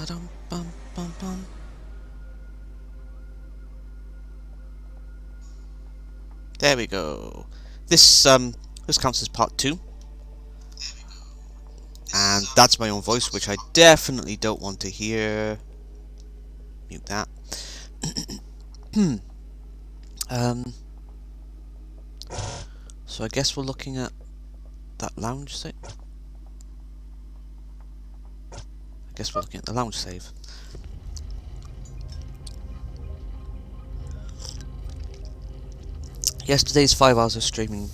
Ba-dum, bum, bum, bum. There we go. This counts as part 2, and that's my own voice, which I definitely don't want to hear. Mute that. um. So I guess we're looking at that lounge save. I guess we're looking at the lounge save. Yesterday's 5 hours of streaming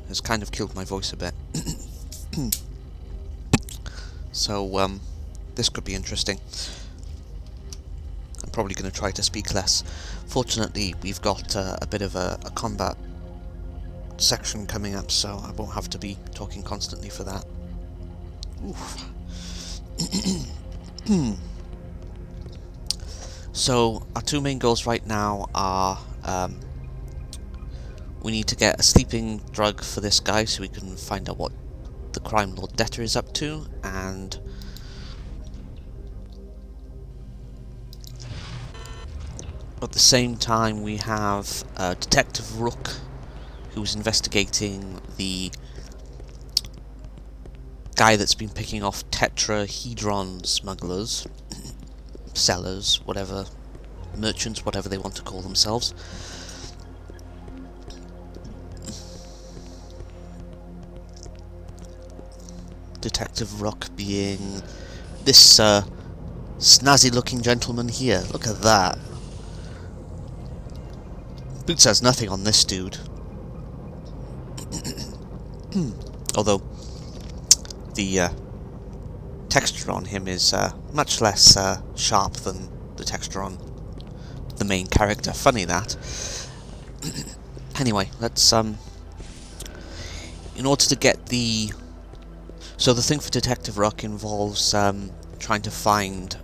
has kind of killed my voice a bit. So, this could be interesting. I'm probably going to try to speak less. Fortunately, we've got a bit of a combat section coming up, so I won't have to be talking constantly for that. Oof. So, our two main goals right now are we need to get a sleeping drug for this guy so we can find out what the crime lord debtor is up to, and at the same time we have Detective Rook, who's investigating the guy that's been picking off tetrahedron smugglers, sellers, whatever, merchants, whatever they want to call themselves. Detective Rook being this snazzy looking gentleman here. Look at that. Boots has nothing on this dude. Although the texture on him is much less sharp than the texture on the main character. Funny that. Anyway, let's in order to get the... So the thing for Detective Rock involves trying to find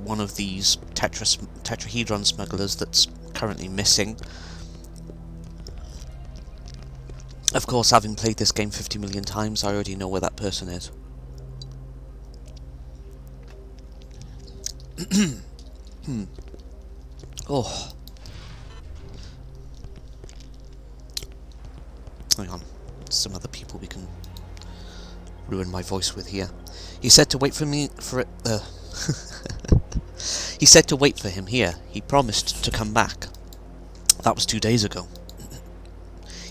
one of these tetrahedron smugglers that's currently missing. Of course, having played this game 50 million times, I already know where that person is. Oh. Hang on. Some other people we can ruin my voice with here. He said to wait for me for it. He said to wait for him here. He promised to come back. That was 2 days ago.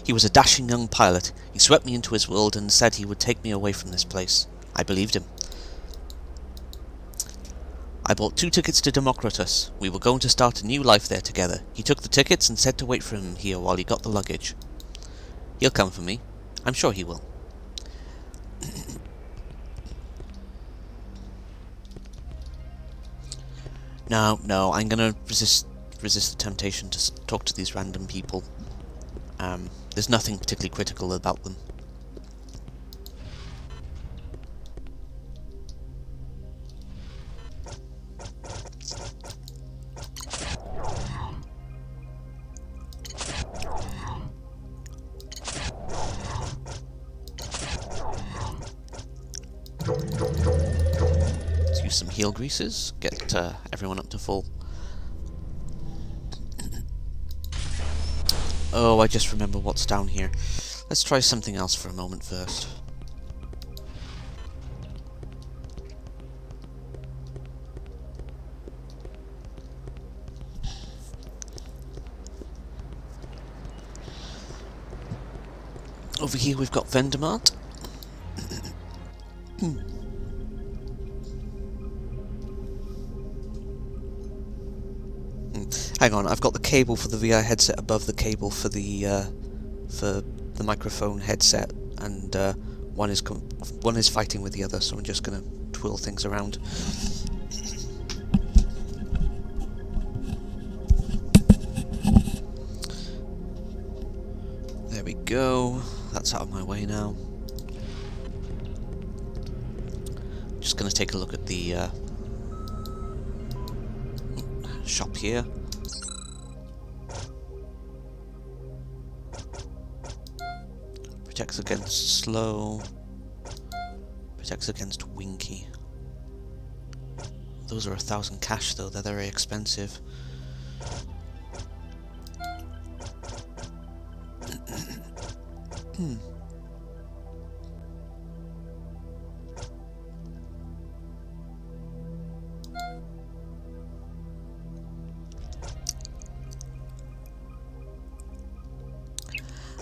He was a dashing young pilot. He swept me into his world and said he would take me away from this place. I believed him. I bought 2 tickets to Democritus. We were going to start a new life there together. He took the tickets and said to wait for him here while he got the luggage. He'll come for me. I'm sure he will. No, I'm gonna resist the temptation to talk to these random people. There's nothing particularly critical about them. Let's use some heal greases, get everyone up to full. Oh, I just remember what's down here. Let's try something else for a moment first. Over here we've got Vendemart. Hang on, I've got the cable for the VR headset above the cable for the microphone headset, and one is fighting with the other, so I'm just gonna twirl things around. There we go. That's out of my way now. Just gonna take a look at the shop here. Protects against slow. Protects against winky. Those are 1,000 cash though, they're very expensive.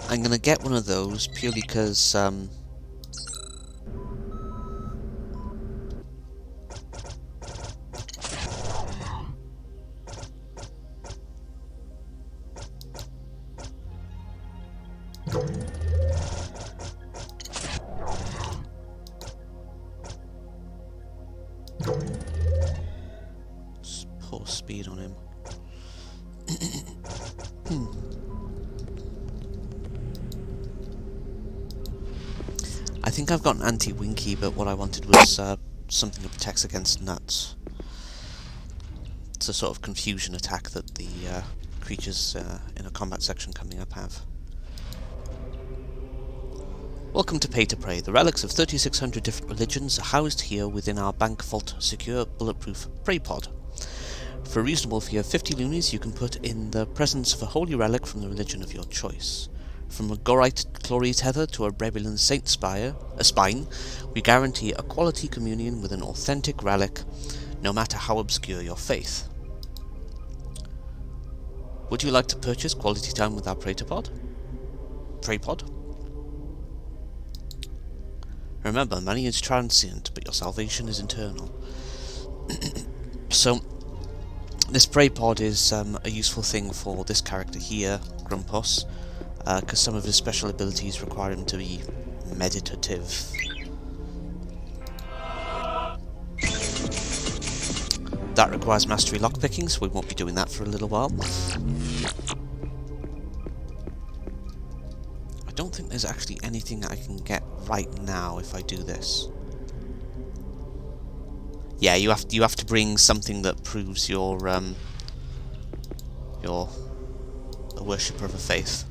I'm gonna get one of those purely because poor speed on him. I think I've got an anti-winky, but what I wanted was something that protects against nuts. It's a sort of confusion attack that the creatures in a combat section coming up have. Welcome to Pay to Pray. The relics of 3,600 different religions are housed here within our bank vault secure bulletproof Pray Pod. For a reasonable fee of 50 loonies, you can put in the presence of a holy relic from the religion of your choice. From a Gorite Chlorite Tether to a Brebulan Saint Spine, we guarantee a quality communion with an authentic relic, no matter how obscure your faith. Would you like to purchase quality time with our Pray Pod? Remember, money is transient, but your salvation is eternal. So, this Pray Pod is a useful thing for this character here, Grumpus, because some of his special abilities require him to be meditative. That requires mastery lockpicking, so we won't be doing that for a little while. I don't think there's actually anything I can get right now if I do this. Yeah, you have to bring something that proves you're a worshipper of a faith.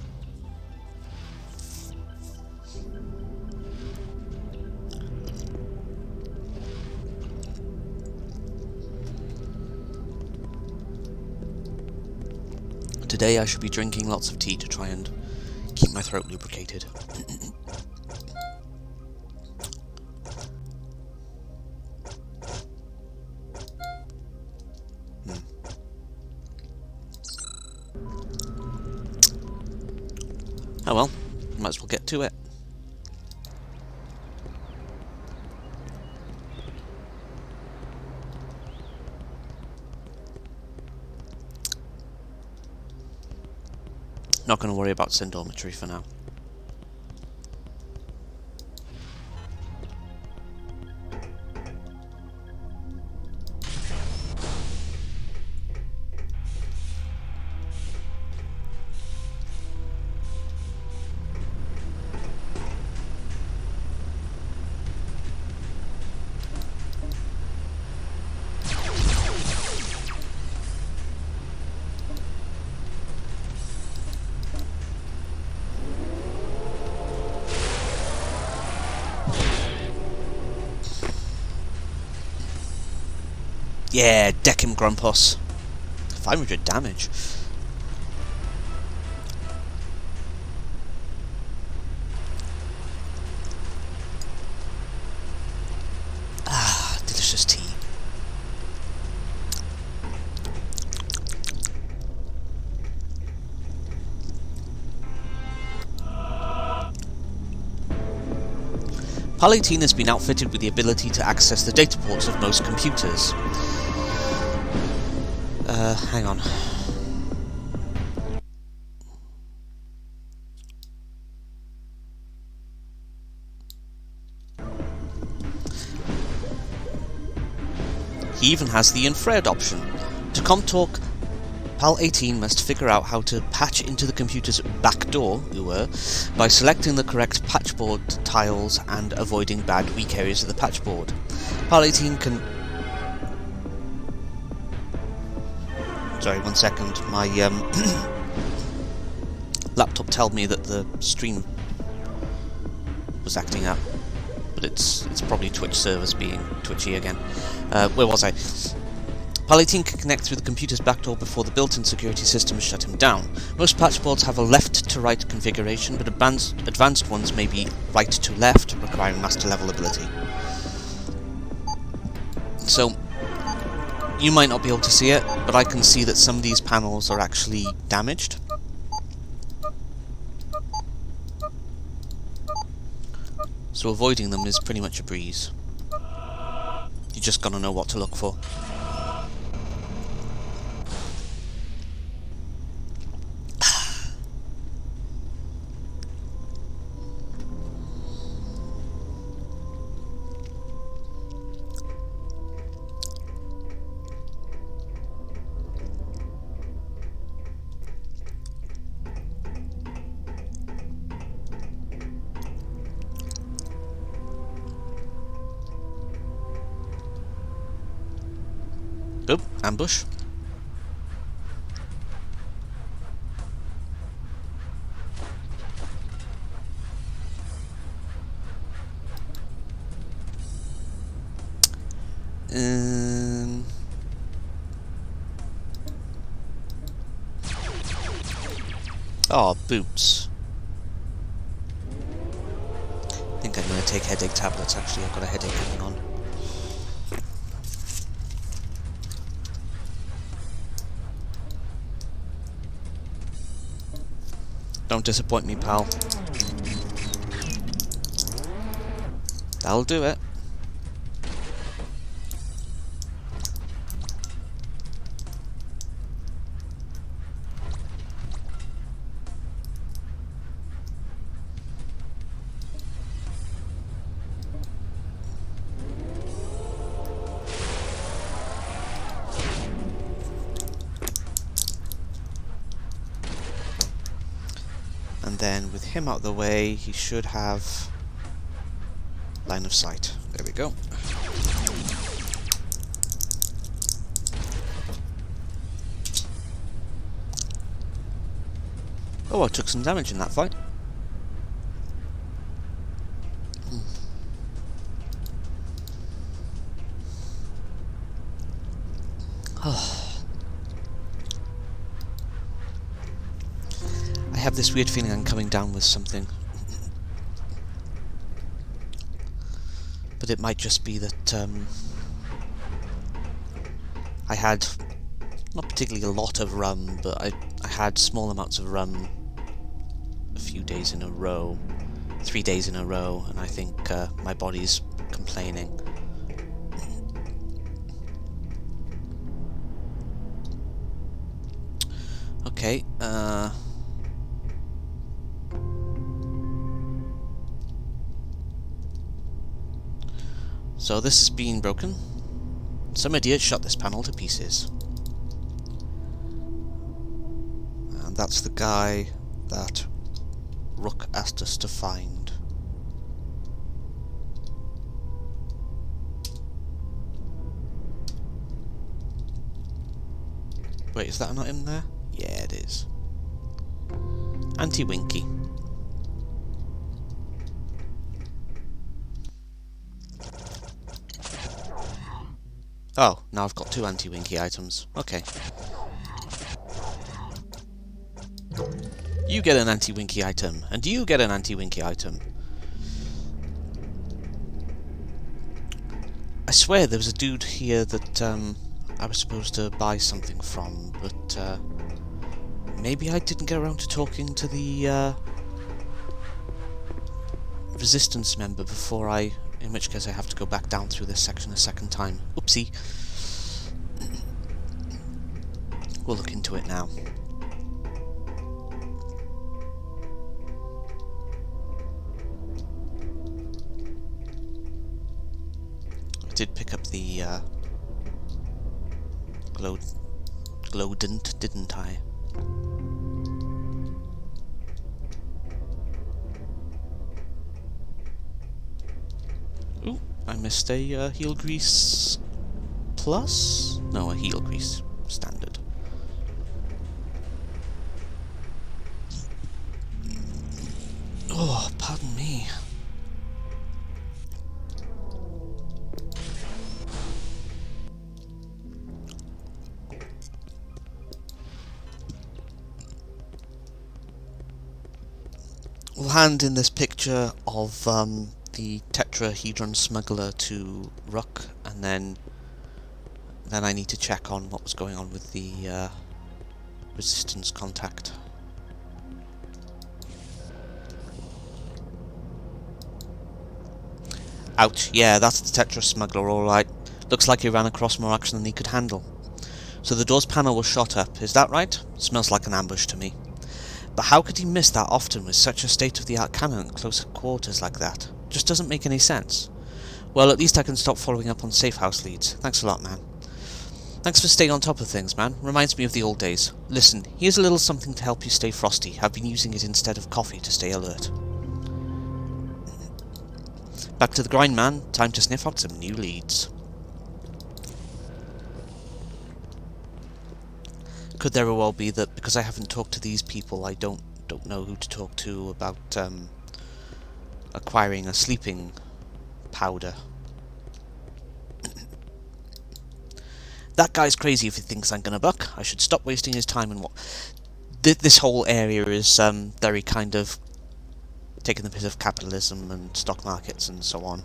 Today I should be drinking lots of tea to try and keep my throat lubricated. Oh well, might as well get to it. Not going to worry about Syndometry for now. Yeah, deck him, Grumpus. 500 damage. Ah, delicious tea. PAL 18 has been outfitted with the ability to access the data ports of most computers. Hang on. He even has the infrared option. To ComTalk, PAL 18 must figure out how to patch into the computer's backdoor, by selecting the correct patchboard tiles and avoiding bad weak areas of the patchboard. PAL 18 can... Sorry, 1 second. My laptop told me that the stream was acting up, but it's probably Twitch servers being twitchy again. Where was I? Pal 18 can connect through the computer's backdoor before the built-in security systems shut him down. Most patch boards have a left-to-right configuration, but advanced ones may be right-to-left, requiring master-level ability. So, you might not be able to see it, but I can see that some of these panels are actually damaged. So avoiding them is pretty much a breeze. You just gotta know what to look for. Oh, ambush. Oh, boots. I think I'm going to take headache tablets, actually. I've got a headache coming on. Don't disappoint me, pal. That'll do it. And then with him out of the way, he should have line of sight. There we go. Oh, I took some damage in that fight. I have this weird feeling I'm coming down with something. But it might just be that I had not particularly a lot of rum, but I had small amounts of rum a few days in a row, 3 days in a row, and I think my body's complaining. Okay, so this has been broken. Some idiot shot this panel to pieces. And that's the guy that Rook asked us to find. Wait, is that not him there? Yeah, it is. Anti-Winky. Oh, now I've got 2 anti-Winky items. Okay. You get an anti-Winky item, and you get an anti-Winky item. I swear there was a dude here that I was supposed to buy something from, but maybe I didn't get around to talking to the Resistance member before in which case I have to go back down through this section a second time. Oopsie. We'll look into it now. I did pick up the Glowdent, didn't I? Ooh, I missed a heel grease plus? No, a heel grease standard. Oh, pardon me. hand in this picture of the tetrahedron smuggler to Rook, and then I need to check on what was going on with the resistance contact. Ouch, yeah, that's the Tetra smuggler, alright. Looks like he ran across more action than he could handle. So the door's panel was shot up, is that right? Smells like an ambush to me. But how could he miss that often with such a state-of-the-art cannon at close quarters like that? Just doesn't make any sense. Well, at least I can stop following up on safe house leads. Thanks a lot, man. Thanks for staying on top of things, man. Reminds me of the old days. Listen, here's a little something to help you stay frosty. I've been using it instead of coffee to stay alert. Back to the grind, man. Time to sniff out some new leads. Could there well be that because I haven't talked to these people, I don't know who to talk to about acquiring a sleeping powder? That guy's crazy if he thinks I'm gonna buck. I should stop wasting his time and what. This whole area is very kind of taking the piss of capitalism and stock markets and so on.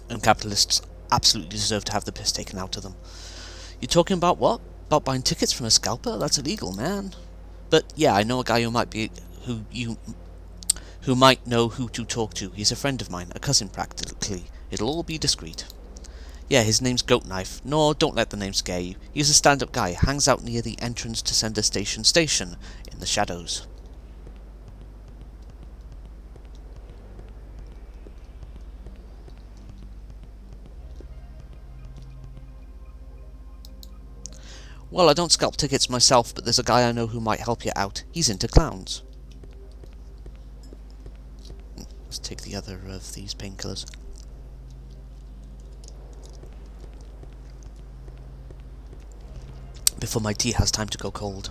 And capitalists absolutely deserve to have the piss taken out of them. You're talking about what? About buying tickets from a scalper? That's illegal, man. But yeah, I know a guy who might know who to talk to. He's a friend of mine, a cousin practically. It'll all be discreet. Yeah, his name's Goat Knife. No, don't let the name scare you. He's a stand-up guy, hangs out near the entrance to Sender Station in the shadows. Well, I don't scalp tickets myself, but there's a guy I know who might help you out. He's into clowns. Let's take the other of these painkillers. Before my tea has time to go cold.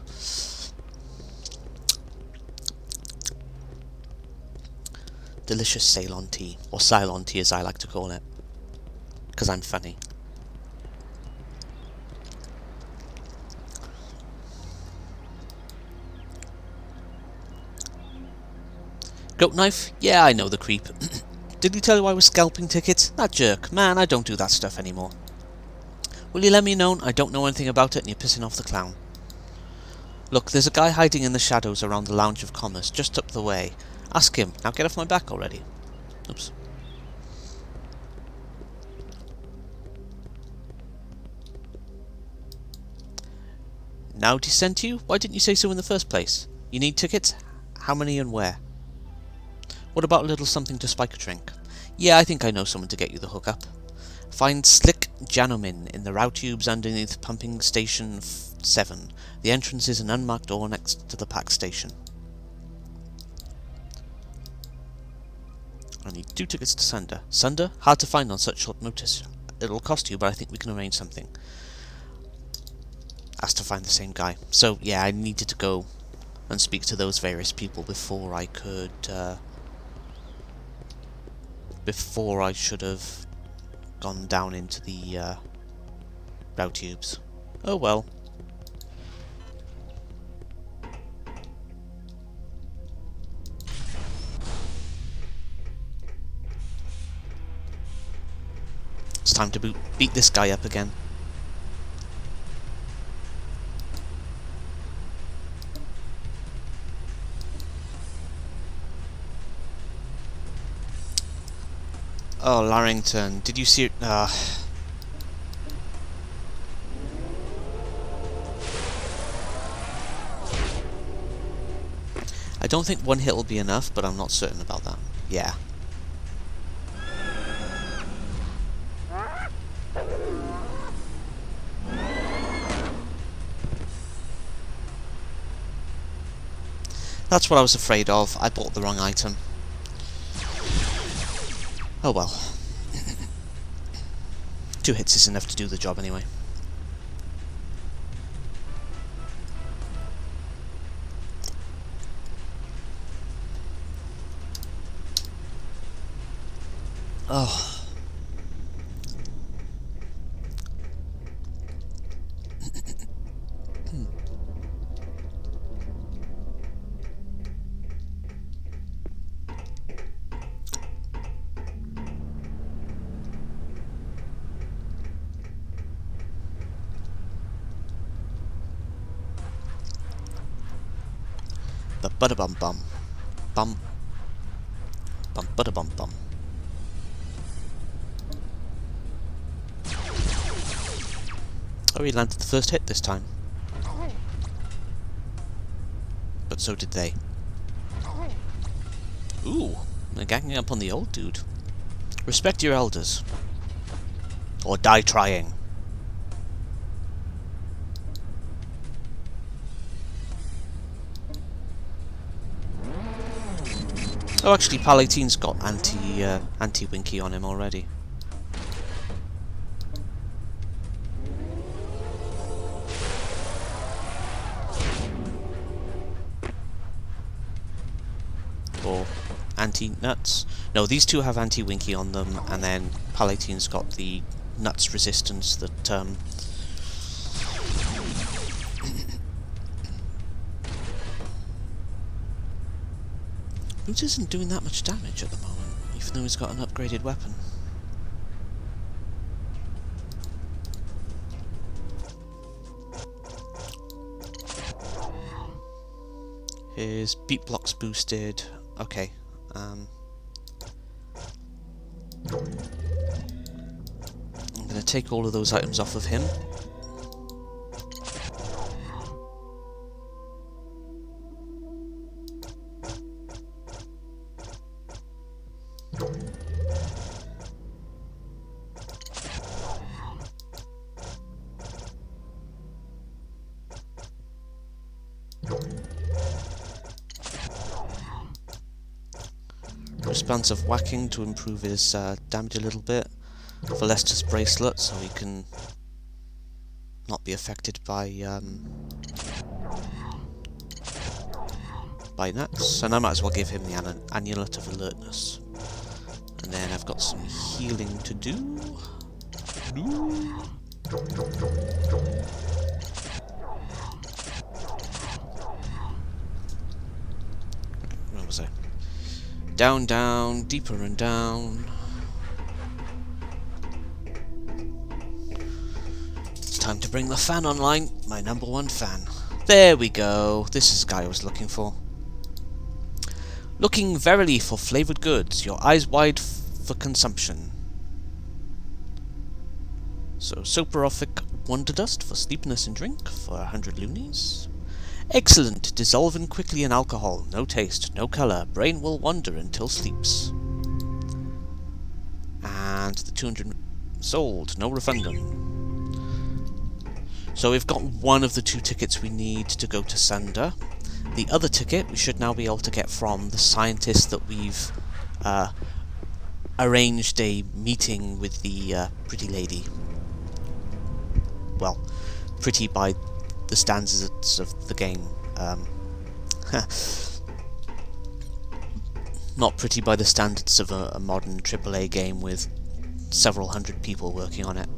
Delicious Ceylon tea, or Ceylon tea as I like to call it, because I'm funny. Goat Knife? Yeah, I know the creep. Did he tell you I was scalping tickets? That jerk. Man, I don't do that stuff anymore. Will you let me know? I don't know anything about it and you're pissing off the clown. Look, there's a guy hiding in the shadows around the Lounge of Commerce, just up the way. Ask him. Now get off my back already. Oops. Now he sent you? Why didn't you say so in the first place? You need tickets? How many and where? What about a little something to spike a drink? Yeah, I think I know someone to get you the hookup. Find Slick Janomin in the route tubes underneath Pumping Station 7. The entrance is an unmarked door next to the pack station. I need 2 tickets to Sunder. Sunder? Hard to find on such short notice. It'll cost you, but I think we can arrange something. Asked to find the same guy. So, yeah, I needed to go and speak to those various people before I could, before I should have gone down into the route tubes. Oh well. It's time to beat this guy up again. Oh, Larrington, did you see it? I don't think 1 hit will be enough, but I'm not certain about that. Yeah. That's what I was afraid of. I bought the wrong item. Oh well. 2 hits is enough to do the job anyway. Oh. Ba-ba-da-bum bum. Bum. Bum ba-da-bum bum. Oh, he landed the first hit this time. But so did they. Ooh, they're ganging up on the old dude. Respect your elders. Or die trying. Oh, actually, Palatine's got anti-Winky on him already. Or anti-Nuts. No, these two have anti-Winky on them, and then Palatine's got the Nuts resistance that, Boots isn't doing that much damage at the moment, even though he's got an upgraded weapon. His beat block's boosted. Okay. I'm gonna take all of those items off of him. Responsive whacking to improve his damage a little bit. For Lester's bracelet, so he can not be affected by nuts. And I might as well give him the amulet of alertness. And then I've got some healing to do. Where was I? Down, down, deeper and down. It's time to bring the fan online, my #1 fan. There we go, this is the guy I was looking for. Looking verily for flavoured goods, your eyes wide for consumption. So, soporific wonder dust for sleepiness and drink for 100 loonies. Excellent, dissolving quickly in alcohol, no taste, no colour, brain will wander until sleeps. And the 200 sold, no refundum. So we've got one of the 2 tickets we need to go to Sunder. The other ticket we should now be able to get from the scientist that we've arranged a meeting with the pretty lady. Well, pretty by the standards of the game. Not pretty by the standards of a modern AAA game with several hundred people working on it.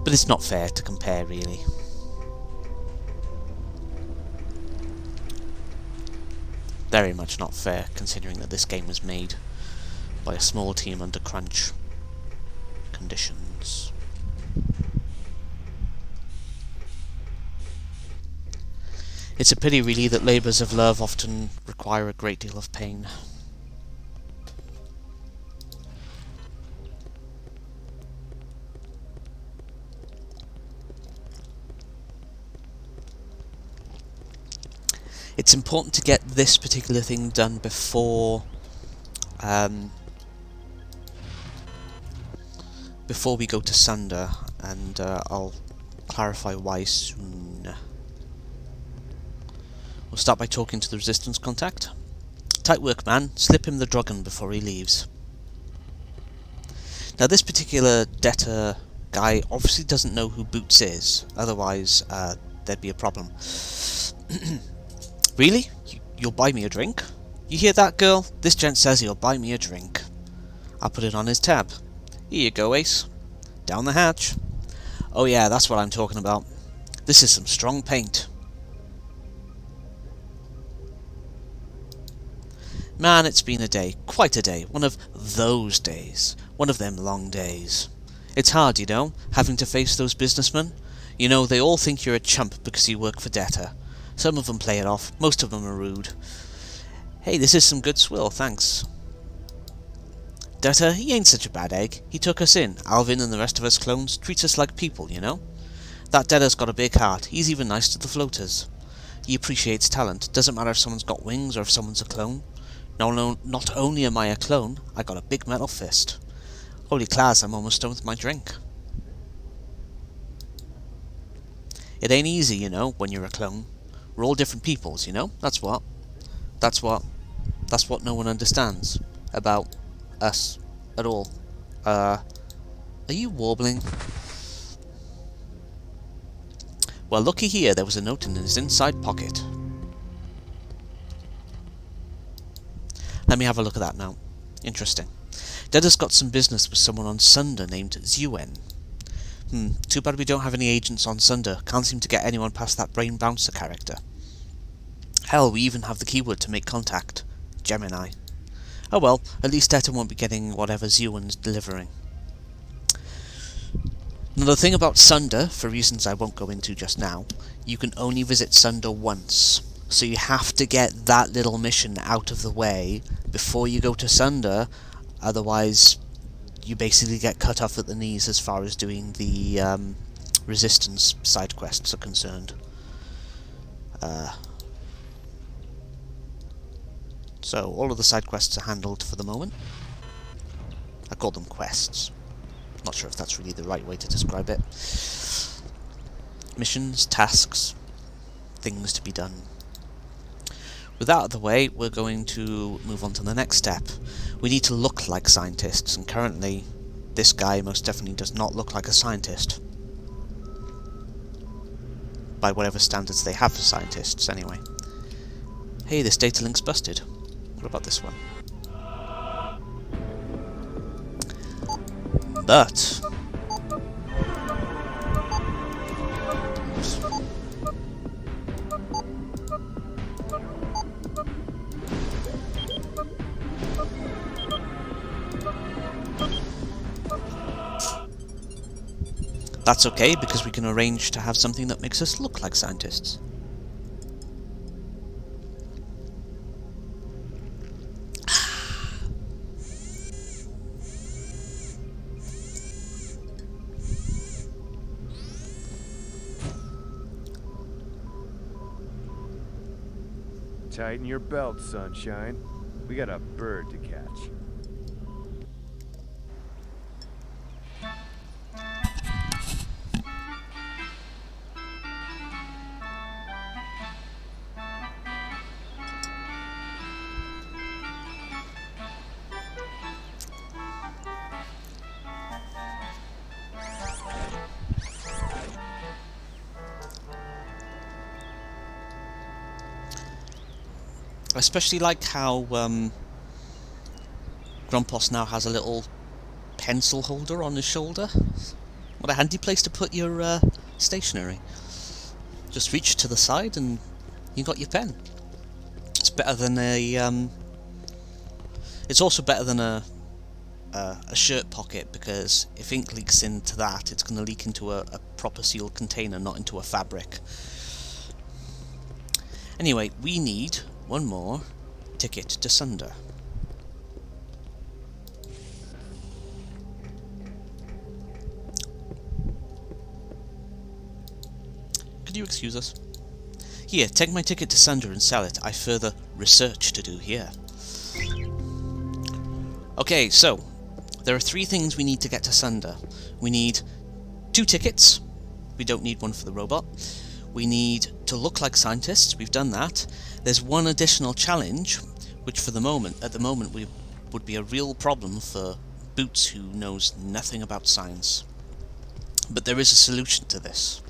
But it's not fair to compare, really. Very much not fair, considering that this game was made by a small team under crunch conditions. It's a pity, really, that labours of love often require a great deal of pain. It's important to get this particular thing done before before we go to Sunder, and I'll clarify why soon. We'll start by talking to the Resistance contact. Tight work, man. Slip him the Dragon before he leaves. Now, this particular debtor guy obviously doesn't know who Boots is, otherwise there'd be a problem. Really? You'll buy me a drink? You hear that, girl? This gent says he'll buy me a drink. I'll put it on his tab. Here you go, Ace. Down the hatch. Oh yeah, that's what I'm talking about. This is some strong paint. Man, it's been a day. Quite a day. One of those days. One of them long days. It's hard, you know, having to face those businessmen. You know, they all think you're a chump because you work for debtor. Some of them play it off, most of them are rude. Hey, this is some good swill, thanks. Dutta, he ain't such a bad egg. He took us in. Alvin and the rest of us clones treats us like people, you know? That Deda's got a big heart. He's even nice to the floaters. He appreciates talent. Doesn't matter if someone's got wings or if someone's a clone. No, not only am I a clone, I got a big metal fist. Holy class, I'm almost done with my drink. It ain't easy, you know, when you're a clone. We're all different peoples, you know? That's what no one understands about us at all. Are you warbling? Well, looky here, there was a note in his inside pocket. Let me have a look at that now. Interesting. Deda's got some business with someone on Sunder named Zuen. Too bad we don't have any agents on Sunder. Can't seem to get anyone past that brain bouncer character. Hell, we even have the keyword to make contact. Gemini. Oh well, at least Detta won't be getting whatever Zewen's delivering. Another thing about Sunder, for reasons I won't go into just now, you can only visit Sunder once. So you have to get that little mission out of the way before you go to Sunder, otherwise you basically get cut off at the knees as far as doing the resistance side quests are concerned. So all of the side quests are handled for the moment. I call them quests. Not sure if that's really the right way to describe it. Missions, tasks, things to be done. With that out of the way, we're going to move on to the next step. We need to look like scientists, and currently this guy most definitely does not look like a scientist. By whatever standards they have for scientists, anyway. Hey, this data link's busted. What about this one? But that's okay, because we can arrange to have something that makes us look like scientists. Tighten your belt, sunshine. We got a bird to catch. I especially like how Grumpos now has a little pencil holder on his shoulder. What a handy place to put your stationery. Just reach to the side and you got your pen. It's better than a it's also better than a shirt pocket, because if ink leaks into that, it's going to leak into a proper sealed container, not into a fabric. Anyway, we need one more ticket to Sunder. Could you excuse us? Here, take my ticket to Sunder and sell it. I further research to do here. Okay, so there are 3 things we need to get to Sunder. We need 2 tickets. We don't need one for the robot. We need to look like scientists. We've done that. There's one additional challenge, which at the moment would be a real problem for Boots, who knows nothing about science. But there is a solution to this.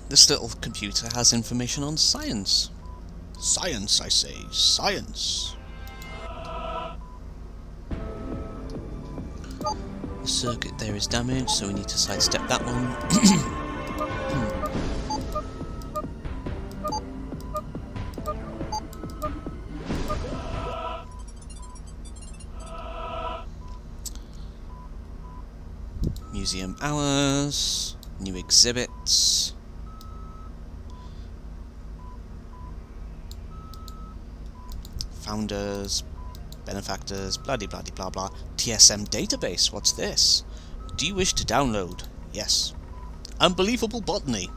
This little computer has information on science. Science, I say. Science. The circuit there is damaged, so we need to sidestep that one. Museum hours, new exhibits. Founders, benefactors, blah blah blah blah. TSM database, what's this? Do you wish to download? Yes. Unbelievable botany.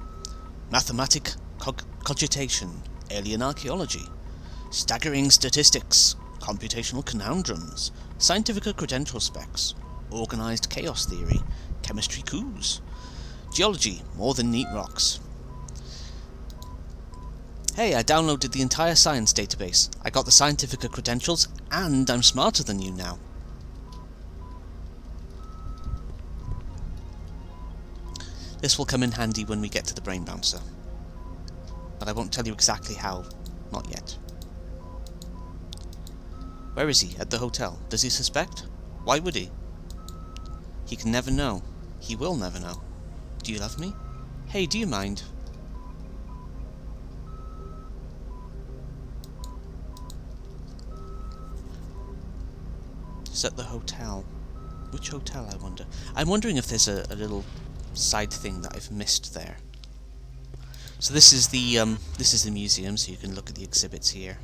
Mathematic cogitation. Alien archaeology. Staggering statistics. Computational conundrums. Scientific credential specs. Organized chaos theory. Chemistry coups. Geology, more than neat rocks. Hey, I downloaded the entire science database. I got the scientific credentials, and I'm smarter than you now. This will come in handy when we get to the brain bouncer. But I won't tell you exactly how. Not yet. Where is he? At the hotel. Does he suspect? Why would he? He can never know. He will never know. Do you love me? Hey, do you mind? He's at the hotel. Which hotel, I wonder? I'm wondering if there's a little side thing that I've missed there. So this is the museum, so you can look at the exhibits here.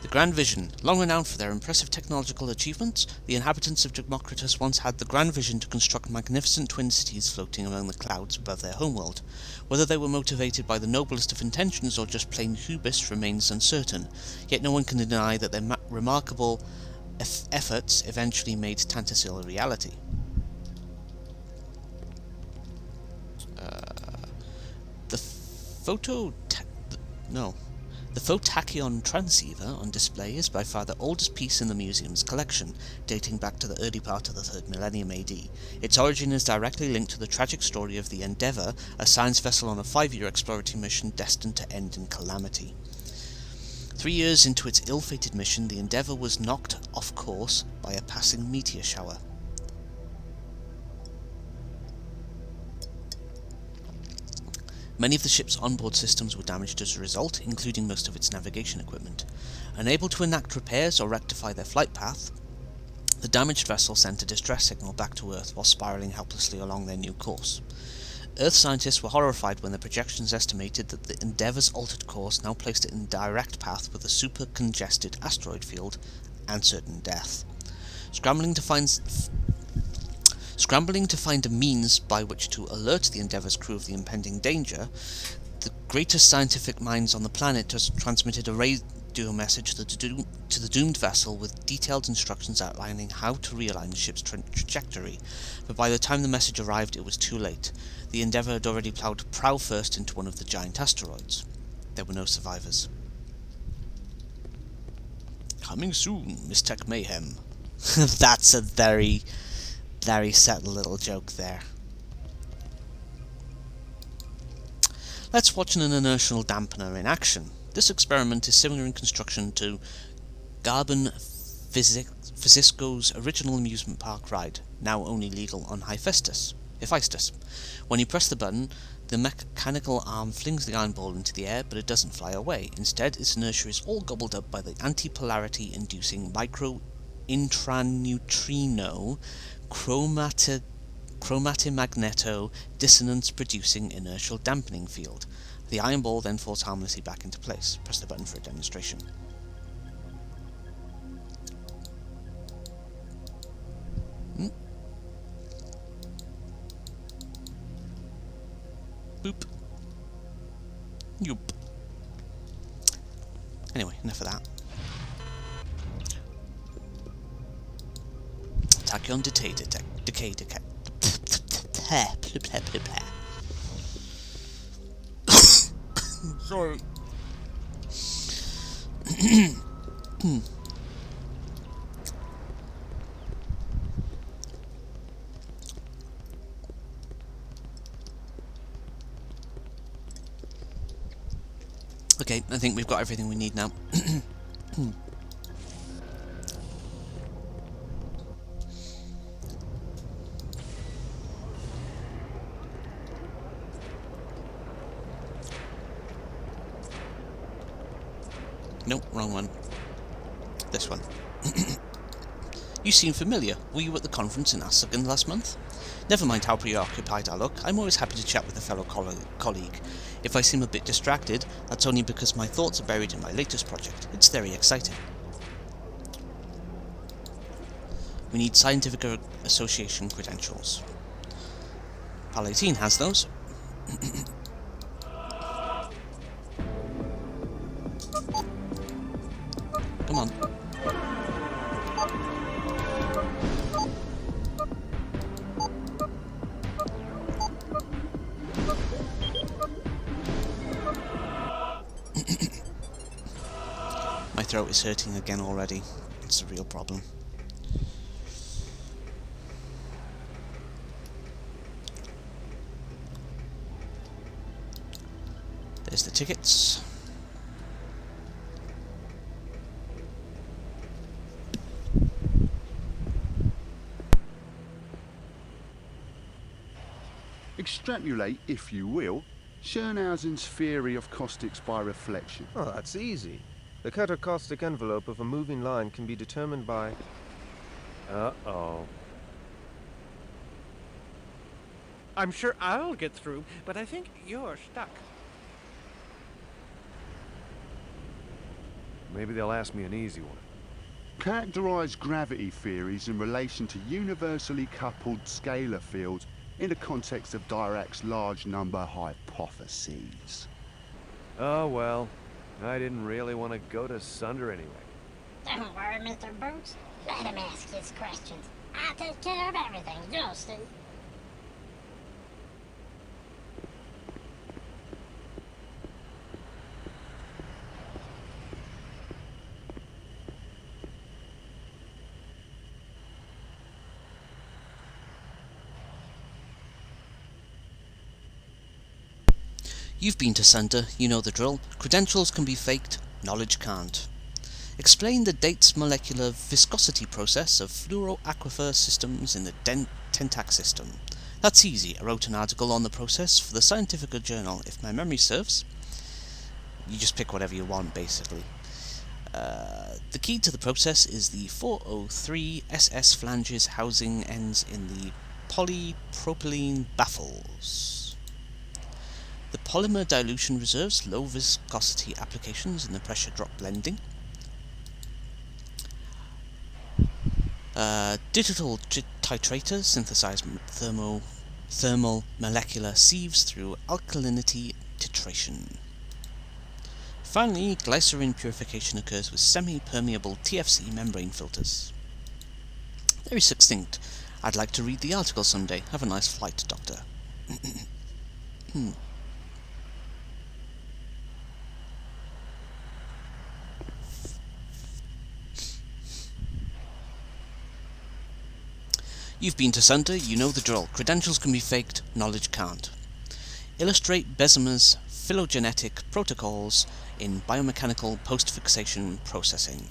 The Grand Vision. Long renowned for their impressive technological achievements, the inhabitants of Democritus once had the grand vision to construct magnificent twin cities floating among the clouds above their homeworld. Whether they were motivated by the noblest of intentions or just plain hubris remains uncertain, yet no one can deny that their remarkable efforts eventually made Tantasil a reality. The Photachyon transceiver on display is by far the oldest piece in the museum's collection, dating back to the early part of the 3rd millennium AD. Its origin is directly linked to the tragic story of the Endeavour, a science vessel on a 5-year exploratory mission destined to end in calamity. 3 years into its ill-fated mission, the Endeavour was knocked off course by a passing meteor shower. Many of the ship's onboard systems were damaged as a result, including most of its navigation equipment. Unable to enact repairs or rectify their flight path, the damaged vessel sent a distress signal back to Earth while spiraling helplessly along their new course. Earth scientists were horrified when their projections estimated that the Endeavour's altered course now placed it in direct path with a super-congested asteroid field and certain death. Scrambling to find a means by which to alert the Endeavour's crew of the impending danger, the greatest scientific minds on the planet transmitted a radio message to the doomed vessel with detailed instructions outlining how to realign the ship's trajectory. But by the time the message arrived, it was too late. The Endeavour had already ploughed prow first into one of the giant asteroids. There were no survivors. Coming soon, Miss Tech Mayhem. That's a very subtle little joke there. Let's watch an inertial dampener in action. This experiment is similar in construction to Garbon Physisco's original amusement park ride, now only legal on Hephaestus. When you press the button, the mechanical arm flings the iron ball into the air, but it doesn't fly away. Instead, its inertia is all gobbled up by the antipolarity-inducing micro-intraneutrino chromatimagneto dissonance-producing inertial dampening field. The iron ball then falls harmlessly back into place. Press the button for a demonstration. Boop. Yoop. Anyway, enough of that. Tachyon decay. Sorry. Okay, I think we've got everything we need now. Nope, wrong one. This one. You seem familiar. Were you at the conference in Assagan last month? Never mind how preoccupied I look, I'm always happy to chat with a fellow colleague. If I seem a bit distracted, that's only because my thoughts are buried in my latest project. It's very exciting. We need scientific association credentials. PAL 18 has those. Come on. My throat is hurting again already. It's a real problem. There's the tickets. Extrapolate, if you will, Schönhausen's theory of caustics by reflection. Oh, that's easy. The catacaustic envelope of a moving line can be determined by... Uh-oh. I'm sure I'll get through, but I think you're stuck. Maybe they'll ask me an easy one. Characterize gravity theories in relation to universally coupled scalar fields in the context of Dirac's large number hypotheses. Oh, well. I didn't really want to go to Sunder anyway. Don't worry, Mr. Boots. Let him ask his questions. I'll take care of everything, you'll see. You've been to Sunder, you know the drill. Credentials can be faked, knowledge can't. Explain the Dates molecular viscosity process of fluoroaquifer systems in the Tentac system. That's easy. I wrote an article on the process for the Scientific Journal, if my memory serves. You just pick whatever you want, basically. The key to the process is the 403 SS flanges housing ends in the polypropylene baffles. The polymer dilution reserves low viscosity applications in the pressure drop blending. Digital titrator synthesize thermal molecular sieves through alkalinity titration. Finally, glycerin purification occurs with semi-permeable TFC membrane filters. Very succinct. I'd like to read the article someday. Have a nice flight, Doctor. You've been to Sunder, you know the drill. Credentials can be faked, knowledge can't. Illustrate Bessemer's phylogenetic protocols in biomechanical post-fixation processing.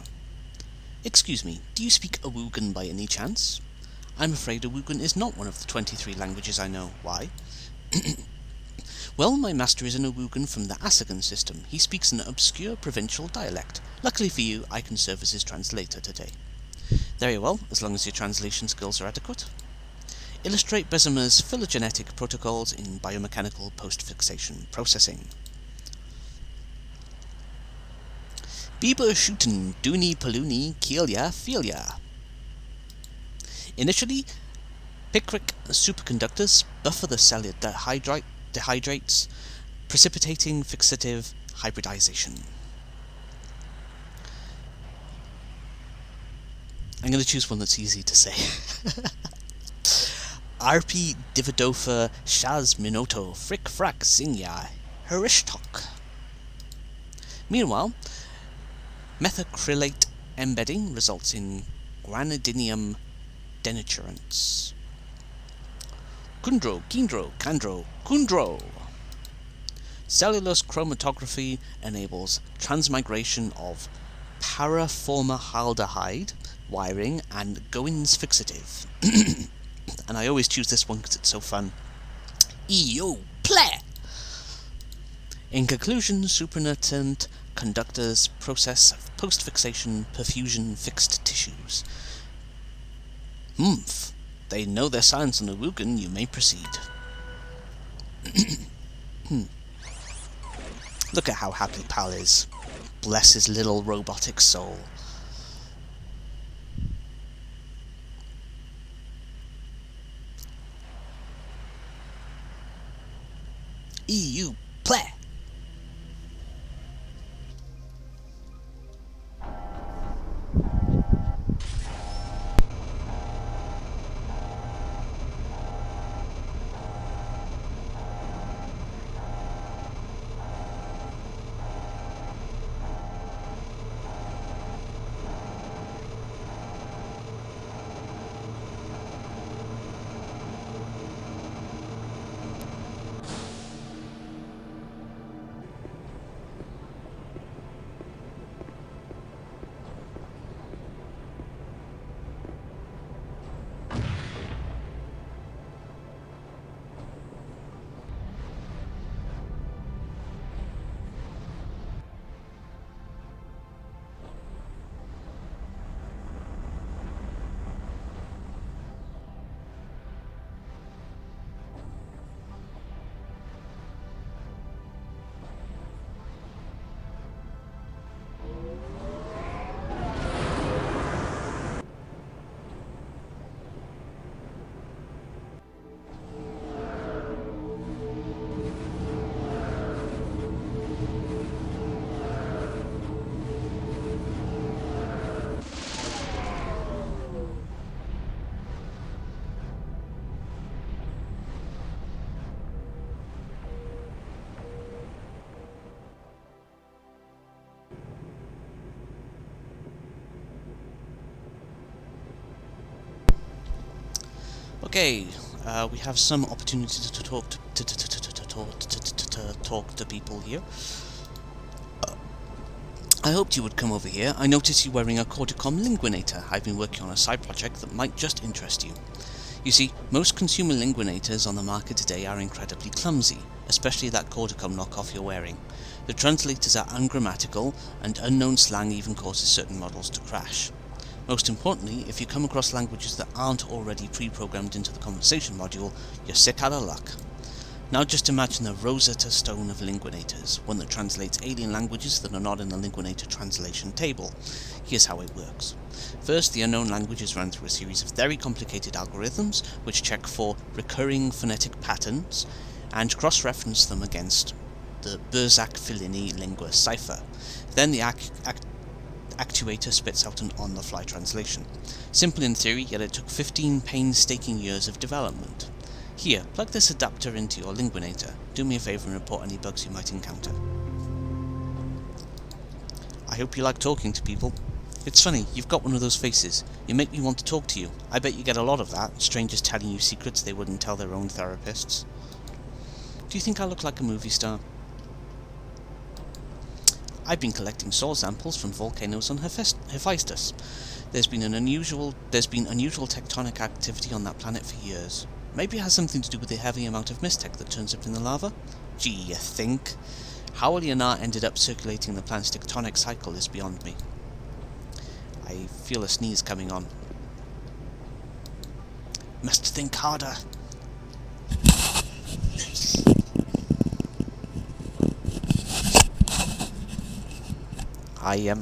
Excuse me, do you speak Awugan by any chance? I'm afraid Awugan is not one of the 23 languages I know. Why? Well, my master is an Awugan from the Assagan system. He speaks an obscure provincial dialect. Luckily for you, I can serve as his translator today. Very well, as long as your translation skills are adequate. Illustrate Bessemer's phylogenetic protocols in biomechanical post-fixation processing. Biber shooten Dooney Paloonie Keelia Feelia. Initially, Picric superconductors buffer the cell dehydrates, precipitating fixative hybridization. I'm going to choose one that's easy to say. RP Dividofa Shaz Minoto Frick Frack Zingya Herishtok. Meanwhile, methacrylate embedding results in granidinium denaturants. Kundro, Kindro, Kandro, Kundro. Cellulose chromatography enables transmigration of paraformaldehyde wiring and Goins fixative. And I always choose this one because it's so fun. EO play! In conclusion, supernatant conductors process post-fixation perfusion fixed tissues. Humph. They know their science on the Wugan, you may proceed. Look at how happy Pal is. Bless his little robotic soul. EU play! Okay, we have some opportunity to talk to people here. I hoped you would come over here. I noticed you wearing a Corticom Linguinator. I've been working on a side project that might just interest you. You see, most consumer Linguinators on the market today are incredibly clumsy, especially that Corticom knockoff you're wearing. The translators are ungrammatical, and unknown slang even causes certain models to crash. Most importantly, if you come across languages that aren't already pre-programmed into the conversation module, you're sick out of luck. Now just imagine the Rosetta Stone of Linguinators, one that translates alien languages that are not in the Linguinator translation table. Here's how it works. First, the unknown language is run through a series of very complicated algorithms which check for recurring phonetic patterns and cross-reference them against the Burzak-Fellini lingua cipher. Then the actuator spits out an on-the-fly translation. Simple in theory, yet it took 15 painstaking years of development. Here, plug this adapter into your Linguinator. Do me a favour and report any bugs you might encounter. I hope you like talking to people. It's funny, you've got one of those faces. You make me want to talk to you. I bet you get a lot of that, strangers telling you secrets they wouldn't tell their own therapists. Do you think I look like a movie star? I've been collecting soil samples from volcanoes on Hephaestus. There's been unusual tectonic activity on that planet for years. Maybe it has something to do with the heavy amount of mist that turns up in the lava? Gee, you think? How Leonard ended up circulating the planet's tectonic cycle is beyond me. I feel a sneeze coming on. Must think harder. I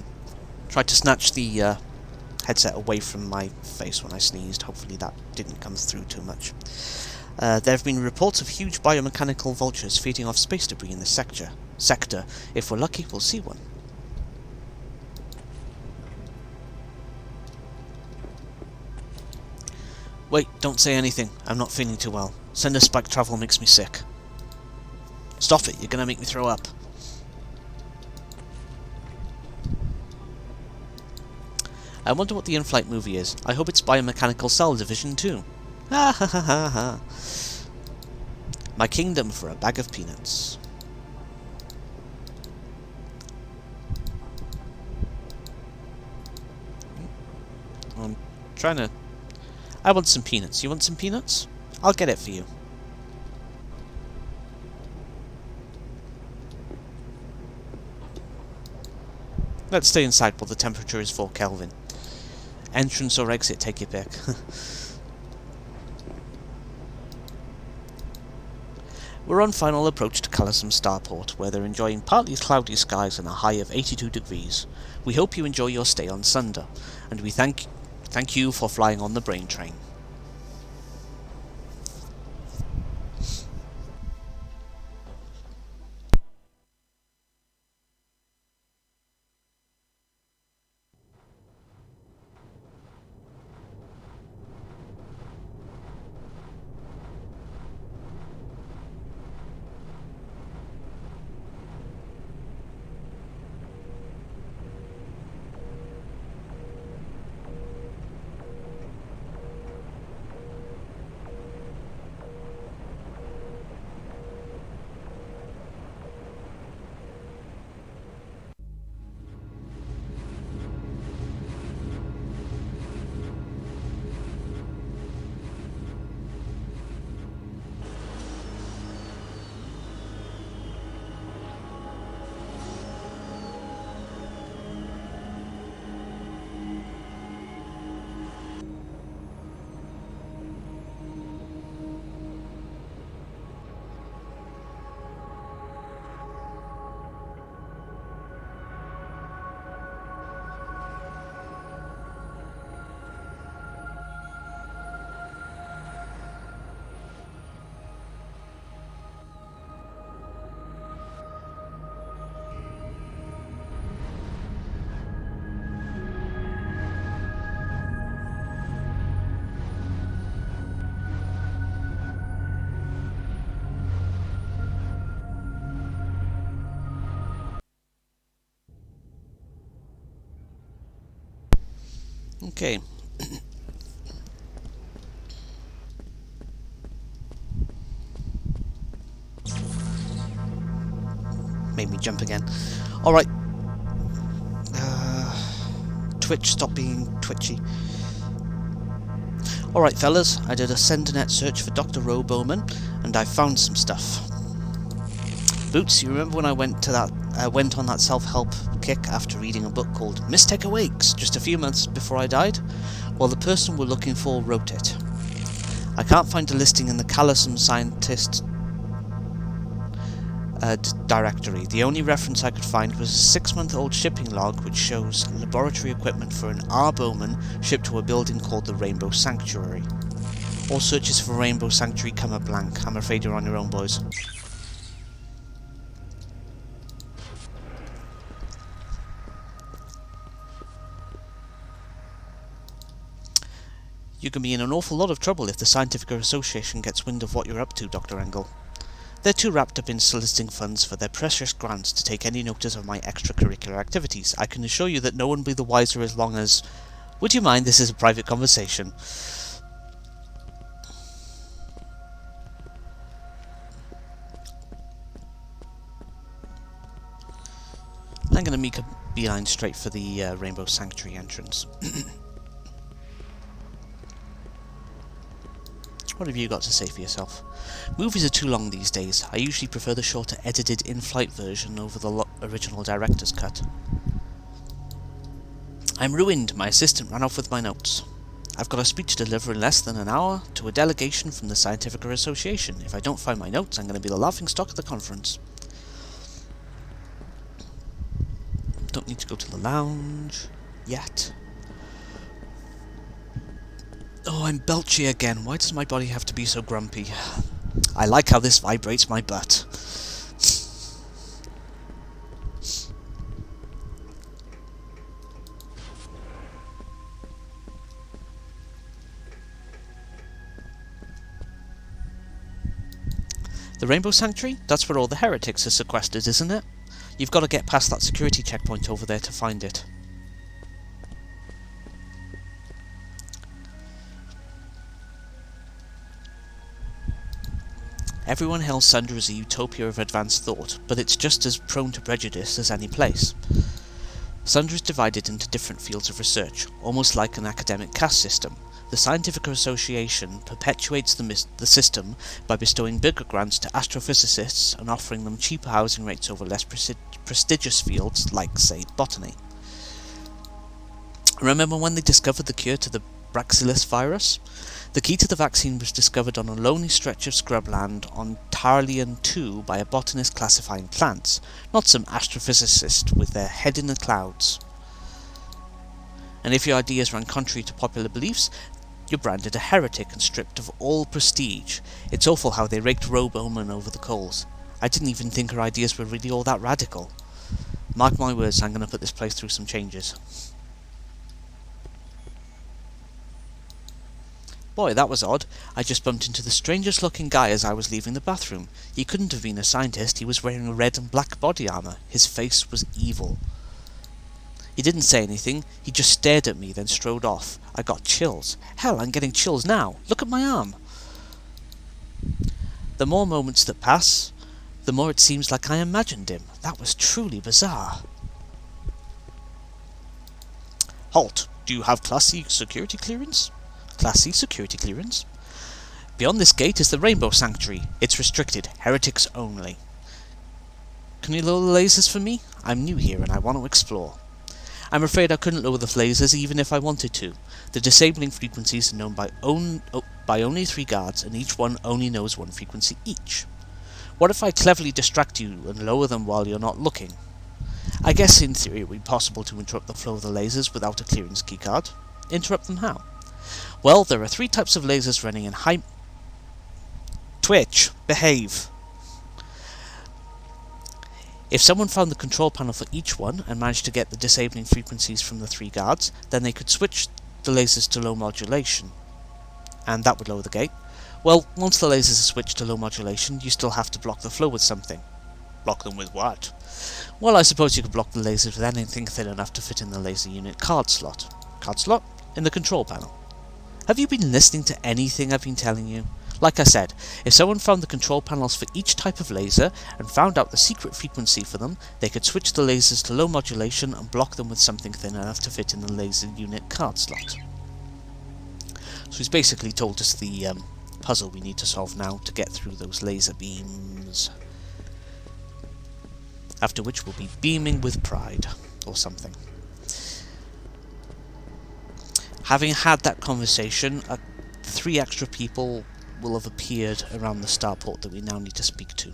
tried to snatch the headset away from my face when I sneezed. Hopefully that didn't come through too much. There have been reports of huge biomechanical vultures feeding off space debris in this sector. If we're lucky, we'll see one. Wait, don't say anything. I'm not feeling too well. Sender spike travel makes me sick. Stop it, you're gonna make me throw up. I wonder what the in-flight movie is. I hope it's Biomechanical Cell Division 2. Ha ha ha ha ha. My kingdom for a bag of peanuts. I'm trying to... I want some peanuts. You want some peanuts? I'll get it for you. Let's stay inside while the temperature is 4 Kelvin. Entrance or exit, take your pick. We're on final approach to Callison Starport, where they're enjoying partly cloudy skies and a high of 82 degrees. We hope you enjoy your stay on Sunder, and we thank you for flying on the Brain Train. Okay. Made me jump again. Alright. Twitch, stop being twitchy. Alright fellas, I did a send-a-net search for Dr. Roe Bowman, and I found some stuff. Boots, you remember when I went on that self-help kick after reading a book called Mistake Awakes just a few months before I died? Well, the person we're looking for wrote it. I can't find a listing in the Callison Scientist directory. The only reference I could find was a 6-month-old shipping log which shows laboratory equipment for an R. Bowman shipped to a building called the Rainbow Sanctuary. All searches for Rainbow Sanctuary come up blank. I'm afraid you're on your own, boys. You can be in an awful lot of trouble if the Scientific Association gets wind of what you're up to, Dr. Engel. They're too wrapped up in soliciting funds for their precious grants to take any notice of my extracurricular activities. I can assure you that no one will be the wiser as long as... Would you mind? This is a private conversation. I'm going to make a beeline straight for the Rainbow Sanctuary entrance. What have you got to say for yourself? Movies are too long these days. I usually prefer the shorter edited in-flight version over the original director's cut. I'm ruined. My assistant ran off with my notes. I've got a speech to deliver in less than an hour to a delegation from the Scientific Association. If I don't find my notes, I'm going to be the laughingstock of the conference. Don't need to go to the lounge yet. Oh, I'm belchy again. Why does my body have to be so grumpy? I like how this vibrates my butt. The Rainbow Sanctuary? That's where all the heretics are sequestered, isn't it? You've got to get past that security checkpoint over there to find it. Everyone hails Sunder as a utopia of advanced thought, but it's just as prone to prejudice as any place. Sunder is divided into different fields of research, almost like an academic caste system. The Scientific Association perpetuates the system by bestowing bigger grants to astrophysicists and offering them cheaper housing rates over less prestigious fields like, say, botany. Remember when they discovered the cure to the Bacillus virus. The key to the vaccine was discovered on a lonely stretch of scrubland on Tarlean 2 by a botanist classifying plants, not some astrophysicist with their head in the clouds. And if your ideas ran contrary to popular beliefs, you're branded a heretic and stripped of all prestige. It's awful how they raked Roe Bowman over the coals. I didn't even think her ideas were really all that radical. Mark my words, I'm going to put this place through some changes. Boy, that was odd. I just bumped into the strangest looking guy as I was leaving the bathroom. He couldn't have been a scientist, he was wearing red and black body armour. His face was evil. He didn't say anything, he just stared at me, then strode off. I got chills. Hell, I'm getting chills now. Look at my arm. The more moments that pass, the more it seems like I imagined him. That was truly bizarre. Halt! Do you have Class C security clearance? Class C security clearance? Beyond this gate is the Rainbow Sanctuary. It's restricted. Heretics only. Can you lower the lasers for me? I'm new here and I want to explore. I'm afraid I couldn't lower the lasers even if I wanted to. The disabling frequencies are known by only 3 guards, and each one only knows 1 frequency each. What if I cleverly distract you and lower them while you're not looking? I guess in theory it would be possible to interrupt the flow of the lasers without a clearance keycard. Interrupt them how? Well, there are 3 types of lasers running in high... Twitch! Behave! If someone found the control panel for each one and managed to get the disabling frequencies from the 3 guards, then they could switch the lasers to low modulation. And that would lower the gate. Well, once the lasers are switched to low modulation, you still have to block the flow with something. Block them with what? Well, I suppose you could block the lasers with anything thin enough to fit in the laser unit card slot. Card slot? In the control panel. Have you been listening to anything I've been telling you? Like I said, if someone found the control panels for each type of laser and found out the secret frequency for them, they could switch the lasers to low modulation and block them with something thin enough to fit in the laser unit card slot. So he's basically told us the puzzle we need to solve now to get through those laser beams. After which we'll be beaming with pride, or something. Having had that conversation, 3 extra people will have appeared around the starport that we now need to speak to.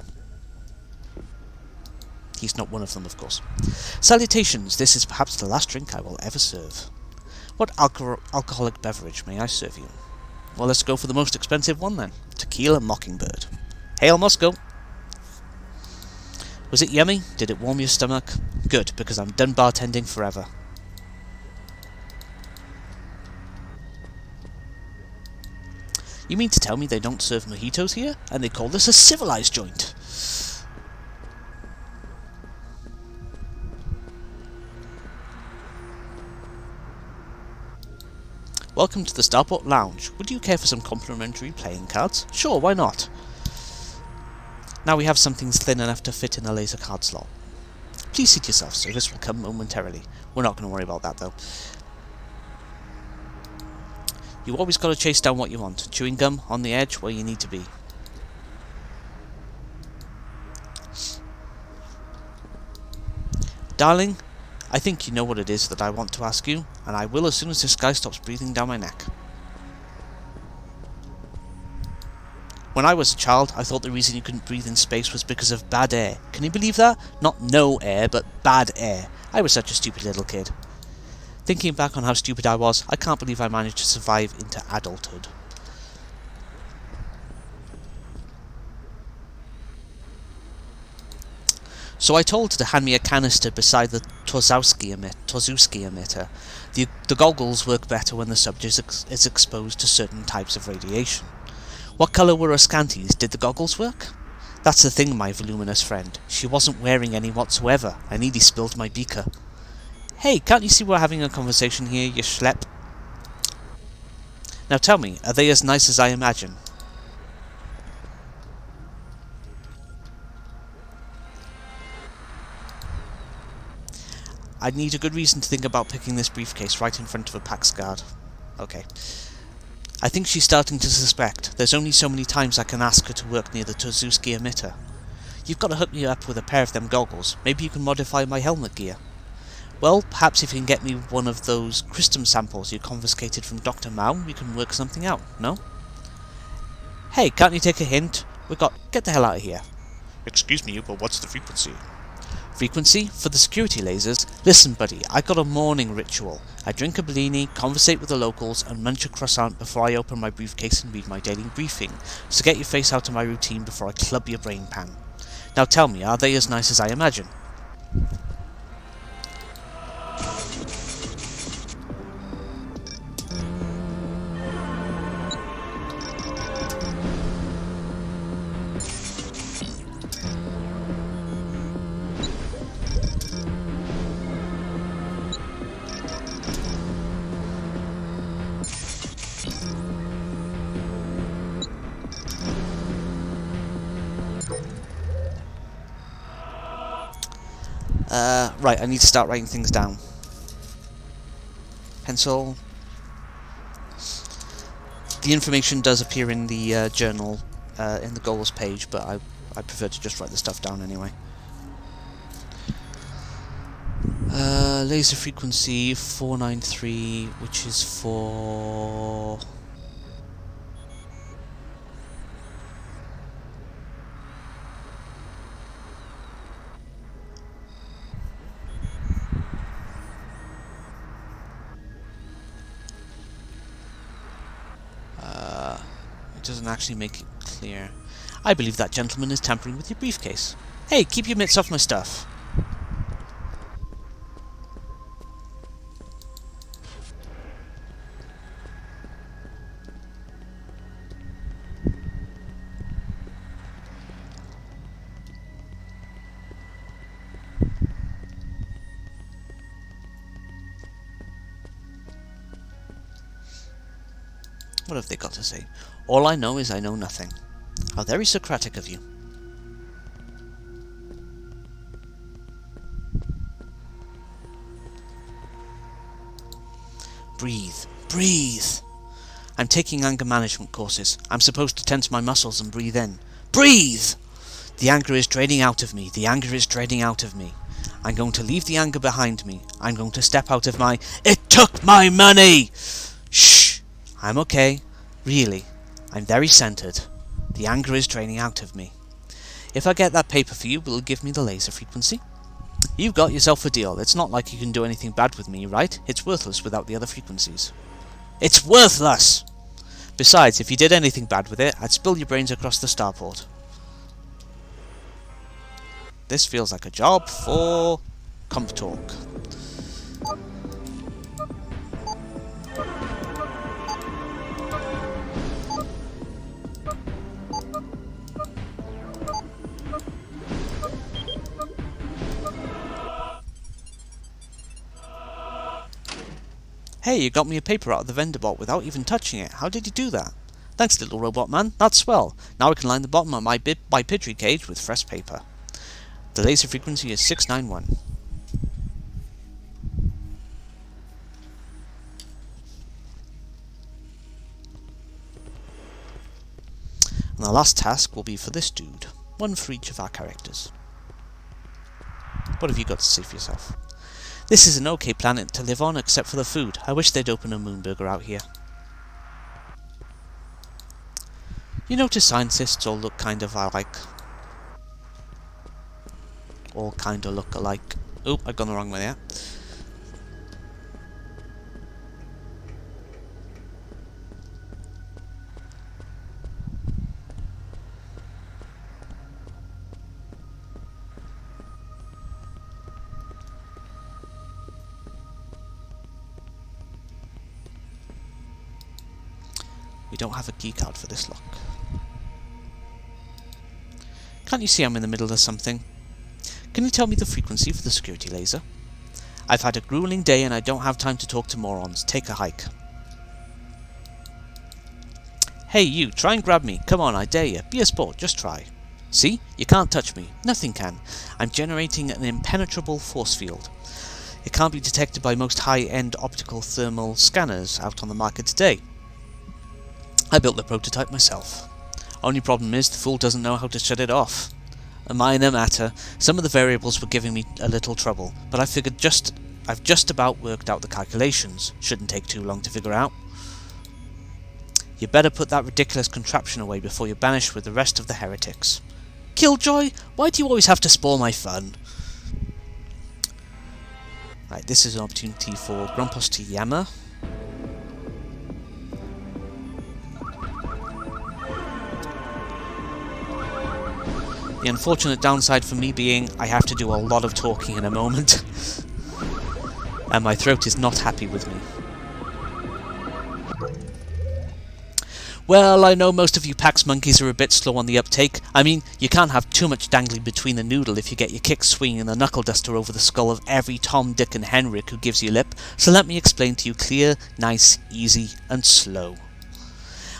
He's not one of them, of course. Salutations, this is perhaps the last drink I will ever serve. What alcoholic beverage may I serve you? Well, let's go for the most expensive one then. Tequila Mockingbird. Hail Moscow! Was it yummy? Did it warm your stomach? Good, because I'm done bartending forever. You mean to tell me they don't serve mojitos here? And they call this a civilized joint? Welcome to the Starport Lounge. Would you care for some complimentary playing cards? Sure, why not? Now we have something thin enough to fit in a laser card slot. Please seat yourself, service will come momentarily. We're not going to worry about that though. You always got to chase down what you want. Chewing gum on the edge where you need to be. Darling, I think you know what it is that I want to ask you, and I will as soon as this guy stops breathing down my neck. When I was a child, I thought the reason you couldn't breathe in space was because of bad air. Can you believe that? Not no air, but bad air. I was such a stupid little kid. Thinking back on how stupid I was, I can't believe I managed to survive into adulthood. So I told her to hand me a canister beside the Torzowski emitter. The goggles work better when the subject is exposed to certain types of radiation. What colour were her scanties? Did the goggles work? That's the thing, my voluminous friend. She wasn't wearing any whatsoever. I nearly spilled my beaker. Hey, can't you see we're having a conversation here, you schlep? Now tell me, are they as nice as I imagine? I'd need a good reason to think about picking this briefcase right in front of a PAX guard. Okay. I think she's starting to suspect. There's only so many tomes I can ask her to work near the Torzowski emitter. You've got to hook me up with a pair of them goggles. Maybe you can modify my helmet gear. Well, perhaps if you can get me one of those crystal samples you confiscated from Dr. Mao, we can work something out, no? Hey, can't you take a hint? Get the hell out of here. Excuse me, but what's the frequency? Frequency? For the security lasers? Listen, buddy, I got a morning ritual. I drink a Bellini, conversate with the locals, and munch a croissant before I open my briefcase and read my daily briefing. So get your face out of my routine before I club your brain pan. Now tell me, are they as nice as I imagine? Right, I need to start writing things down. Pencil. The information does appear in the journal, in the goals page, but I prefer to just write the stuff down anyway. Laser frequency 493, which is for... It doesn't actually make it clear. I believe that gentleman is tampering with your briefcase. Hey, keep your mitts off my stuff. What have they got to say? All I know is I know nothing. How very Socratic of you. Breathe. Breathe! I'm taking anger management courses. I'm supposed to tense my muscles and breathe in. Breathe! The anger is draining out of me. The anger is draining out of me. I'm going to leave the anger behind me. I'm going to step out of my... It took my money! Shh! I'm okay. Really. I'm very centered. The anger is draining out of me. If I get that paper for you, will it give me the laser frequency? You've got yourself a deal. It's not like you can do anything bad with me, right? It's worthless without the other frequencies. It's worthless! Besides, if you did anything bad with it, I'd spill your brains across the starport. This feels like a job for... Comp Talk. Hey, you got me a paper out of the vendor bot without even touching it. How did you do that? Thanks, little robot man. That's swell. Now I can line the bottom of my Pitry cage with fresh paper. The laser frequency is 691. And the last task will be for this dude. One for each of our characters. What have you got to say for yourself? This is an okay planet to live on, except for the food. I wish they'd open a moonburger out here. You notice scientists all look kind of alike. All kind of look alike. Oh, I've gone the wrong way there. We don't have a key card for this lock. Can't you see I'm in the middle of something? Can you tell me the frequency for the security laser? I've had a grueling day and I don't have time to talk to morons. Take a hike. Hey you, try and grab me. Come on, I dare you. Be a sport, just try. See? You can't touch me. Nothing can. I'm generating an impenetrable force field. It can't be detected by most high-end optical thermal scanners out on the market today. I built the prototype myself. Only problem is the fool doesn't know how to shut it off. A minor matter. Some of the variables were giving me a little trouble, but I figured I've just about worked out the calculations. Shouldn't take too long to figure out. You better put that ridiculous contraption away before you're banished with the rest of the heretics. Killjoy, why do you always have to spoil my fun? Right, this is an opportunity for Grumpus to yammer. The unfortunate downside for me being I have to do a lot of talking in a moment. And my throat is not happy with me. Well, I know most of you Pax monkeys are a bit slow on the uptake. I mean, you can't have too much dangling between the noodle if you get your kicks swinging the knuckle duster over the skull of every Tom, Dick and Henrik who gives you lip, so let me explain to you clear, nice, easy and slow.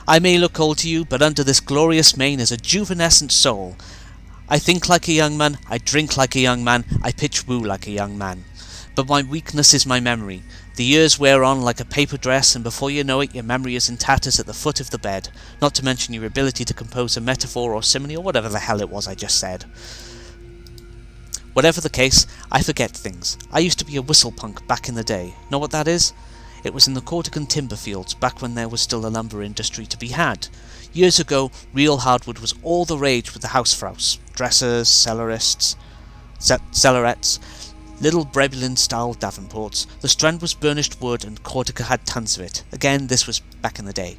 I may look old to you, but under this glorious mane is a juvenescent soul. I think like a young man, I drink like a young man, I pitch woo like a young man. But my weakness is my memory. The years wear on like a paper dress, and before you know it, your memory is in tatters at the foot of the bed, not to mention your ability to compose a metaphor or simile or whatever the hell it was I just said. Whatever the case, I forget things. I used to be a whistle punk back in the day. Know what that is? It was in the Cortican timber fields, back when there was still a lumber industry to be had. Years ago, real hardwood was all the rage with the hausfraus, dressers, cellarists, cellarettes, little Brebelin-style Davenports. The strand was burnished wood and Cortica had tons of it. Again, this was back in the day.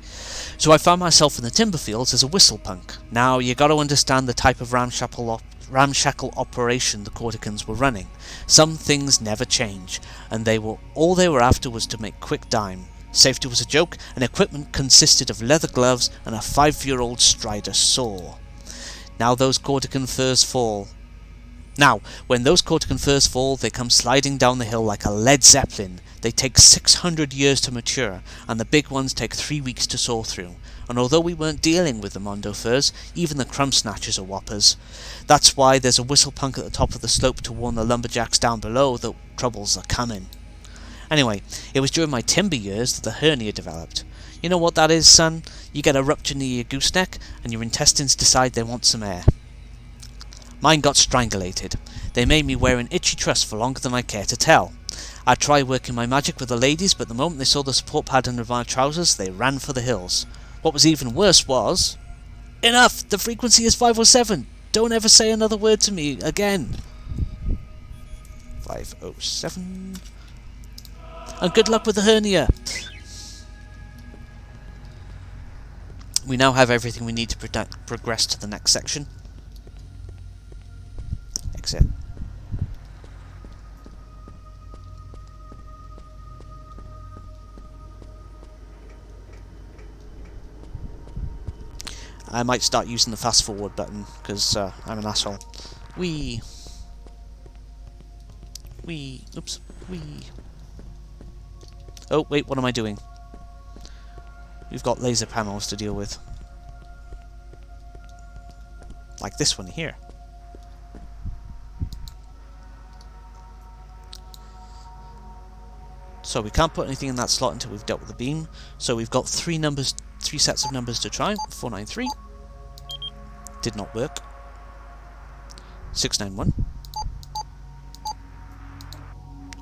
So I found myself in the timber fields as a whistle punk. Now, you gotta understand the type of ramshackle operation the Corticans were running. Some things never change, and all they were after was to make quick dime. Safety was a joke, and equipment consisted of leather gloves and a 5-year-old Strider saw. Now those Cortican furs fall. When those Cortican furs fall, they come sliding down the hill like a Led Zeppelin. They take 600 years to mature, and the big ones take 3 weeks to saw through. And although we weren't dealing with the Mondo furs, even the crumb snatchers are whoppers. That's why there's a whistle punk at the top of the slope to warn the lumberjacks down below that troubles are coming. Anyway, it was during my timber years that the hernia developed. You know what that is, son? You get a rupture near your gooseneck, and your intestines decide they want some air. Mine got strangulated. They made me wear an itchy truss for longer than I care to tell. I tried working my magic with the ladies, but the moment they saw the support pad under my trousers, they ran for the hills. What was even worse was... Enough! The frequency is 507! Don't ever say another word to me again! 507... And good luck with the hernia! We now have everything we need to progress to the next section. Exit. I might start using the fast forward button because I'm an asshole. Oops. Oh wait, what am I doing? We've got laser panels to deal with. Like this one here. So we can't put anything in that slot until we've dealt with the beam. So we've got three sets of numbers to try. 493. Did not work. 691.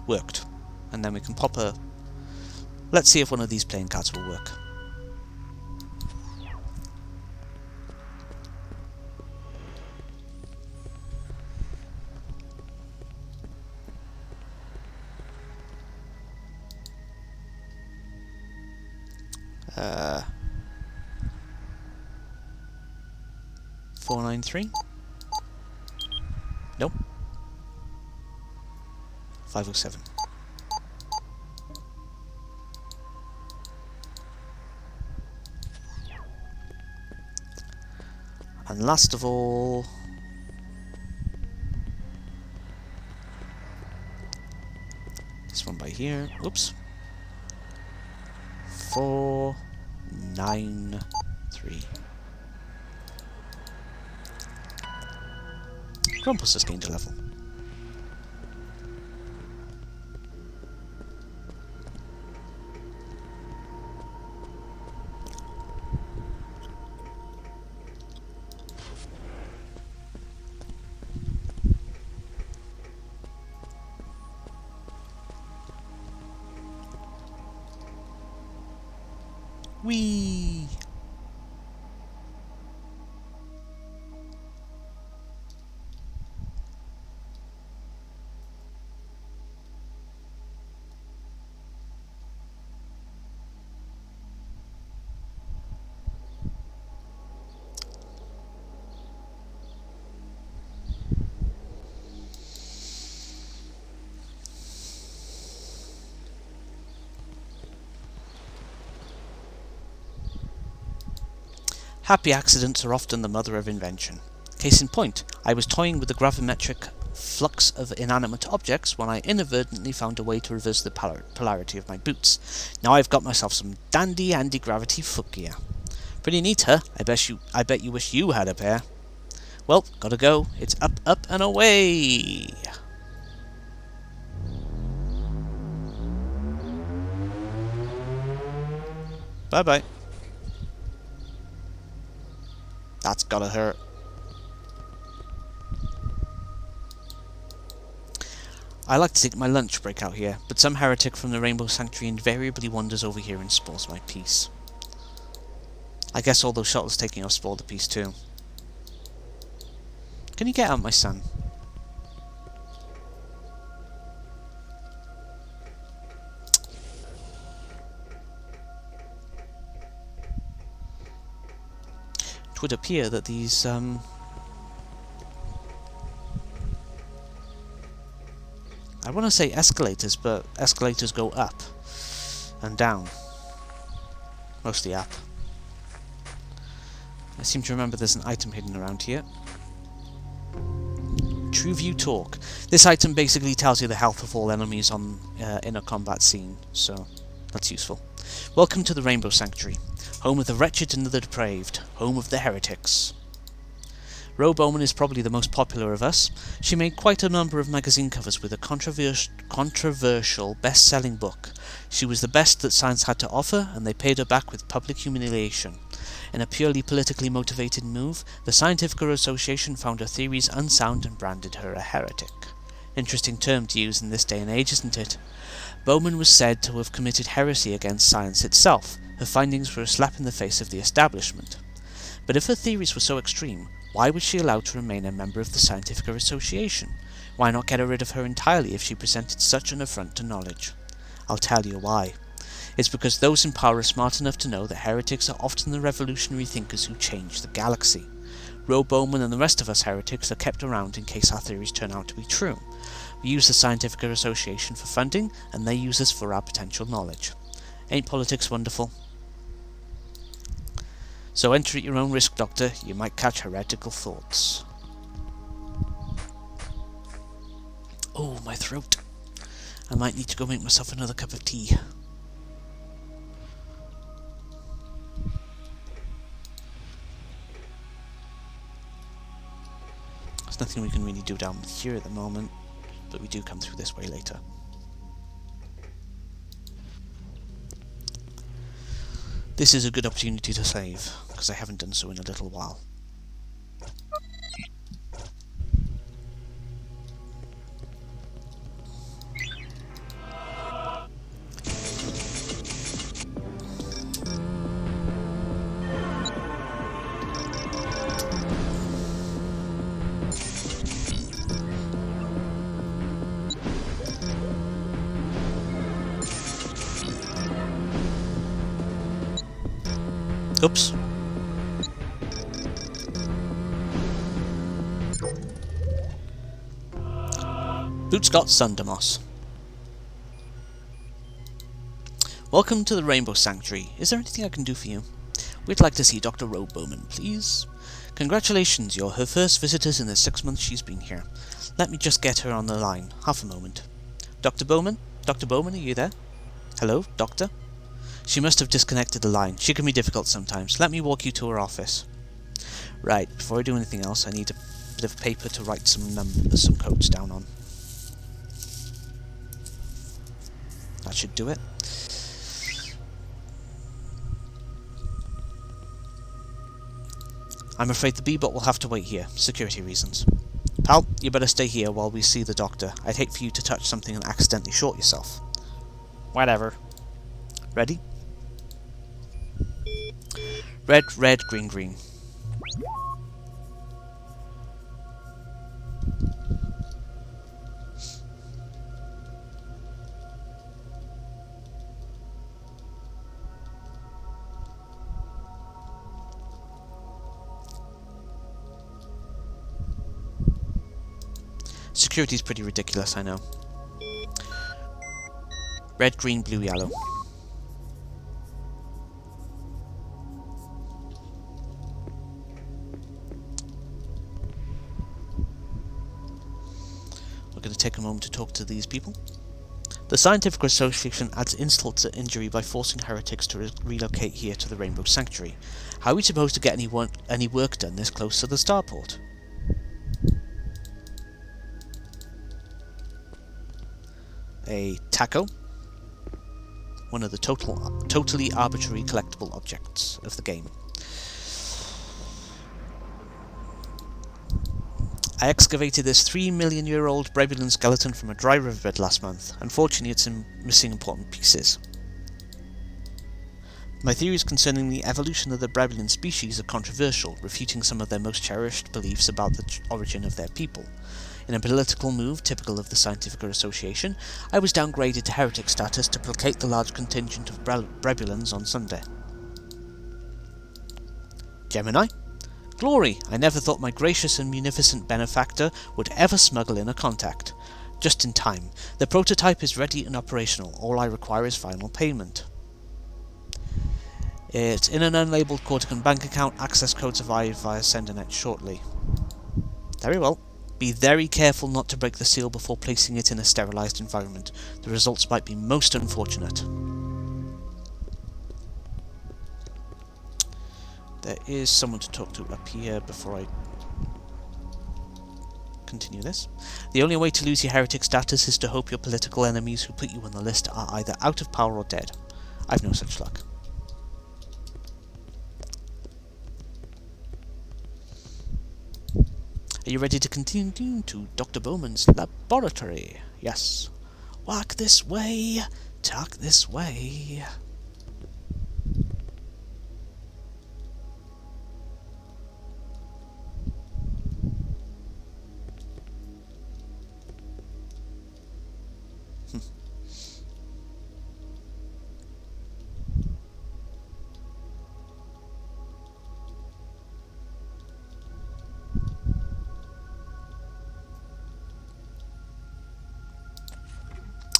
Worked. And then we can pop a... Let's see if one of these playing cards will work. Uh... 493. Nope. 507. And last of all, this one by here. Whoops. 493. Grumpus has gained a level. Whee! Happy accidents are often the mother of invention. Case in point, I was toying with the gravimetric flux of inanimate objects when I inadvertently found a way to reverse the polarity of my boots. Now I've got myself some dandy anti-gravity footgear. Pretty neat, huh? I bet you wish you had a pair. Well, gotta go. It's up, up, and away! Bye-bye. That's gotta hurt. I like to take my lunch break out here, but some heretic from the Rainbow Sanctuary invariably wanders over here and spoils my peace. I guess all those shuttles taking off spoil the peace too. Can you get out, my son? It would appear that these, I want to say escalators, but escalators go up and down. Mostly up. I seem to remember there's an item hidden around here. True View Talk. This item basically tells you the health of all enemies on in a combat scene, so that's useful. Welcome to the Rainbow Sanctuary, home of the wretched and the depraved, home of the heretics. Ro Bowman is probably the most popular of us. She made quite a number of magazine covers with a controversial best-selling book. She was the best that science had to offer, and they paid her back with public humiliation. In a purely politically motivated move, the Scientific Association found her theories unsound and branded her a heretic. Interesting term to use in this day and age, isn't it? Bowman was said to have committed heresy against science itself. Her findings were a slap in the face of the establishment. But if her theories were so extreme, why was she allowed to remain a member of the Scientific Association? Why not get rid of her entirely if she presented such an affront to knowledge? I'll tell you why. It's because those in power are smart enough to know that heretics are often the revolutionary thinkers who change the galaxy. Ro Bowman and the rest of us heretics are kept around in case our theories turn out to be true. We use the Scientific Association for funding, and they use us for our potential knowledge. Ain't politics wonderful? So enter at your own risk, Doctor. You might catch heretical thoughts. Oh, my throat. I might need to go make myself another cup of tea. There's nothing we can really do down here at the moment, but we do come through this way later. This is a good opportunity to save, because I haven't done so in a little while. Oops. Boots got Sundermoss. Welcome to the Rainbow Sanctuary. Is there anything I can do for you? We'd like to see Dr. Ro Bowman, please. Congratulations, you're her first visitors in the 6 months she's been here. Let me just get her on the line. Half a moment. Dr. Bowman? Dr. Bowman, are you there? Hello, Doctor? She must have disconnected the line. She can be difficult sometimes. Let me walk you to her office. Right, before I do anything else, I need a bit of paper to write some codes down on. That should do it. I'm afraid the B-bot will have to wait here. Security reasons. Pal, you better stay here while we see the doctor. I'd hate for you to touch something and accidentally short yourself. Whatever. Ready? Red, red, green, green. Security's pretty ridiculous, I know. Red, green, blue, yellow. We're going to take a moment to talk to these people. The Scientific Association adds insult to injury by forcing heretics to relocate here to the Rainbow Sanctuary. How are we supposed to get any work done this close to the starport? A taco. One of the totally arbitrary collectible objects of the game. I excavated this 3-million-year-old Brebulan skeleton from a dry riverbed last month. Unfortunately, it's missing important pieces. My theories concerning the evolution of the Brebulan species are controversial, refuting some of their most cherished beliefs about the origin of their people. In a political move typical of the Scientific Association, I was downgraded to heretic status to placate the large contingent of Brebulans on Sunday. Gemini? Glory! I never thought my gracious and munificent benefactor would ever smuggle in a contact. Just in time. The prototype is ready and operational. All I require is final payment. It's in an unlabeled Cortican bank account. Access codes arrive via SenderNet shortly. Very well. Be very careful not to break the seal before placing it in a sterilized environment. The results might be most unfortunate. There is someone to talk to up here before I continue this. The only way to lose your heretic status is to hope your political enemies who put you on the list are either out of power or dead. I've no such luck. Are you ready to continue to Dr. Bowman's laboratory? Yes. Walk this way, talk this way.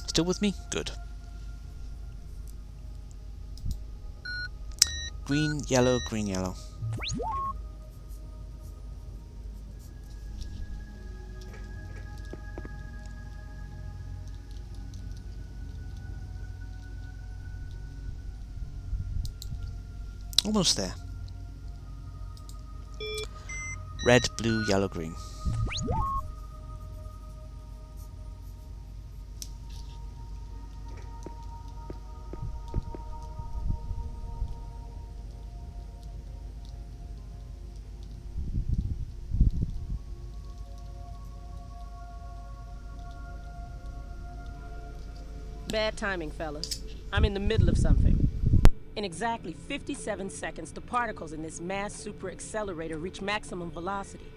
Still with me? Good. Green, yellow, green, yellow. Almost there. Red, blue, yellow, green. Bad timing, fellas. I'm in the middle of something. In exactly 57 seconds, the particles in this mass super accelerator reach maximum velocity.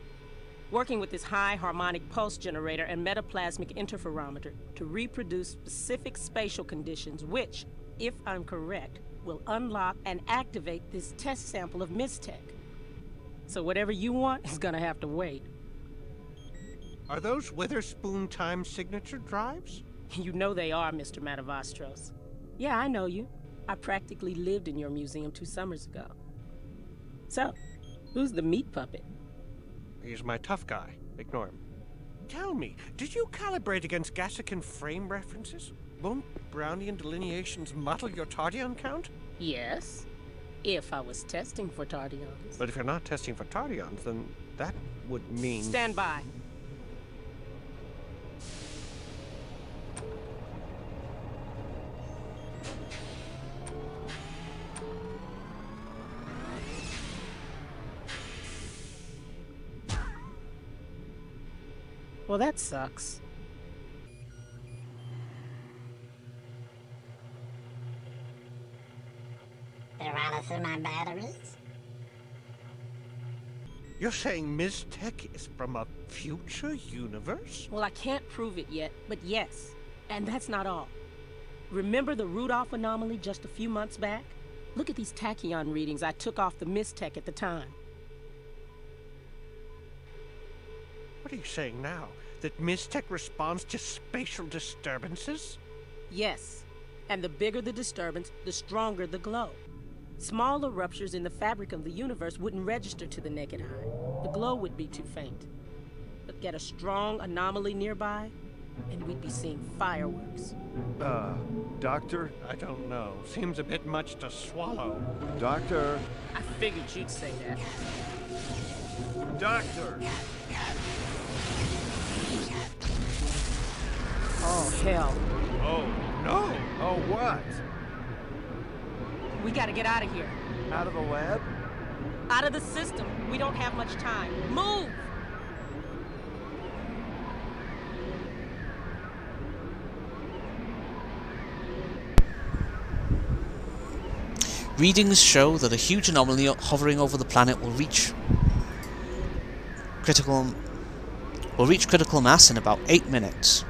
Working with this high harmonic pulse generator and metaplasmic interferometer to reproduce specific spatial conditions which, if I'm correct, will unlock and activate this test sample of Mistech. So whatever you want is gonna have to wait. Are those Witherspoon time signature drives? You know they are, Mr. Matavastros. Yeah, I know you. I practically lived in your museum 2 summers ago. So, who's the meat puppet? He's my tough guy. Ignore him. Tell me, did you calibrate against Gassican frame references? Won't Brownian delineations muddle your Tardion count? Yes, if I was testing for Tardions. But if you're not testing for Tardions, then that would mean... Stand by. Well, that sucks. They're running through my batteries. You're saying Ms. Tech is from a future universe? Well, I can't prove it yet, but yes. And that's not all. Remember the Rudolph anomaly just a few months back? Look at these tachyon readings I took off the Ms. Tech at the time. What are you saying now? That Ms. Tech responds to spatial disturbances? Yes. And the bigger the disturbance, the stronger the glow. Smaller ruptures in the fabric of the universe wouldn't register to the naked eye. The glow would be too faint. But get a strong anomaly nearby, and we'd be seeing fireworks. Doctor? I don't know. Seems a bit much to swallow. Doctor? I figured you'd say that. Doctor! Oh, hell. Oh, no! Oh, what? We gotta get out of here. Out of the lab? Out of the system. We don't have much time. Move! Readings show that a huge anomaly hovering over the planet will reach critical mass in about 8 minutes.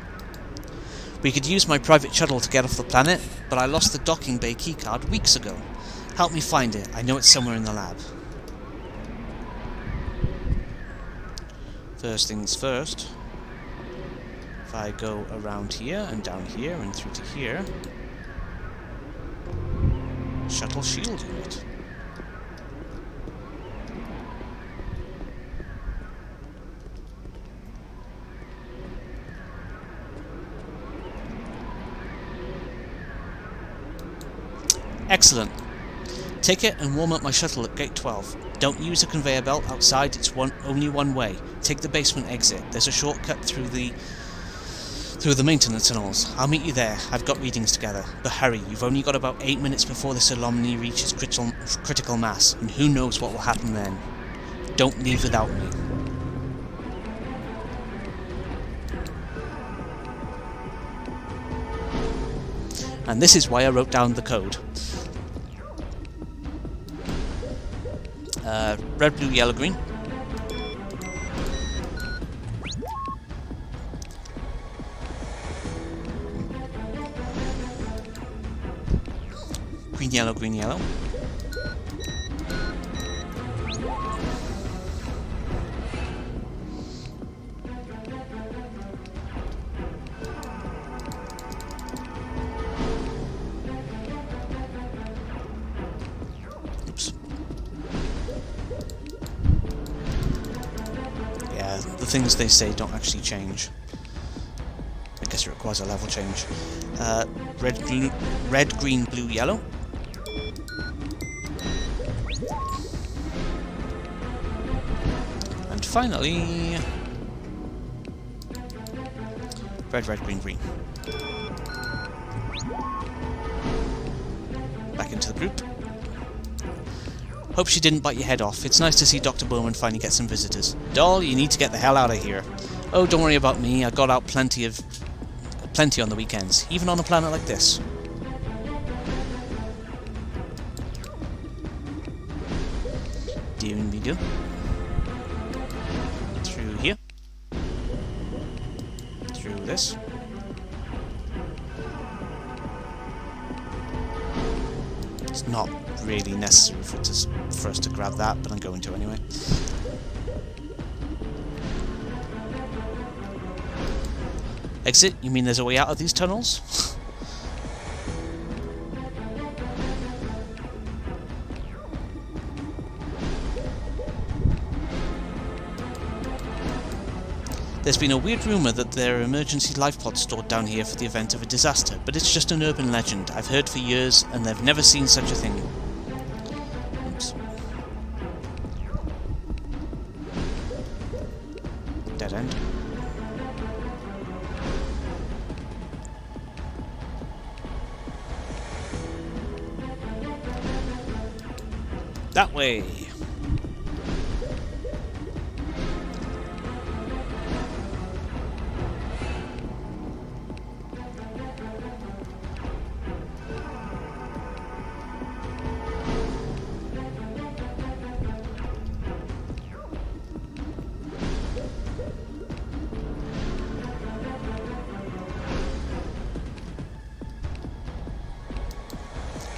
We could use my private shuttle to get off the planet, but I lost the docking bay keycard weeks ago. Help me find it. I know it's somewhere in the lab. First things first. If I go around here and down here and through to here. Shuttle shield unit. Excellent. Take it and warm up my shuttle at gate 12. Don't use a conveyor belt outside, it's only one way. Take the basement exit. There's a shortcut through the maintenance tunnels. I'll meet you there. I've got readings together. But hurry, you've only got about 8 minutes before this anomaly reaches critical mass, and who knows what will happen then. Don't leave without me. And this is why I wrote down the code. Red, blue, yellow, green. Green, yellow, green, yellow. Oops. Yeah, the things they say don't actually change. I guess it requires a level change. Red, green, blue, yellow. And finally, red, green, green. Back into the group. Hope she didn't bite your head off. It's nice to see Dr. Bowman finally get some visitors. Doll, you need to get the hell out of here. Oh, don't worry about me. I got out plenty on the weekends, even on a planet like this. Do. Through here. Through this. It's not really necessary for us to grab that, but I'm going to anyway. Exit? You mean there's a way out of these tunnels? There's been a weird rumour that there are emergency life pods stored down here for the event of a disaster, but it's just an urban legend I've heard for years, and they've never seen such a thing. Oops. Dead end. That way.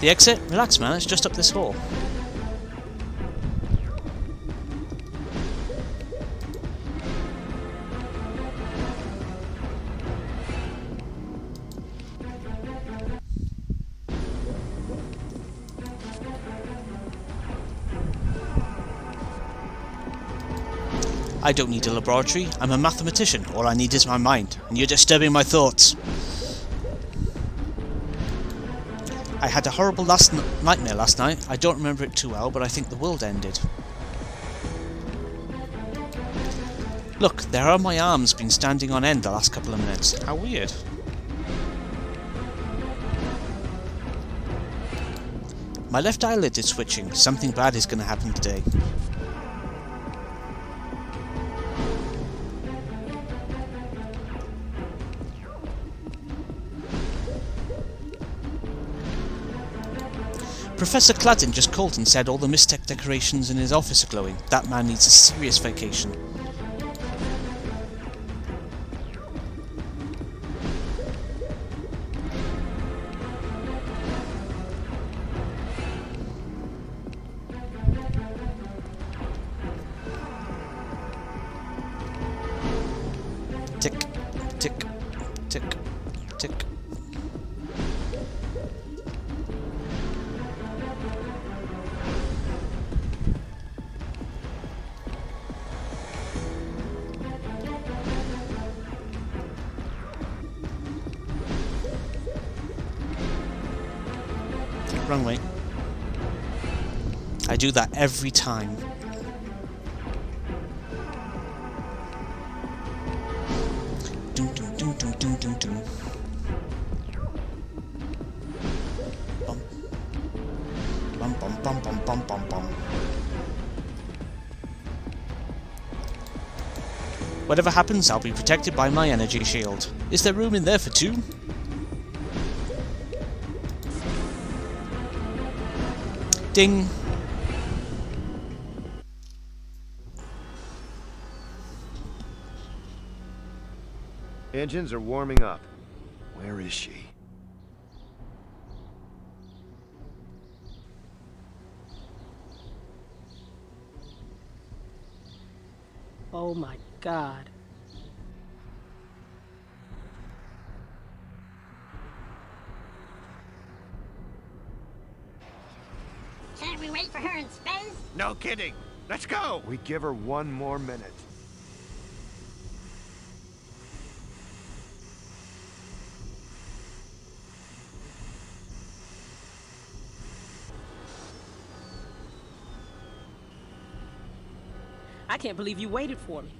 The exit? Relax, man, it's just up this hall. I don't need a laboratory. I'm a mathematician. All I need is my mind, and you're disturbing my thoughts. I had a horrible nightmare last night. I don't remember it too well, but I think the world ended. Look, there are my arms been standing on end the last couple of minutes. How weird. My left eyelid is switching. Something bad is going to happen today. Professor Cladden just called and said all the Mistec decorations in his office are glowing. That man needs a serious vacation. Tick, tick, tick, tick. Wrong way. I do that every time. Dum dum dum dum dum dum dum. Bum. Bum bum bum bum bum bum bum. Whatever happens, I'll be protected by my energy shield. Is there room in there for two? Ding! Engines are warming up. Where is she? Oh my God. Can't we wait for her in space? No kidding. Let's go. We give her one more minute. I can't believe you waited for me.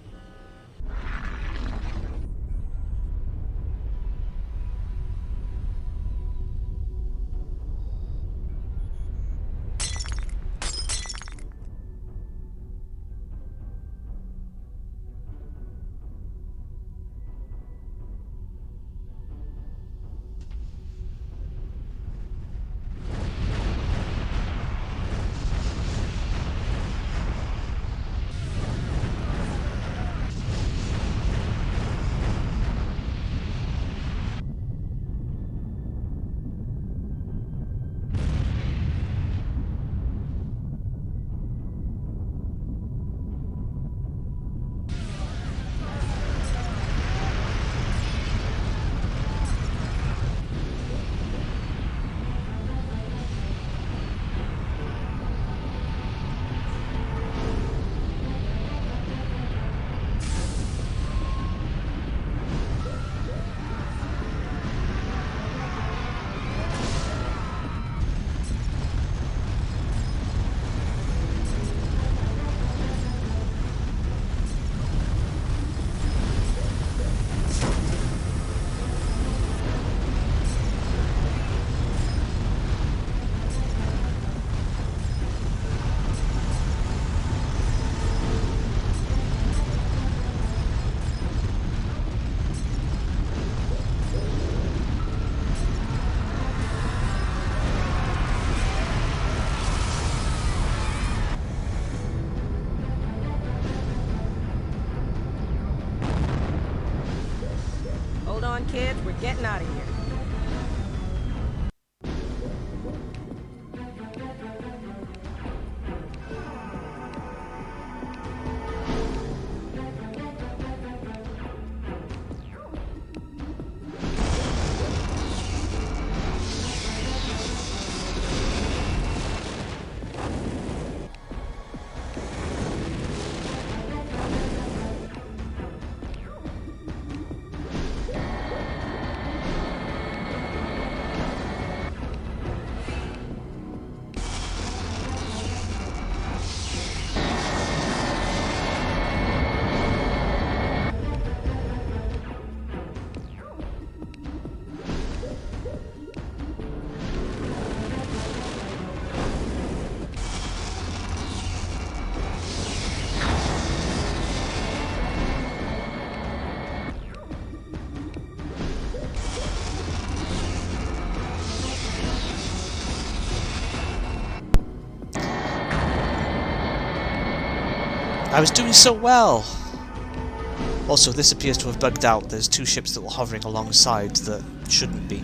Hold on, kids. We're getting out of here. I was doing so well! Also, this appears to have bugged out. There's two ships that were hovering alongside that shouldn't be.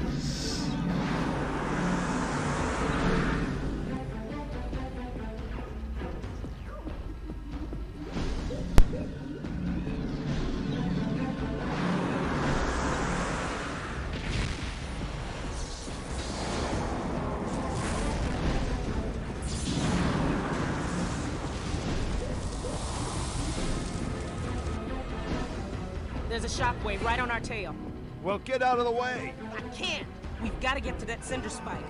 There's a shockwave right on our tail. Well, get out of the way! I can't. We've got to get to that cinder spike.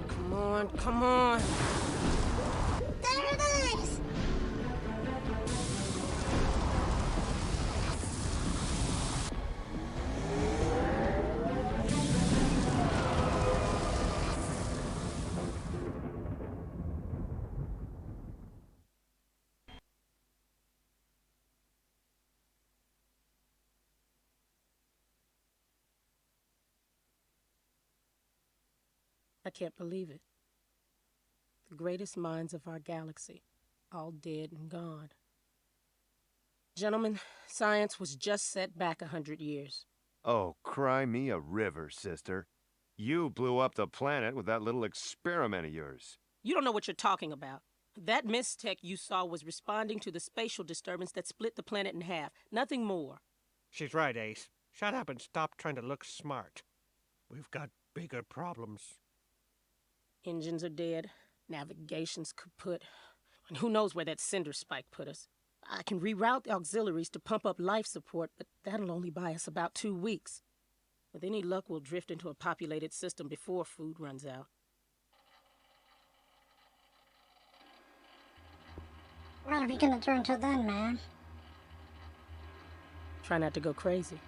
Come on, come on. There it is! I can't believe it. The greatest minds of our galaxy, all dead and gone. Gentlemen, science was just set back 100 years. Oh, cry me a river, sister. You blew up the planet with that little experiment of yours. You don't know what you're talking about. That mistech you saw was responding to the spatial disturbance that split the planet in half. Nothing more. She's right, Ace. Shut up and stop trying to look smart. We've got bigger problems. Engines are dead. Navigation's kaput. And who knows where that cinder spike put us. I can reroute the auxiliaries to pump up life support, but that'll only buy us about 2 weeks. With any luck, we'll drift into a populated system before food runs out. What are we gonna do until then, man? Try not to go crazy.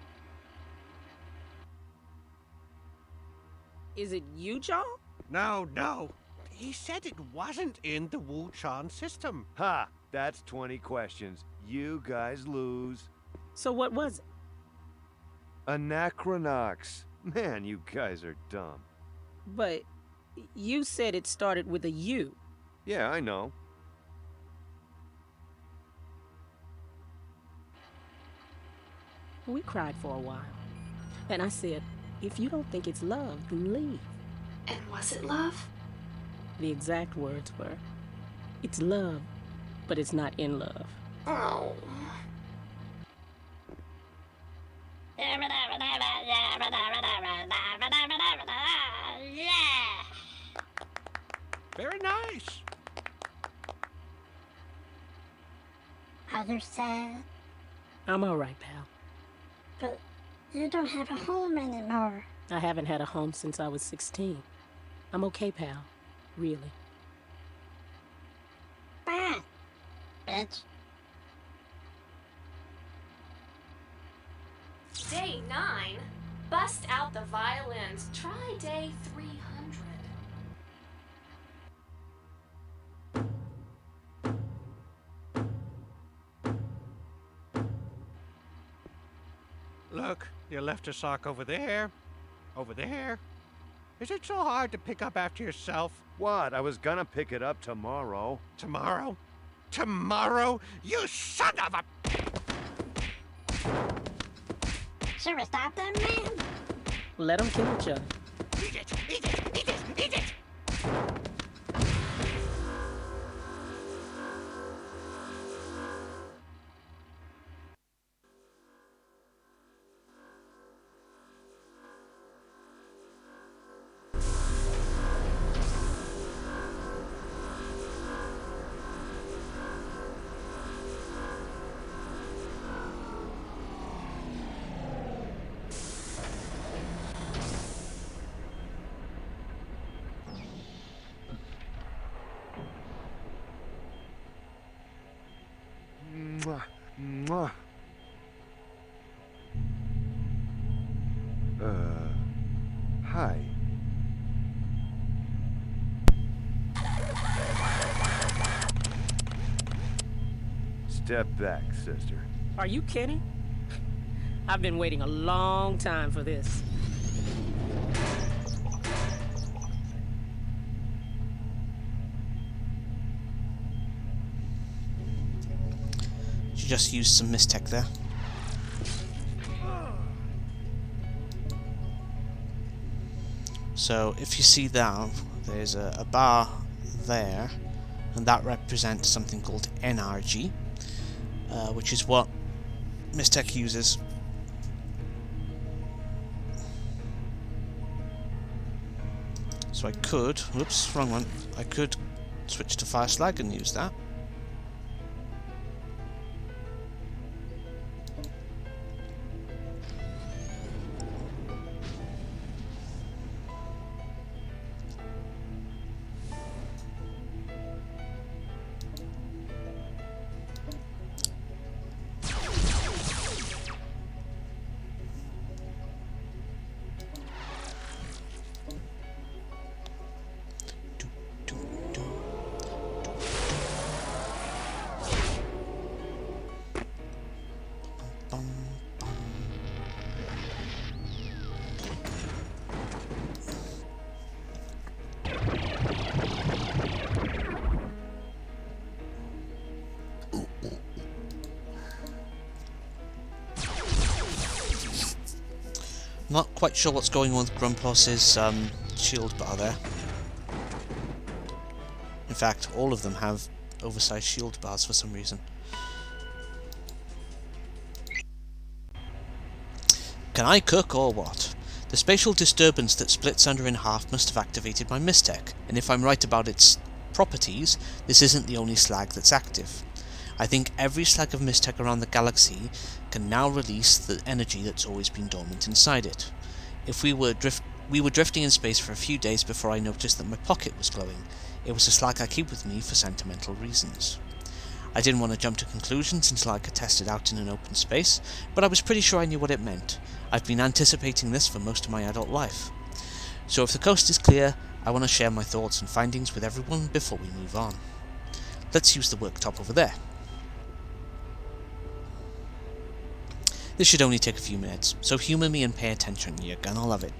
Is it you, John? No. He said it wasn't in the Wu-Chan system. Ha! That's 20 questions. You guys lose. So what was it? Anachronox. Man, you guys are dumb. But you said it started with a U. Yeah, I know. We cried for a while. And I said, if you don't think it's love, then leave. And was it love? The exact words were, it's love, but it's not in love. Oh. Yeah! Very nice. Are you sad? I'm all right, pal. But you don't have a home anymore. I haven't had a home since I was 16. I'm okay, pal. Really. Bad, bitch. Day 9. Bust out the violins. Try day 300. Look, you left a sock over there. Over there. Is it so hard to pick up after yourself? What? I was gonna pick it up tomorrow. Tomorrow? Tomorrow? You son of a... Should we stop them, man? Let them kill each other. Eat it! Eat it! Eat it! Eat it! Mwah. Mwah. Hi. Step back, sister. Are you kidding? I've been waiting a long time for this. just used some mistech there. So if you see that, there's a bar there, and that represents something called NRG, which is what mistech uses. So I could, whoops, wrong one, I could switch to fire slag and use that. Not quite sure what's going on with Grumpus's shield bar there. In fact, all of them have oversized shield bars for some reason. Can I cook or what? The spatial disturbance that splits Sunder in half must have activated my mistech, and if I'm right about its properties, this isn't the only slag that's active. I think every slag of mistech around the galaxy can now release the energy that's always been dormant inside it. We were drifting in space for a few days before I noticed that my pocket was glowing. It was a slag I keep with me for sentimental reasons. I didn't want to jump to conclusions until I could test it out in an open space, but I was pretty sure I knew what it meant. I've been anticipating this for most of my adult life. So if the coast is clear, I want to share my thoughts and findings with everyone before we move on. Let's use the worktop over there. This should only take a few minutes, so humour me and pay attention, you're gonna love it.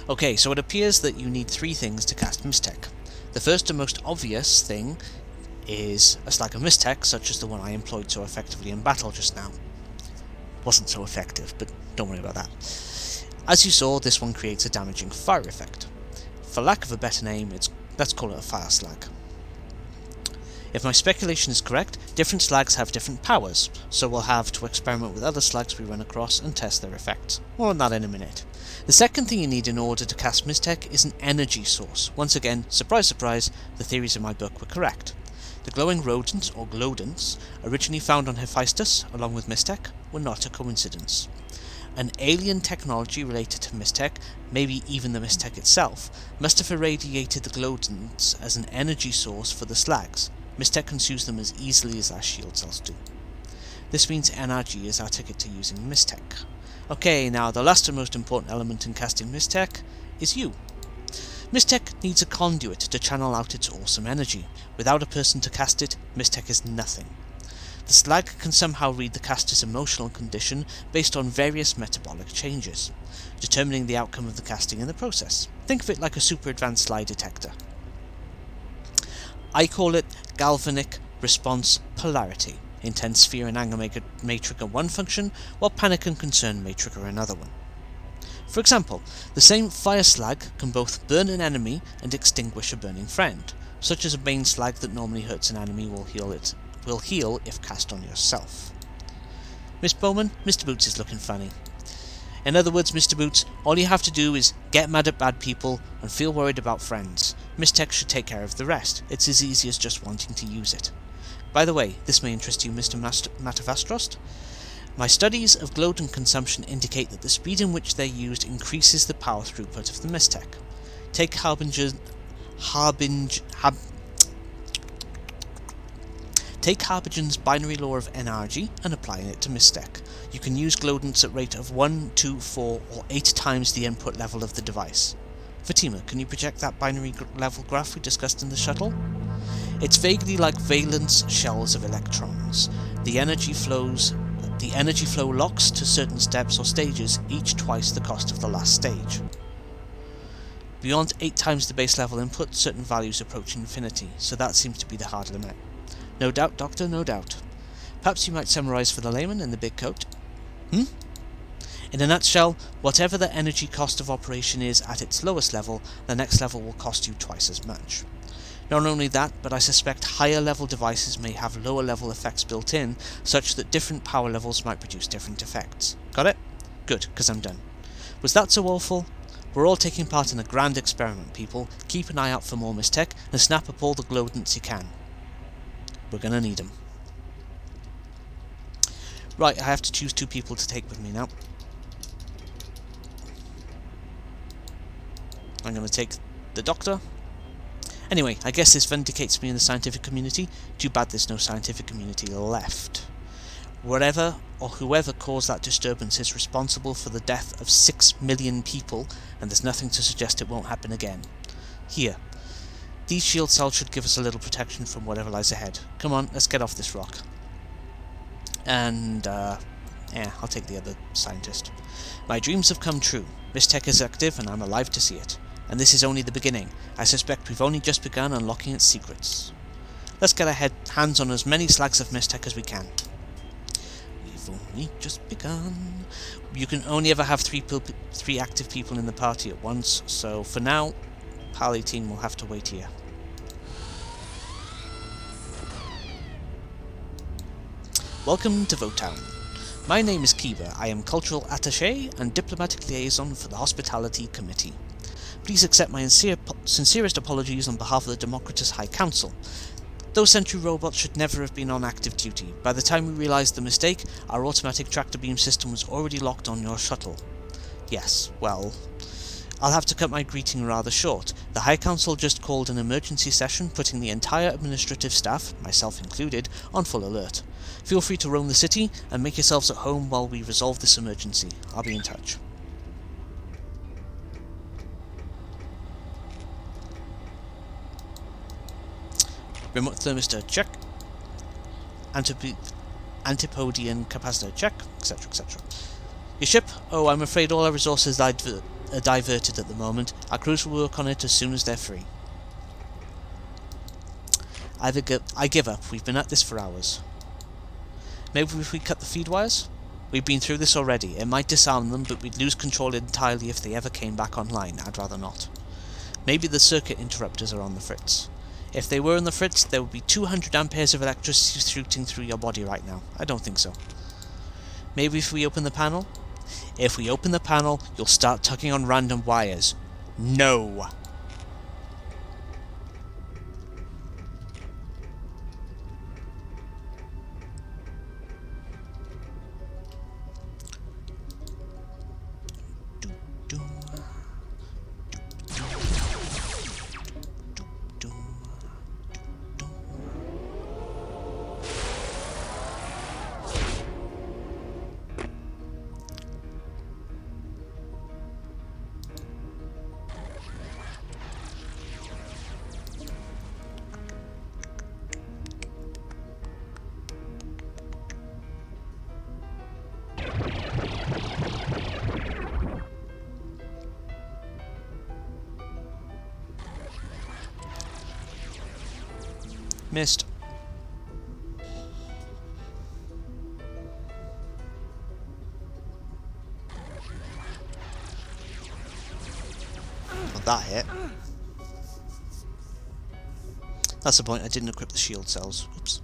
Okay, so it appears that you need 3 things to cast mistech. The first and most obvious thing is a slag of mistech, such as the one I employed so effectively in battle just now. Wasn't so effective, but don't worry about that. As you saw, this one creates a damaging fire effect. For lack of a better name, let's call it a fire slag. If my speculation is correct, different slags have different powers, so we'll have to experiment with other slags we run across and test their effects. More on that in a minute. The second thing you need in order to cast mistech is an energy source. Once again, surprise surprise, the theories in my book were correct. The glowing rodents, or glodents, originally found on Hephaestus, along with mistech, were not a coincidence. An alien technology related to mistech, maybe even the mistech itself, must have irradiated the glodents as an energy source for the slags. Mistech consumes them as easily as our shield cells do. This means NRG is our ticket to using mistech. Okay, now the last and most important element in casting mistech is you. Mistech needs a conduit to channel out its awesome energy. Without a person to cast it, mistech is nothing. The slag can somehow read the caster's emotional condition based on various metabolic changes, determining the outcome of the casting in the process. Think of it like a super advanced lie detector. I call it galvanic response polarity. Intense fear and anger may trigger one function, while panic and concern may trigger another one. For example, the same fire slag can both burn an enemy and extinguish a burning friend, such as a bane slag that normally hurts an enemy will heal if cast on yourself. Miss Bowman, Mr. Boots is looking funny. In other words, Mr. Boots, all you have to do is get mad at bad people and feel worried about friends. Mistech should take care of the rest. It's as easy as just wanting to use it. By the way, this may interest you, Mr. Matavastrost. My studies of glodent consumption indicate that the speed in which they're used increases the power throughput of the mistech. Take Take Harbinger's binary law of NRG and apply it to mistech. You can use glodents at rate of 1, 2, 4, or 8 times the input level of the device. Fatima, can you project that binary level graph we discussed in the shuttle? It's vaguely like valence shells of electrons. The energy flow locks to certain steps or stages, each twice the cost of the last stage. Beyond 8 times the base level input, certain values approach infinity, so that seems to be the hard limit. No doubt, Doctor, no doubt. Perhaps you might summarize for the layman in the big coat? In a nutshell, whatever the energy cost of operation is at its lowest level, the next level will cost you twice as much. Not only that, but I suspect higher level devices may have lower level effects built in, such that different power levels might produce different effects. Got it? Good, because I'm done. Was that so awful? We're all taking part in a grand experiment, people. Keep an eye out for more mistech, and snap up all the glowdents you can. We're gonna need them. Right, I have to choose 2 people to take with me now. I'm gonna take the doctor. Anyway, I guess this vindicates me in the scientific community. Too bad there's no scientific community left. Whatever or whoever caused that disturbance is responsible for the death of 6 million people, and there's nothing to suggest it won't happen again. Here. These shield cells should give us a little protection from whatever lies ahead. Come on, let's get off this rock. And, I'll take the other scientist. My dreams have come true. Miss Tech is active, and I'm alive to see it. And this is only the beginning. I suspect we've only just begun unlocking its secrets. Let's get our hands on as many slags of Miss Tech as we can. We've only just begun. You can only ever have 3 active people in the party at once, so for now, Pally team will have to wait here. Welcome to Votown. My name is Kiva. I am Cultural Attaché and Diplomatic Liaison for the Hospitality Committee. Please accept my sincerest apologies on behalf of the Democritus High Council. Those sentry robots should never have been on active duty. By the time we realized the mistake, our automatic tractor beam system was already locked on your shuttle. Yes, well, I'll have to cut my greeting rather short. The High Council just called an emergency session, putting the entire administrative staff, myself included, on full alert. Feel free to roam the city and make yourselves at home while we resolve this emergency. I'll be in touch. Remote thermistor check. Antipodian capacitor check, etc, etc. Your ship? Oh, I'm afraid all our resources are diverted at the moment. Our crews will work on it as soon as they're free. I give up. We've been at this for hours. Maybe if we cut the feed wires? We've been through this already. It might disarm them, but we'd lose control entirely if they ever came back online. I'd rather not. Maybe the circuit interrupters are on the fritz. If they were on the fritz, there would be 200 amperes of electricity shooting through your body right now. I don't think so. Maybe if we open the panel? If we open the panel, you'll start tugging on random wires. No! Missed. Well, that hit. That's the point, I didn't equip the shield cells. Oops.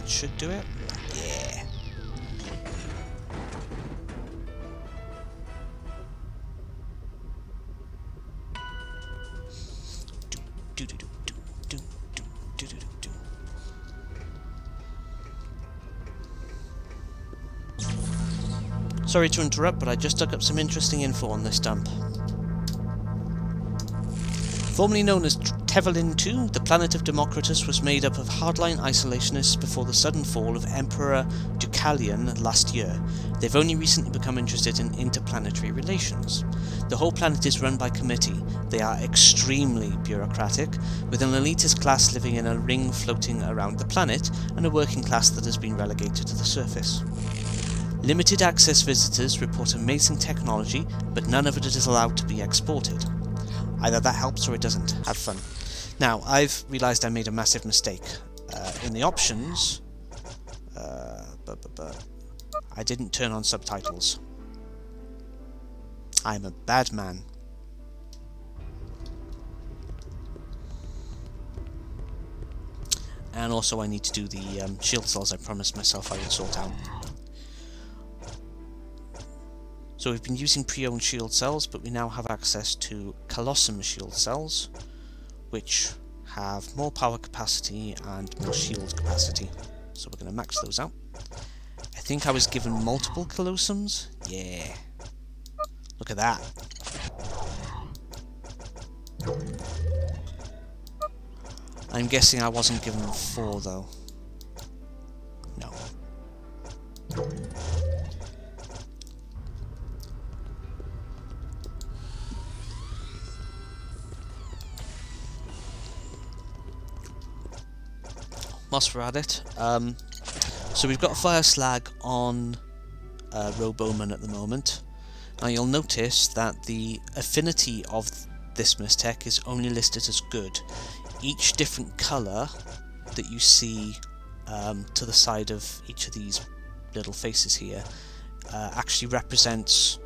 Should do it. Yeah. Sorry to interrupt, but I just dug up some interesting info on this dump. Formerly known as Kevelin II, the planet of Democritus, was made up of hardline isolationists before the sudden fall of Emperor Deucalion last year. They've only recently become interested in interplanetary relations. The whole planet is run by committee. They are extremely bureaucratic, with an elitist class living in a ring floating around the planet, and a working class that has been relegated to the surface. Limited access visitors report amazing technology, but none of it is allowed to be exported. Either that helps or it doesn't. Have fun. Now, I've realised I made a massive mistake. In the options, I didn't turn on subtitles. I'm a bad man. And also I need to do the shield cells I promised myself I would sort out. So we've been using pre-owned shield cells, but we now have access to Colossum shield cells, which have more power capacity and more shield capacity. So we're going to max those out. I think I was given multiple Colossums. Yeah. Look at that. I'm guessing I wasn't given 4 though. No. Whilst we're at it, so we've got a fire slag on Roboman at the moment. Now you'll notice that the affinity of this mistech is only listed as good. Each different colour that you see to the side of each of these little faces here actually represents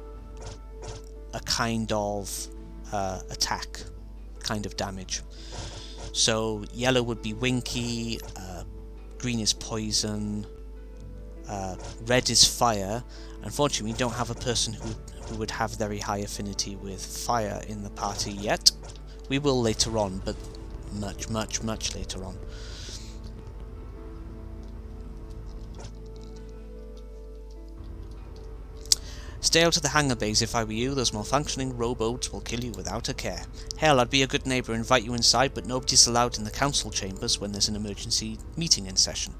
a kind of attack, kind of damage. So yellow would be Winky, green is poison, red is fire. Unfortunately, we don't have a person who would have very high affinity with fire in the party yet. We will later on, but much later on. Stay out of the hangar bays if I were you. Those malfunctioning rowboats will kill you without a care. Hell, I'd be a good neighbour and invite you inside, but nobody's allowed in the council chambers when there's an emergency meeting in session.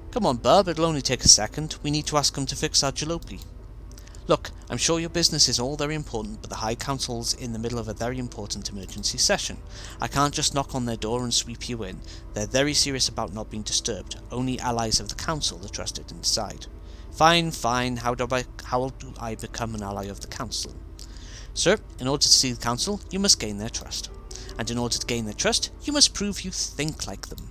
Come on, bub, it'll only take a second. We need to ask them to fix our jalopy. Look, I'm sure your business is all very important, but the High Council's in the middle of a very important emergency session. I can't just knock on their door and sweep you in. They're very serious about not being disturbed. Only allies of the Council are trusted inside. Fine. How do I become an ally of the Council? Sir, in order to see the Council, you must gain their trust. And in order to gain their trust, you must prove you think like them.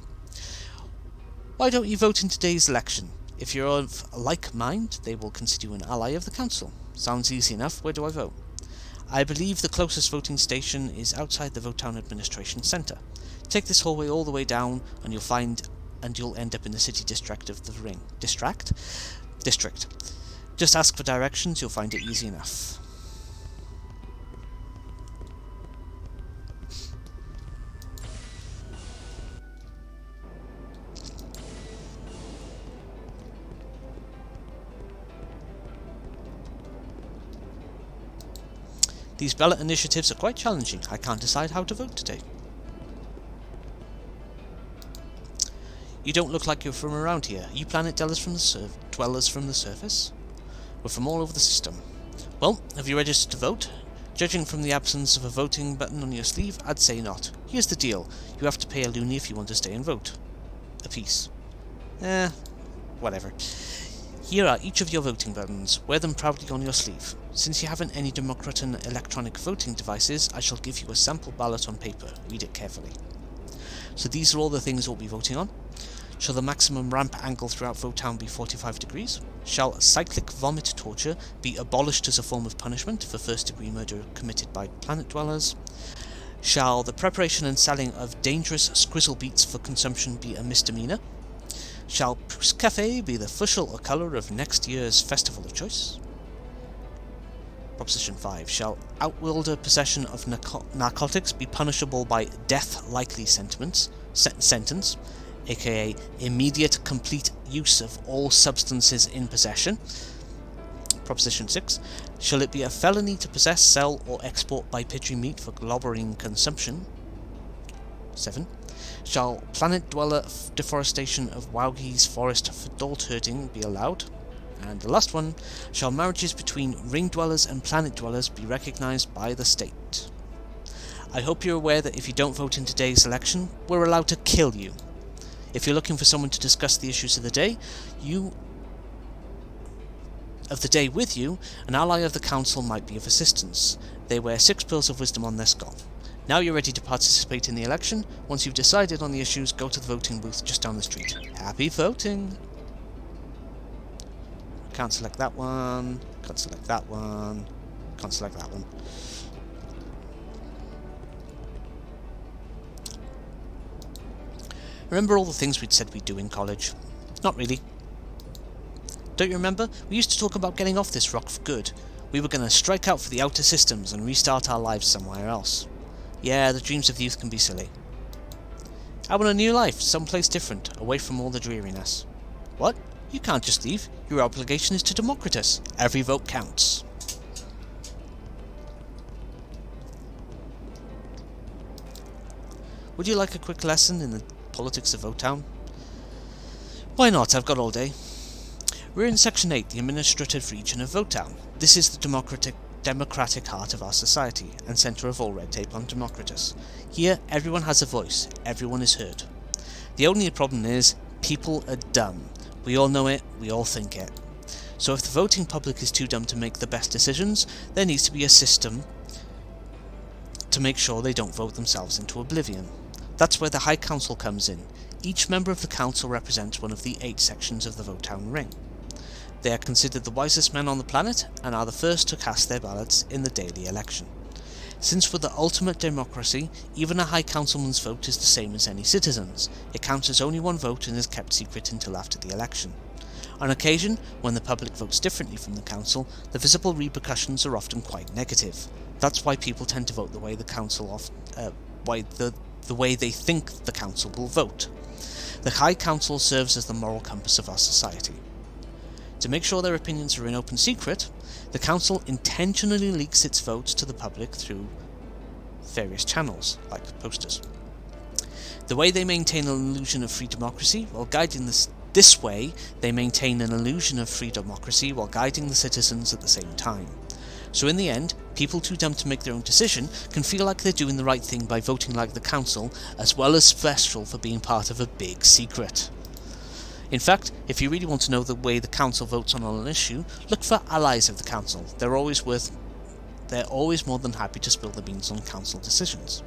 Why don't you vote in today's election? If you're of a like mind, they will consider you an ally of the Council. Sounds easy enough. Where do I vote? I believe the closest voting station is outside the Votetown Administration Centre. Take this hallway all the way down, and you'll end up in the city district of the ring. District. Just ask for directions. You'll find it easy enough. These ballot initiatives are quite challenging. I can't decide how to vote today. You don't look like you're from around here. Are you planet dwellers from the surface? We're from all over the system. Well, have you registered to vote? Judging from the absence of a voting button on your sleeve, I'd say not. Here's the deal. You have to pay a loonie if you want to stay and vote. A piece. Whatever. Here are each of your voting buttons. Wear them proudly on your sleeve. Since you haven't any Democritan electronic voting devices, I shall give you a sample ballot on paper. Read it carefully. So these are all the things we'll be voting on. Shall the maximum ramp angle throughout Votetown be 45 degrees? Shall cyclic vomit torture be abolished as a form of punishment for first-degree murder committed by planet dwellers? Shall the preparation and selling of dangerous squizzle beets for consumption be a misdemeanor? Shall Puss Cafe be the official colour of next year's festival of choice? Proposition 5. Shall outworlder possession of narcotics be punishable by death-likely sentence, aka immediate complete use of all substances in possession? Proposition 6. Shall it be a felony to possess, sell, or export by pigeon meat for globberine consumption? 7. Shall planet-dweller deforestation of Waugi's forest for adult herding be allowed? And the last one. Shall marriages between ring-dwellers and planet-dwellers be recognized by the state? I hope you're aware that if you don't vote in today's election, we're allowed to kill you. If you're looking for someone to discuss the issues of the day with you, an ally of the council might be of assistance. They wear 6 pearls of wisdom on their skull. Now you're ready to participate in the election. Once you've decided on the issues, go to the voting booth just down the street. Happy voting! Can't select that one, can't select that one, can't select that one. Remember all the things we'd said we'd do in college? Not really. Don't you remember? We used to talk about getting off this rock for good. We were going to strike out for the outer systems and restart our lives somewhere else. Yeah, the dreams of youth can be silly. I want a new life, someplace different, away from all the dreariness. What? You can't just leave. Your obligation is to Democritus. Every vote counts. Would you like a quick lesson in the politics of Votown? Why not? I've got all day. We're in Section 8, the administrative region of Votown. This is the democratic heart of our society, and centre of all red tape on Democritus. Here, everyone has a voice, everyone is heard. The only problem is, people are dumb. We all know it, we all think it. So if the voting public is too dumb to make the best decisions, there needs to be a system to make sure they don't vote themselves into oblivion. That's where the High Council comes in. Each member of the council represents one of the 8 sections of the Votown Ring. They are considered the wisest men on the planet, and are the first to cast their ballots in the daily election. Since for the ultimate democracy, even a High Councilman's vote is the same as any citizen's. It counts as only one vote and is kept secret until after the election. On occasion, when the public votes differently from the council, the visible repercussions are often quite negative. That's why people tend to vote the way the way they think the council will vote. The High Council serves as the moral compass of our society. To make sure their opinions are in open secret, the council intentionally leaks its votes to the public through various channels, like posters. The way they maintain an illusion of free democracy while guiding this way, they maintain an illusion of free democracy while guiding the citizens at the same time. So in the end, people too dumb to make their own decision can feel like they're doing the right thing by voting like the council, as well as special for being part of a big secret. In fact, if you really want to know the way the council votes on an issue, look for allies of the council. They're always more than happy to spill the beans on council decisions.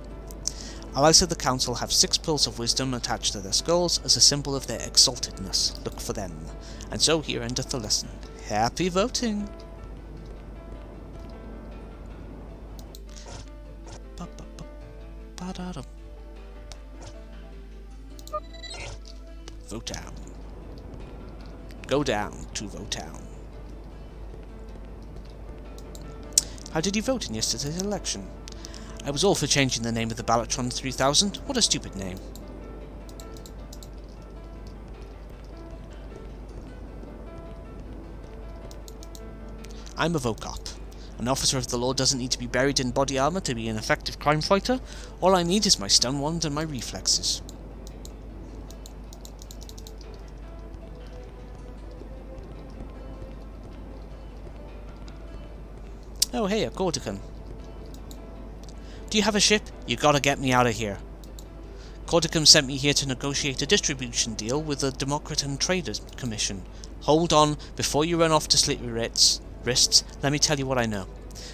Allies of the council have 6 pearls of wisdom attached to their skulls as a symbol of their exaltedness. Look for them. And so here endeth the lesson. Happy voting! Votown. Go down to Votown. How did you vote in yesterday's election? I was all for changing the name of the Ballotron 3000. What a stupid name. I'm a Vocop. An officer of the law doesn't need to be buried in body armor to be an effective crime fighter. All I need is my stun wand and my reflexes. Oh hey, a Cortican. Do you have a ship? You gotta get me out of here. Corticum sent me here to negotiate a distribution deal with the Democraton Traders Commission. Hold on, before you run off to slit your wrists, let me tell you what I know.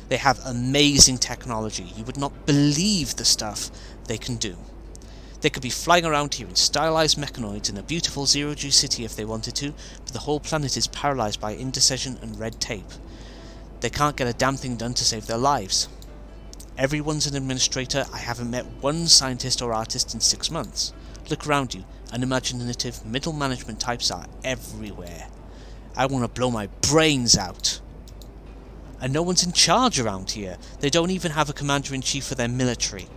They have amazing technology. You would not believe the stuff they can do. They could be flying around here in stylized mechanoids in a beautiful zero-G city if they wanted to, but the whole planet is paralyzed by indecision and red tape. They can't get a damn thing done to save their lives. Everyone's an administrator. I haven't met one scientist or artist in 6 months. Look around you. Unimaginative middle management types are everywhere. I want to blow my brains out. And no one's in charge around here. They don't even have a commander-in-chief for their military.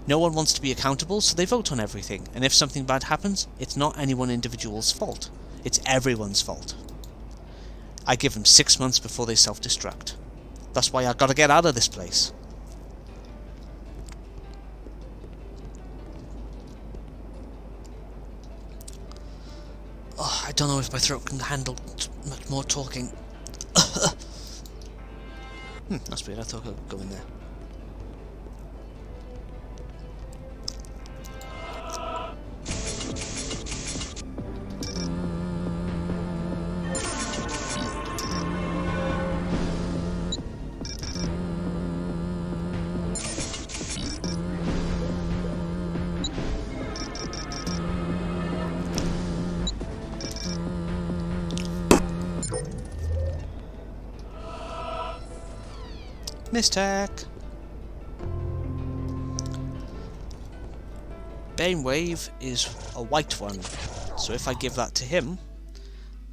No one wants to be accountable, so they vote on everything. And if something bad happens, it's not any one individual's fault. It's everyone's fault. I give them 6 months before they self-destruct. That's why I gotta get out of this place. Oh, I don't know if my throat can handle much more talking. That's weird, I thought I could go in there. Mistake. Wave is a white one, so if I give that to him,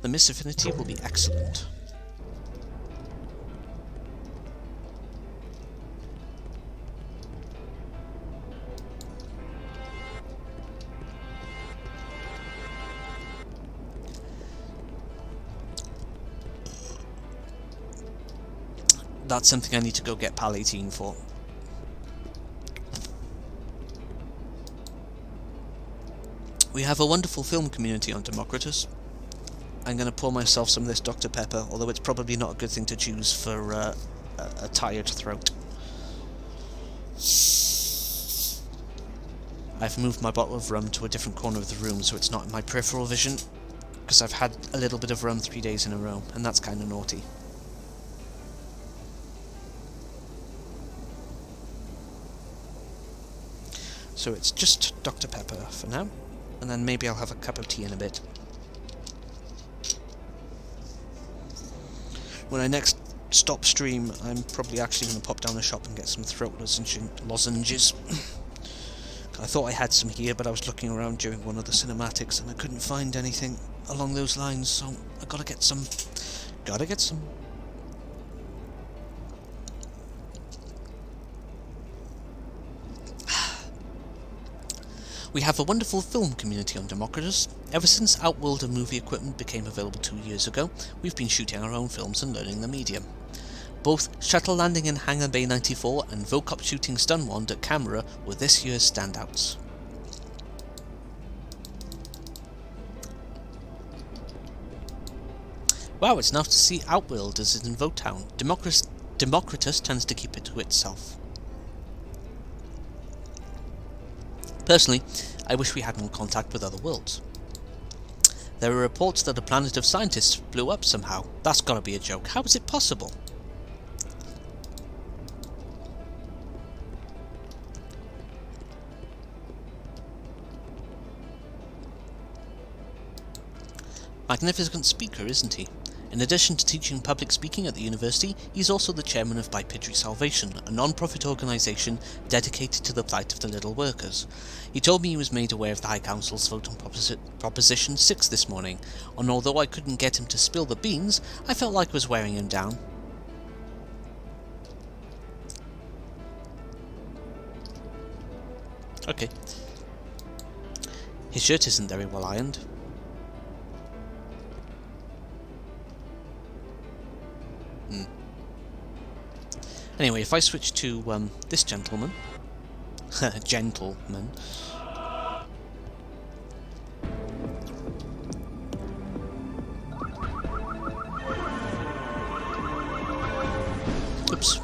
the miss affinity will be excellent. That's something I need to go get PAL 18 for. We have a wonderful film community on Democritus. I'm going to pour myself some of this Dr. Pepper, although it's probably not a good thing to choose for a tired throat. I've moved my bottle of rum to a different corner of the room so it's not in my peripheral vision, because I've had a little bit of rum 3 days in a row, and that's kind of naughty. So it's just Dr. Pepper for now, and then maybe I'll have a cup of tea in a bit. When I next stop stream, I'm probably actually going to pop down the shop and get some throat lozenges. I thought I had some here, but I was looking around during one of the cinematics and I couldn't find anything along those lines, so I gotta get some. Gotta get some. We have a wonderful film community on Democritus. Ever since Outworld and movie equipment became available 2 years ago, we've been shooting our own films and learning the medium. Both Shuttle Landing in Hangar Bay 94 and Vocop shooting Stunwand at camera were this year's standouts. Wow, it's nice to see Outworld as in Votown. Democritus tends to keep it to itself. Personally, I wish we had more contact with other worlds. There are reports that a planet of scientists blew up somehow. That's gotta be a joke. How is it possible? Magnificent speaker, isn't he? In addition to teaching public speaking at the university, he's also the chairman of Bipedry Salvation, a non-profit organisation dedicated to the plight of the little workers. He told me he was made aware of the High Council's vote on Proposition 6 this morning, and although I couldn't get him to spill the beans, I felt like I was wearing him down. Okay. His shirt isn't very well ironed. Anyway, if I switch to this gentleman, gentleman, oops.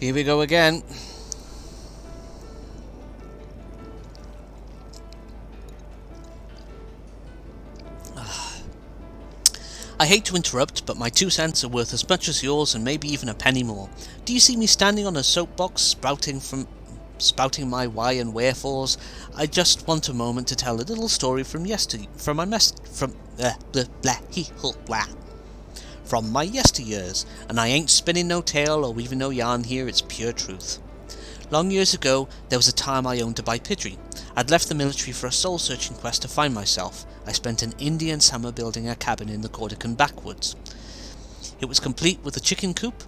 Here we go again. I hate to interrupt, but my 2 cents are worth as much as yours and maybe even a penny more. Do you see me standing on a soapbox spouting my why and wherefores? I just want a moment to tell a little story from my yesteryears, and I ain't spinning no tale or weaving no yarn here, it's pure truth. Long years ago, there was a time I owned a bipedry. I'd left the military for a soul-searching quest to find myself. I spent an Indian summer building a cabin in the Corsican backwoods. It was complete with a chicken coop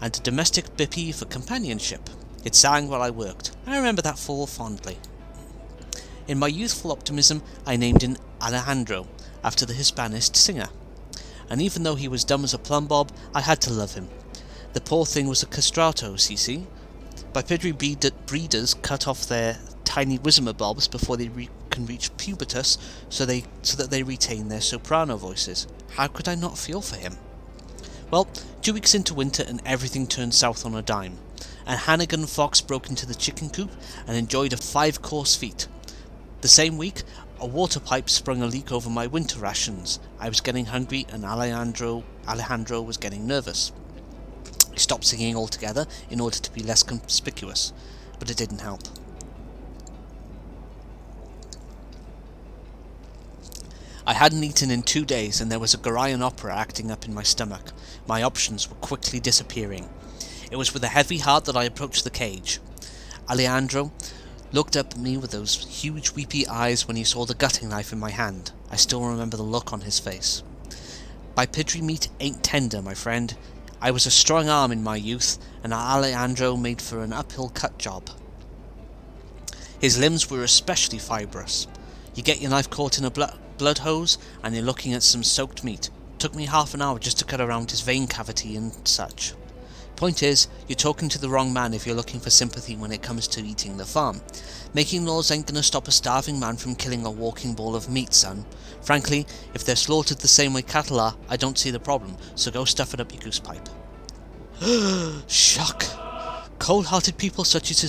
and a domestic bippy for companionship. It sang while I worked. I remember that fall fondly. In my youthful optimism, I named him Alejandro, after the Hispanist singer. And even though he was dumb as a plumb bob, I had to love him. The poor thing was a castrato, see? Bipedary breeders cut off their tiny wismabobs before they can reach pubertus, so that they retain their soprano voices. How could I not feel for him? Well, 2 weeks into winter and everything turned south on a dime. A Hannigan fox broke into the chicken coop and enjoyed a 5-course feast. The same week, a water pipe sprung a leak over my winter rations. I was getting hungry and Alejandro was getting nervous. He stopped singing altogether in order to be less conspicuous, but it didn't help. I hadn't eaten in 2 days and there was a Garayan opera acting up in my stomach. My options were quickly disappearing. It was with a heavy heart that I approached the cage. Alejandro looked up at me with those huge weepy eyes when he saw the gutting knife in my hand. I still remember the look on his face. Bipedary meat ain't tender, my friend. I was a strong arm in my youth, and Alejandro made for an uphill cut job. His limbs were especially fibrous. You get your knife caught in a blood hose, and you're looking at some soaked meat. Took me half an hour just to cut around his vein cavity and such. Point is, you're talking to the wrong man if you're looking for sympathy when it comes to eating the farm. Making laws ain't gonna stop a starving man from killing a walking ball of meat, son. Frankly, if they're slaughtered the same way cattle are, I don't see the problem, so go stuff it up your goose pipe. Shock! Cold-hearted people such as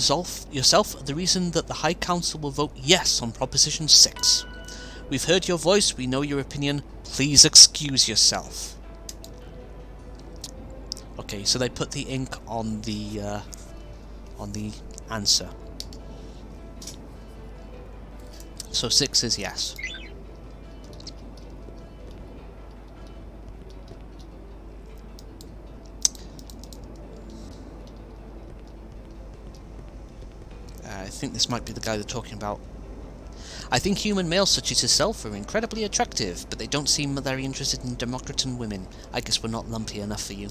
yourself are the reason that the High Council will vote yes on Proposition 6. We've heard your voice, we know your opinion, please excuse yourself. Okay, so they put the ink on the answer. So 6 is yes. I think this might be the guy they're talking about. I think human males such as yourself are incredibly attractive, but they don't seem very interested in Democratan women. I guess we're not lumpy enough for you.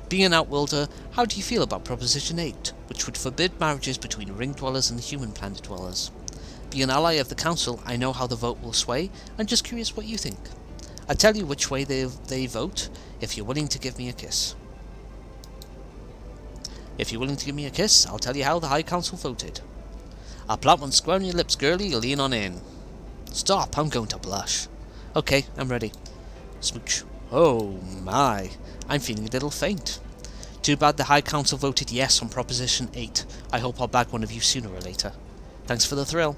Being an outworlder, how do you feel about Proposition 8, which would forbid marriages between ring dwellers and human planet dwellers? Being an ally of the Council, I know how the vote will sway. I'm just curious what you think. I'll tell you which way they vote, if you're willing to give me a kiss. If you're willing to give me a kiss, I'll tell you how the High Council voted. I'll plant one square on your lips, girlie, lean on in. Stop, I'm going to blush. Okay, I'm ready. Smooch. Oh my, I'm feeling a little faint. Too bad the High Council voted yes on Proposition 8. I hope I'll bag one of you sooner or later. Thanks for the thrill.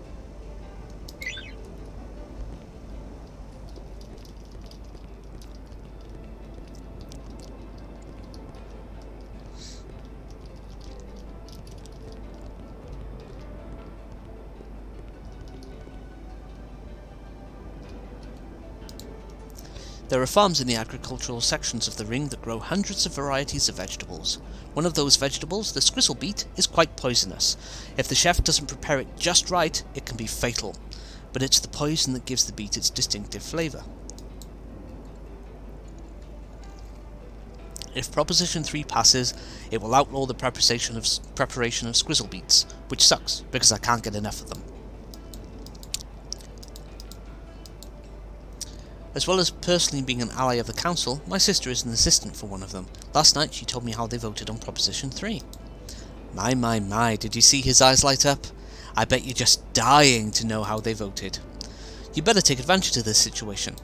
There are farms in the agricultural sections of the ring that grow hundreds of varieties of vegetables. One of those vegetables, the squizzle beet, is quite poisonous. If the chef doesn't prepare it just right, it can be fatal. But it's the poison that gives the beet its distinctive flavour. If Proposition 3 passes, it will outlaw the preparation of squizzle beets, which sucks, because I can't get enough of them. As well as personally being an ally of the Council, my sister is an assistant for one of them. Last night she told me how they voted on Proposition 3. My, did you see his eyes light up? I bet you're just dying to know how they voted. You better take advantage of this situation.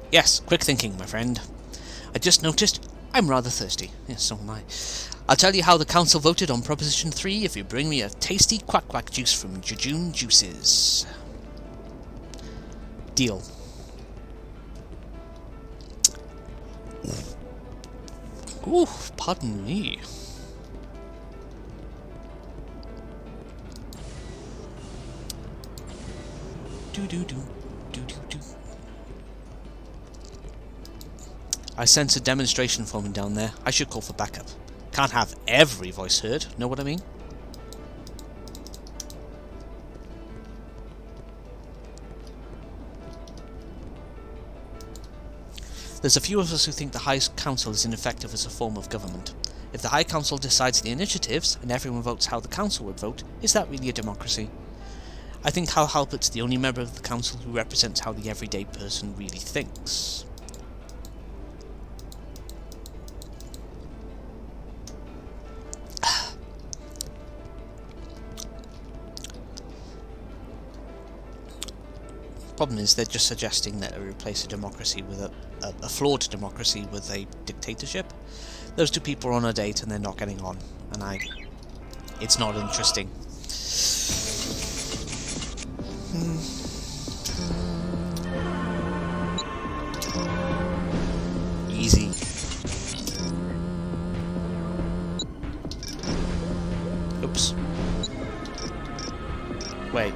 Yes, quick thinking, my friend. I just noticed I'm rather thirsty. Yes, so am I. I'll tell you how the Council voted on Proposition 3 if you bring me a tasty quack juice from Jejune Juices. Deal. Ooh, pardon me. Do. I sense a demonstration forming down there. I should call for backup. Can't have every voice heard, know what I mean? There's a few of us who think the High Council is ineffective as a form of government. If the High Council decides the initiatives, and everyone votes how the Council would vote, is that really a democracy? I think Hal Halbert's the only member of the Council who represents how the everyday person really thinks. Problem is, they're just suggesting that we replace a democracy with a flawed democracy with a dictatorship. Those two people are on a date and they're not getting on, and it's not interesting. Easy. Oops. Wait.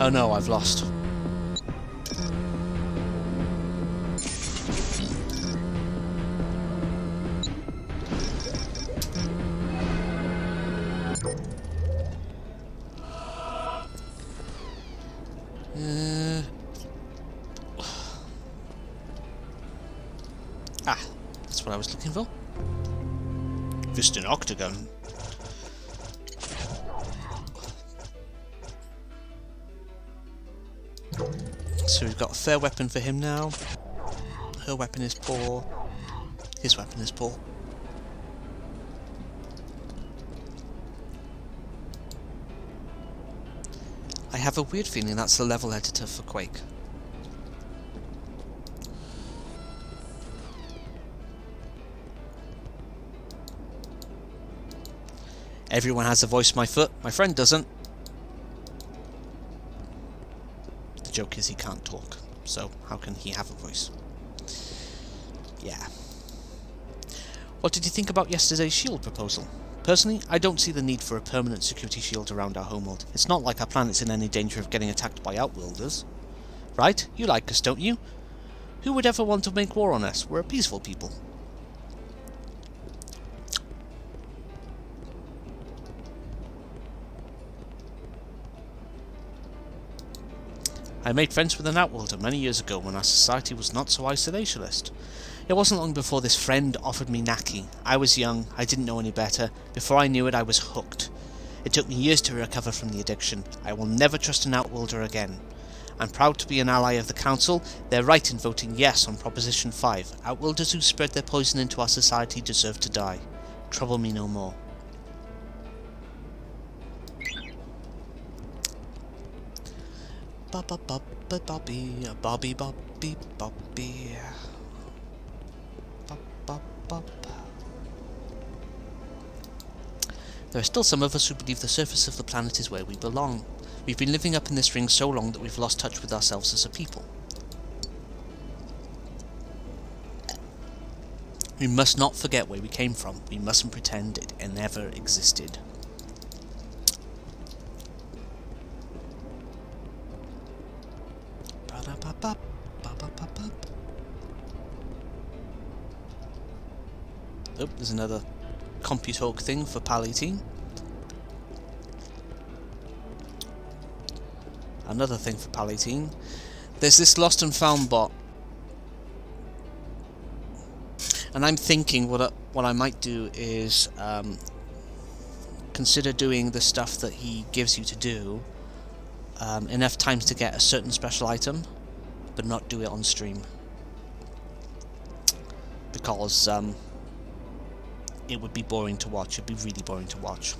Oh no, I've lost. That's what I was looking for. Just an octagon. So we've got a fair weapon for him now. Her weapon is poor. His weapon is poor. I have a weird feeling that's the level editor for Quake. Everyone has a voice, my foot. My friend doesn't. The joke is he can't talk, so how can he have a voice? Yeah. What did you think about yesterday's shield proposal? Personally, I don't see the need for a permanent security shield around our homeworld. It's not like our planet's in any danger of getting attacked by Outworlders. Right? You like us, don't you? Who would ever want to make war on us? We're a peaceful people. I made friends with an Outworlder many years ago when our society was not so isolationist. It wasn't long before this friend offered me Naki. I was young, I didn't know any better. Before I knew it, I was hooked. It took me years to recover from the addiction. I will never trust an Outworlder again. I'm proud to be an ally of the Council. They're right in voting yes on Proposition 5. Outworlders who spread their poison into our society deserve to die. Trouble me no more. Bobby, Bobby, Bobby, Bobby. There are still some of us who believe the surface of the planet is where we belong. We've been living up in this ring so long that we've lost touch with ourselves as a people. We must not forget where we came from. We mustn't pretend it never existed. Oh, there's another CompuTalk thing for PAL 18. Another thing for PAL 18. There's this lost and found bot. And I'm thinking what I might do is consider doing the stuff that he gives you to do enough times to get a certain special item, but not do it on stream. Because it would be boring to watch. It'd be really boring to watch.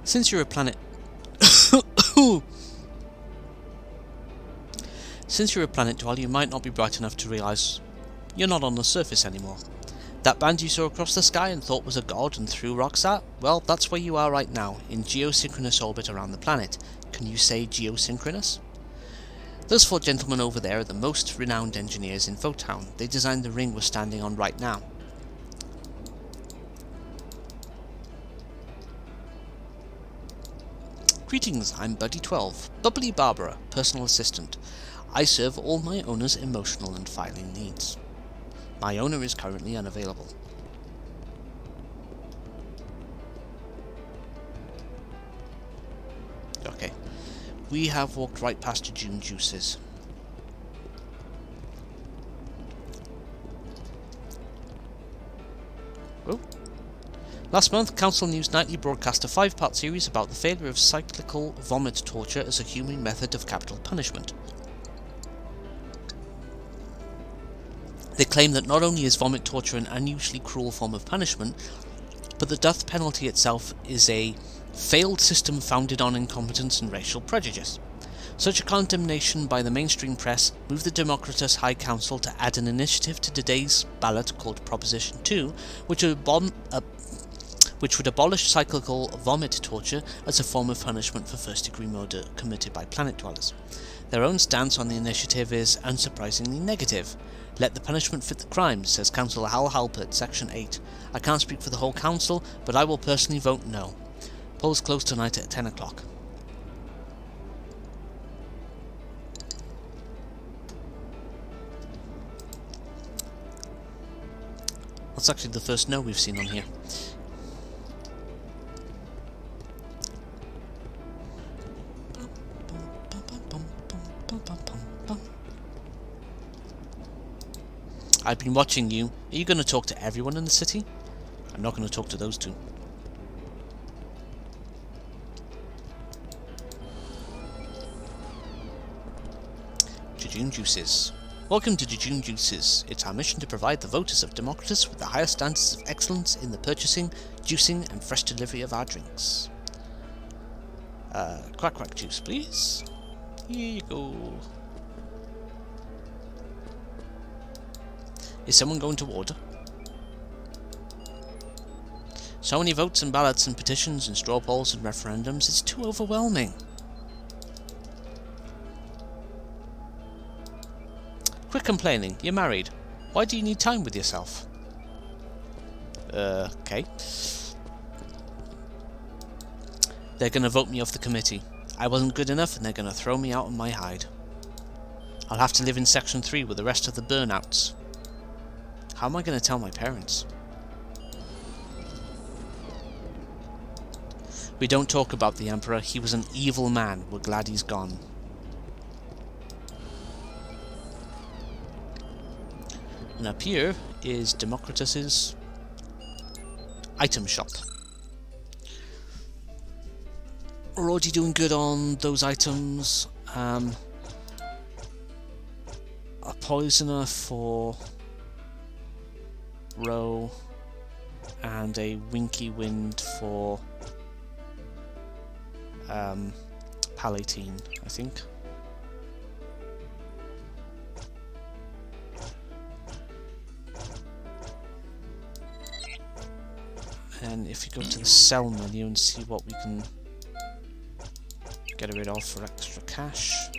Since you're a planet... Since you're a planet dweller, you might not be bright enough to realise you're not on the surface anymore. That band you saw across the sky and thought was a god and threw rocks at? Well, that's where you are right now, in geosynchronous orbit around the planet. Can you say geosynchronous? Those four gentlemen over there are the most renowned engineers in Votown. They designed the ring we're standing on right now. Greetings, I'm Buddy12, Bubbly Barbara, personal assistant. I serve all my owner's emotional and filing needs. My owner is currently unavailable. Okay. We have walked right past Jejune Juices. Oh. Last month, Council News Nightly broadcast a 5-part series about the failure of cyclical vomit torture as a humane method of capital punishment. They claim that not only is vomit torture an unusually cruel form of punishment, but the death penalty itself is a failed system founded on incompetence and racial prejudice. Such a condemnation by the mainstream press moved the Democritus High Council to add an initiative to today's ballot called Proposition 2, which would abolish cyclical vomit torture as a form of punishment for first-degree murder committed by planet dwellers. Their own stance on the initiative is unsurprisingly negative. Let the punishment fit the crime, says Councillor Hal Halpert, Section 8. I can't speak for the whole council, but I will personally vote no. Polls close tonight at 10 o'clock. That's actually the first no we've seen on here. I've been watching you. Are you going to talk to everyone in the city? I'm not going to talk to those two. Jejune Juices. Welcome to Jejune Juices. It's our mission to provide the voters of Democritus with the highest standards of excellence in the purchasing, juicing, and fresh delivery of our drinks. Quack quack juice, please. Here you go. Is someone going to order? So many votes and ballots and petitions and straw polls and referendums, it's too overwhelming. Quit complaining, you're married. Why do you need time with yourself? Okay. They're gonna vote me off the committee. I wasn't good enough and they're gonna throw me out on my hide. I'll have to live in Section 3 with the rest of the burnouts. How am I gonna tell my parents? We don't talk about the Emperor. He was an evil man. We're glad he's gone. And up here is Democritus's item shop. We're already doing good on those items. A poisoner for Row and a Winky Wind for Palatine, I think. And if you go to the sell menu and see what we can get rid of for extra cash.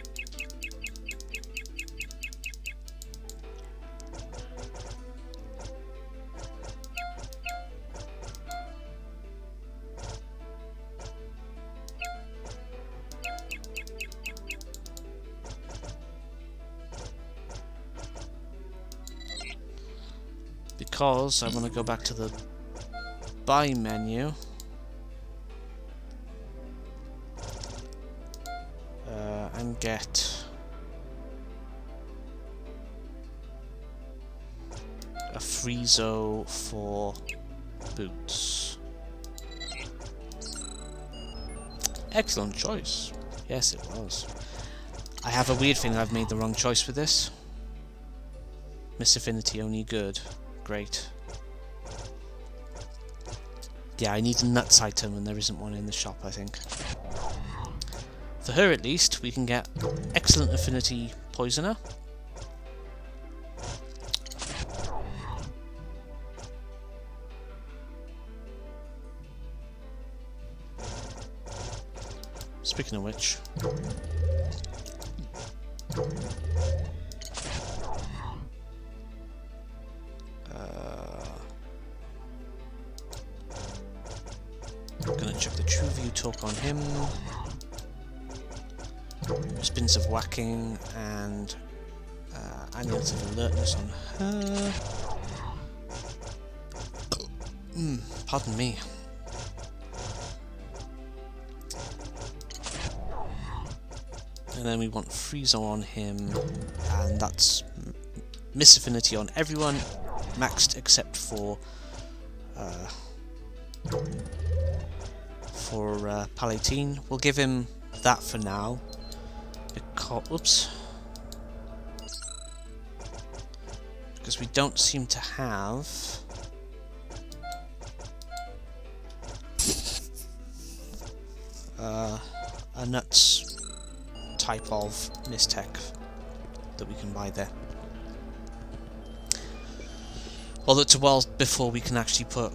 Because I want to go back to the buy menu and get a Friezo for boots. Excellent choice. Yes, it was. I have a weird feeling I've made the wrong choice with this. Miss Affinity only good. Great. Yeah, I need a nuts item and there isn't one in the shop, I think. For her at least, we can get excellent affinity poisoner. Speaking of which... I'm gonna check the true view talk on him. spins of whacking, and amulets of alertness on her. Pardon me. And then we want Freezer on him, and that's Miss Affinity on everyone, maxed except for Palatine. We'll give him that for now. Because, because we don't seem to have a nuts type of mistech that we can buy there. Although it's a while before we can actually put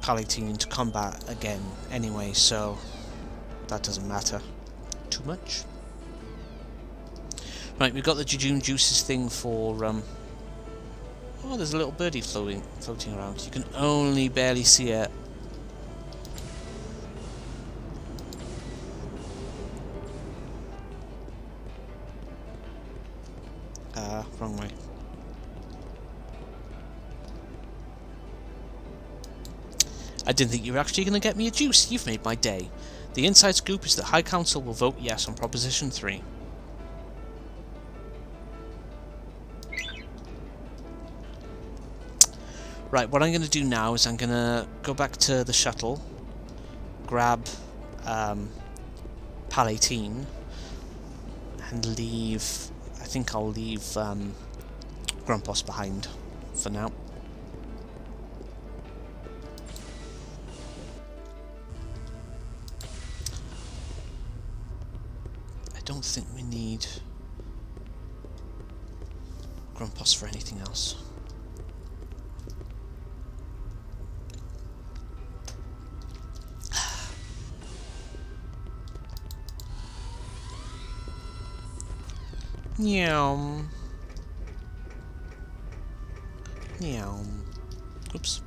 Palatine into combat again anyway, so that doesn't matter too much. Right, we've got the Jejune Juices thing for oh, there's a little birdie floating around. You can only barely see it. Wrong way. I didn't think you were actually going to get me a juice. You've made my day. The inside scoop is that High Council will vote yes on Proposition 3. Right, what I'm going to do now is I'm going to go back to the shuttle, grab Palatine, and leave... I think I'll leave Grumpos behind for now. I don't think we need Grumpos for anything else. Meow. Meow. Oops.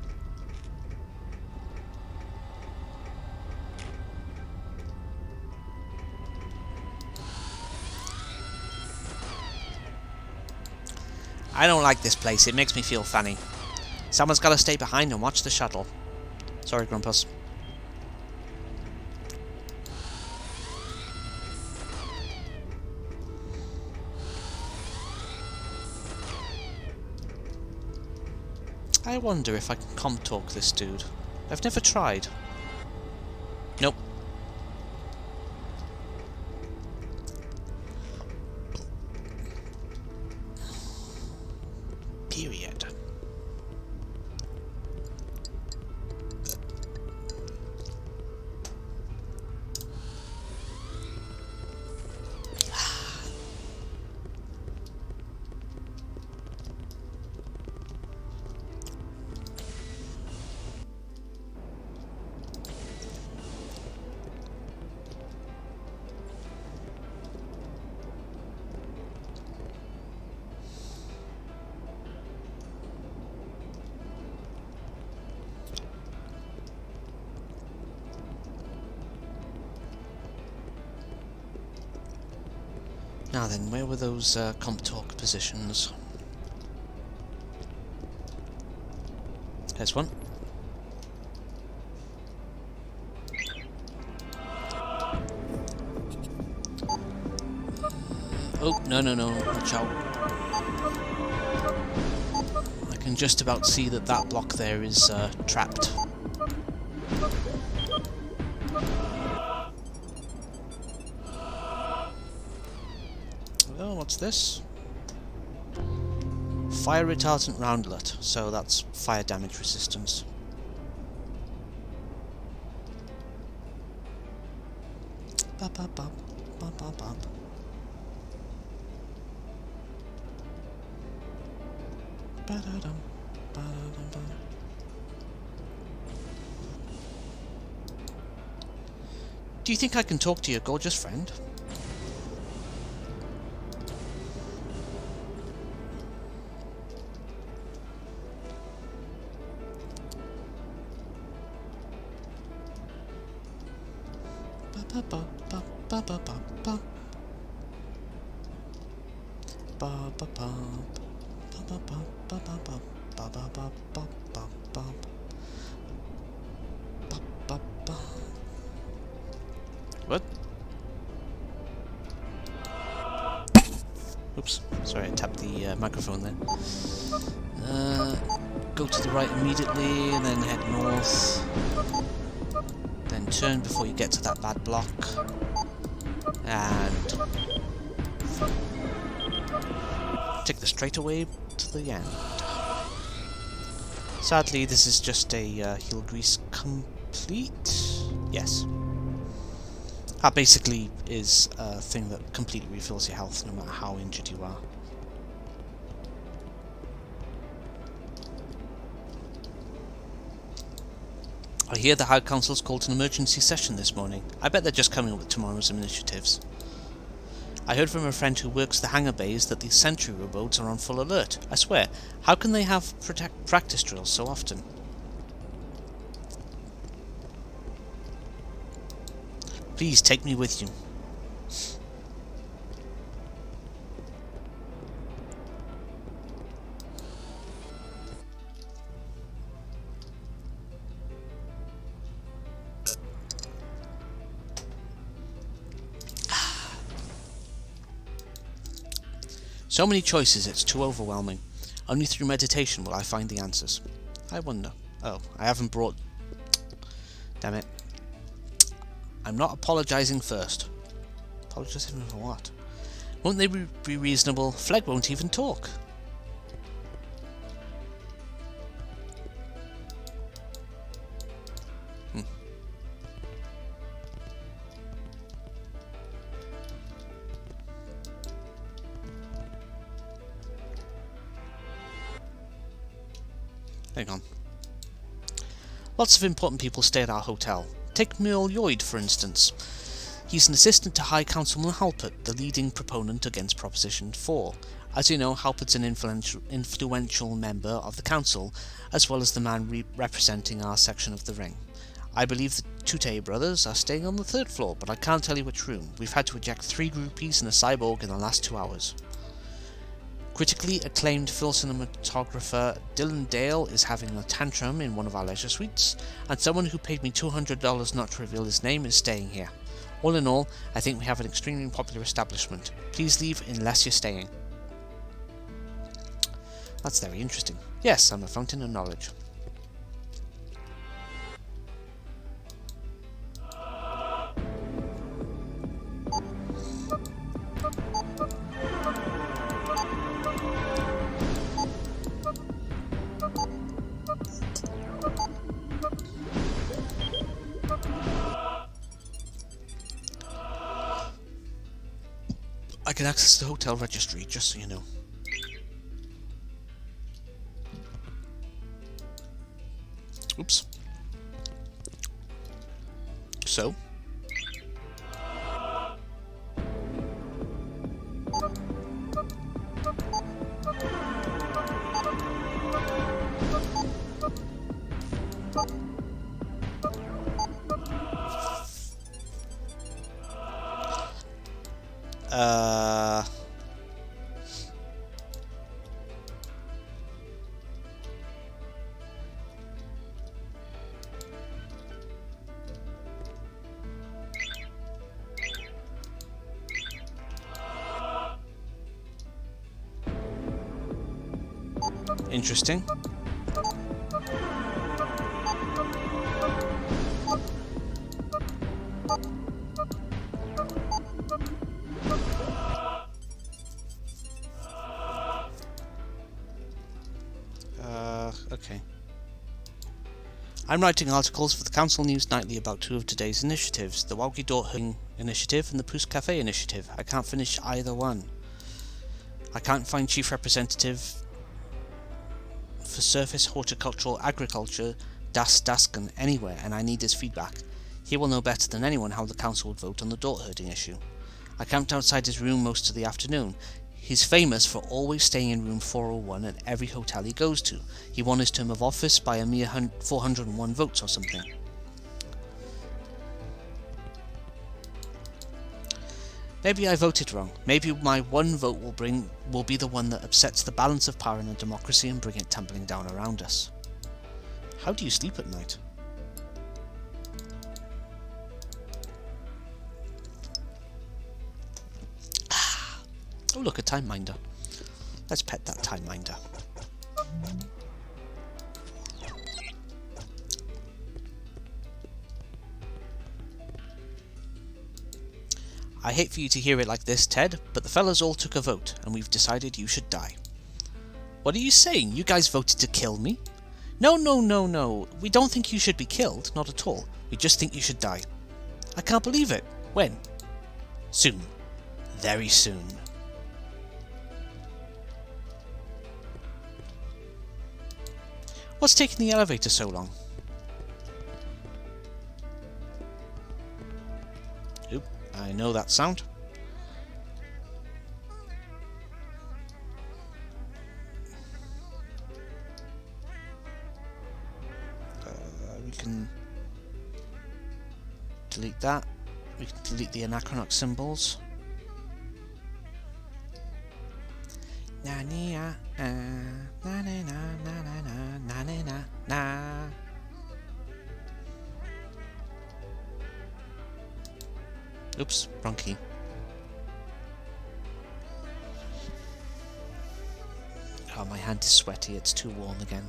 I don't like this place. It makes me feel funny. Someone's got to stay behind and watch the shuttle. Sorry, Grumpus. I wonder if I can com-talk this dude. I've never tried. Nope. Period. Now then, where were those comp-talk positions? There's one. Oh, no, watch out. I can just about see that that block there is trapped. Oh, what's this? Fire retardant roundlet, so that's fire damage resistance. Bop, bop, bop, bop, bop, bop. Ba-da-dum, ba-da-dum-bum. Do you think I can talk to your gorgeous friend? Ba-ba-ba-ba-ba-ba-ba. What? Oops, sorry, I tapped the microphone there. Go to the right immediately, and then head north. Then turn before you get to that bad block. And take the straightaway to the end. Sadly, this is just a heel grease complete. Yes. That basically is a thing that completely refills your health no matter how injured you are. I hear the High Council's called an emergency session this morning. I bet they're just coming up with tomorrow's initiatives. I heard from a friend who works the hangar bays that the sentry rowboats are on full alert. I swear, how can they have practice drills so often? Please take me with you. So many choices, it's too overwhelming. Only through meditation will I find the answers. I wonder. Oh, I haven't brought... Damn it. I'm not apologising first. Apologising for what? Won't they be reasonable? Fleg won't even talk. Hang on. Lots of important people stay at our hotel. Take Merle Lloyd, for instance. He's an assistant to High Councilman Halpert, the leading proponent against Proposition 4. As you know, Halpert's an influential member of the council, as well as the man representing our section of the ring. I believe the Tute brothers are staying on the 3rd floor, but I can't tell you which room. We've had to eject 3 groupies and a cyborg in the last 2 hours. Critically acclaimed film cinematographer Dylan Dale is having a tantrum in one of our leisure suites, and someone who paid me $200 not to reveal his name is staying here. All in all, I think we have an extremely popular establishment. Please leave unless you're staying. That's very interesting. Yes, I'm a fountain of knowledge. I can access the hotel registry, just so you know. Oops. So? Interesting. Okay. I'm writing articles for the Council News Nightly about 2 of today's initiatives, the Waugie Door Herding Initiative and the Poos Cafe Initiative. I can't finish either one. I can't find Chief Representative for Surface Horticultural Agriculture, Das Dasken, anywhere, and I need his feedback. He will know better than anyone how the Council would vote on the door herding issue. I camped outside his room most of the afternoon. He's famous for always staying in room 401 at every hotel he goes to. He won his term of office by a mere 401 votes or something. Maybe I voted wrong. Maybe my one vote will be the one that upsets the balance of power in a democracy and bring it tumbling down around us. How do you sleep at night? Oh look, a time minder. Let's pet that time minder. I hate for you to hear it like this, Ted, but the fellas all took a vote, and we've decided you should die. What are you saying? You guys voted to kill me? No, no, no, no. We don't think you should be killed, not at all. We just think you should die. I can't believe it. When? Soon. Very soon. What's taking the elevator so long? Oop, I know that sound. We can delete that. We can delete the Anachronox symbols. Oops, wrong key. Oh, my hand is sweaty, it's too warm again.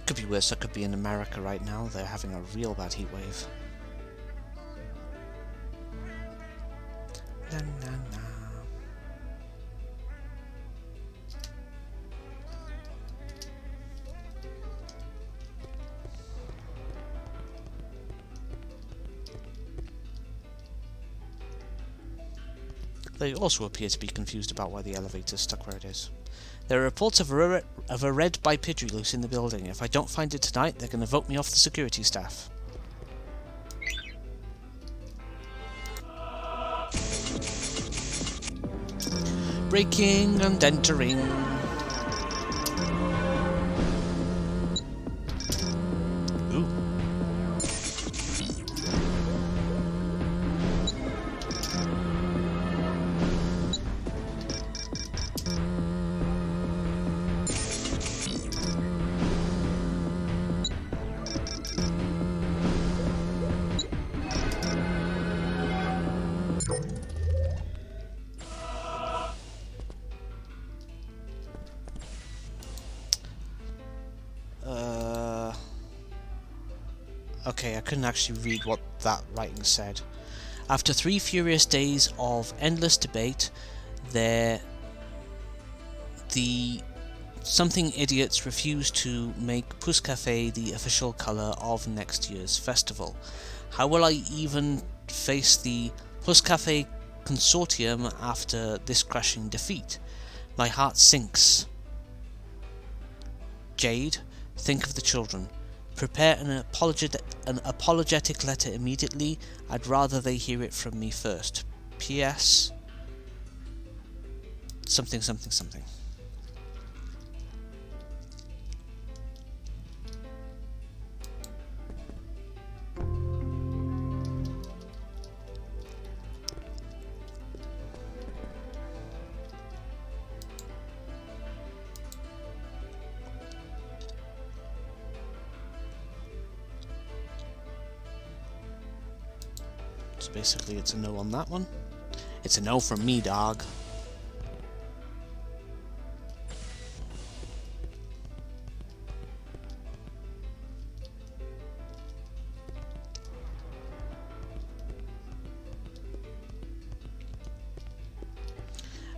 Could be worse, I could be in America right now, they're having a real bad heat wave. Na, na, na. They also appear to be confused about why the elevator is stuck where it is. There are reports of a red bipedry loose in the building. If I don't find it tonight, they're going to vote me off the security staff. Breaking and entering. Ooh. Okay, I couldn't actually read what that writing said. After 3 furious days of endless debate, something idiots refused to make Puss Cafe the official colour of next year's festival. How will I even face the Puss Cafe consortium after this crushing defeat? My heart sinks. Jade, think of the children. Prepare an apologetic letter immediately. I'd rather they hear it from me first. P.S. Something, something, something. So basically it's a no on that one. It's a no from me, dog.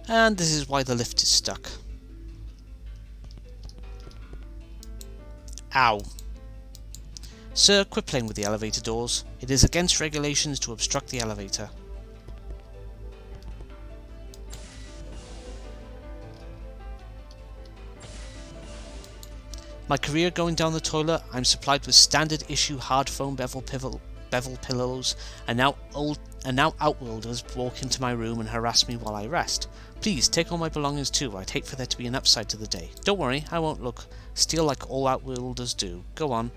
And this is why the lift is stuck. Ow. Sir, quit playing with the elevator doors. It is against regulations to obstruct the elevator. My career going down the toilet, I'm supplied with standard issue hard foam bevel pillows, and now outworlders walk into my room and harass me while I rest. Please, take all my belongings too. I'd hate for there to be an upside to the day. Don't worry, I won't look steal like all outworlders do. Go on.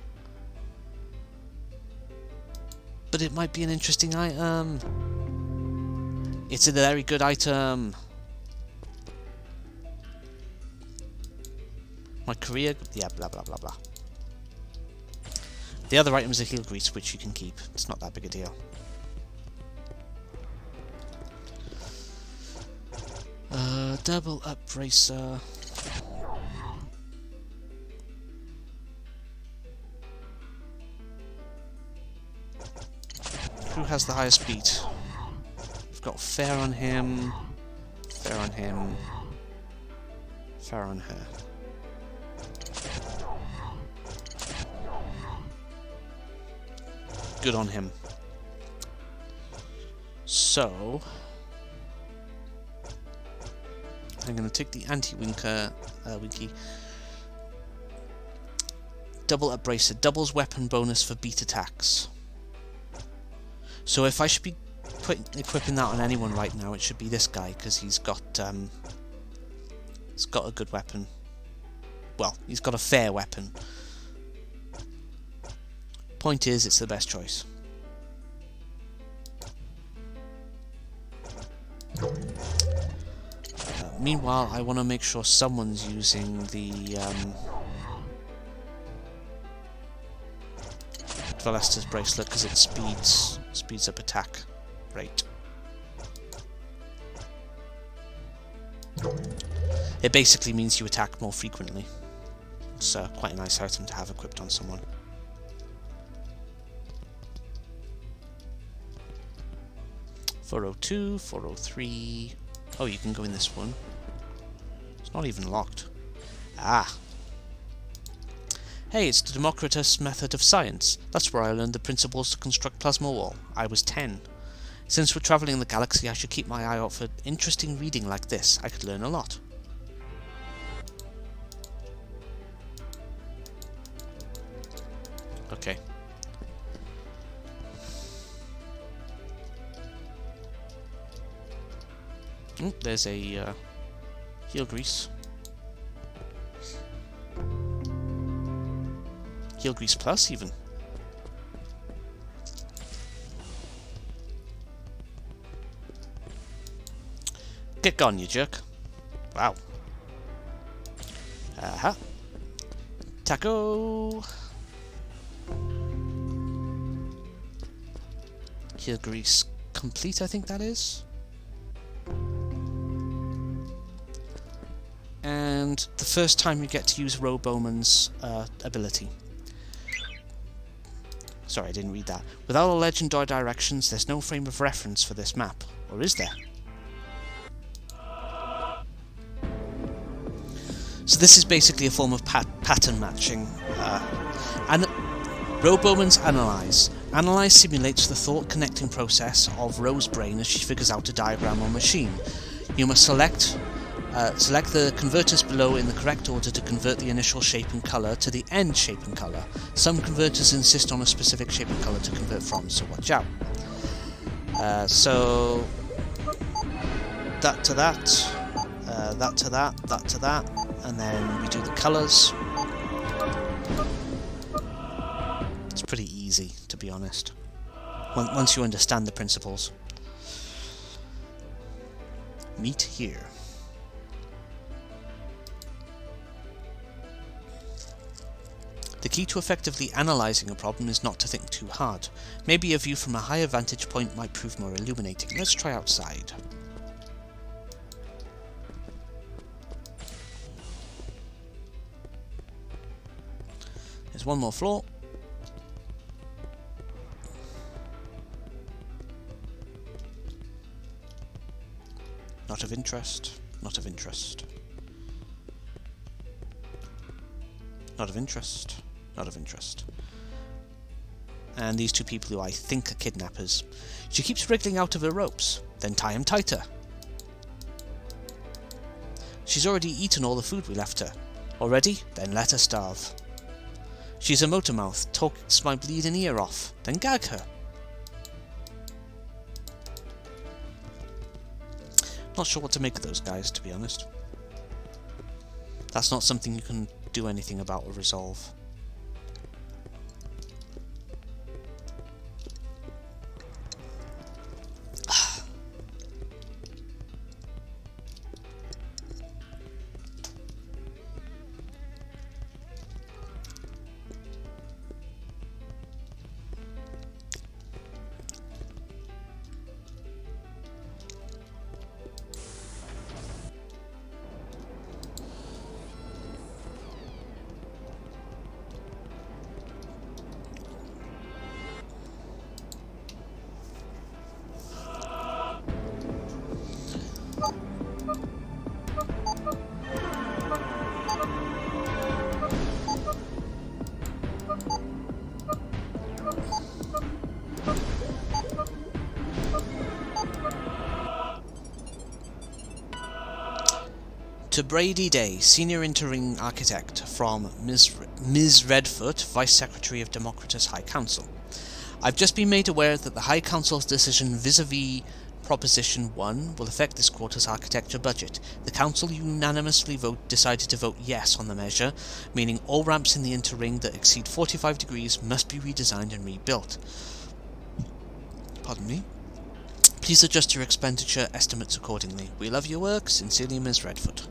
But it might be an interesting item. It's a very good item. My career... Yeah, blah, blah, blah, blah. The other item is a heel grease, which you can keep. It's not that big a deal. Double up bracer. Who has the highest speed? We've got fair on him, fair on him, fair on her. Good on him. So I'm going to take the anti-winker winky. Double up bracer, doubles weapon bonus for beat attacks. So if I should be equipping that on anyone right now, it should be this guy, because he's got a good weapon. Well, he's got a fair weapon. Point is, it's the best choice. Meanwhile, I want to make sure someone's using the Valester's bracelet, because it speeds up attack rate. It basically means you attack more frequently. It's quite a nice item to have equipped on someone. .402, 403. Oh, you can go in this one. It's not even locked. Ah. Hey, it's the Democritus method of science. That's where I learned the principles to construct plasma wall. I was 10. Since we're travelling the galaxy, I should keep my eye out for interesting reading like this. I could learn a lot. Okay. Oh, there's a heel grease. Heel grease plus, even. Get gone, you jerk. Wow. Aha. Taco. Heel grease complete, I think that is. And the first time you get to use Roe Bowman's ability. Sorry, I didn't read that. Without a legend or directions, there's no frame of reference for this map. Or is there? So this is basically a form of pattern matching. And Roe Bowman's Analyze. Analyze simulates the thought connecting process of Roe's brain as she figures out a diagram or machine. You must select the converters below in the correct order to convert the initial shape and colour to the end shape and colour. Some converters insist on a specific shape and colour to convert from, so watch out. So that to that, that to that, that to that, and then we do the colours. It's pretty easy, to be honest, once you understand the principles. Meet here. The key to effectively analysing a problem is not to think too hard. Maybe a view from a higher vantage point might prove more illuminating. Let's try outside. There's one more floor. Not of interest. Not of interest. Not of interest. Not of interest. And these two people who I think are kidnappers. She keeps wriggling out of her ropes. Then tie him tighter. She's already eaten all the food we left her. Already? Then let her starve. She's a motor mouth. Talks my bleeding ear off. Then gag her. Not sure what to make of those guys, to be honest. That's not something you can do anything about or resolve. To Brady Day, Senior Interim Architect, from Ms. Redfoot, Vice Secretary of Democritus High Council. I've just been made aware that the High Council's decision vis-a-vis Proposition 1 will affect this quarter's architecture budget. The Council unanimously decided to vote yes on the measure, meaning all ramps in the inter-ring that exceed 45 degrees must be redesigned and rebuilt. Pardon me. Please adjust your expenditure estimates accordingly. We love your work. Sincerely, Ms. Redfoot.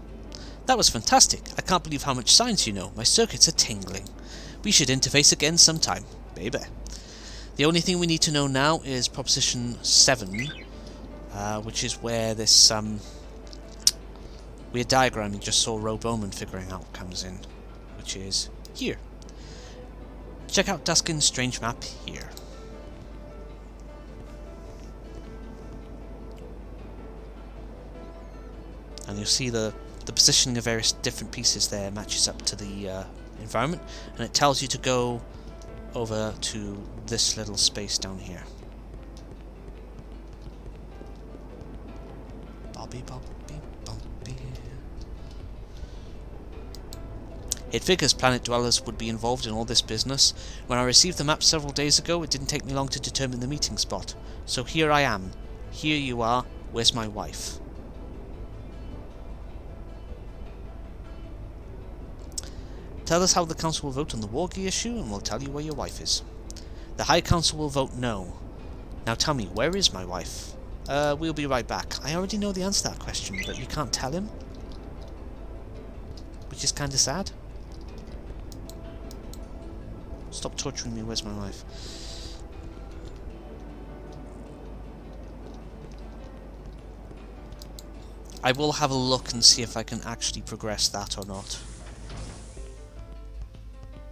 That was fantastic. I can't believe how much science you know. My circuits are tingling. We should interface again sometime. Baby. The only thing we need to know now is Proposition 7, which is where this weird diagram you just saw Roe Bowman figuring out comes in, which is here. Check out Duskin's strange map here. And you'll see the positioning of various different pieces there matches up to the environment, and it tells you to go over to this little space down here. Bobby, Bobby, Bobby. It figures planet dwellers would be involved in all this business. When I received the map several days ago, it didn't take me long to determine the meeting spot. So here I am. Here you are. Where's my wife? Tell us how the Council will vote on the Wargi issue, and we'll tell you where your wife is. The High Council will vote no. Now tell me, where is my wife? We'll be right back. I already know the answer to that question, but you can't tell him? Which is kinda sad. Stop torturing me, where's my wife? I will have a look and see if I can actually progress that or not.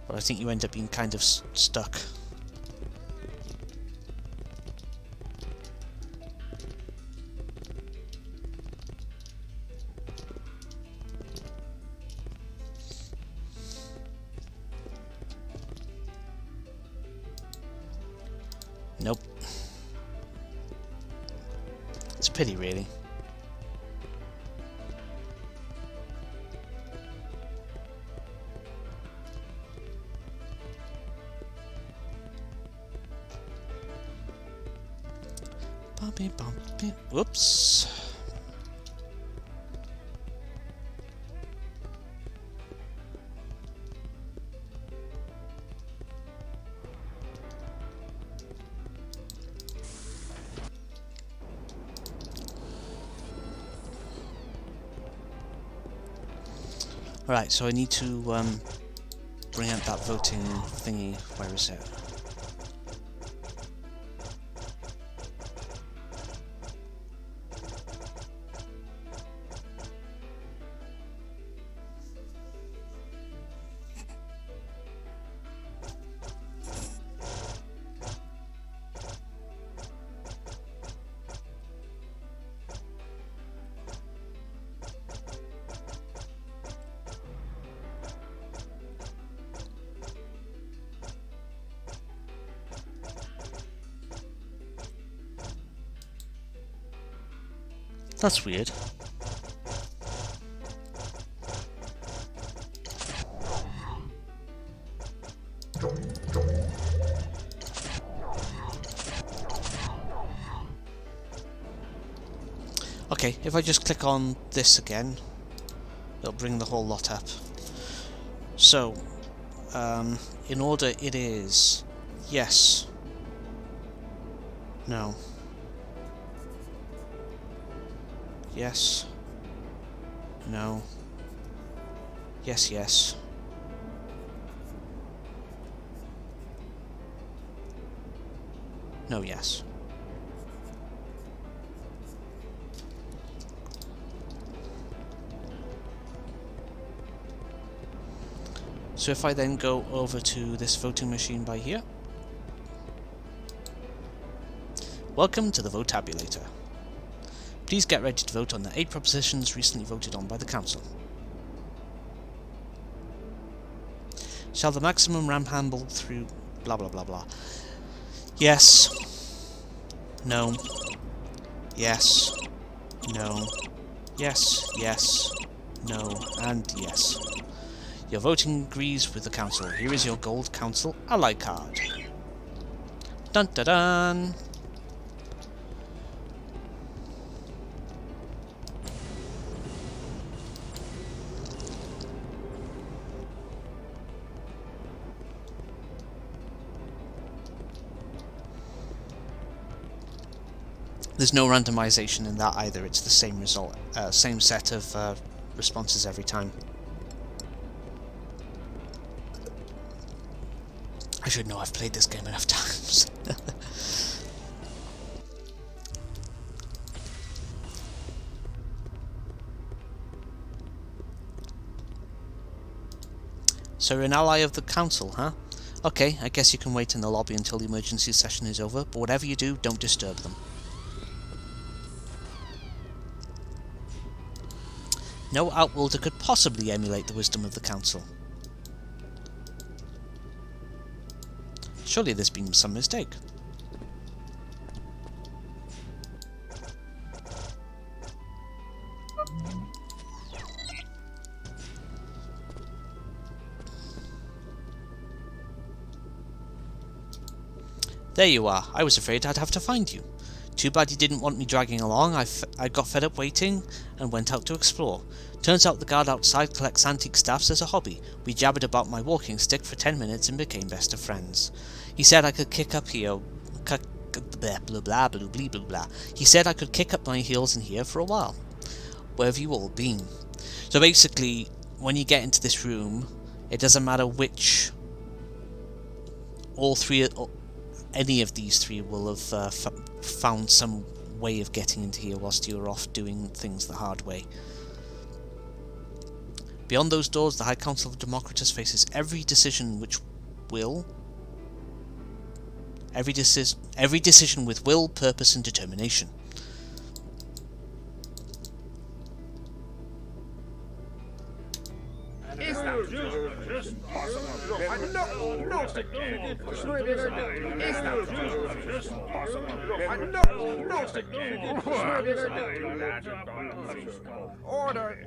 But I think you end up being kind of stuck. Nope. It's a pity, really. Bumpy, bumpy. Whoops. Alright, so I need to bring out that voting thingy. Where is it? That's weird. Okay, if I just click on this again, it'll bring the whole lot up. So, in order it is yes, no, yes, no, yes, yes, no, yes. So if I then go over to this voting machine by here. Welcome to the Votabulator. Please get ready to vote on the 8 propositions recently voted on by the Council. Shall the maximum ramp handle through blah blah blah blah? Yes. No. Yes. No. Yes. Yes. No. And yes. Your voting agrees with the Council. Here is your Gold Council ally card. Dun dun dun! There's no randomization in that either, it's the same result, same set of responses every time. I should know, I've played this game enough times. So you're an ally of the Council, huh? Okay, I guess you can wait in the lobby until the emergency session is over, but whatever you do, don't disturb them. No Outworlder could possibly emulate the wisdom of the Council. Surely there's been some mistake. There you are. I was afraid I'd have to find you. Too bad you didn't want me dragging along. I got fed up waiting and went out to explore. Turns out the guard outside collects antique staffs as a hobby. We jabbered about my walking stick for 10 minutes and became best of friends. He said I could kick up here... blah blah blah blah blah blah blah. He said I could kick up my heels in here for a while. Where have you all been? So basically, when you get into this room, it doesn't matter which... any of these three will have found some way of getting into here whilst you're off doing things the hard way. Beyond those doors, the High Council of Democritus faces every decision with will, purpose, and determination.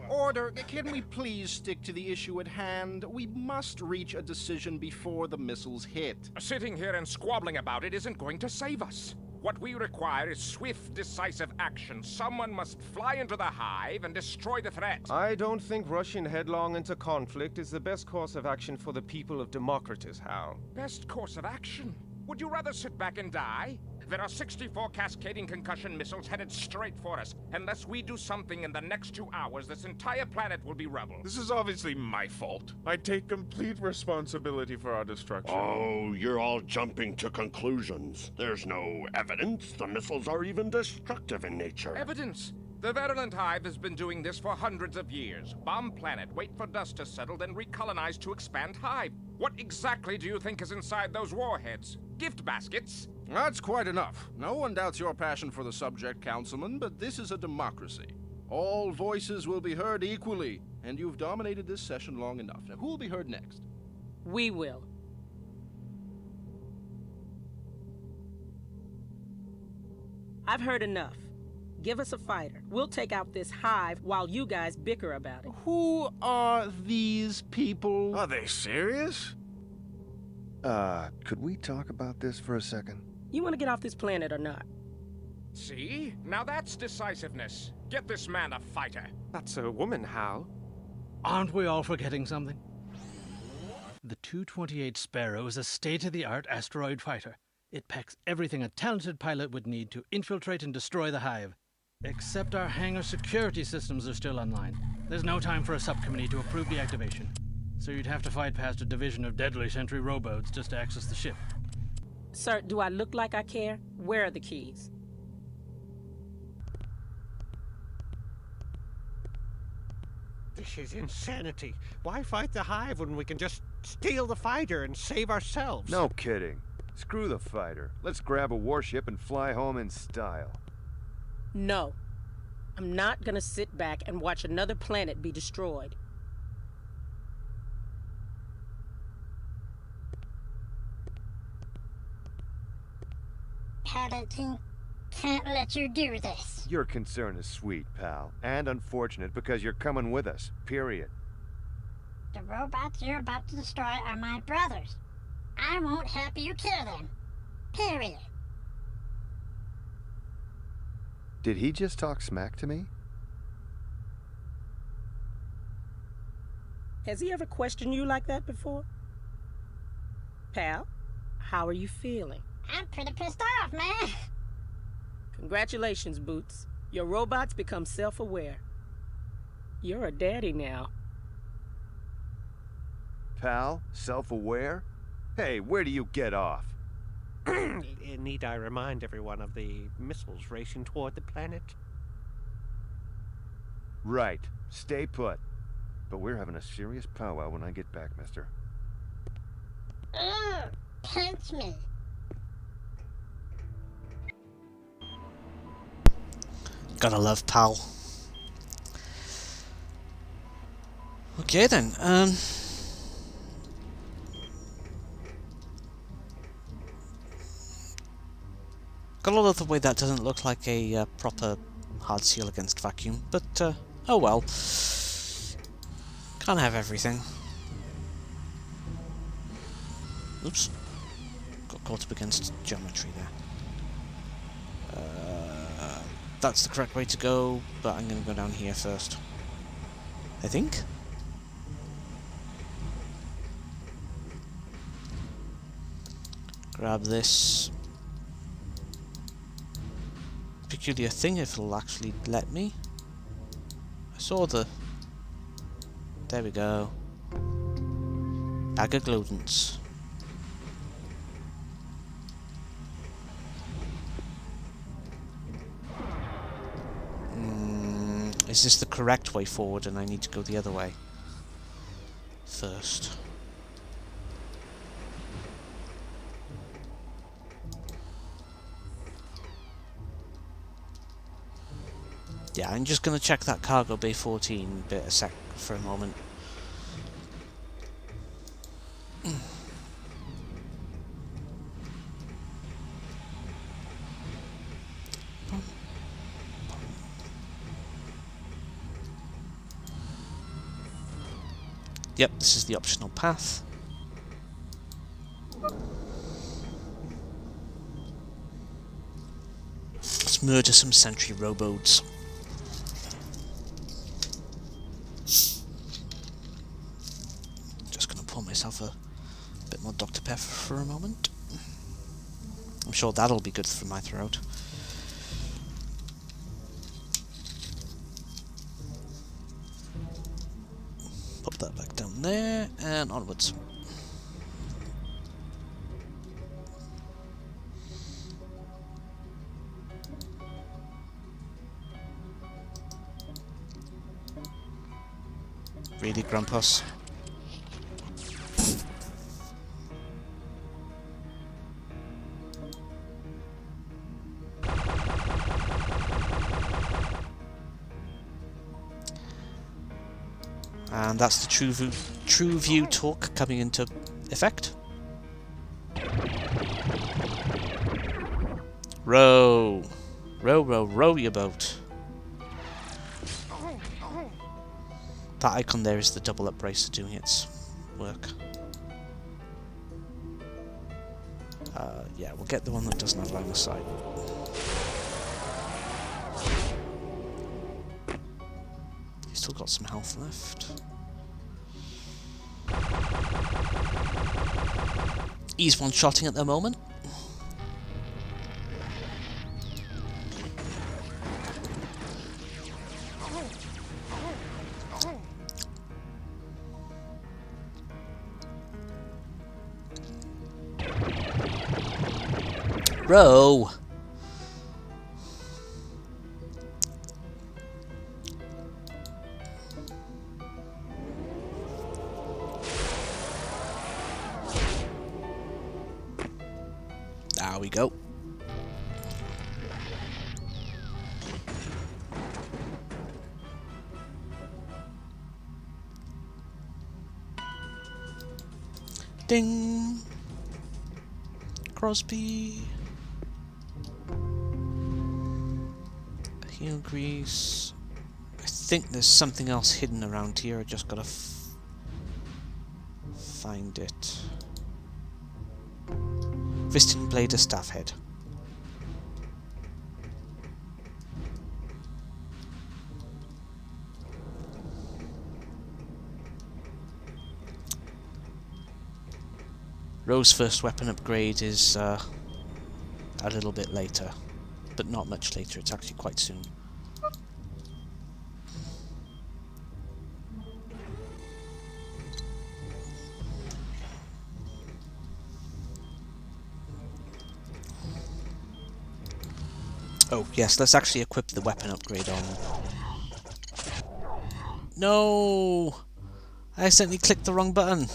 Order. Can we please stick to the issue at hand? We must reach a decision before the missiles hit. Sitting here and squabbling about it isn't going to save us. What we require is swift, decisive action. Someone must fly into the hive and destroy the threat. I don't think rushing headlong into conflict is the best course of action for the people of Democritus, Hal. Best course of action? Would you rather sit back and die? There are 64 cascading concussion missiles headed straight for us. Unless we do something in the next 2 hours, this entire planet will be rubble. This is obviously my fault. I take complete responsibility for our destruction. Oh, you're all jumping to conclusions. There's no evidence the missiles are even destructive in nature. Evidence? The virulent hive has been doing this for hundreds of years. Bomb planet, wait for dust to settle, then recolonize to expand hive. What exactly do you think is inside those warheads? Gift baskets? That's quite enough. No one doubts your passion for the subject, Councilman, but this is a democracy. All voices will be heard equally, and you've dominated this session long enough. Now, who will be heard next? We will. I've heard enough. Give us a fighter. We'll take out this hive while you guys bicker about it. Who are these people? Are they serious? Could we talk about this for a second? You want to get off this planet or not? See? Now that's decisiveness. Get this man a fighter. That's a woman, Hal. Aren't we all forgetting something? The 228 Sparrow is a state-of-the-art asteroid fighter. It packs everything a talented pilot would need to infiltrate and destroy the hive. Except our hangar security systems are still online. There's no time for a subcommittee to approve the activation. So you'd have to fight past a division of deadly sentry rowboats just to access the ship. Sir, do I look like I care? Where are the keys? This is insanity. Why fight the hive when we can just steal the fighter and save ourselves? No kidding. Screw the fighter. Let's grab a warship and fly home in style. No. I'm not gonna sit back and watch another planet be destroyed. Paddington can't let you do this. Your concern is sweet, pal, and unfortunate because you're coming with us, period. The robots you're about to destroy are my brothers. I won't help you kill them. Period. Did he just talk smack to me? Has he ever questioned you like that before? Pal, how are you feeling? I'm pretty pissed off, man. Congratulations, Boots. Your robots become self-aware. You're a daddy now. Pal? Self-aware? Hey, where do you get off? Need I remind everyone of the missiles racing toward the planet? Right. Stay put. But we're having a serious powwow when I get back, mister. Ugh, pinch me. Gotta love Pal. Okay then, gotta love the way that doesn't look like a proper hard seal against vacuum, but oh well. Can't have everything. Oops. Got caught up against geometry there. That's the correct way to go, but I'm gonna go down here first. I think? Grab this peculiar thing if it'll actually let me. I saw the... There we go. Bag of glodents. Is this the correct way forward and I need to go the other way first? Yeah, I'm just gonna check that cargo bay 14 bit a sec for a moment. Yep, this is the optional path. Let's murder some sentry robots. Just gonna pour myself a bit more Dr. Pepper for a moment. I'm sure that'll be good for my throat. Pop that back down there, and onwards. Really, Grampus? And that's the true view torque coming into effect. Row! Row, row, row your boat. That icon there is the double up bracer doing its work. Yeah, we'll get the one that doesn't have line of sight. He's still got some health left. He's one-shotting at the moment. Row! There we go. Ding! Crosby. Heel grease. I think there's something else hidden around here. I just gotta find it. Vistin blade, a staff head. Rose's first weapon upgrade is a little bit later, but not much later, it's actually quite soon. Oh yes, let's actually equip the weapon upgrade on. No! I accidentally clicked the wrong button.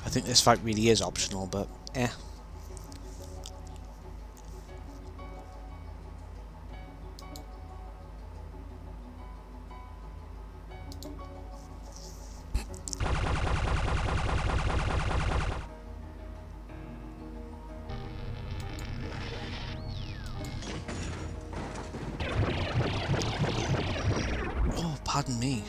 I think this fight really is optional, but eh. Oh, pardon me.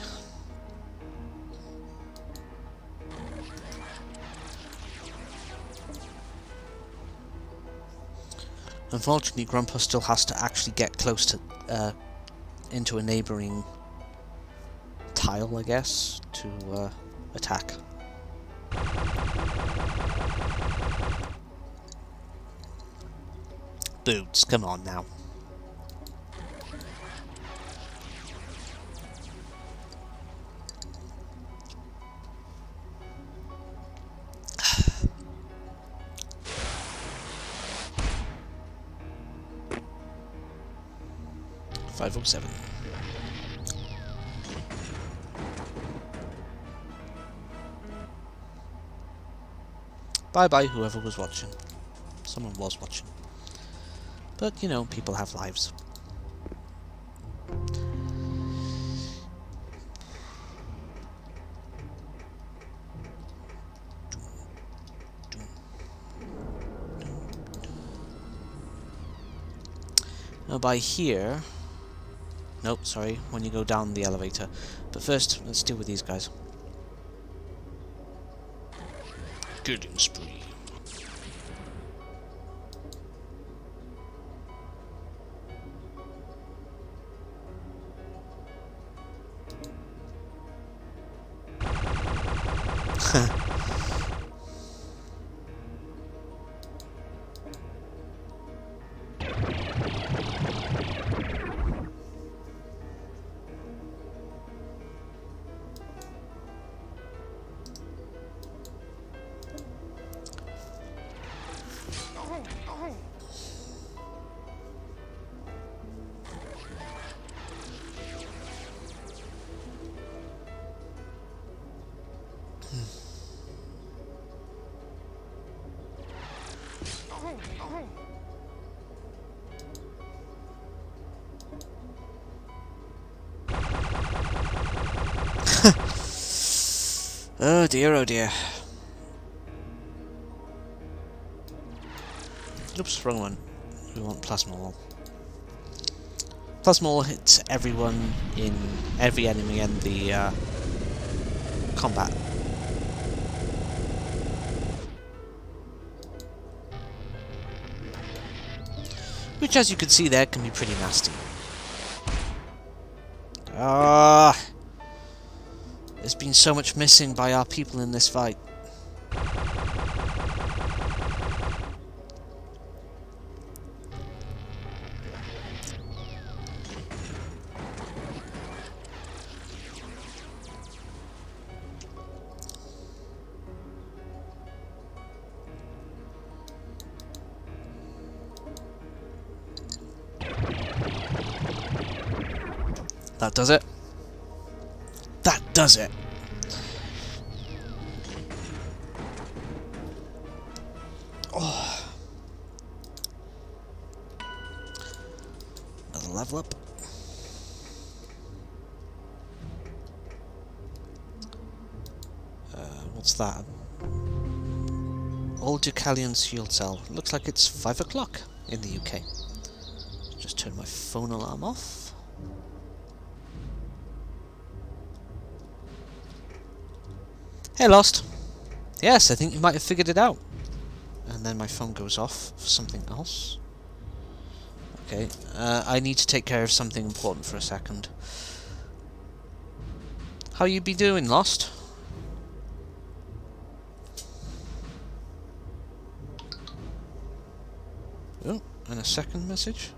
Unfortunately, Grandpa still has to actually get close to, into a neighbouring tile, I guess, to attack. Boots, come on now. .507. Bye-bye, whoever was watching. Someone was watching. But, you know, people have lives. Now by here... Nope, sorry, when you go down the elevator. But first, let's deal with these guys. Killing spree. Oh dear, oh dear. Oops, wrong one. We want Plasma Wall. Plasma Wall hits everyone in every enemy in the combat. Which, as you can see there, can be pretty nasty. Ah. There's been so much missing by our people in this fight. That does it. That does it. Oh. Another level up. What's that? Old Deucalion shield cell. Looks like it's 5 o'clock in the UK. Just turn my phone alarm off. Hey, Lost. Yes, I think you might have figured it out. And then my phone goes off for something else. Okay, I need to take care of something important for a second. How you be doing, Lost? Oh, and a second message.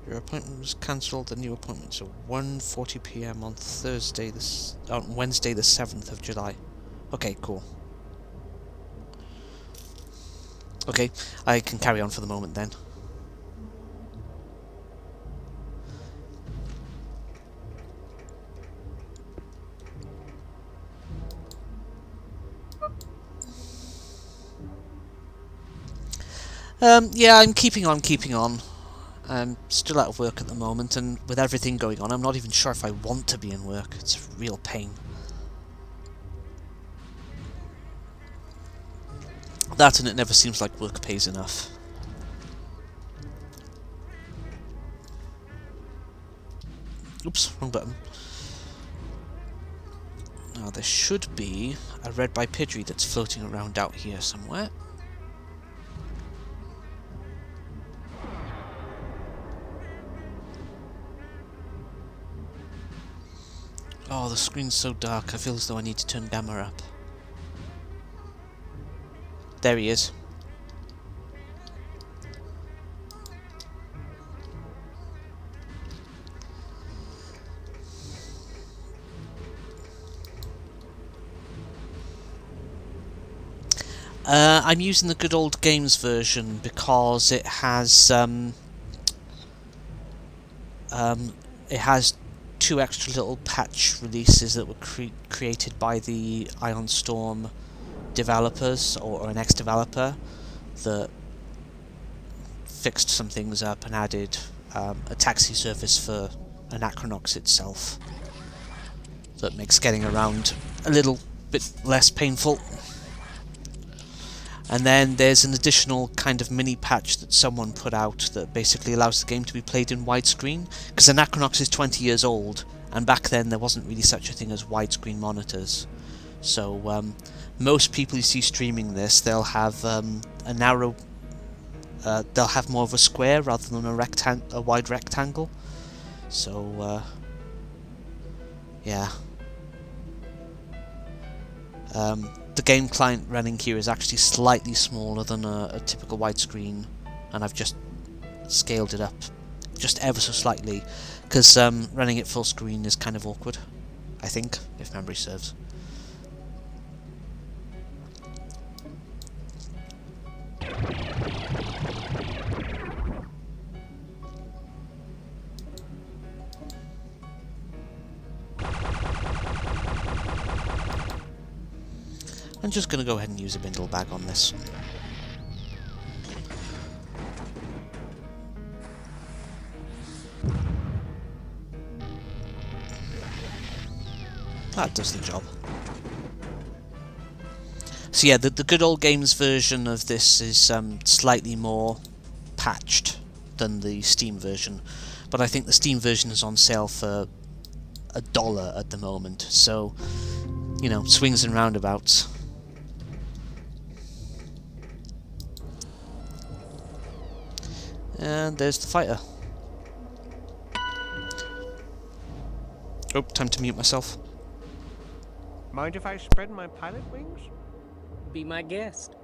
Your appointment was cancelled. The new appointment's at 1:40 PM on Wednesday the 7th of July. Okay, cool. Okay, I can carry on for the moment then. Yeah, I'm keeping on. I'm still out of work at the moment, and with everything going on, I'm not even sure if I want to be in work. It's a real pain. That, and it never seems like work pays enough. Oops, wrong button. Now, there should be a red Bipedry that's floating around out here somewhere. Oh, the screen's so dark, I feel as though I need to turn gamma up. There he is. I'm using the good old games version because it has two extra little patch releases that were created by the Ion Storm developers, or an ex-developer, that fixed some things up and added a taxi service for Anachronox itself that makes getting around a little bit less painful. And then there's an additional kind of mini patch that someone put out that basically allows the game to be played in widescreen, because Anachronox is 20 years old, and back then there wasn't really such a thing as widescreen monitors. So most people you see streaming this, they'll have a narrow, they'll have more of a square rather than a wide rectangle. So yeah. The game client running here is actually slightly smaller than a typical widescreen, and I've just scaled it up just ever so slightly, because running it full screen is kind of awkward, I think, if memory serves. I'm just going to go ahead and use a bindle bag on this. That does the job. So yeah, the good old games version of this is slightly more patched than the Steam version, but I think the Steam version is on sale for $1 at the moment, so, you know, swings and roundabouts. And there's the fighter. Oh, time to mute myself. Mind if I spread my pilot wings? Be my guest.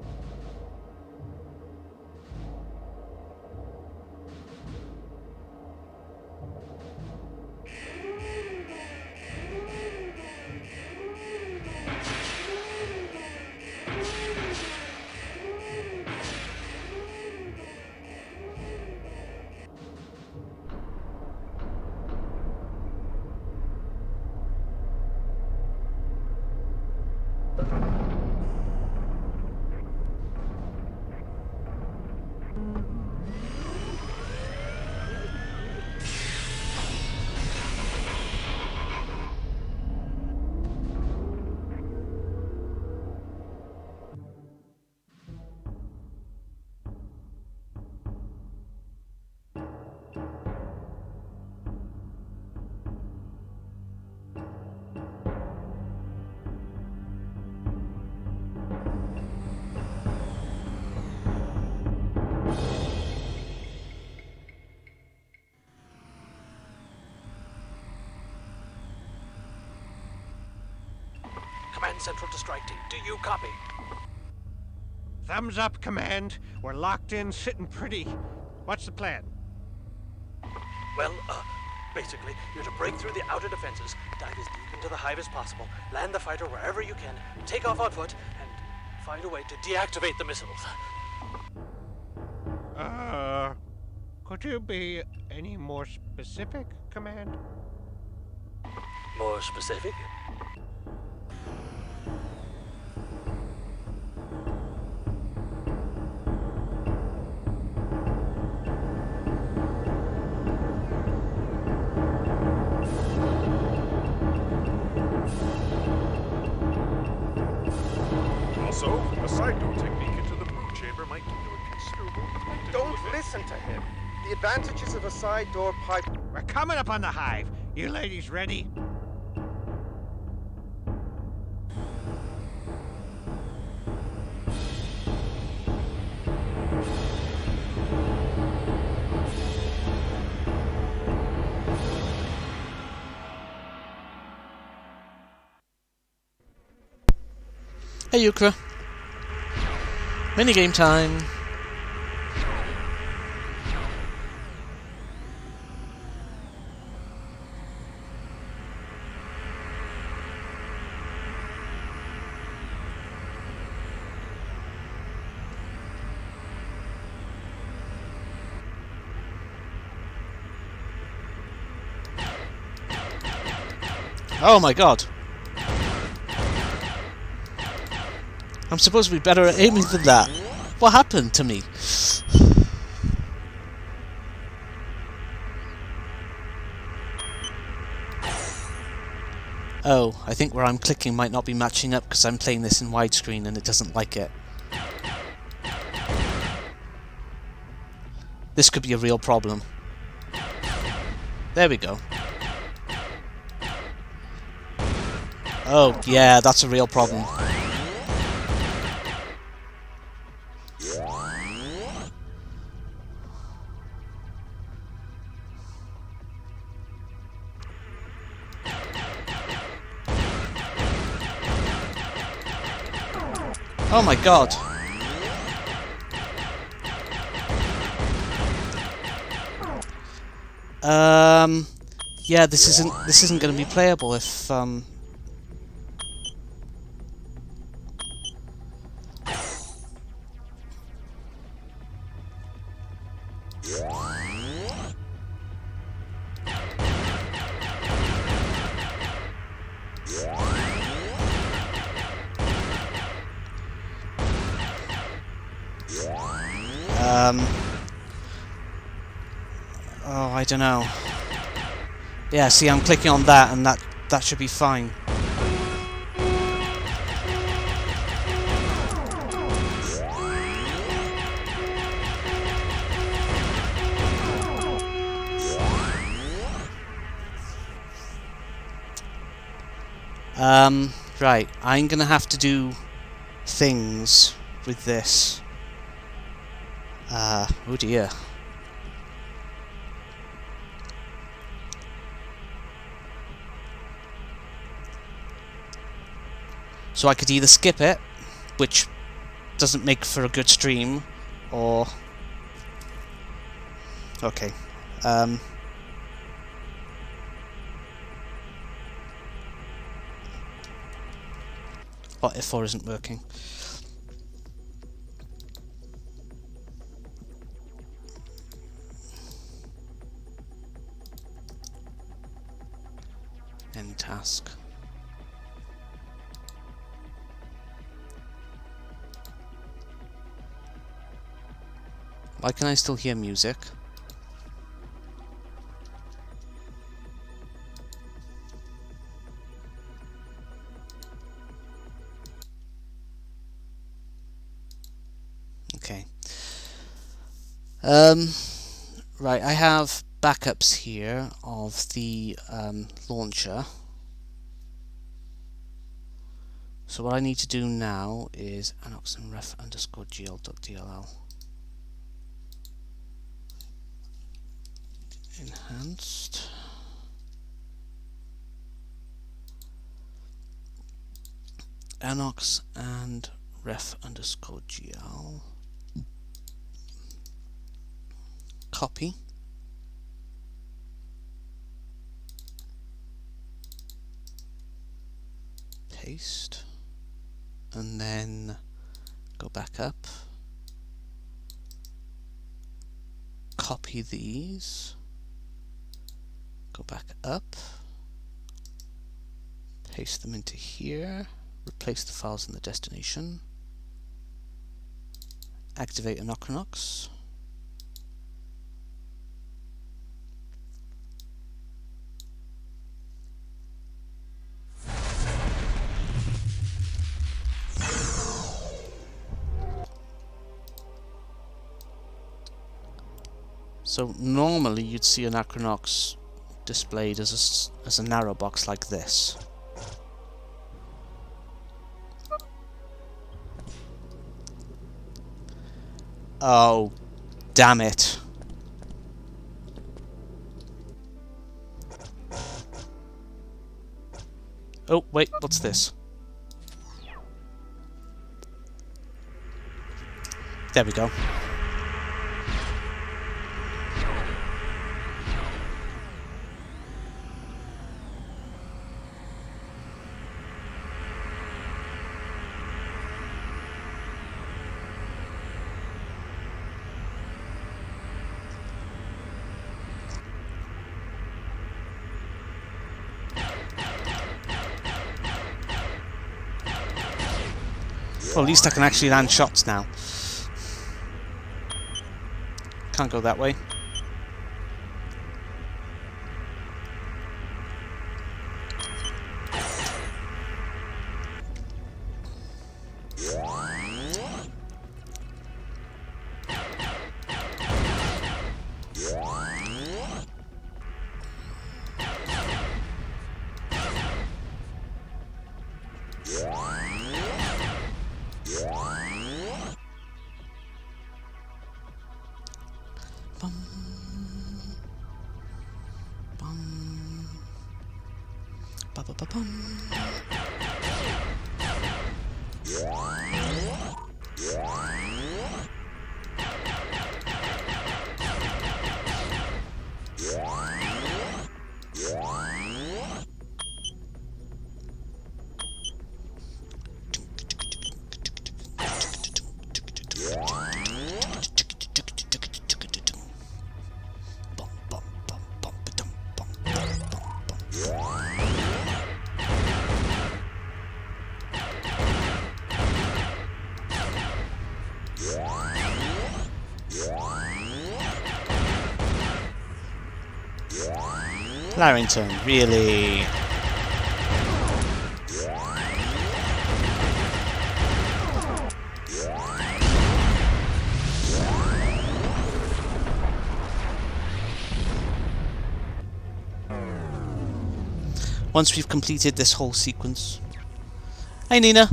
Command Central to Strike Team. Do you copy? Thumbs up, Command. We're locked in, sitting pretty. What's the plan? Well, basically, you're to break through the outer defenses, dive as deep into the hive as possible, land the fighter wherever you can, take off on foot, and find a way to deactivate the missiles. Could you be any more specific, Command? More specific? Also, a side door technique into the brood chamber might give you a considerable... Don't listen to him. The advantages of a side door pipe... We're coming up on the hive. You ladies ready? Hey Yukra. Minigame time. Oh my god. I'm supposed to be better at aiming than that. What happened to me? Oh, I think where I'm clicking might not be matching up because I'm playing this in widescreen and it doesn't like it. This could be a real problem. There we go. Oh, yeah, that's a real problem. Oh my god. Yeah, this isn't going to be playable if oh, I don't know. Yeah, see, I'm clicking on that, and that should be fine. Right, I'm gonna have to do things with this. Oh dear. So I could either skip it, which doesn't make for a good stream, or... Okay. What F4 isn't working? End task. Why can I still hear music? Okay. Right, I have backups here of the launcher. So what I need to do now is Anachronox and ref_gl.dll. Enhanced. Anachronox and ref_gl. Copy. Paste. And then go back up. Copy these. Go back up. Paste them into here. Replace the files in the destination. Activate Anachronox. So normally you'd see Anachronox displayed as a narrow box like this. Oh, damn it. Oh, wait, what's this? There we go. Well, at least I can actually land shots now. Can't go that way. Larrington, really? Once we've completed this whole sequence... Hey Nina!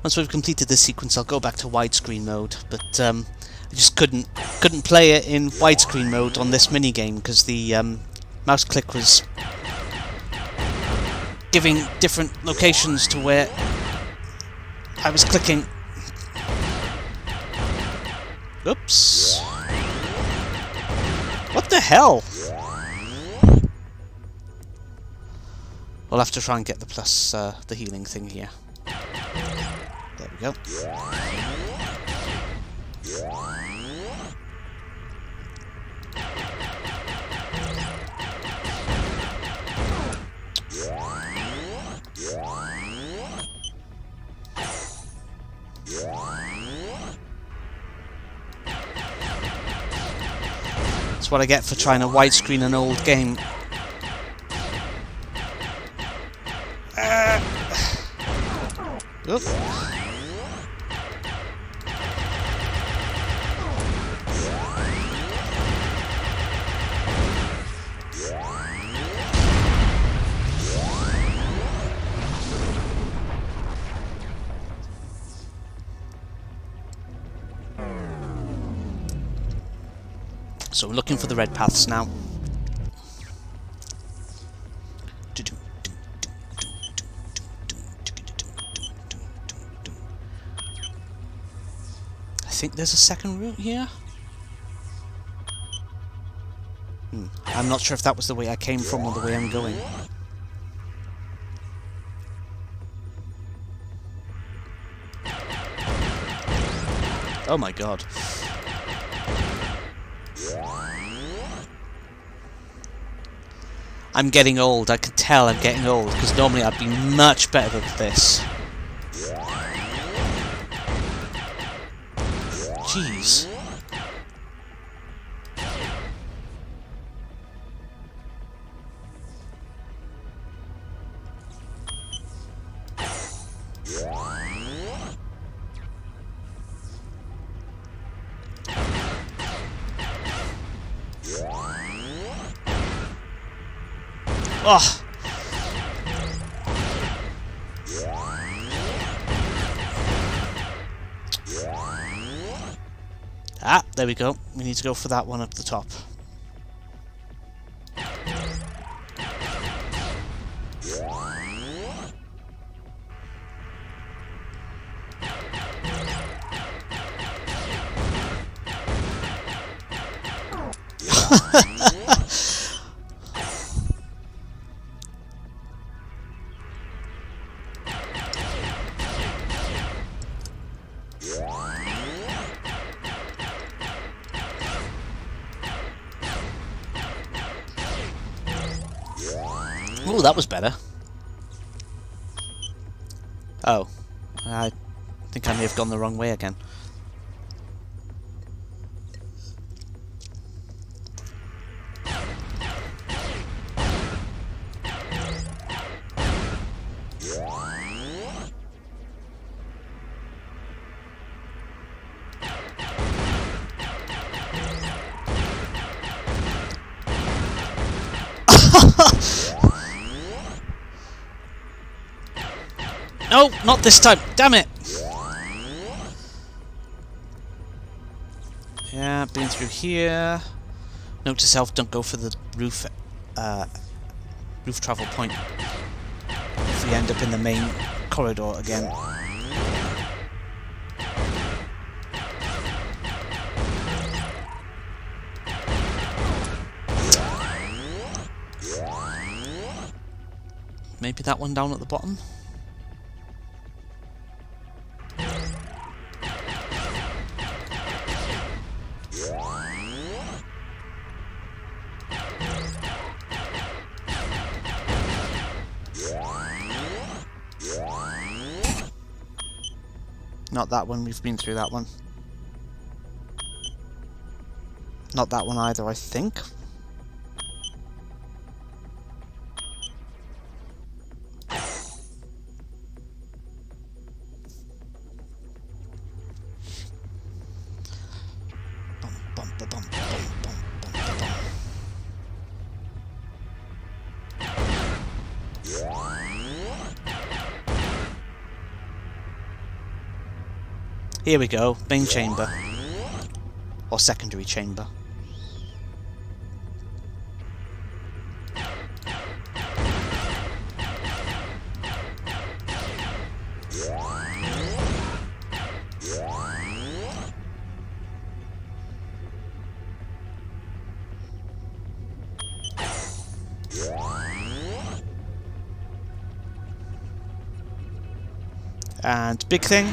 Once we've completed this sequence I'll go back to widescreen mode, but I just couldn't play it in widescreen mode on this minigame because the mouse click was giving different locations to where I was clicking. Oops. What the hell? We'll have to try and get the plus, the healing thing here. There we go. That's what I get for trying to widescreen an old game. Oop. So we're looking for the red paths now. I think there's a second route here. I'm not sure if that was the way I came from or the way I'm going. Oh my god. I'm getting old. I can tell I'm getting old, because normally I'd be much better at this. Jeez. Oh. Ah, there we go. We need to go for that one up the top. Oh, that was better. Oh, I think I may have gone the wrong way again. No, not this time. Damn it. Yeah, been through here. Note to self, don't go for the roof travel point if we end up in the main corridor again. Maybe that one down at the bottom? Not that one, we've been through that one. Not that one either, I think. Here we go, main chamber. Or secondary chamber. And big thing.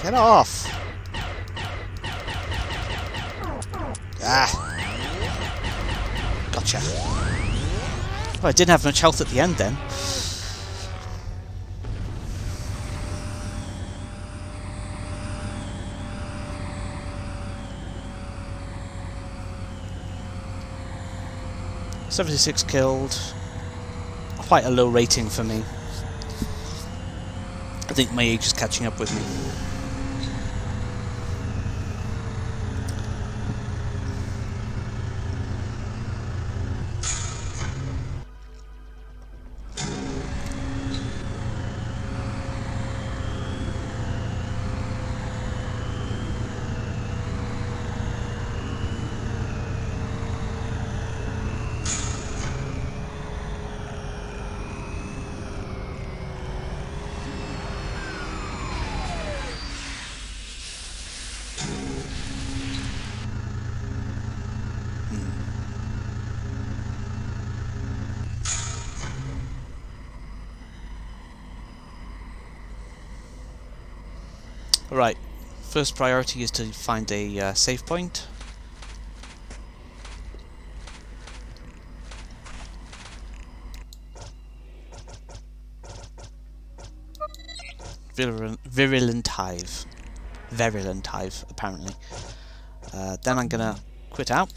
Get off! Ah! Gotcha. Well, I didn't have much health at the end then. "76 killed." Quite a low rating for me. I think my age is catching up with me. Right, first priority is to find a save point. Virulent Hive. Virulent Hive, apparently. Then I'm gonna quit out.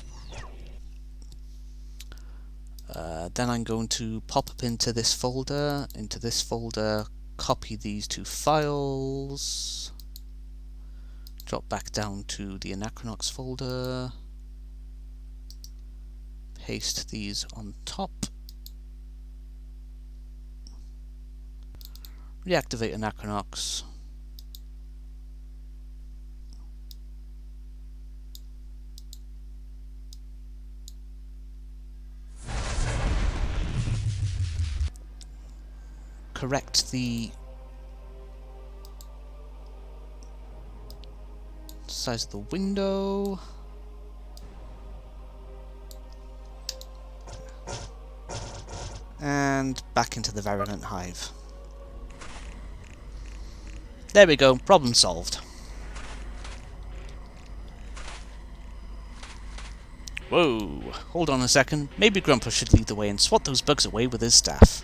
Then I'm going to pop up into this folder, copy these two files, drop back down to the Anachronox folder, paste these on top, reactivate Anachronox, correct the size of the window, and back into the Virulent Hive. There we go, problem solved. Whoa, hold on a second. Maybe Grandpa should lead the way and swat those bugs away with his staff.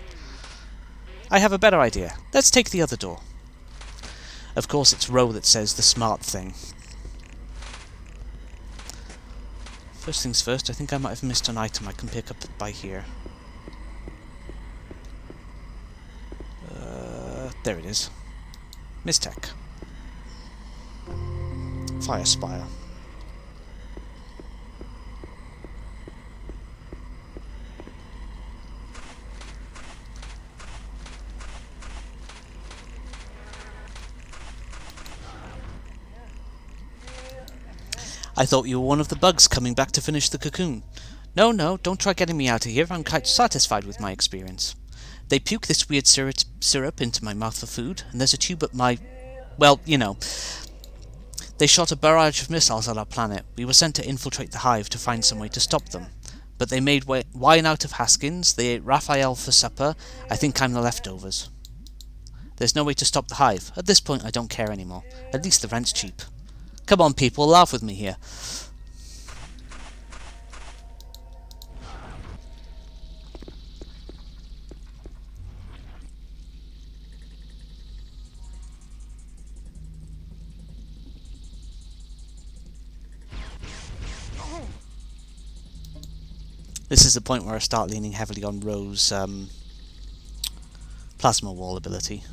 I have a better idea. Let's take the other door. Of course, it's Roe that says the smart thing. First things first, I think I might have missed an item I can pick up by here. There it is. Mistech. Fire Spire. I thought you were one of the bugs coming back to finish the cocoon. No, don't try getting me out of here. I'm quite satisfied with my experience. They puke this weird syrup into my mouth for food, and there's a tube up my... well, you know. They shot a barrage of missiles at our planet. We were sent to infiltrate the hive to find some way to stop them. But they made wine out of Haskins, they ate Raphael for supper. I think I'm the leftovers. There's no way to stop the hive. At this point, I don't care anymore. At least the rent's cheap. Come on, people, laugh with me here. This is the point where I start leaning heavily on Ro's plasma wall ability.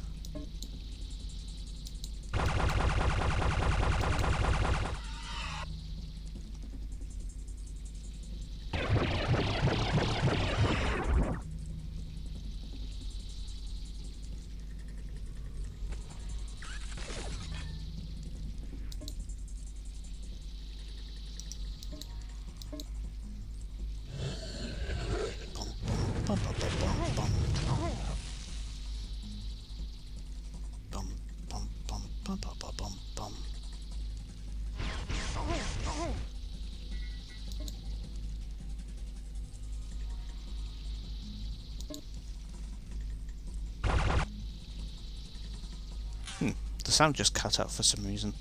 The sound just cut out for some reason.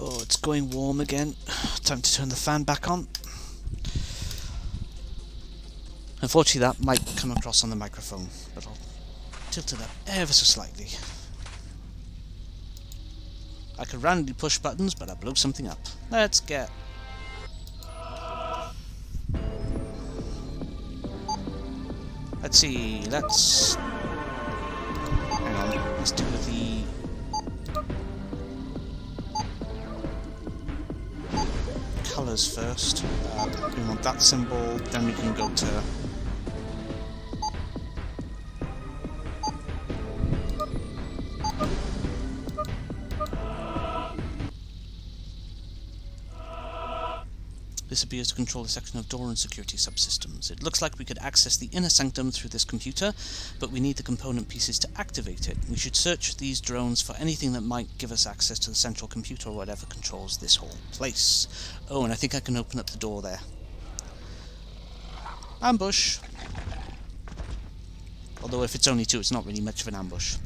Oh, it's going warm again. Time to turn the fan back on. Unfortunately, that might come across on the microphone, but I'll tilt it up ever so slightly. I could randomly push buttons, but I blew something up. Let's get... Let's see, let's... Hang on, let's do the... colours first. We want that symbol, then we can go to... This appears to control a section of door and security subsystems. It looks like we could access the inner sanctum through this computer, but we need the component pieces to activate it. We should search these drones for anything that might give us access to the central computer or whatever controls this whole place. Oh, and I think I can open up the door there. Ambush! Although if it's only two, it's not really much of an ambush.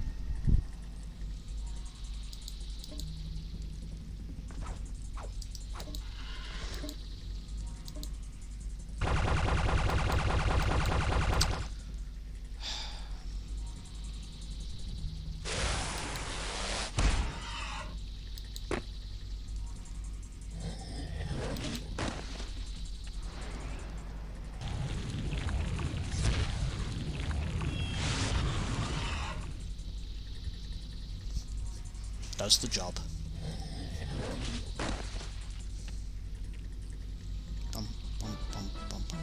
Does the job. Bum, bum, bum, bum, bum.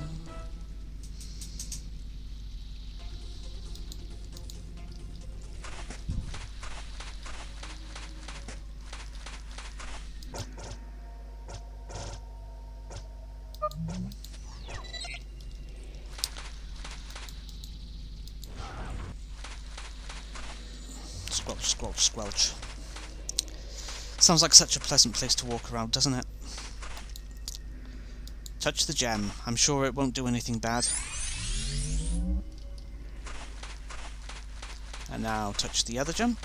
Squelch, squelch, squelch. Sounds like such a pleasant place to walk around, doesn't it? Touch the gem. I'm sure it won't do anything bad. And now touch the other gem.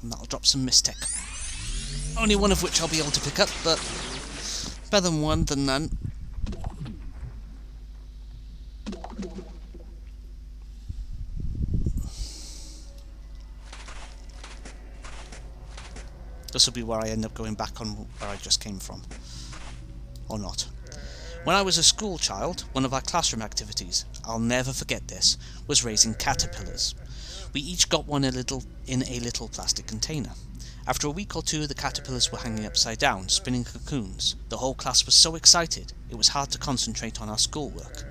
And that'll drop some Mystic. Only one of which I'll be able to pick up, but better than one than none. This will be where I end up going back on where I just came from. Or not. When I was a school child, one of our classroom activities, I'll never forget this, was raising caterpillars. We each got one in a little plastic container. After a week or two, the caterpillars were hanging upside down, spinning cocoons. The whole class was so excited, it was hard to concentrate on our schoolwork.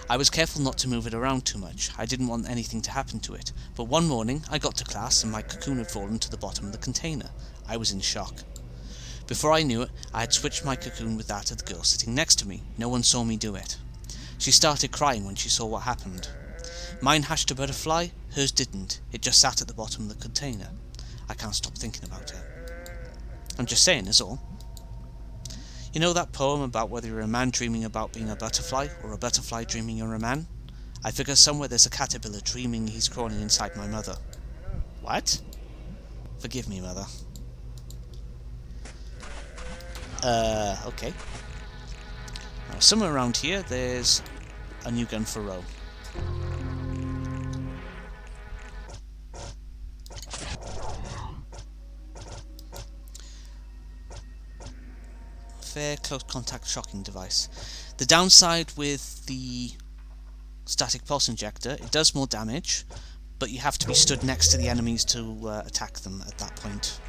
I was careful not to move it around too much. I didn't want anything to happen to it. But one morning, I got to class and my cocoon had fallen to the bottom of the container. I was in shock. Before I knew it, I had switched my cocoon with that of the girl sitting next to me. No one saw me do it. She started crying when she saw what happened. Mine hatched a butterfly, hers didn't. It just sat at the bottom of the container. I can't stop thinking about it. I'm just saying, is all. You know that poem about whether you're a man dreaming about being a butterfly, or a butterfly dreaming you're a man? I figure somewhere there's a caterpillar dreaming he's crawling inside my mother. What? Forgive me, mother. Okay. Now, somewhere around here, there's a new gun for Ro. Fair close contact shocking device. The downside with the static pulse injector, it does more damage, but you have to be stood next to the enemies to attack them at that point.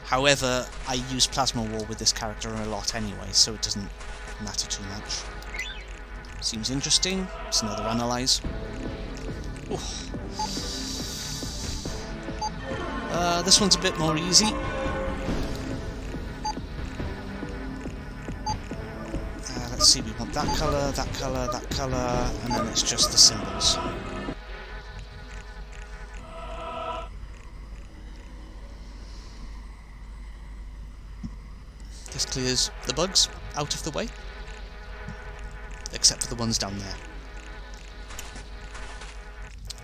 However, I use Plasma War with this character a lot anyway, so it doesn't matter too much. Seems interesting. It's another analyze. This one's a bit more easy. Let's see, we want that colour, that colour, that colour, and then it's just the symbols. This clears the bugs out of the way, except for the ones down there.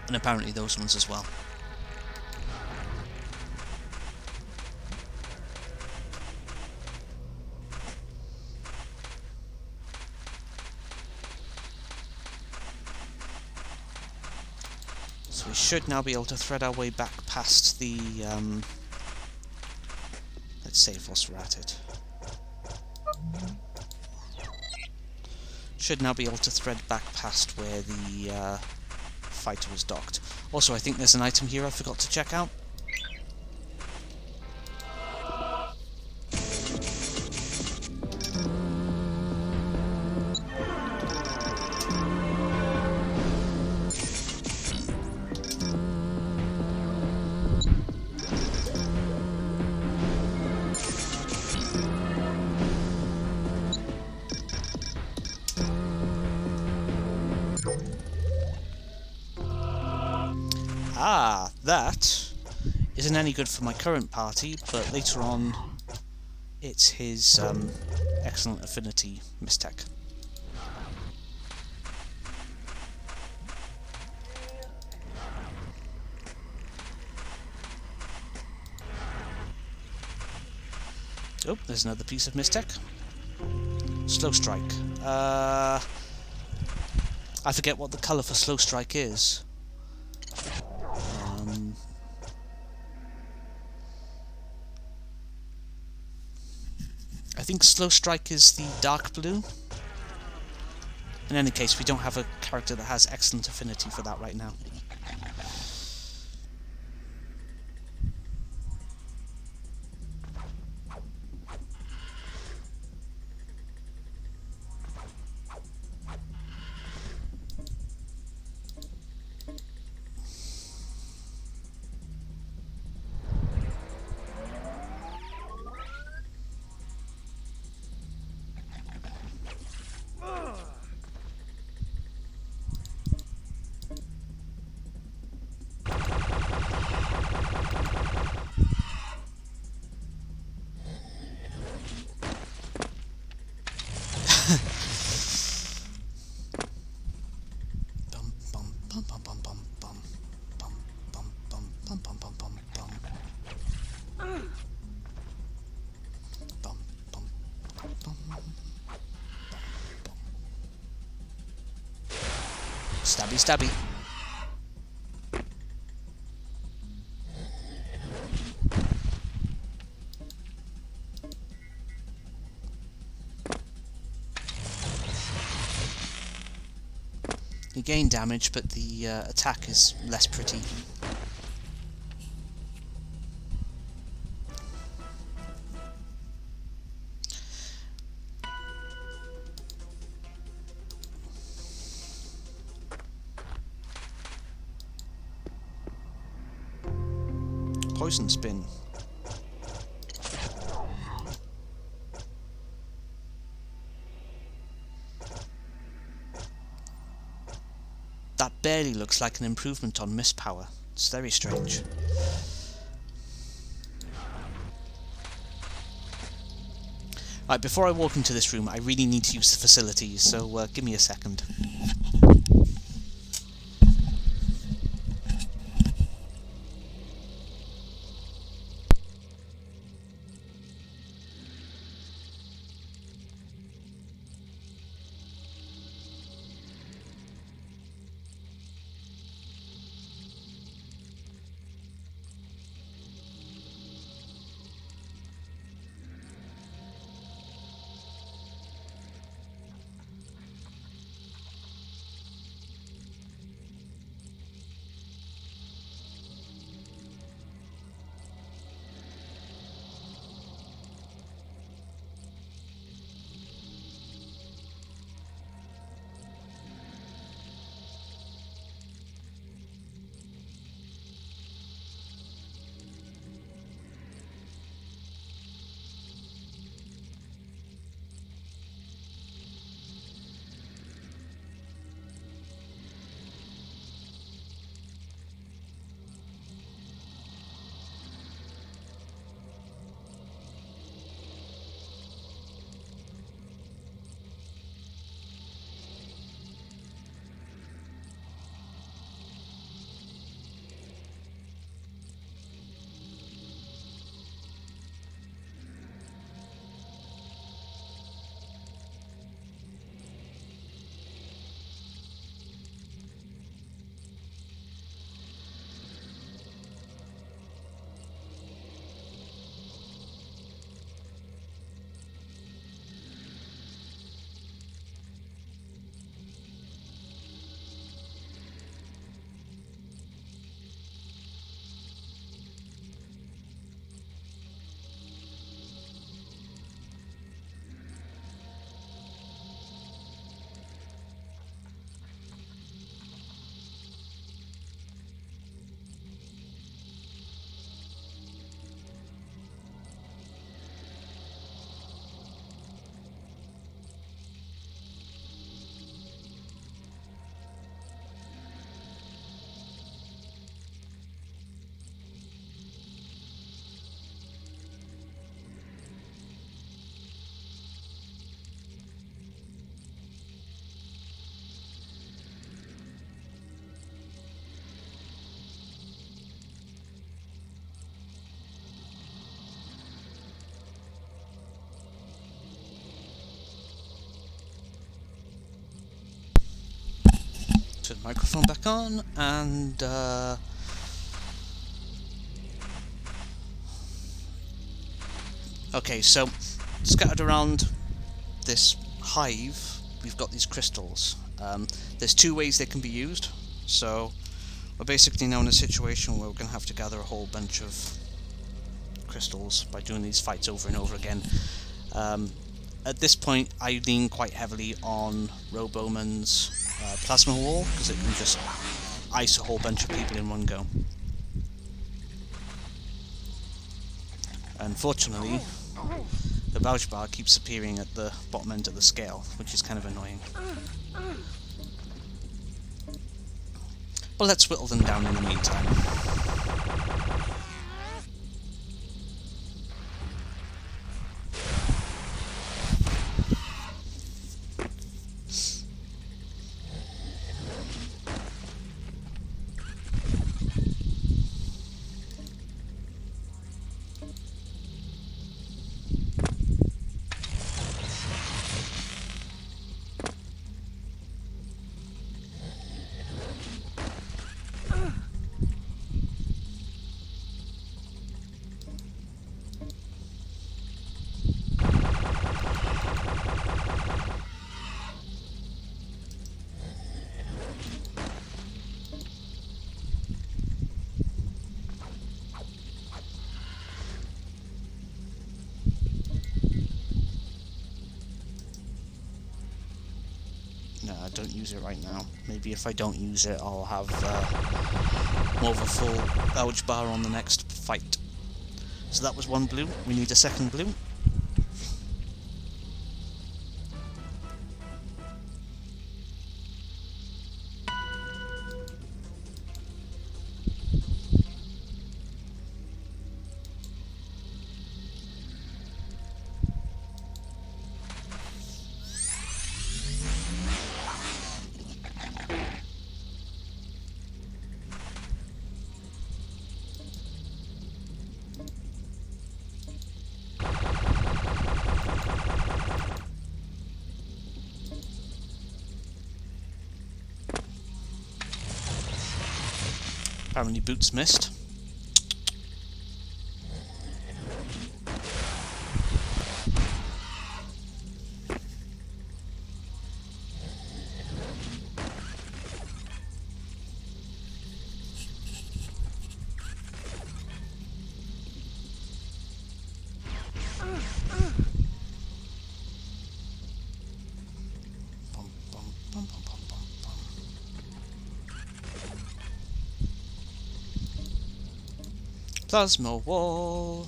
And apparently those ones as well. So we should now be able to thread our way back past the, let's save whilst we're at it. Should now be able to thread back past where the fighter was docked. Also, I think there's an item here I forgot to check out. Ah, that isn't any good for my current party, but later on it's his excellent affinity mistech. Oh, there's another piece of mistech. Slow strike. I forget what the colour for slow strike is. I think slow strike is the dark blue. In any case, we don't have a character that has excellent affinity for that right now. Stabby, stabby. You gain damage, but the attack is less pretty. Poison spin. That barely looks like an improvement on Mist Power. It's very strange. Right, before I walk into this room, I really need to use the facilities, so give me a second. Turn the microphone back on, and okay, so scattered around this hive, we've got these crystals. There's two ways they can be used. So we're basically now in a situation where we're going to have to gather a whole bunch of crystals by doing these fights over and over again. At this point, I lean quite heavily on Roboman's plasma wall, because it can just ice a whole bunch of people in one go. Unfortunately, the Bouch bar keeps appearing at the bottom end of the scale, which is kind of annoying. But let's whittle them down in the meantime. No, I don't use it right now. Maybe if I don't use it, I'll have more of a full Bouch bar on the next fight. So that was one blue. We need a second blue. Apparently boots missed. Plasma wall.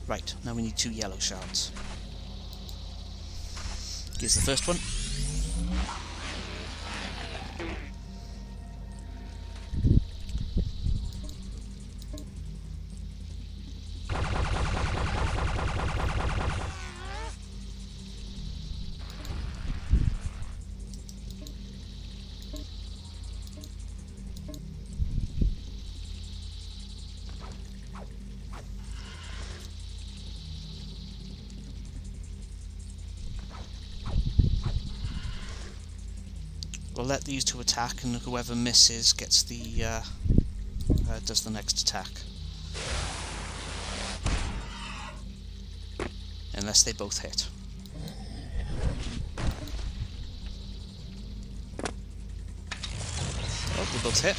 Right, now we need 2 yellow shards. Here's the first one. We'll let these two attack, and whoever misses gets the does the next attack. Unless they both hit. Oh, they both hit.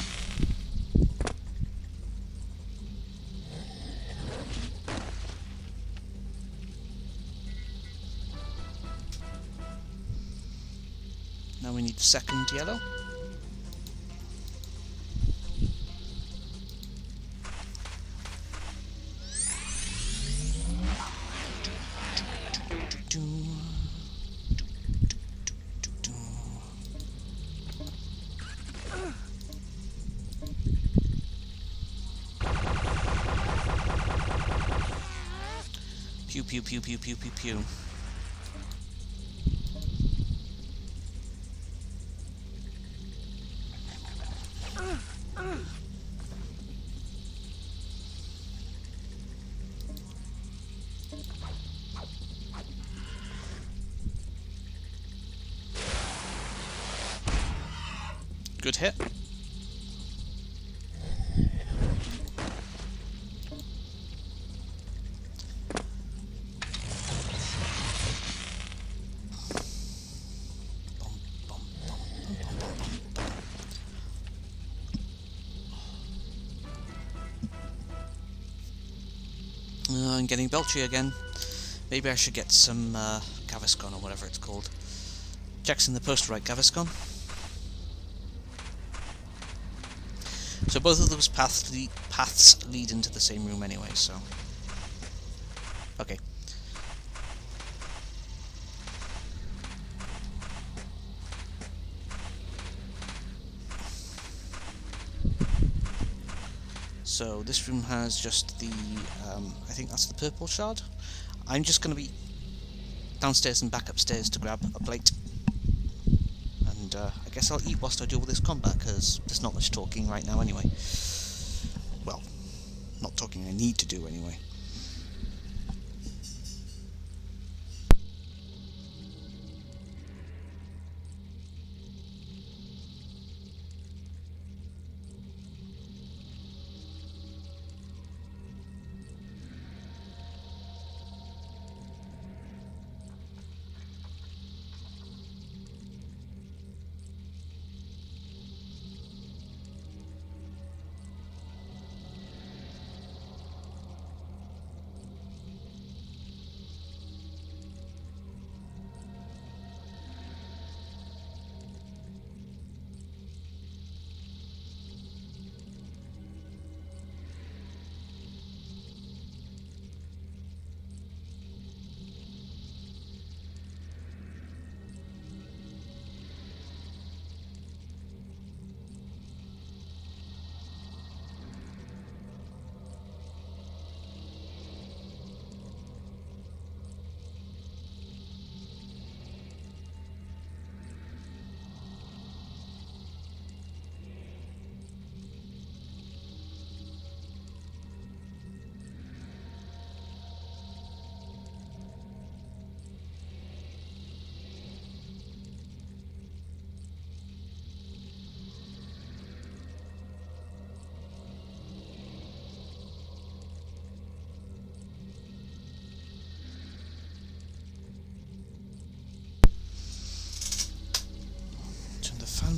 Now we need the second yellow. Pew pew pew pew pew pew pew. Good hit. I'm getting belchy again. Maybe I should get some Gaviscon or whatever it's called. Checks in the post, right, Gaviscon? So both of those paths lead into the same room anyway, so... Okay. So this room has just the, I think that's the purple shard. I'm just going to be downstairs and back upstairs to grab a plate. And I guess I'll eat whilst I do all this combat, because there's not much talking right now anyway. Well, not talking I need to do anyway.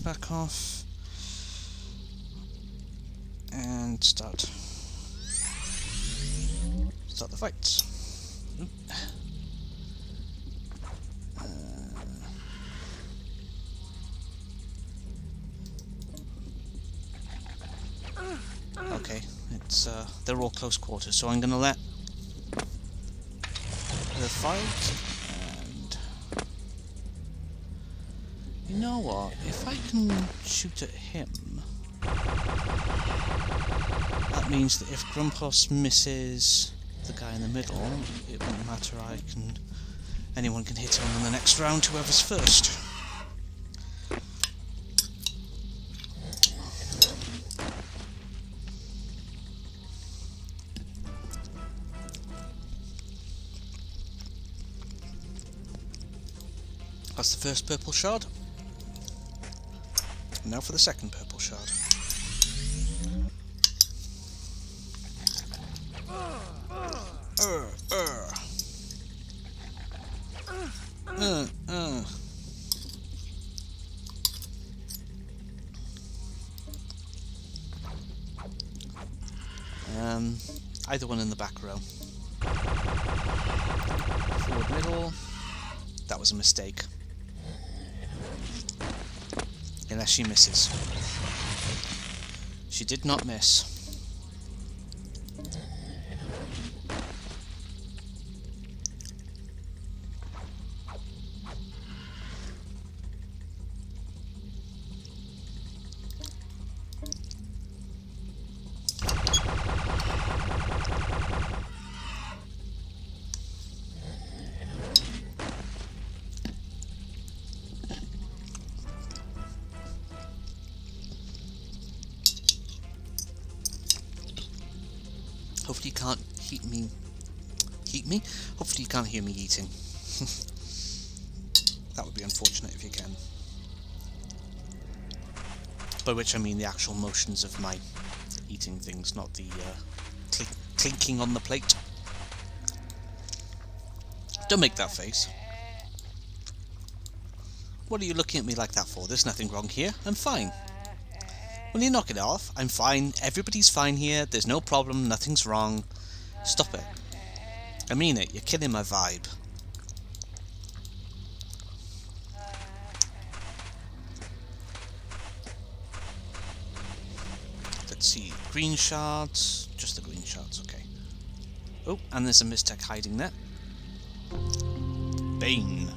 them back off. And start the fights. Okay, it's they're all close quarters, so I'm gonna let the fight. And you know what? If I can shoot at him, that means that if Grumpos misses the guy in the middle, it won't matter. Anyone can hit him in the next round, whoever's first. That's the first purple shard. And now for the second purple shard. Either one in the back row. Forward middle. That was a mistake. Unless she misses. She did not miss. Hopefully you can't heat me? Hopefully you can't hear me eating. That would be unfortunate if you can. By which I mean the actual motions of my eating things, not the clinking on the plate. Don't make that face. What are you looking at me like that for? There's nothing wrong here. I'm fine. Will you knock it off? I'm fine. Everybody's fine here. There's no problem. Nothing's wrong. Stop it. I mean it. You're killing my vibe. Let's see. Green shards. Just the green shards. Okay. Oh, and there's a Mistech hiding there. Bane.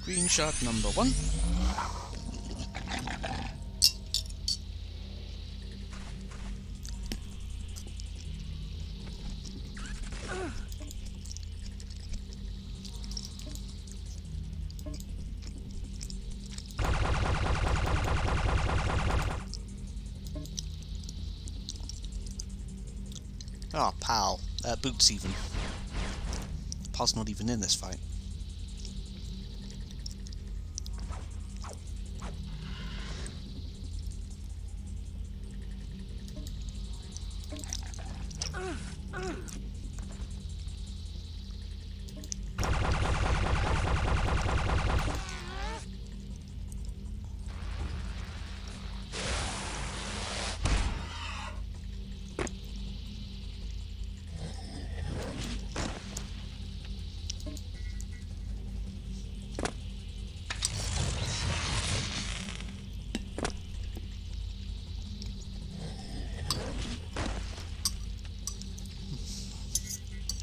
Green shard number 1. Oh, pal. Boots even. Pal's not even in this fight.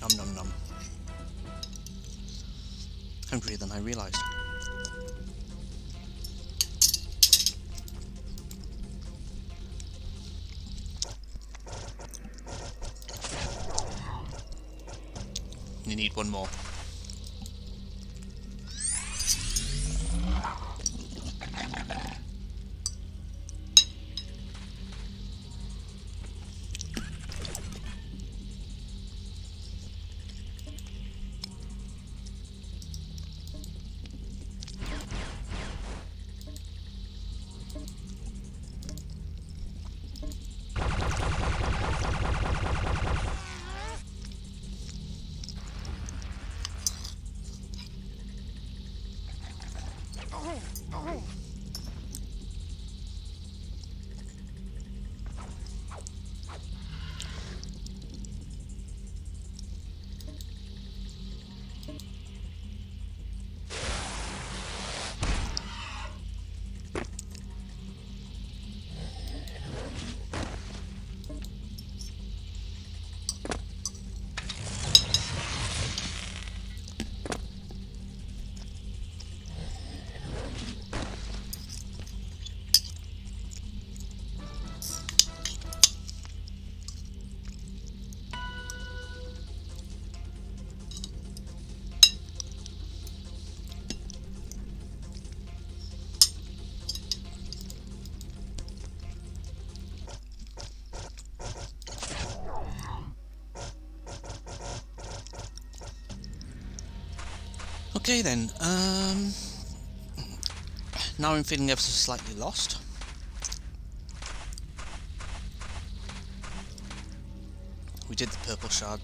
Nom nom nom. Hungrier than I realised. You need one more. Okay then, now I'm feeling ever so slightly lost. We did the purple shard.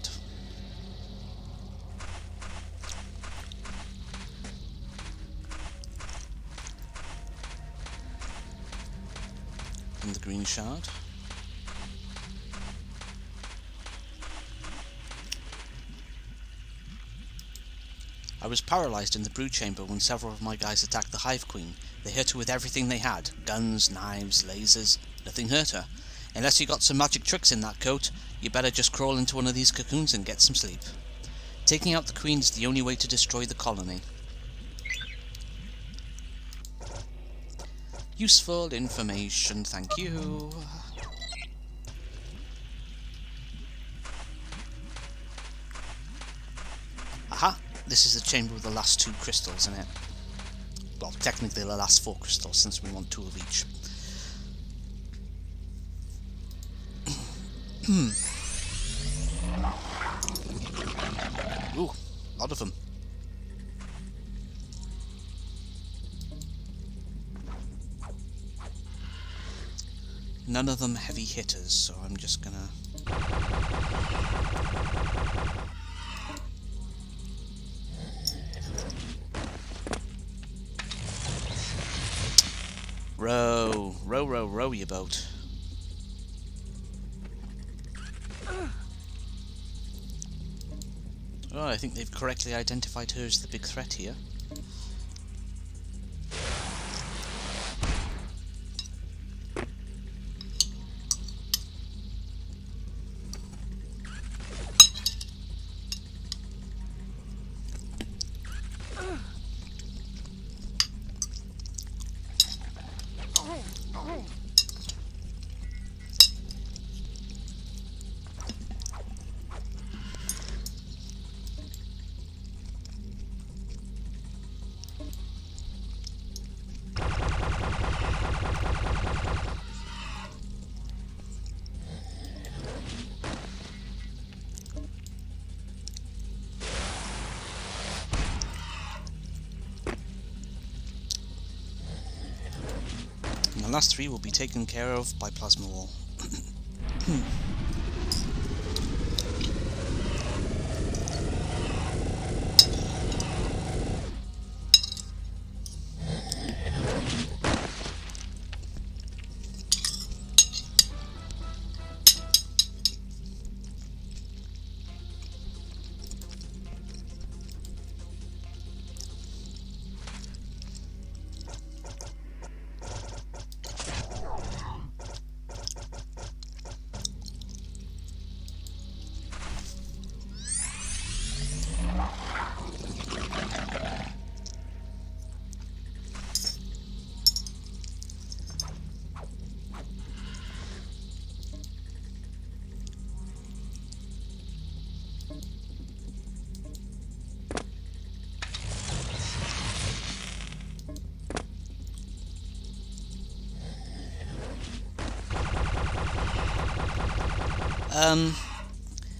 And the green shard. I was paralysed in the brood chamber when several of my guys attacked the Hive Queen. They hit her with everything they had. Guns, knives, lasers. Nothing hurt her. Unless you got some magic tricks in that coat, you better just crawl into one of these cocoons and get some sleep. Taking out the Queen is the only way to destroy the colony. Useful information, thank you. Aha! This is the chamber with the last 2 crystals in it. Well, technically the last 4 crystals, since we want 2 of each. Ooh, a lot of them. None of them heavy hitters, so I'm just gonna... Row, row, row, row your boat. Oh, I think they've correctly identified her as the big threat here. And the last 3 will be taken care of by Plasma Wall.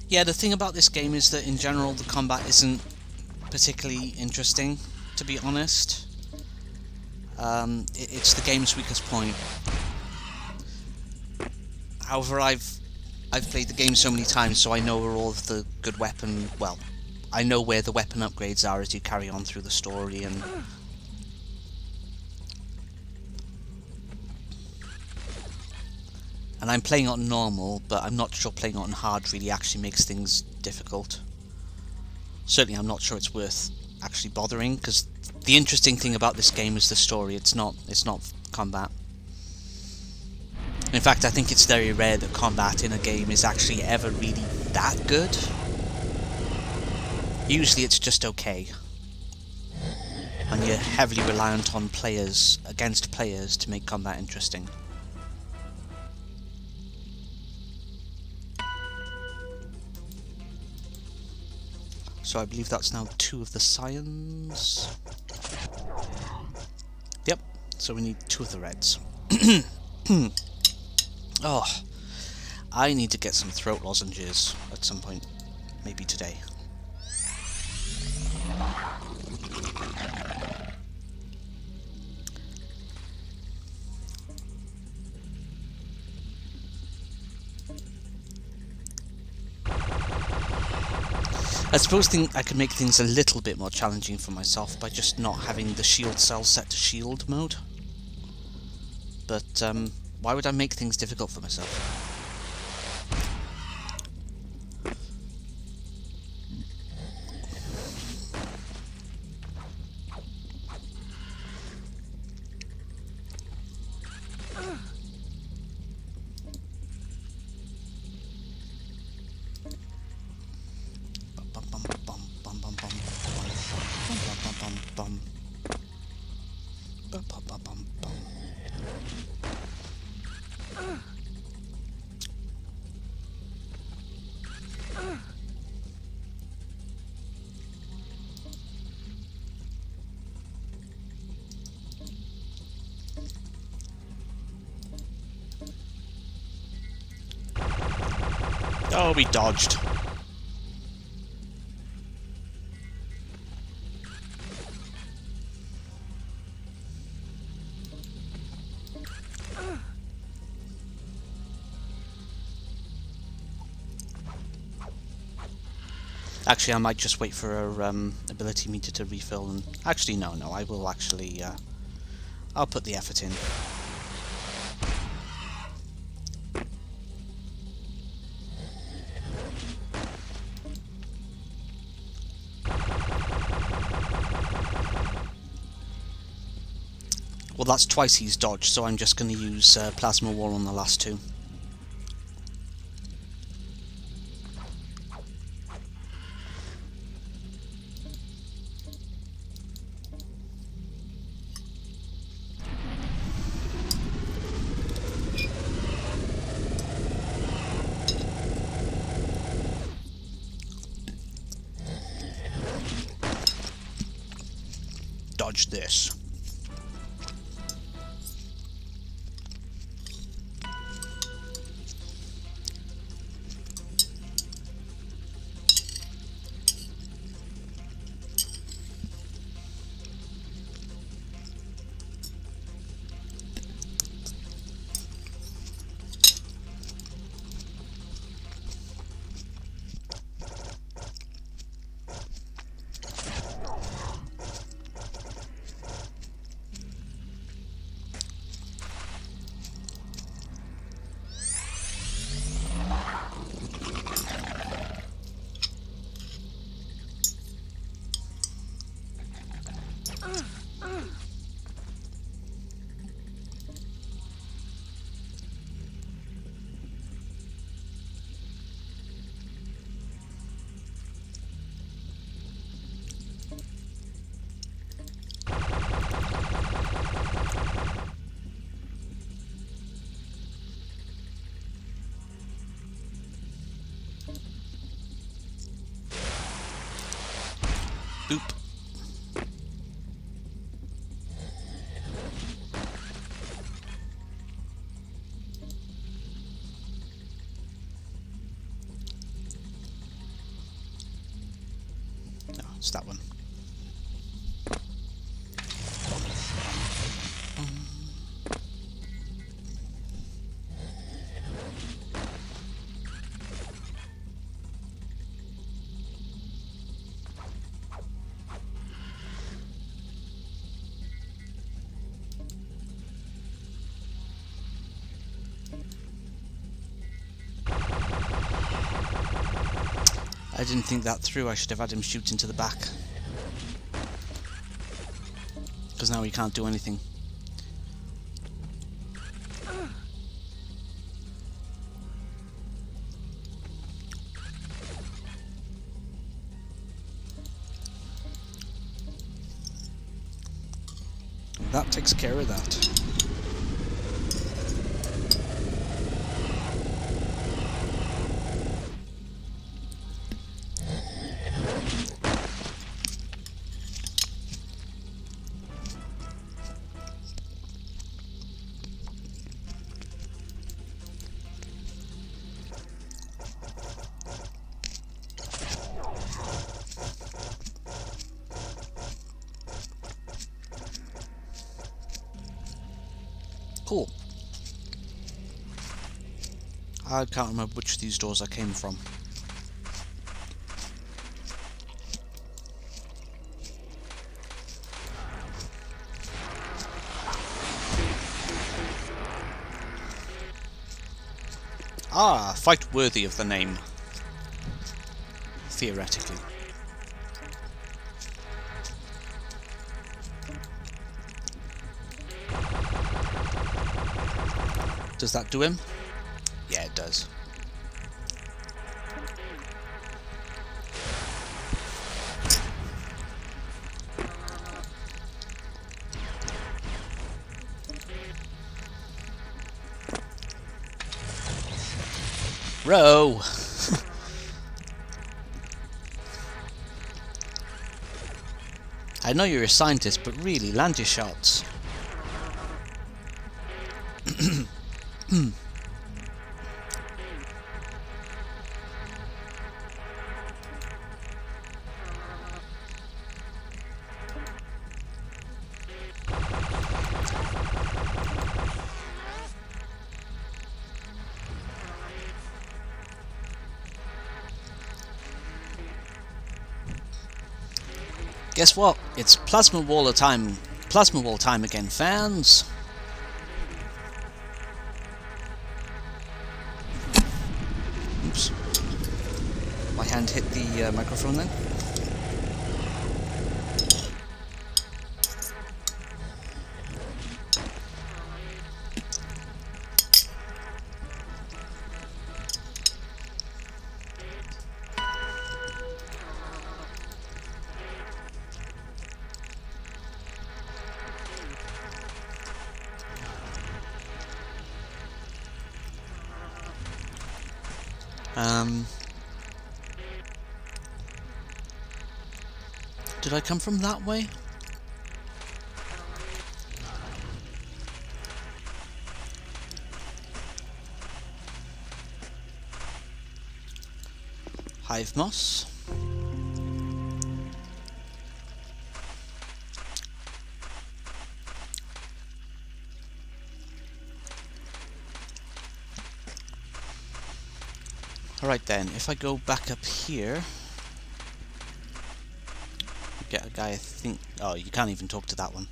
Yeah, the thing about this game is that in general the combat isn't particularly interesting, to be honest. It's the game's weakest point. However, I've played the game so many times, so I know where all of the good weapon... well, I know where the weapon upgrades are as you carry on through the story, and... And I'm playing on normal, but I'm not sure playing on hard really actually makes things difficult. Certainly I'm not sure it's worth actually bothering, because the interesting thing about this game is the story, it's not combat. In fact, I think it's very rare that combat in a game is actually ever really that good. Usually it's just okay. And you're heavily reliant on players, against players, to make combat interesting. So I believe that's now 2 of the scions. Yep, so we need 2 of the reds. Oh, I need to get some throat lozenges at some point. Maybe today. I suppose I could make things a little bit more challenging for myself by just not having the shield cell set to shield mode. But why would I make things difficult for myself? Oh, we dodged. Actually, I might just wait for a ability meter to refill. And actually, no, I will actually. I'll put the effort in. Well, that's twice he's dodged, so I'm just going to use Plasma Wall on the last two. Dodge this. Boop. No, it's that one. I didn't think that through. I should have had him shoot into the back. Because now he can't do anything. That takes care of that. Cool. I can't remember which of these doors I came from. Ah, fight worthy of the name. Theoretically. Does that do him? Yeah, it does. Row! I know you're a scientist, but really, land your shots. Guess what? It's plasma wall time again, fans. Oops. My hand hit the microphone then. Did I come from that way? Hive moss. Alright then, if I go back up here, get a guy, I think... Oh, you can't even talk to that one.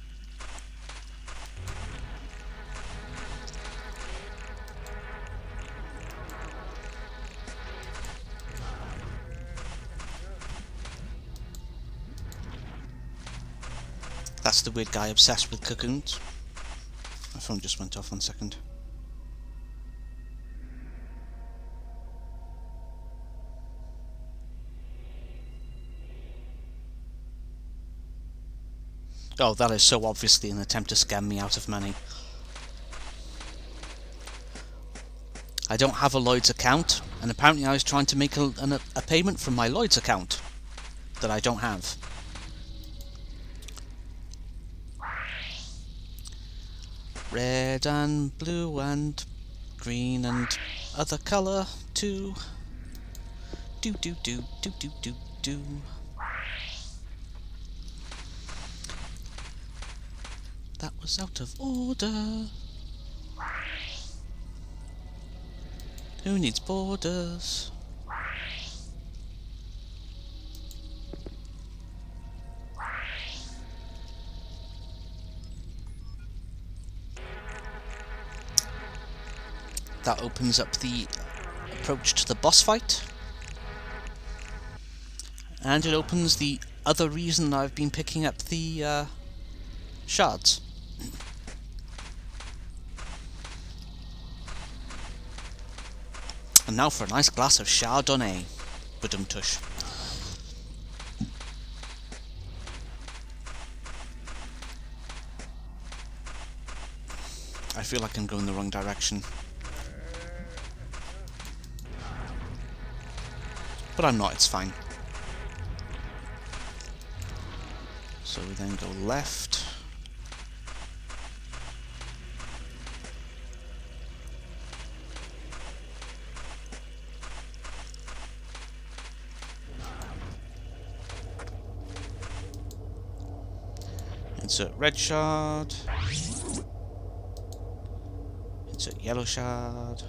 That's the weird guy obsessed with cocoons. My phone just went off 1 second. Oh, that is so obviously an attempt to scam me out of money. I don't have a Lloyd's account, and apparently I was trying to make a payment from my Lloyd's account that I don't have. Red and blue and green and other colour too. Do do do do do do do. That was out of order. Who needs borders? That opens up the approach to the boss fight. And it opens the other reason I've been picking up the shards. And now for a nice glass of Chardonnay. Badum-tush. I feel like I'm going the wrong direction. But I'm not, it's fine. So we then go left. Insert red shard. Insert yellow shard.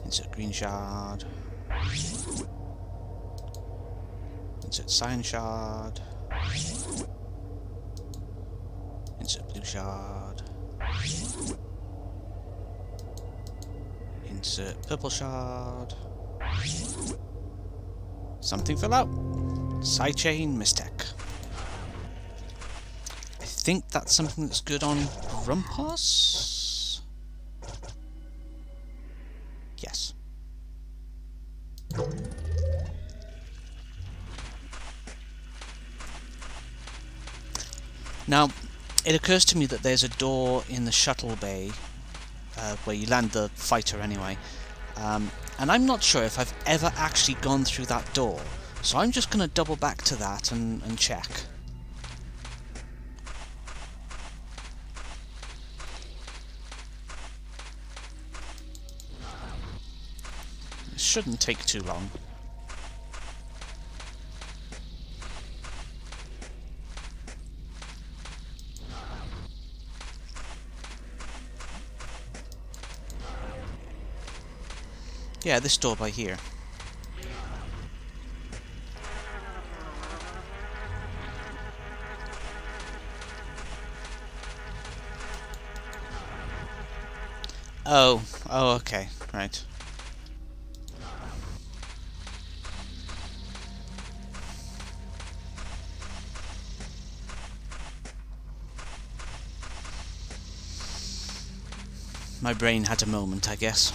Insert green shard. Insert cyan shard. Insert blue shard. Insert purple shard. Something fell out. Sidechain Mistech. I think that's something that's good on Grumpus? Yes. Now, it occurs to me that there's a door in the shuttle bay where you land the fighter anyway. And I'm not sure if I've ever actually gone through that door. So I'm just going to double back to that and check. It shouldn't take too long. Yeah, this door by here. Oh, okay, right. My brain had a moment, I guess.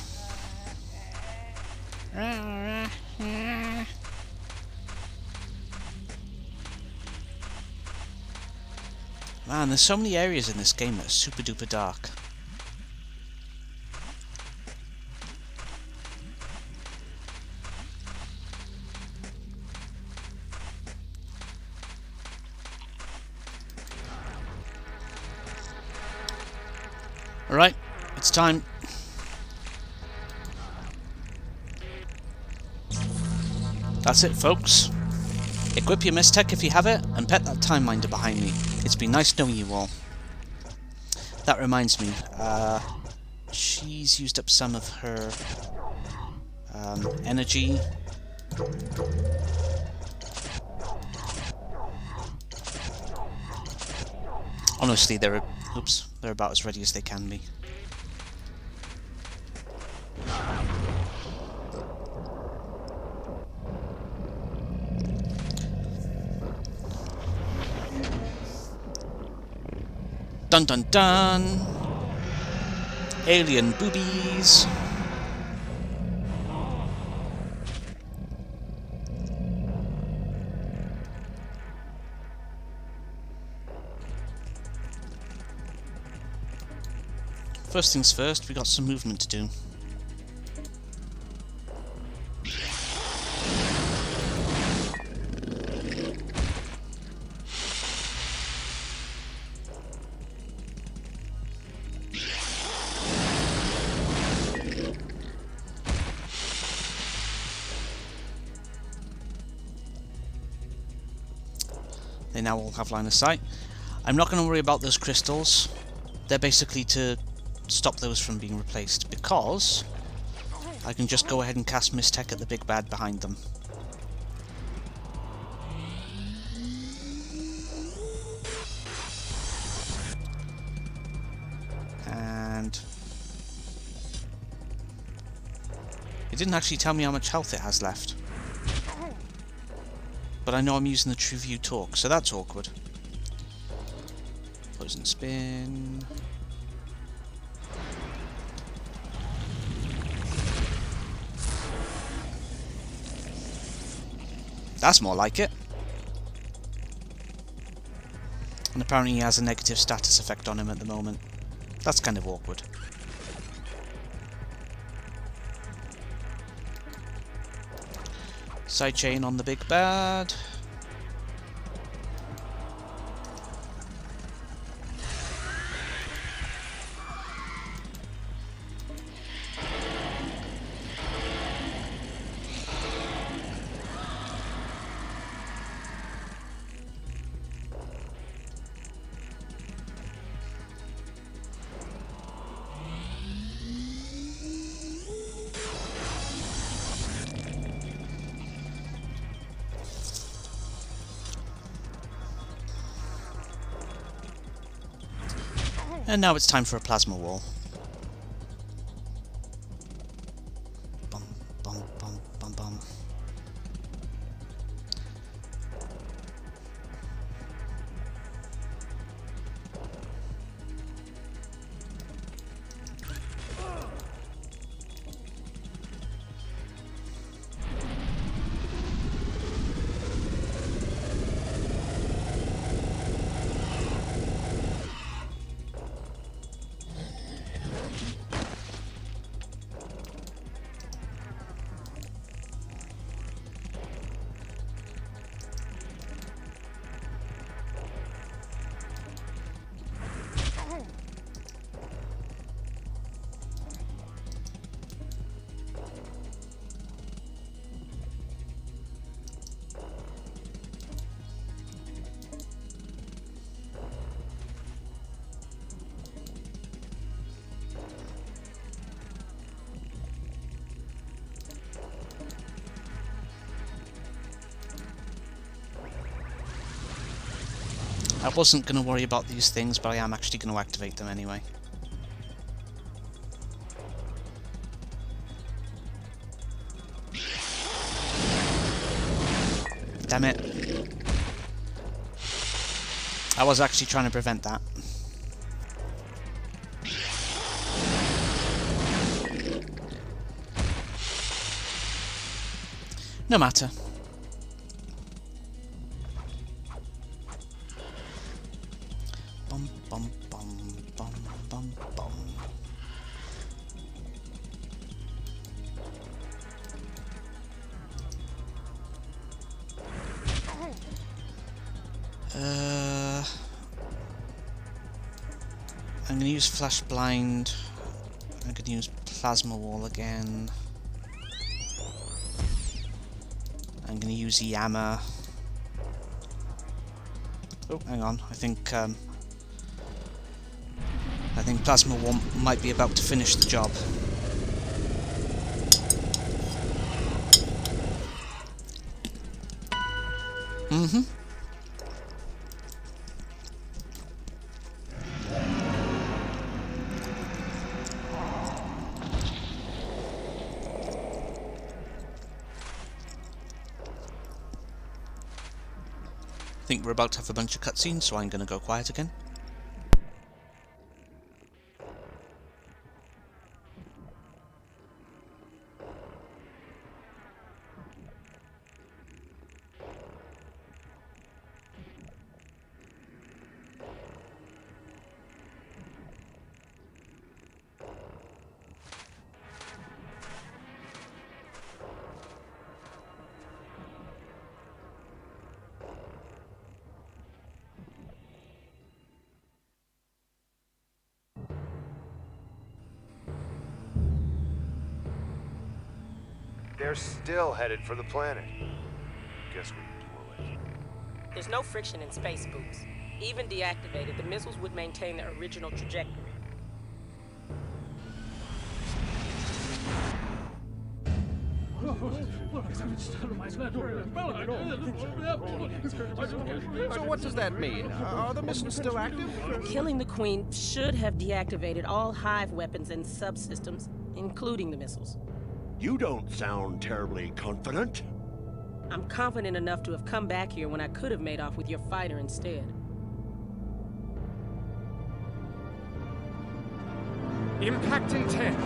Man, there's so many areas in this game that are super duper dark. Alright, it's time. That's it, folks. Equip your Mistech if you have it, and pet that Time Minder behind me. It's been nice knowing you all. That reminds me, she's used up some of her energy. Honestly, they're about as ready as they can be. Dun dun dun! Alien boobies! First things first, we got some movement to do. They now all have line of sight. I'm not going to worry about those crystals. They're basically to stop those from being replaced, because I can just go ahead and cast Mistech at the big bad behind them. And it didn't actually tell me how much health it has left. But I know I'm using the True View Talk, so that's awkward. Poison Spin. That's more like it. And apparently he has a negative status effect on him at the moment. That's kind of awkward. Sidechain on the big bad. And now it's time for a plasma wall. I wasn't going to worry about these things, but I am actually going to activate them anyway. Damn it. I was actually trying to prevent that. No matter. Bum bum bum bum bum bum. I'm gonna use Flash Blind. I'm gonna use Plasma Wall again. I'm gonna use Yama. Oh, hang on. I think Plasma Wall might be about to finish the job. Mm-hmm. I think we're about to have a bunch of cutscenes, so I'm going to go quiet again. They're still headed for the planet. Guess we blew it. There's no friction in space boots. Even deactivated, the missiles would maintain their original trajectory. So what does that mean? Are the missiles still active? Killing the Queen should have deactivated all Hive weapons and subsystems, including the missiles. You don't sound terribly confident. I'm confident enough to have come back here when I could have made off with your fighter instead. Impact in 10.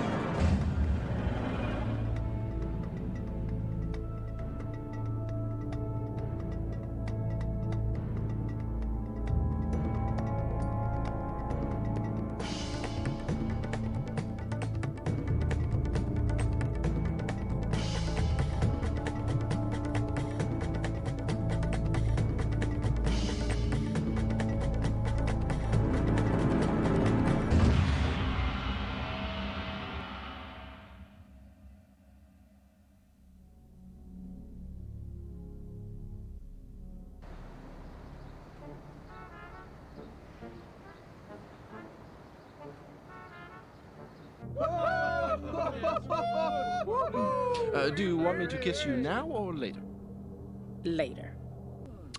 Do you want me to kiss you now or later? Later.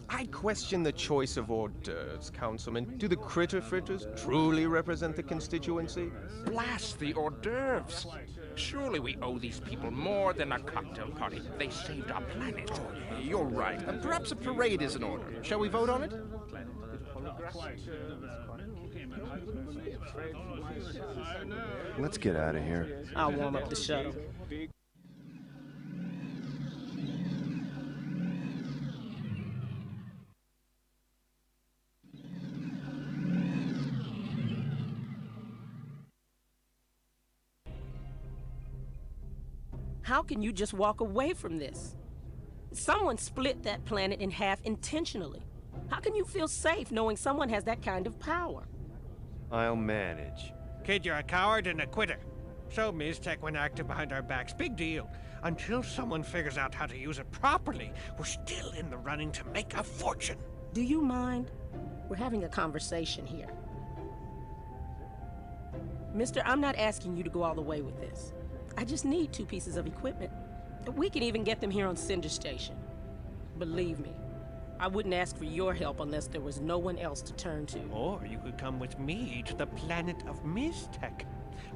I question the choice of hors d'oeuvres, Councilman. Do the critter fritters truly represent the constituency? Blast the hors d'oeuvres. Surely we owe these people more than a cocktail party. They saved our planet. You're right. Perhaps a parade is in order. Shall we vote on it? Let's get out of here. I'll warm up the shuttle. How can you just walk away from this? Someone split that planet in half intentionally. How can you feel safe knowing someone has that kind of power? I'll manage. Kid, you're a coward and a quitter. So Miztech went active behind our backs. Big deal. Until someone figures out how to use it properly, we're still in the running to make a fortune. Do you mind? We're having a conversation here. Mister, I'm not asking you to go all the way with this. I just need 2 pieces of equipment. We can even get them here on Cinder Station. Believe me, I wouldn't ask for your help unless there was no one else to turn to. Or you could come with me to the planet of Miztech.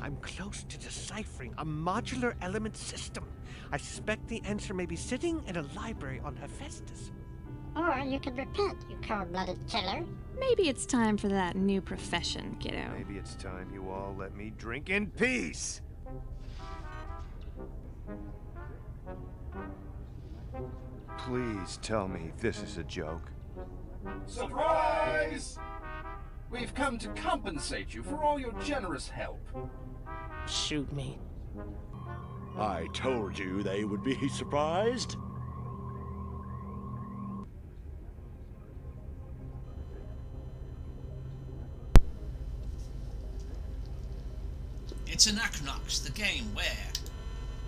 I'm close to deciphering a modular element system. I suspect the answer may be sitting in a library on Hephaestus. Or you could repent, you cold-blooded killer. Maybe it's time for that new profession, kiddo. Maybe it's time you all let me drink in peace. Please tell me this is a joke. Surprise! We've come to compensate you for all your generous help. Shoot me. I told you they would be surprised. It's Anachronox, the game where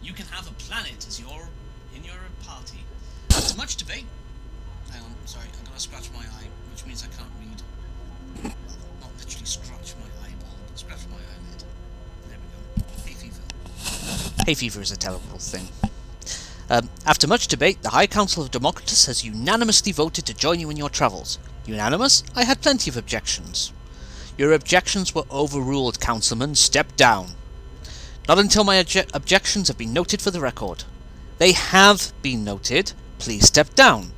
you can have a planet as in your party. After much debate... Hang on, sorry, I'm gonna scratch my eye, which means I can't read. Well, not literally scratch my eyeball, but scratch my eyelid. There we go. Hay fever. Hay fever is a terrible thing. After much debate, the High Council of Democritus has unanimously voted to join you in your travels. Unanimous? I had plenty of objections. Your objections were overruled, Councilman. Step down. Not until my objections have been noted for the record. They have been noted. Please step down.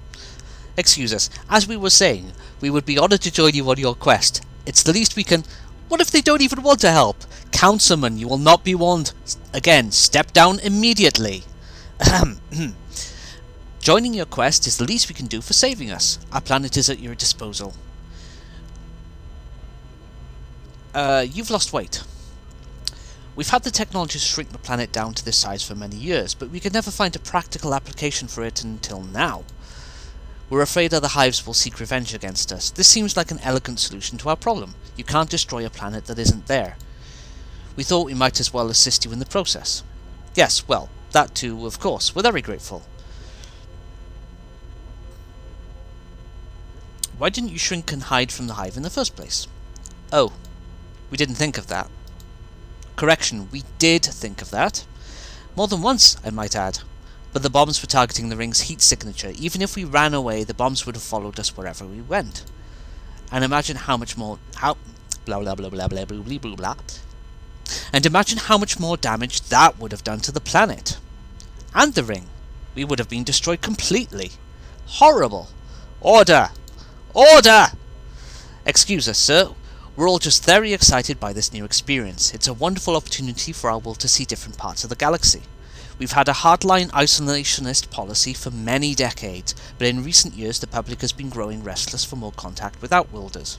Excuse us. As we were saying, we would be honoured to join you on your quest. It's the least we can... What if they don't even want to help? Councilman, you will not be warned. Again, step down immediately. Joining your quest is the least we can do for saving us. Our planet is at your disposal. You've lost weight. We've had the technology to shrink the planet down to this size for many years, but we could never find a practical application for it until now. We're afraid other hives will seek revenge against us. This seems like an elegant solution to our problem. You can't destroy a planet that isn't there. We thought we might as well assist you in the process. Yes, well, that too, of course. We're very grateful. Why didn't you shrink and hide from the hive in the first place? Oh, we didn't think of that. Correction, we did think of that. More than once, I might add. But the bombs were targeting the ring's heat signature. Even if we ran away, the bombs would have followed us wherever we went. And imagine how much more... blah blah blah blah blah blah blah blah blah. And imagine how much more damage that would have done to the planet. And the ring. We would have been destroyed completely. Horrible. Order! Order! Excuse us, sir. We're all just very excited by this new experience. It's a wonderful opportunity for our world to see different parts of the galaxy. We've had a hardline isolationist policy for many decades, but in recent years the public has been growing restless for more contact with Outworlders.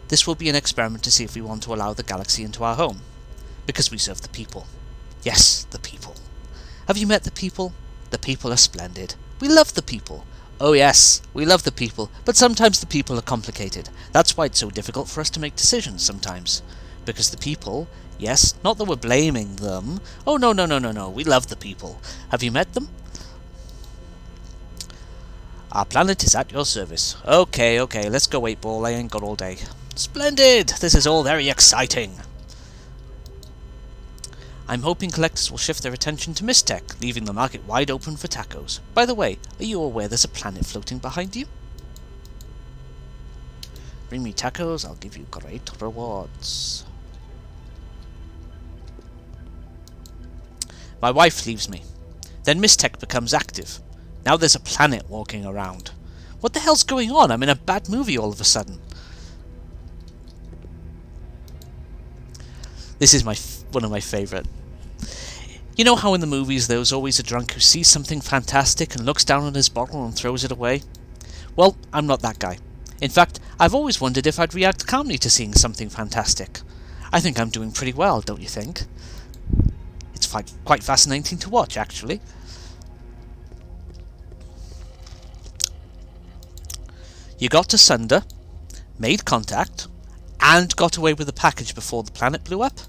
This will be an experiment to see if we want to allow the galaxy into our home. Because we serve the people. Yes, the people. Have you met the people? The people are splendid. We love the people. Oh yes, we love the people, but sometimes the people are complicated. That's why it's so difficult for us to make decisions sometimes. Because the people, yes, not that we're blaming them. Oh no, we love the people. Have you met them? Our planet is at your service. Okay, let's go 8-ball, I ain't got all day. Splendid! This is all very exciting. I'm hoping collectors will shift their attention to Miztech, leaving the market wide open for tacos. By the way, are you aware there's a planet floating behind you? Bring me tacos, I'll give you great rewards. My wife leaves me. Then Miztech becomes active. Now there's a planet walking around. What the hell's going on? I'm in a bad movie all of a sudden. This is one of my favourite. You know how in the movies there's always a drunk who sees something fantastic and looks down on his bottle and throws it away? Well, I'm not that guy. In fact, I've always wondered if I'd react calmly to seeing something fantastic. I think I'm doing pretty well, don't you think? It's quite fascinating to watch, actually. You got to Sunder, made contact, and got away with the package before the planet blew up?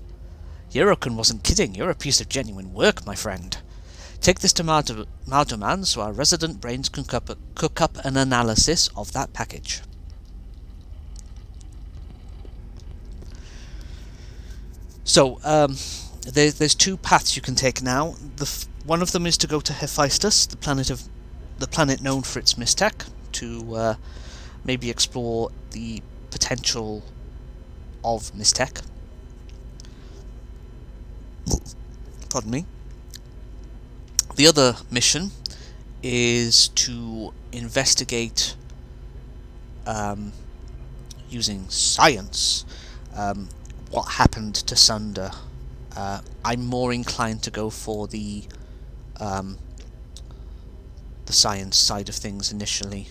Eurocon wasn't kidding. You're a piece of genuine work, my friend. Take this to Mardoman so our resident brains can cook up an analysis of that package. So, there's two paths you can take now. One of them is to go to Hephaestus, the planet of the planet known for its mistech, to maybe explore the potential of mistech. Pardon me. The other mission is to investigate, using science, what happened to Sunder. I'm more inclined to go for the science side of things initially.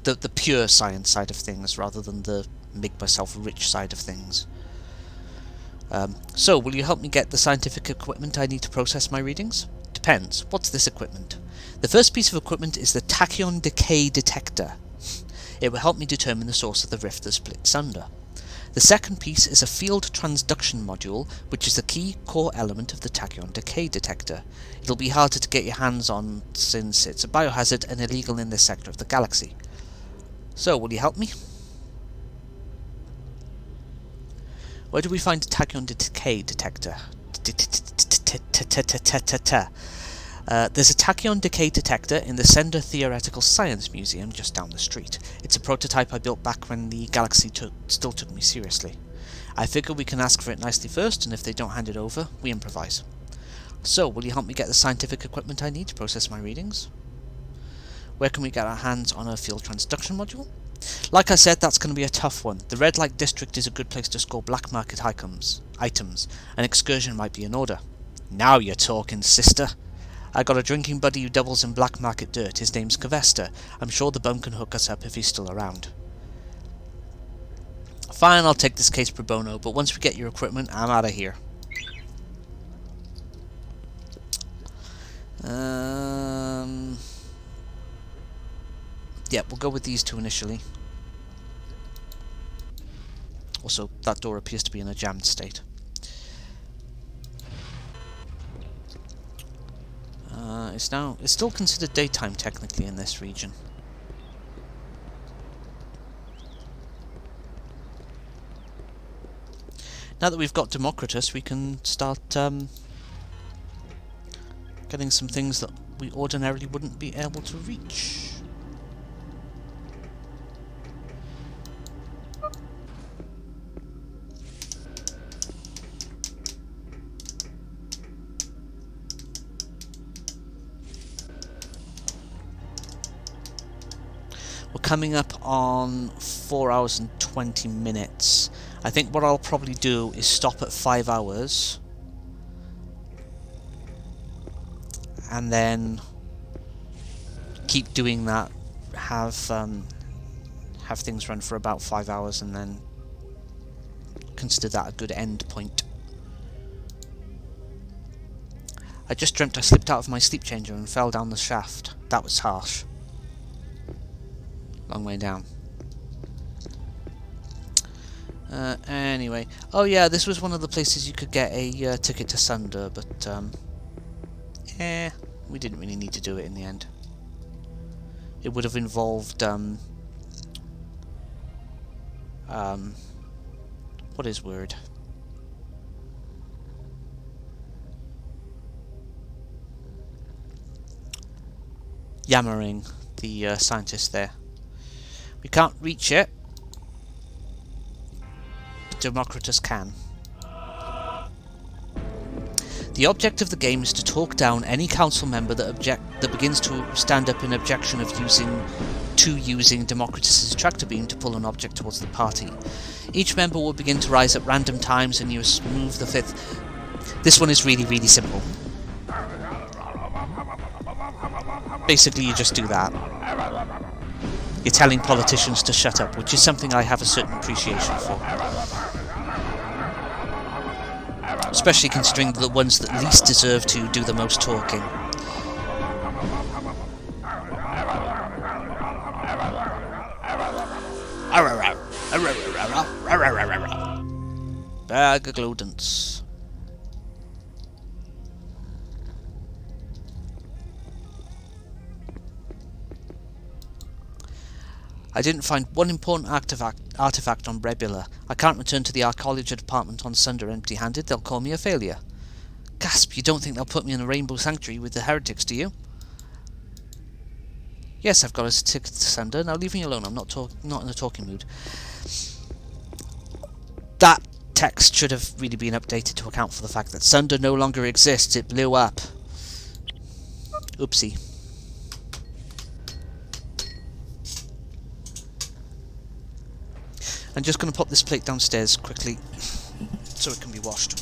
The pure science side of things, rather than the make myself rich side of things. So, will you help me get the scientific equipment I need to process my readings? Depends. What's this equipment? The first piece of equipment is the tachyon decay detector. It will help me determine the source of the rift that split Sunder. The second piece is a field transduction module, which is the key core element of the tachyon decay detector. It'll be harder to get your hands on since it's a biohazard and illegal in this sector of the galaxy. So, will you help me? Where do we find a tachyon decay detector? There's a tachyon decay detector in the Sender Theoretical Science Museum just down the street. It's a prototype I built back when the galaxy still took me seriously. I figure we can ask for it nicely first, and if they don't hand it over, we improvise. So, will you help me get the scientific equipment I need to process my readings? Where can we get our hands on a field transduction module? Like I said, that's going to be a tough one. The Red Light District is a good place to score black market items. An excursion might be in order. Now you're talking, sister. I got a drinking buddy who doubles in black market dirt. His name's Covester. I'm sure the bum can hook us up if he's still around. Fine, I'll take this case pro bono, but once we get your equipment, I'm out of here. Yeah, we'll go with these two initially. Also, that door appears to be in a jammed state. It's still considered daytime technically in this region. Now that we've got Democritus, we can start getting some things that we ordinarily wouldn't be able to reach. We're coming up on 4 hours and 20 minutes. I think what I'll probably do is stop at 5 hours and then keep doing that, have things run for about 5 hours and then consider that a good end point. I just dreamt I slipped out of my sleep changer and fell down the shaft. That was harsh. Long way down. Anyway. Oh yeah, this was one of the places you could get a ticket to Sunder, but we didn't really need to do it in the end. It would have involved what is word? Yammering the scientist there. We can't reach it, but Democritus can. The object of the game is to talk down any council member that begins to stand up in objection of using Democritus's tractor beam to pull an object towards the party. Each member will begin to rise at random times, and you move the fifth. This one is really, really simple. Basically, you just do that. You're telling politicians to shut up, which is something I have a certain appreciation for. Especially considering the ones that least deserve to do the most talking. Bag of gludents. I didn't find one important artifact on Rebula. I can't return to the Archaeology department on Sunder empty-handed. They'll call me a failure. Gasp, you don't think they'll put me in a rainbow sanctuary with the heretics, do you? Yes, I've got a ticket to Sunder. Now leave me alone. I'm not in a talking mood. That text should have really been updated to account for the fact that Sunder no longer exists. It blew up. Oopsie. I'm just going to pop this plate downstairs quickly so it can be washed.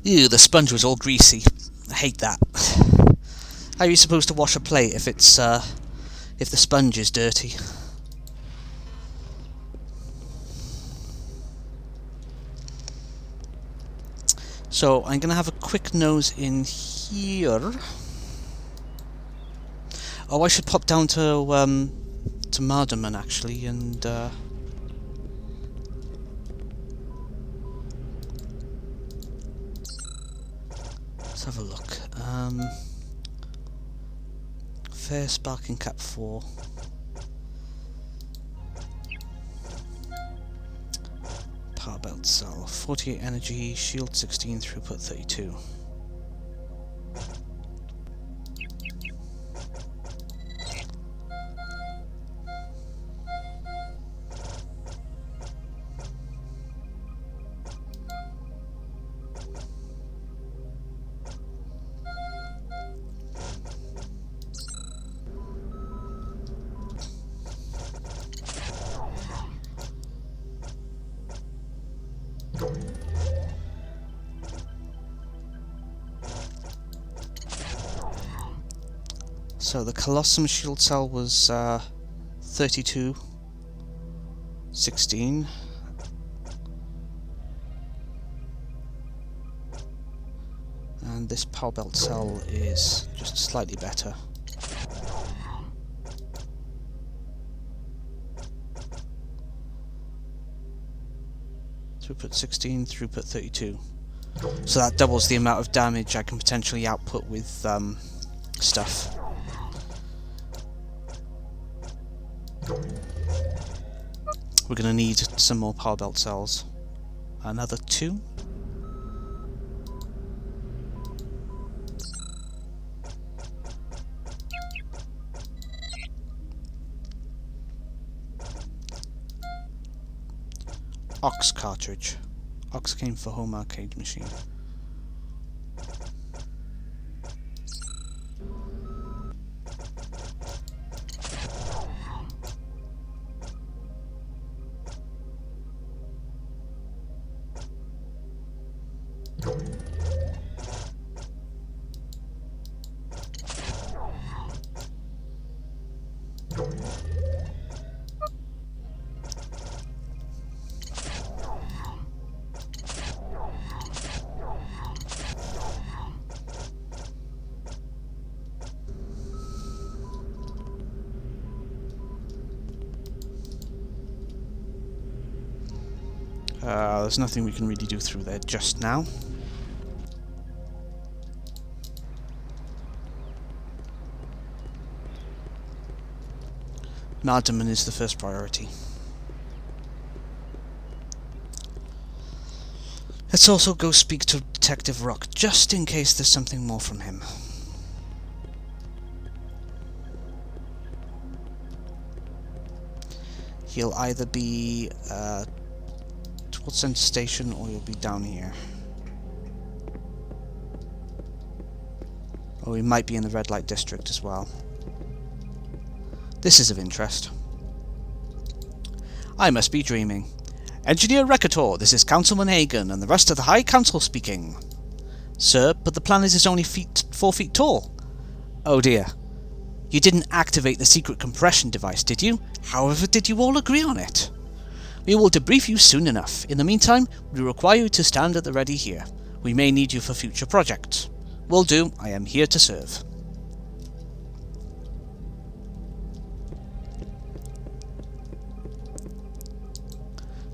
Ew, the sponge was all greasy. I hate that. How are you supposed to wash a plate if it's if the sponge is dirty? So I'm gonna have a quick nose in here. Oh, I should pop down to Mardaman actually, and let's have a look. Fair sparking cap 4. Power belt cell, 48 energy, shield 16, throughput 32. So the Colossum shield cell was 32, 16. And this power belt cell is just slightly better. Throughput 16, throughput 32. So that doubles the amount of damage I can potentially output with stuff. We're going to need some more power belt cells. Another 2. Ox cartridge. Ox came for home arcade machine. There's nothing we can really do through there just now. Mardeman is the first priority. Let's also go speak to Detective Rock, just in case there's something more from him. He'll either be towards Center Station or he'll be down here. Or he might be in the red light district as well. This is of interest. I must be dreaming. Engineer Rekator, this is Councilman Hagen and the rest of the High Council speaking. Sir, but the planet is only 4 feet tall. Oh dear. You didn't activate the secret compression device, did you? However, did you all agree on it? We will debrief you soon enough. In the meantime, we require you to stand at the ready here. We may need you for future projects. Will do. I am here to serve.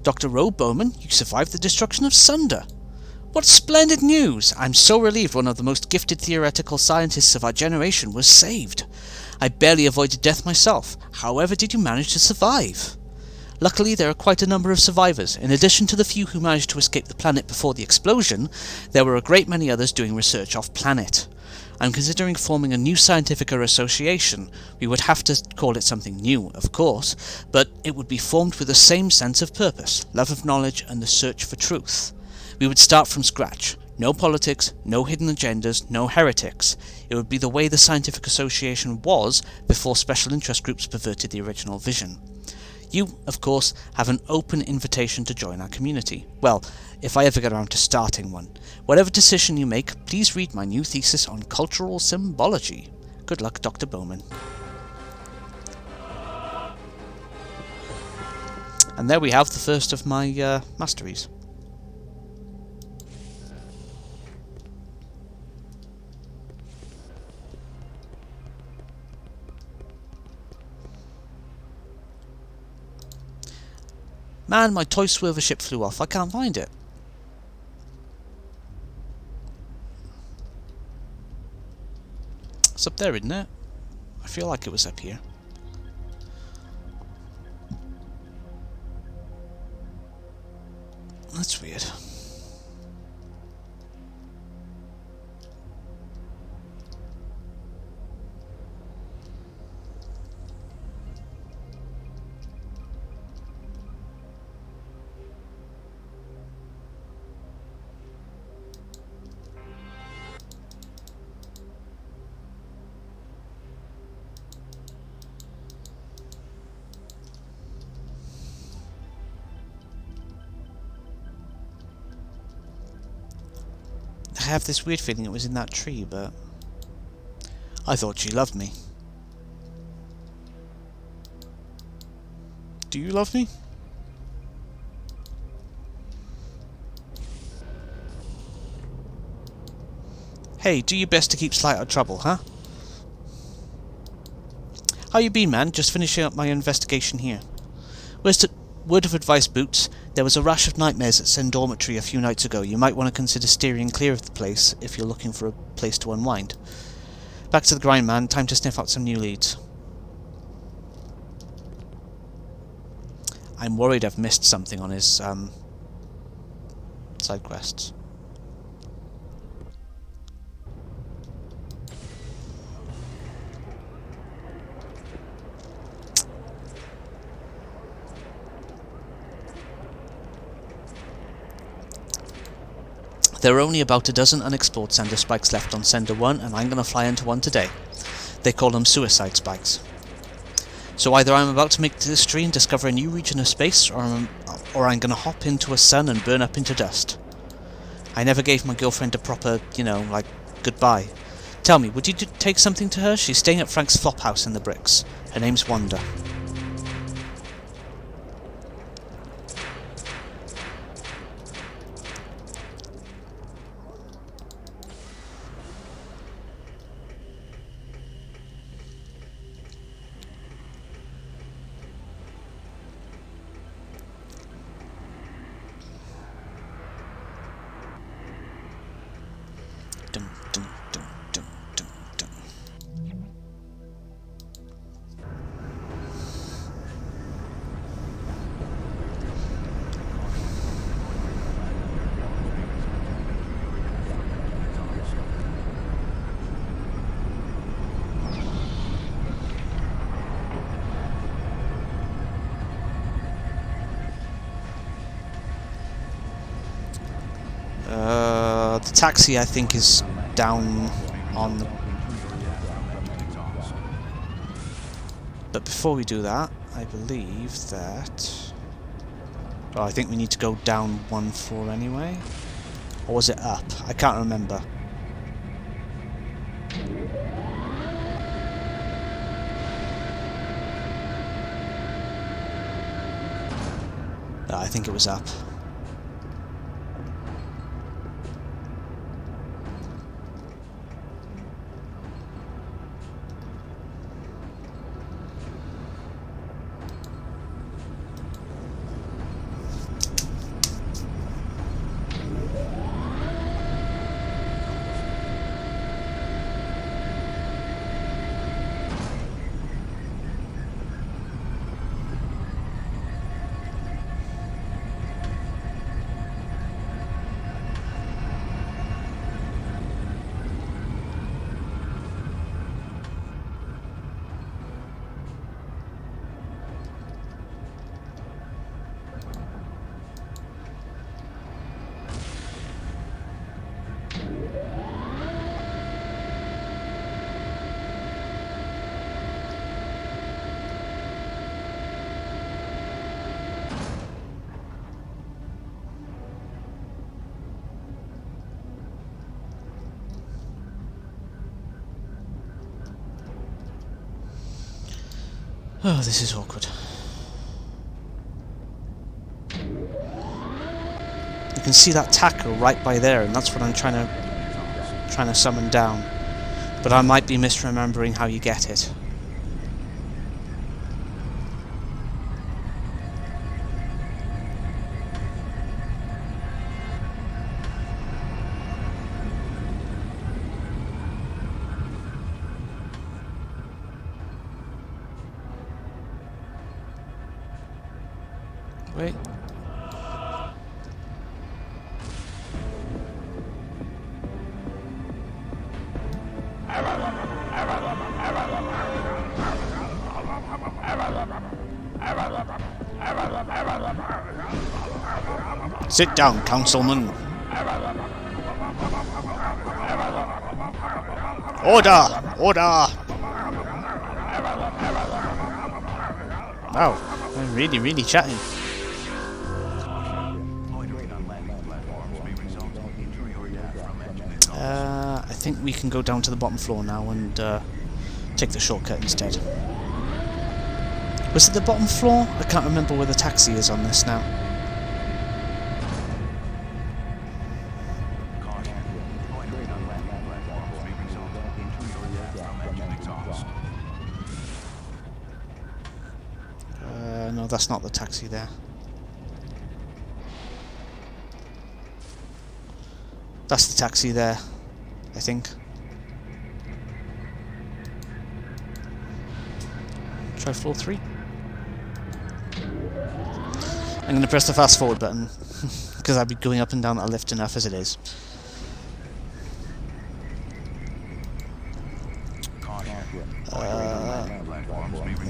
Dr. Roe Bowman, you survived the destruction of Sunder. What splendid news! I'm so relieved one of the most gifted theoretical scientists of our generation was saved. I barely avoided death myself. However did you manage to survive? Luckily, there are quite a number of survivors. In addition to the few who managed to escape the planet before the explosion, there were a great many others doing research off-planet. I'm considering forming a new scientific association. We would have to call it something new, of course, but it would be formed with the same sense of purpose, love of knowledge, and the search for truth. We would start from scratch. No politics, no hidden agendas, no heretics. It would be the way the scientific association was before special interest groups perverted the original vision. You, of course, have an open invitation to join our community. Well, if I ever get around to starting one. Whatever decision you make, please read my new thesis on cultural symbology. Good luck, Dr. Bowman. And there we have the first of my masteries. Man, my toy swerver ship flew off. I can't find it. It's up there, isn't it? I feel like it was up here. That's weird. I have this weird feeling it was in that tree, but I thought she loved me. Do you love me? Hey, do your best to keep Slight out of trouble, huh? How you been, man? Just finishing up my investigation here. Word of advice, Boots. There was a rash of nightmares at Sen Dormitory a few nights ago. You might want to consider steering clear of the place if you're looking for a place to unwind. Back to the grind, man. Time to sniff out some new leads. I'm worried I've missed something on his side quests. There are only about a dozen unexplored sender spikes left on Sender 1, and I'm going to fly into one today. They call them suicide spikes. So either I'm about to make history and discover a new region of space, or I'm going to hop into a sun and burn up into dust. I never gave my girlfriend a proper, goodbye. Tell me, would you take something to her? She's staying at Frank's flop house in the bricks. Her name's Wanda. The taxi, I think, is down on the... But before we do that, I believe that... Oh, I think we need to go down 1 floor anyway. Or was it up? I can't remember. I think it was up. Oh, this is awkward. You can see that taco right by there, and that's what I'm trying to summon down. But I might be misremembering how you get it. Wait. Sit down, Councilman. Order! Order! Wow, I'm really chatting. I think we can go down to the bottom floor now and take the shortcut instead. Was it the bottom floor? I can't remember where the taxi is on this now. No, that's not the taxi there. That's the taxi there, I think. Try floor 3. I'm going to press the fast forward button because I'll be going up and down that lift enough as it is.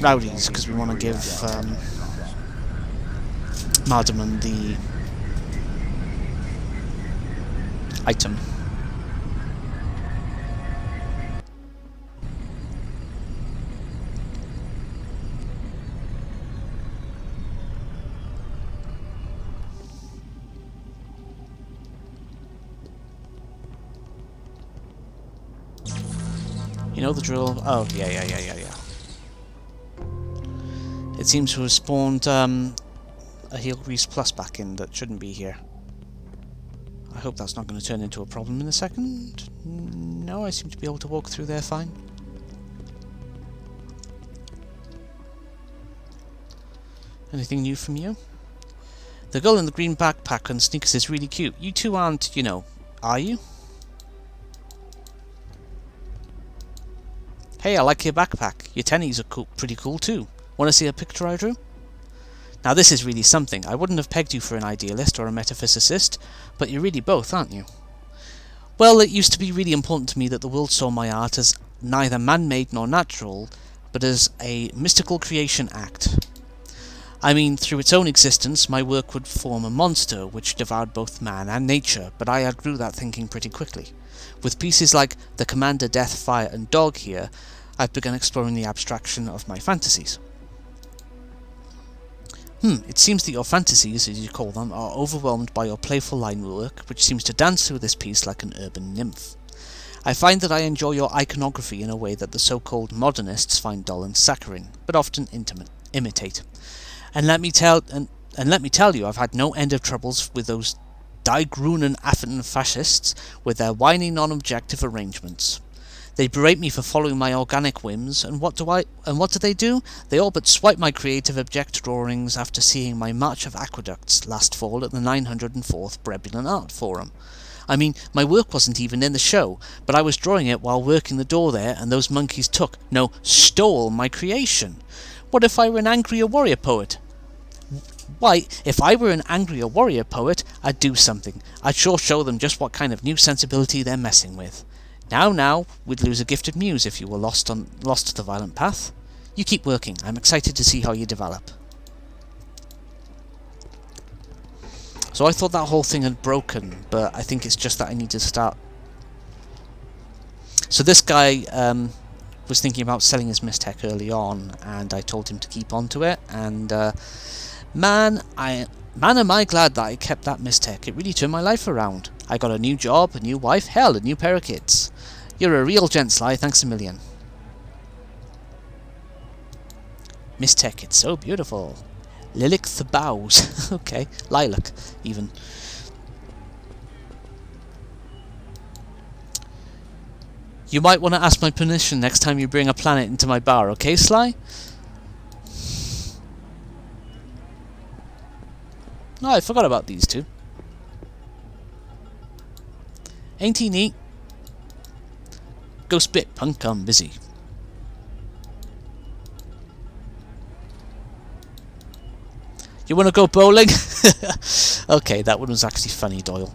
Rowdies, because we want to give Mardeman the item. You know the drill. Oh, yeah. It seems to have spawned a heel grease plus back in that shouldn't be here. I hope that's not going to turn into a problem in a second. No, I seem to be able to walk through there fine. Anything new from you? The girl in the green backpack and sneakers is really cute. You two aren't, you know, are you? Hey, I like your backpack. Your tennies are cool, pretty cool too. Want to see a picture I drew? Now this is really something. I wouldn't have pegged you for an idealist or a metaphysicist, but you're really both, aren't you? Well, it used to be really important to me that the world saw my art as neither man-made nor natural, but as a mystical creation act. I mean, through its own existence, my work would form a monster which devoured both man and nature, but I outgrew that thinking pretty quickly. With pieces like the Commander, Death, Fire, and Dog here, I've begun exploring the abstraction of my fantasies. It seems that your fantasies, as you call them, are overwhelmed by your playful line work, which seems to dance through this piece like an urban nymph. I find that I enjoy your iconography in a way that the so-called modernists find dull and saccharine, but often imitate. And let me tell you, I've had no end of troubles with those Die Grünen Affen fascists with their whiny non-objective arrangements. They berate me for following my organic whims, and what do they do? They all but swipe my creative object drawings after seeing my March of Aqueducts last fall at the 904th Brebulin Art Forum. I mean, my work wasn't even in the show, but I was drawing it while working the door there, and those monkeys stole my creation. What if I were an angrier warrior poet? Why, if I were an angrier warrior poet, I'd do something. I'd sure show them just what kind of new sensibility they're messing with. Now, we'd lose a gifted muse if you were lost to the violent path. You keep working. I'm excited to see how you develop. So I thought that whole thing had broken, but I think it's just that I need to start. So this guy was thinking about selling his Mistech early on, and I told him to keep on to it, and man, am I glad that I kept that Mistech. It really turned my life around. I got a new job, a new wife, hell, a new pair of kids. You're a real gent, Sly, thanks a million. Mistech, it's so beautiful. Lilac the bows. Okay, lilac, even. You might want to ask my permission next time you bring a planet into my bar, okay, Sly? Oh, I forgot about these two. Ain't he neat? Go spit, punk, I'm busy. You wanna go bowling? Okay, that one was actually funny, Doyle.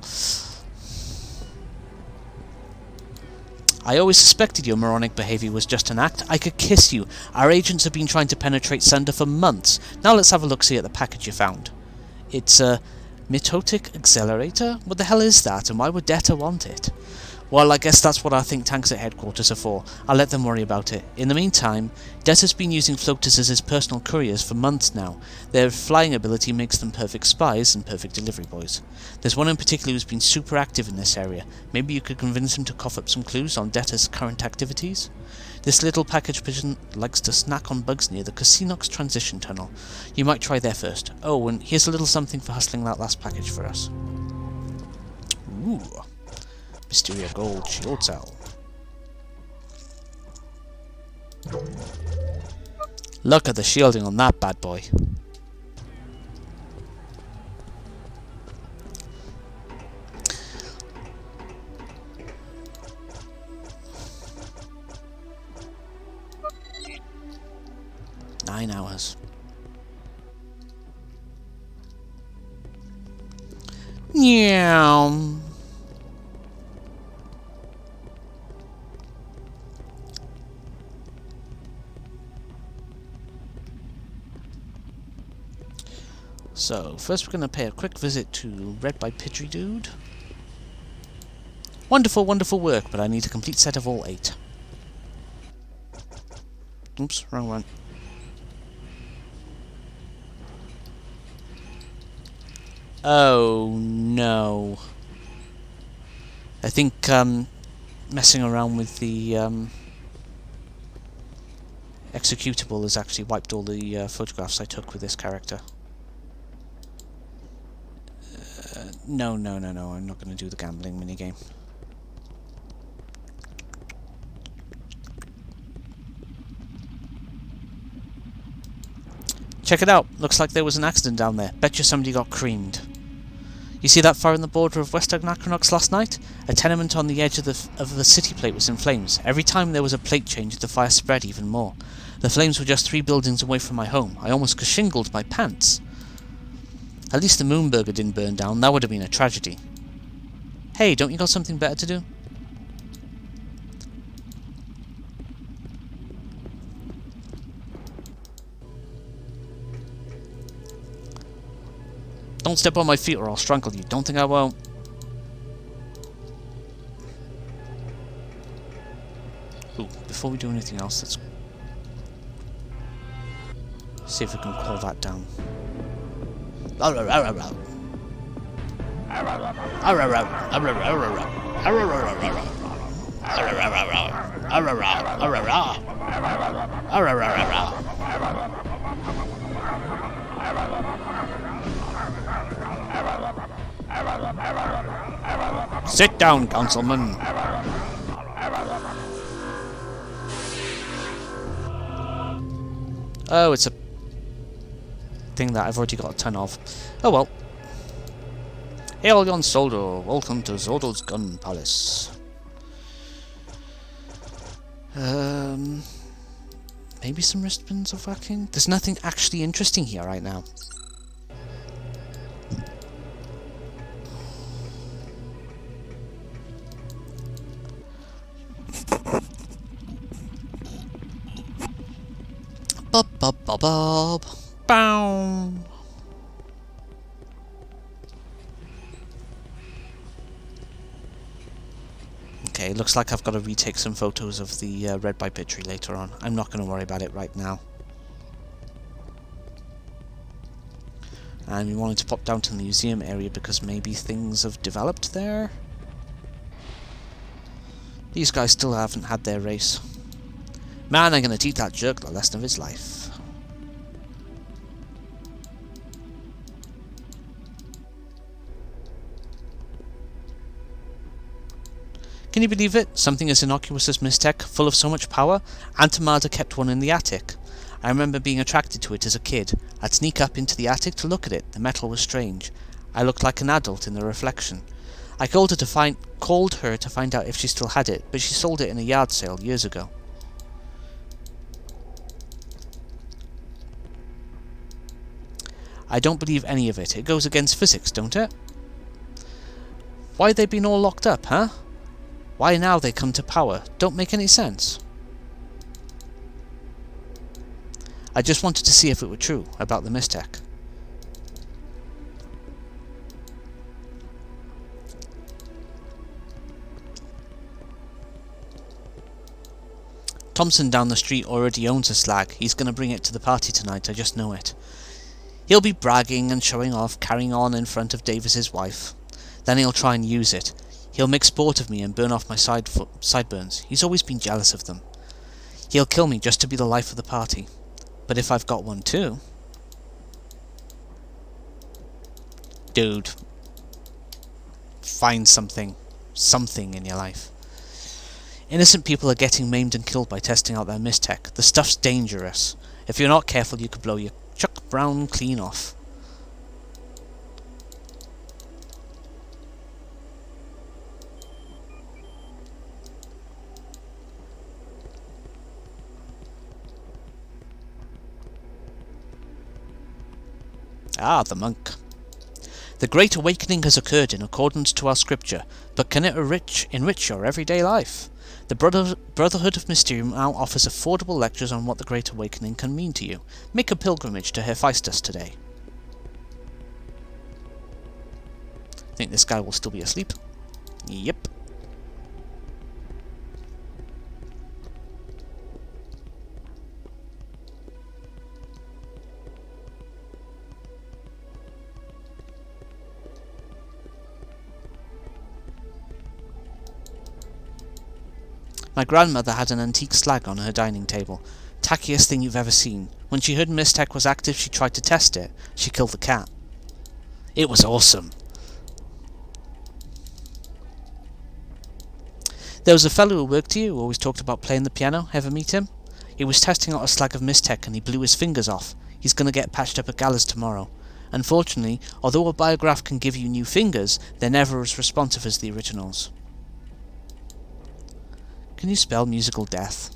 I always suspected your moronic behaviour was just an act. I could kiss you. Our agents have been trying to penetrate Sunder for months. Now let's have a look-see at the package you found. It's a mitotic accelerator? What the hell is that, and why would Detta want it? Well, I guess that's what our think tanks at headquarters are for. I'll let them worry about it. In the meantime, Detta's been using floaters as his personal couriers for months now. Their flying ability makes them perfect spies and perfect delivery boys. There's one in particular who's been super active in this area. Maybe you could convince him to cough up some clues on Detta's current activities? This little package pigeon likes to snack on bugs near the Casinox transition tunnel. You might try there first. Oh, and here's a little something for hustling that last package for us. Ooh. Mysteria Gold Shield Cell. Look at the shielding on that bad boy. Nine hours. Meow. So, first we're going to pay a quick visit to Red by Pidgey Dude. Wonderful, wonderful work, but I need a complete set of all 8. Oops, wrong one. Oh, no. I think, messing around with the, executable has actually wiped all the, photographs I took with this character. No, I'm not going to do the gambling minigame. Check it out. Looks like there was an accident down there. Betcha somebody got creamed. You see that far in the border of Birthday Anachronox last night? A tenement on the edge of the city plate was in flames. Every time there was a plate change, the fire spread even more. The flames were just 3 buildings away from my home. I almost kashingled my pants. At least the Moonburger didn't burn down. That would have been a tragedy. Hey, don't you got something better to do? Don't step on my feet or I'll strangle you. Don't think I won't. Ooh, before we do anything else, let's see if we can call that down. Sit down, councilman. Oh, it's a thing that I've already got a ton of. Oh well. Hail yon soldier, welcome to Zordal's Gun Palace. Maybe some wristbands of whacking? There's nothing actually interesting here right now. Bob, bob, bob, bob. Bow. Okay, looks like I've got to retake some photos of the red by pit tree later on. I'm not going to worry about it right now. And we wanted to pop down to the museum area because maybe things have developed there? These guys still haven't had their race. Man, I'm going to teach that jerk the lesson of his life. Can you believe it? Something as innocuous as Mistech, full of so much power, Antimatter kept one in the attic. I remember being attracted to it as a kid. I'd sneak up into the attic to look at it. The metal was strange. I looked like an adult in the reflection. I called her to find out if she still had it, but she sold it in a yard sale years ago. I don't believe any of it. It goes against physics, don't it? Why they been all locked up, huh? Why now they come to power? Don't make any sense. I just wanted to see if it were true about the Mistech. Thompson down the street already owns a slag. He's going to bring it to the party tonight, I just know it. He'll be bragging and showing off, carrying on in front of Davis's wife. Then he'll try and use it. He'll make sport of me and burn off my sideburns. He's always been jealous of them. He'll kill me just to be the life of the party. But if I've got one too... Dude. Find something in your life. Innocent people are getting maimed and killed by testing out their Mistech. The stuff's dangerous. If you're not careful, you could blow your Chuck Brown clean off. Ah, the monk. The Great Awakening has occurred in accordance to our scripture, but can it enrich your everyday life? The Brotherhood of Mysterium now offers affordable lectures on what the Great Awakening can mean to you. Make a pilgrimage to Hephaestus today. Think this guy will still be asleep? Yep. My grandmother had an antique slag on her dining table. Tackiest thing you've ever seen. When she heard Mistech was active, she tried to test it. She killed the cat. It was awesome. There was a fellow who worked here who always talked about playing the piano. Ever meet him? He was testing out a slag of Mistech and he blew his fingers off. He's going to get patched up at Gallas tomorrow. Unfortunately, although a biograph can give you new fingers, they're never as responsive as the originals. Can you spell musical death?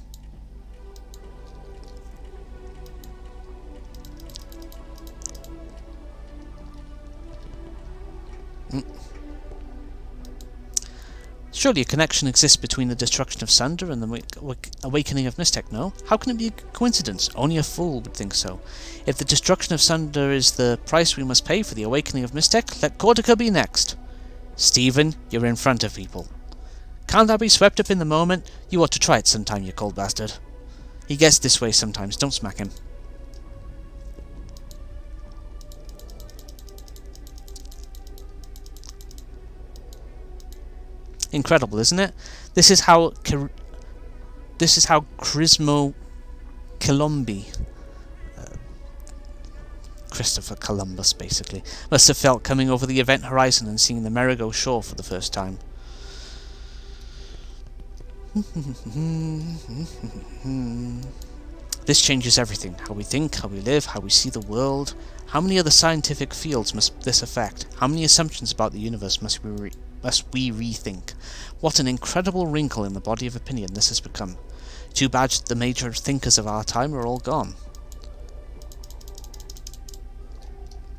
Surely a connection exists between the destruction of Sander and the awakening of Mystek, no? How can it be a coincidence? Only a fool would think so. If the destruction of Sander is the price we must pay for the awakening of Mystek, let Cortica be next. Stephen, you're in front of people. Can't I be swept up in the moment? You ought to try it sometime, you cold bastard. He gets this way sometimes, don't smack him. Incredible, isn't it? This is how Crismo Colombi, Christopher Columbus basically, must have felt coming over the event horizon and seeing the Merigo shore for the first time. This changes everything. How we think, how we live, how we see the world. How many other scientific fields must this affect? How many assumptions about the universe must we rethink? What an incredible wrinkle in the body of opinion this has become. Too bad the major thinkers of our time are all gone.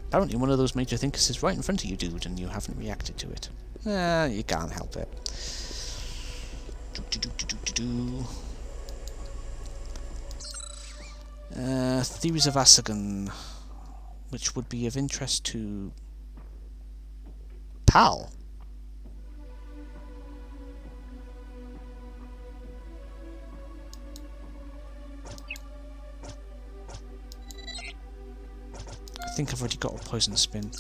Apparently one of those major thinkers is right in front of you, dude, and you haven't reacted to it. You can't help it. Theories of Asagan, which would be of interest to Pal. I think I've already got a poison spin.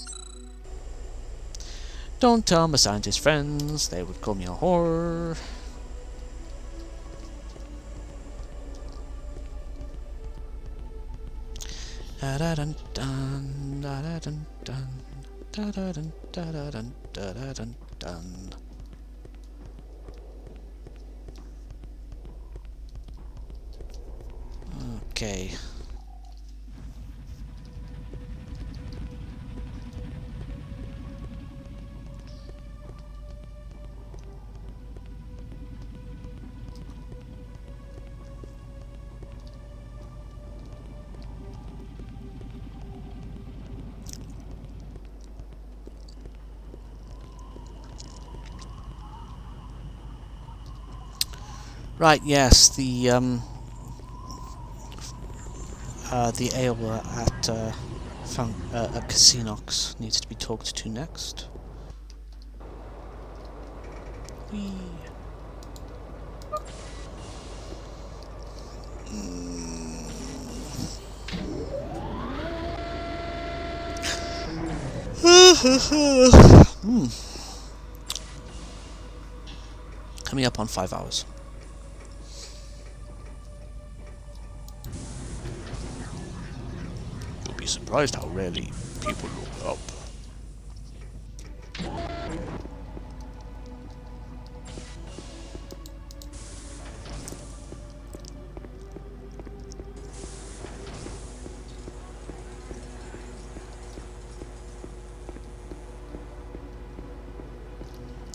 Don't tell my scientist friends, they would call me a whore. Da da dun dun da da dun dun da da dun da da dun da da dun dun. Okay. Right, yes, the Aowa at Casinox needs to be talked to next. Whee. Coming up on 5 hours. You'll be surprised how rarely people look up.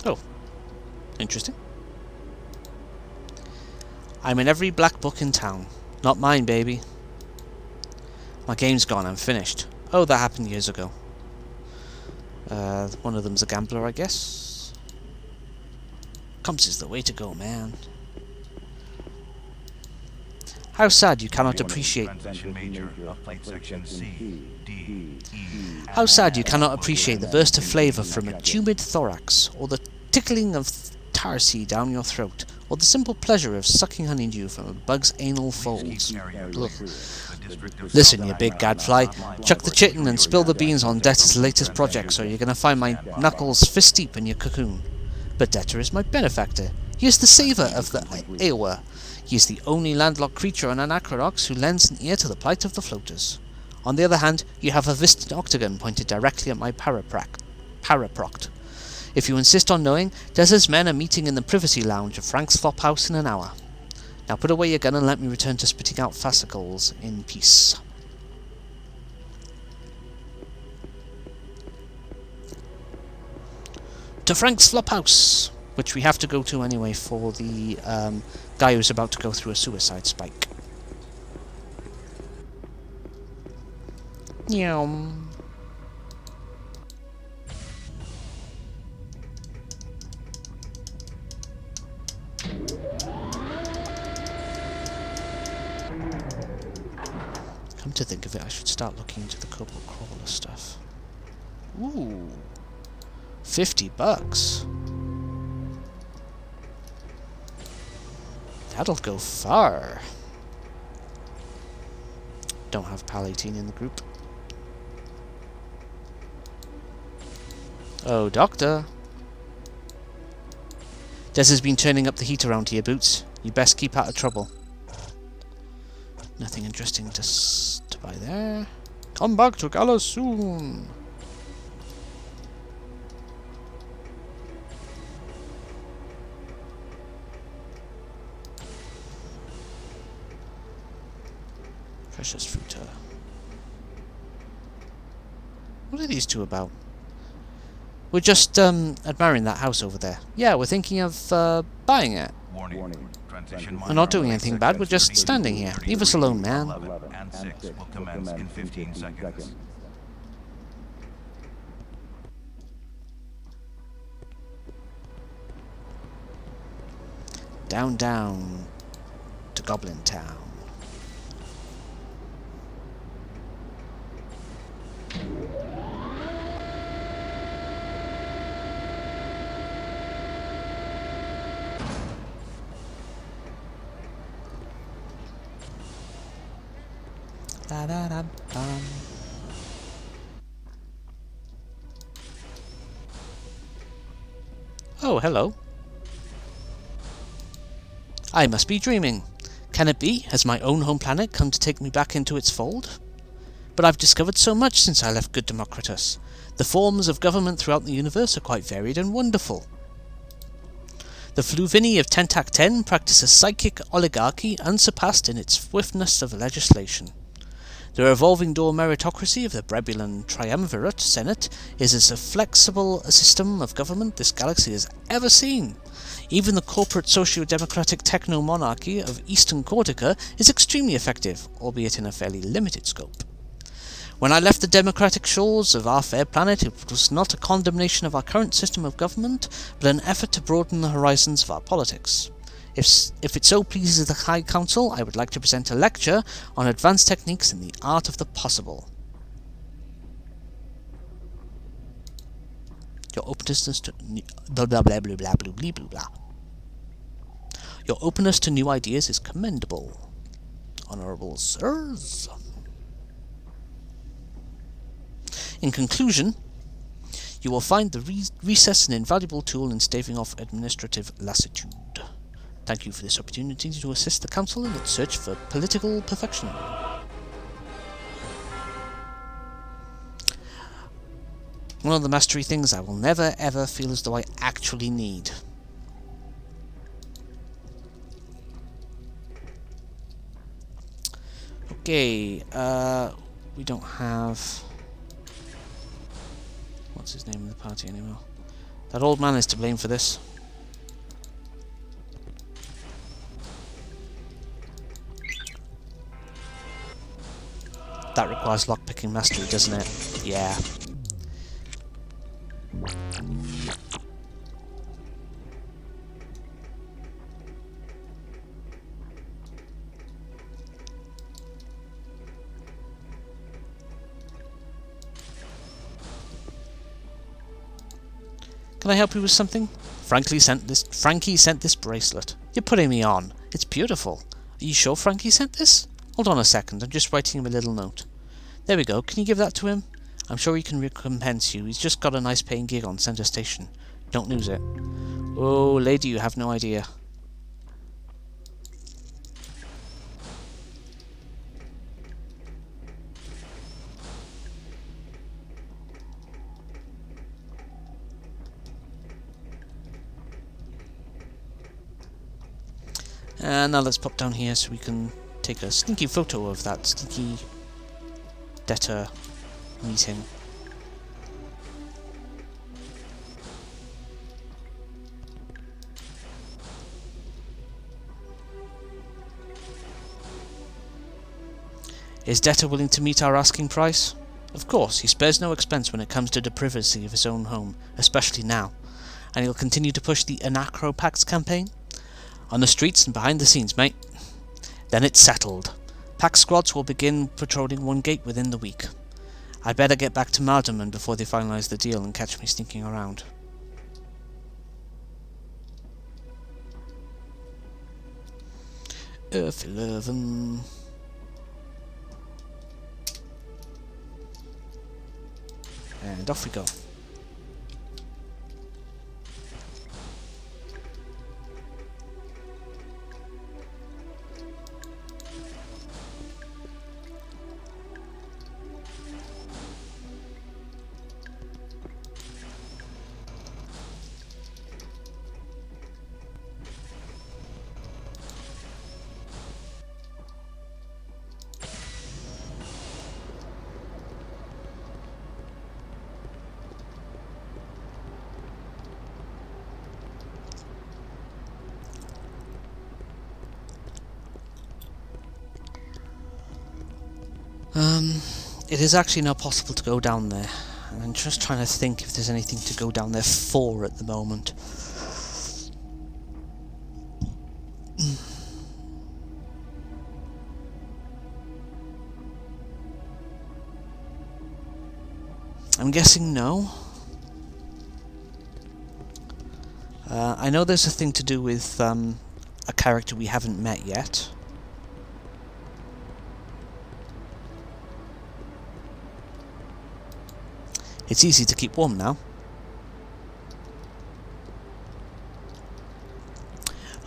Oh, interesting. I'm in every black book in town. Not mine, baby. My game's gone, I'm finished. Oh, that happened years ago. One of them's a gambler, I guess. Comps is the way to go, man. How sad you cannot appreciate... How sad you cannot appreciate the burst of flavour from a tumid thorax, or the tickling of tar seed down your throat, or the simple pleasure of sucking honeydew from a bug's anal folds. Ugh. Listen, you big gadfly, chuck the chitin and spill the beans on Debtor's latest projects, or you're gonna find my knuckles fist deep in your cocoon. But Debtor is my benefactor. He is the saver of the Aowa. He is the only landlocked creature on Anachronox who lends an ear to the plight of the floaters. On the other hand, you have a Vistan octagon pointed directly at my paraproct. If you insist on knowing, Desert's men are meeting in the privacy lounge of Frank's Flophouse in an hour. Now put away your gun and let me return to spitting out fascicles in peace. To Frank's Flophouse, which we have to go to anyway for the guy who's about to go through a suicide spike. Yum. to think of it, I should start looking into the Corporal Crawler stuff. Ooh, $50. That'll go far. Don't have PAL 18 in the group. Oh, Doctor. Des has been turning up the heat around here, Boots. You best keep out of trouble. Nothing interesting to buy there. Come back to Gala soon. Precious fruiter. What are these two about? We're just admiring that house over there. Yeah, we're thinking of buying it. Warning. We're not doing anything bad, we're just standing here. Leave us alone, man. 11 and 6 will commence in 15 seconds. Down to Goblin Town. Da-da-da-bum. Oh, hello. I must be dreaming. Can it be? Has my own home planet come to take me back into its fold? But I've discovered so much since I left good Democritus. The forms of government throughout the universe are quite varied and wonderful. The Fluvini of Tentac 10 practice a psychic oligarchy unsurpassed in its swiftness of legislation. The revolving door meritocracy of the Brebulan Triumvirate Senate is as flexible a system of government this galaxy has ever seen. Even the corporate socio-democratic techno-monarchy of Eastern Cortica is extremely effective, albeit in a fairly limited scope. When I left the democratic shores of our fair planet, it was not a condemnation of our current system of government, but an effort to broaden the horizons of our politics. If it so pleases the High Council, I would like to present a lecture on advanced techniques in the art of the possible. Your openness to blah blah blah blah blah blah blah blah. Your openness to new ideas is commendable, honourable sirs. In conclusion, you will find the recess an invaluable tool in staving off administrative lassitude. Thank you for this opportunity to assist the Council in its search for political perfection. One of the mastery things I will never ever feel as though I actually need. Okay, we don't have... what's his name in the party anymore? That old man is to blame for this. That requires lockpicking mastery, doesn't it? Yeah. Can I help you with something? Frankie sent this bracelet. You're putting me on. It's beautiful. Are you sure Frankie sent this? Hold on a second, I'm just writing him a little note. There we go, can you give that to him? I'm sure he can recompense you. He's just got a nice paying gig on Centre Station. Don't lose it. Oh, lady, you have no idea. And now let's pop down here so we can take a sneaky photo of that sneaky debtor meeting. Is debtor willing to meet our asking price? Of course, he spares no expense when it comes to the privacy of his own home, especially now, and he'll continue to push the Anachronox campaign. On the streets and behind the scenes, mate. Then it's settled. Pack squads will begin patrolling one gate within the week. I'd better get back to Malderman before they finalise the deal and catch me sneaking around. F11. And off we go. It is actually not possible to go down there. And I'm just trying to think if there's anything to go down there for at the moment. I'm guessing no. I know there's a thing to do with a character we haven't met yet. It's easy to keep warm now.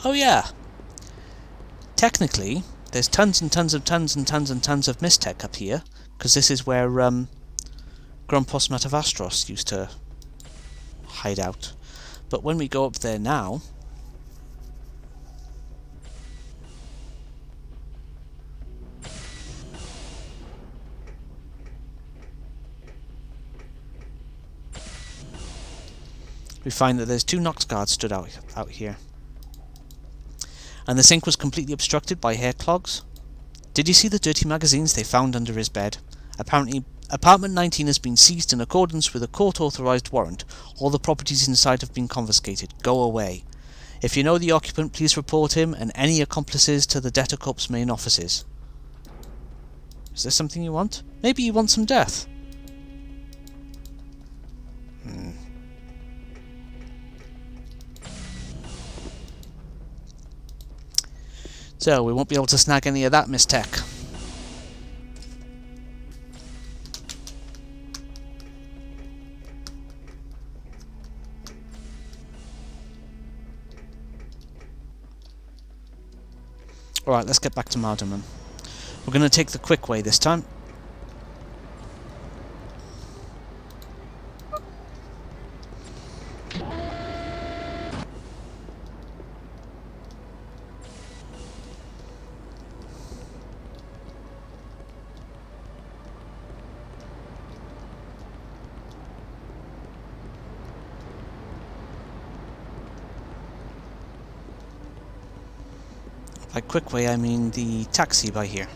Oh yeah. Technically, there's tons and tons of tons and tons and tons of Mistech up here, because this is where Grumpos Matavastros used to hide out. But when we go up there now, we find that there's 2 Nox guards stood out here. And the sink was completely obstructed by hair clogs. Did you see the dirty magazines they found under his bed? Apparently, apartment 19 has been seized in accordance with a court-authorized warrant. All the properties inside have been confiscated. Go away. If you know the occupant, please report him and any accomplices to the Debtor Corp's main offices. Is there something you want? Maybe you want some death? So, we won't be able to snag any of that Mistech. Alright, let's get back to Malderman. We're going to take the quick way this time. By quick way, I mean the taxi by here.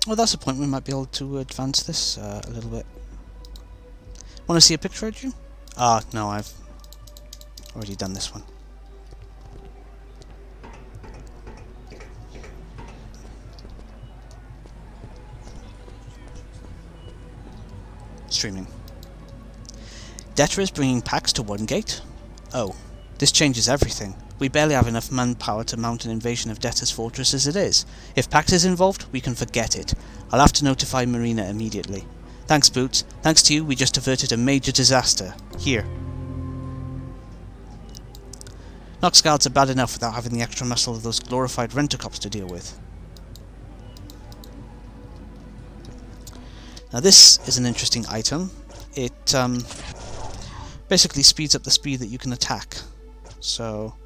Well, that's a point. We might be able to advance this a little bit. Want to see a picture of you? No, I've already done this one. Streaming. Debtor is bringing packs to one gate? Oh, this changes everything. We barely have enough manpower to mount an invasion of Debtor's fortress as it is. If Pact is involved, we can forget it. I'll have to notify Marina immediately. Thanks, Boots. Thanks to you, we just averted a major disaster. Here. Nox guards are bad enough without having the extra muscle of those glorified rent-a-cops to deal with. Now this is an interesting item. It Basically speeds up the speed that you can attack. So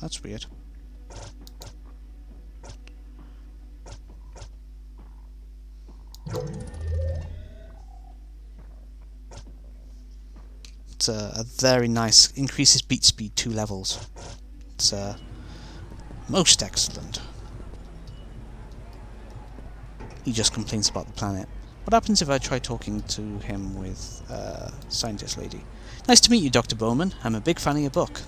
that's weird. It's a very nice, increases beat speed 2 levels. It's most excellent. He just complains about the planet. What happens if I try talking to him with scientist lady? Nice to meet you, Dr. Bowman. I'm a big fan of your book.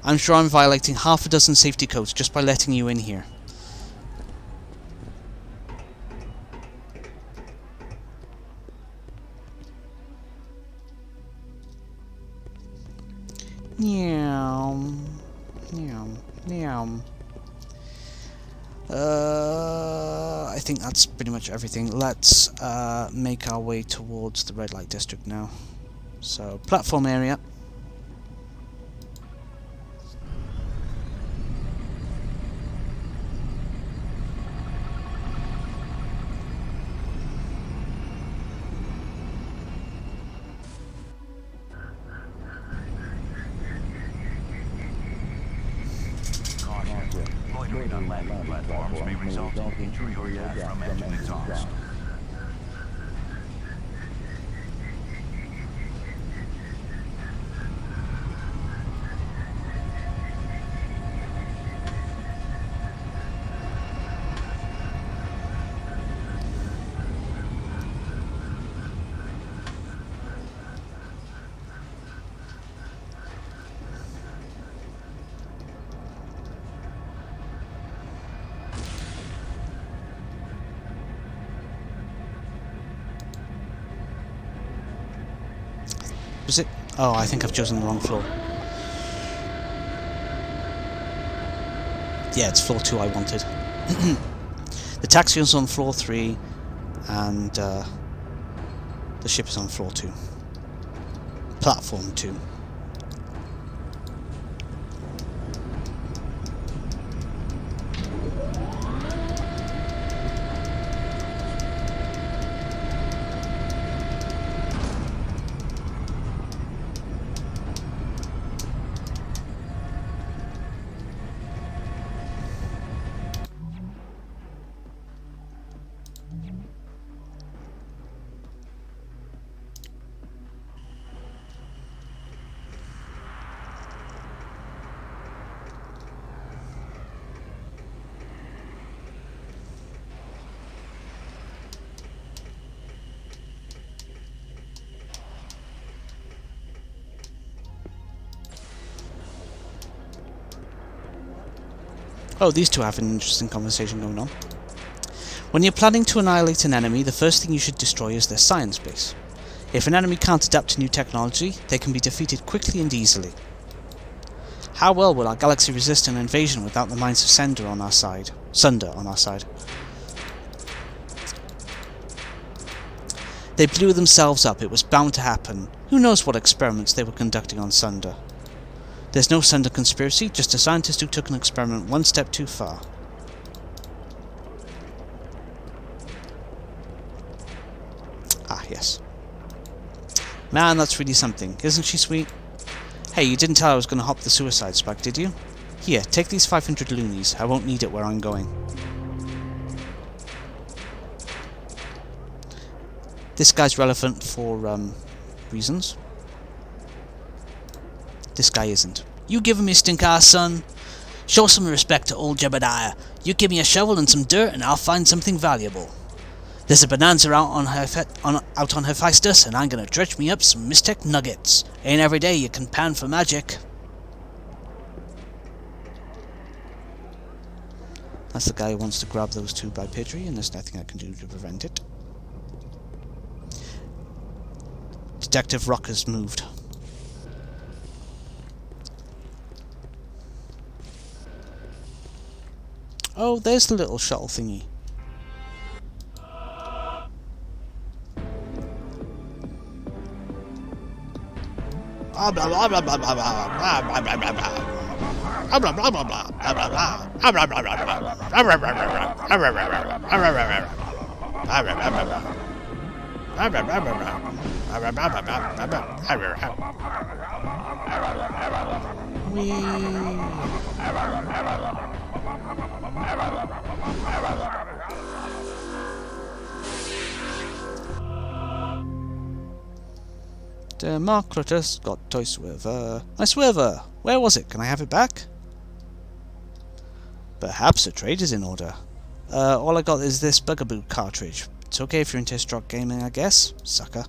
I'm sure I'm violating half a dozen safety codes just by letting you in here. Meow. Meow. Meow. I think that's pretty much everything. Let's make our way towards the red light district now. So, platform area. Loitering on landing platforms may result in injury or death from engine exhaust. Was it? Oh, I think I've chosen the wrong floor. Yeah, it's floor 2 I wanted. The taxi is on floor 3, and the ship is on floor 2. Platform 2. Oh, these two have an interesting conversation going on. When you're planning to annihilate an enemy, the first thing you should destroy is their science base. If an enemy can't adapt to new technology, they can be defeated quickly and easily. How well will our galaxy resist an invasion without the minds of Sunder on our side? They blew themselves up, it was bound to happen. Who knows what experiments they were conducting on Sunder? There's no Sunder conspiracy, just a scientist who took an experiment one step too far. Ah, yes. Man, that's really something. Isn't she sweet? Hey, you didn't tell I was going to hop the suicide spike, did you? Here, take these 500 loonies. I won't need it where I'm going. This guy's relevant for, reasons. This guy isn't. You give him your stink-ass, son. Show some respect to old Jebediah. You give me a shovel and some dirt and I'll find something valuable. There's a bonanza out on Hephaestus, and I'm gonna dredge me up some Mystech nuggets. Ain't every day you can pan for magic. That's the guy who wants to grab those two by Pidgey, and there's nothing I can do to prevent it. Detective Rock has moved. Oh, there's the little shuttle thingy. Democritus got toy swerver. My swerver! Where was it? Can I have it back? Perhaps a trade is in order. All I got is this Bugaboo cartridge. It's okay if you're into Stroke gaming, I guess. Sucker.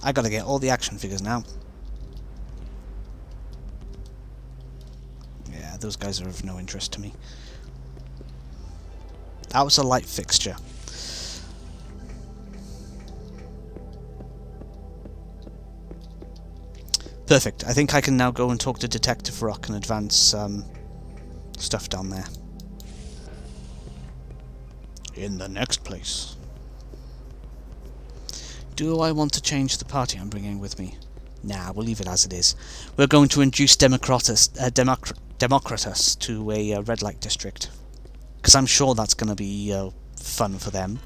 I gotta get all the action figures now. Yeah, those guys are of no interest to me. That was a light fixture. Perfect. I think I can now go and talk to Detective Rock and advance stuff down there. In the next place. Do I want to change the party I'm bringing with me? Nah, we'll leave it as it is. We're going to induce Democritus to a red light district. Because I'm sure that's going to be fun for them.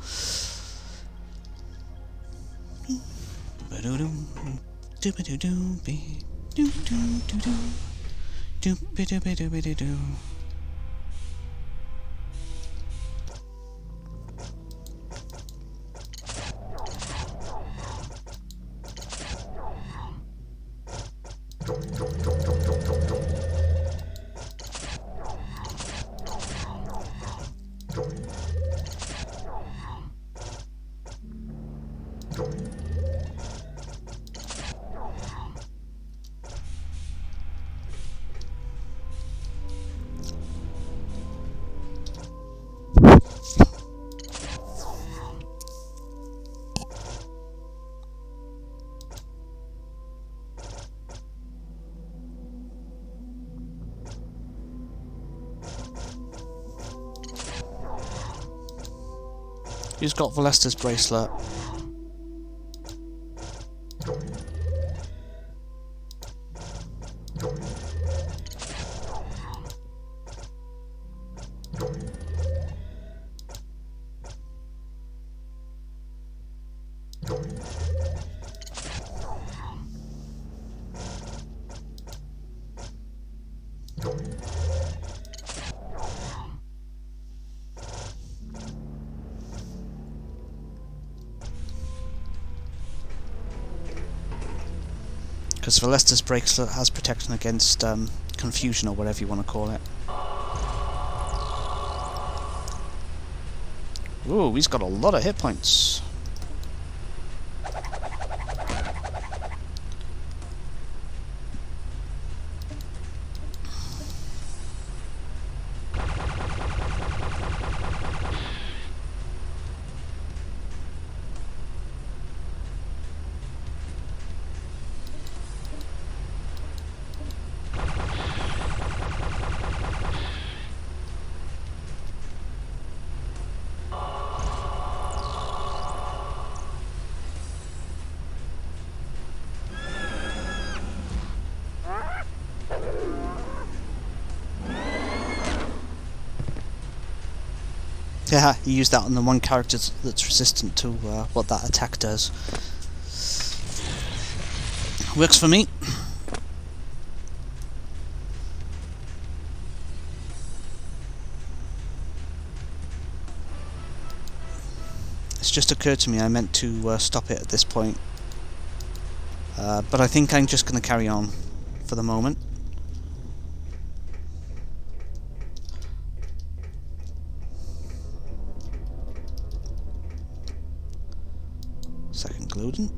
Who's got Valesta's bracelet? Because Valesta's bracelet has protection against confusion, or whatever you want to call it. Ooh, he's got a lot of hit points. Yeah, you use that on the one character that's resistant to what that attack does. Works for me. It's just occurred to me I meant to stop it at this point. But I think I'm just going to carry on for the moment. Second loading.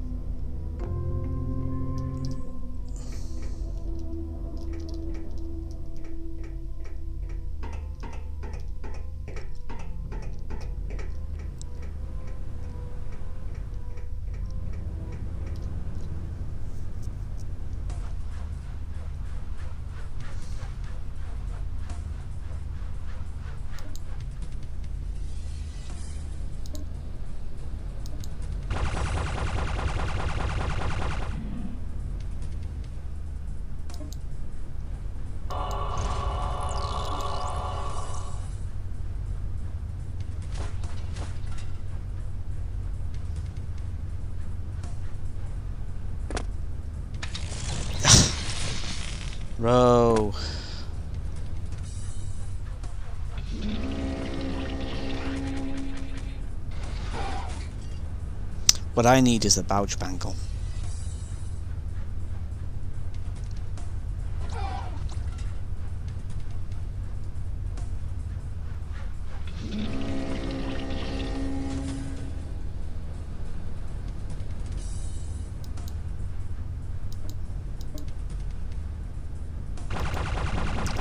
Row. What I need is a Bouch Bangle.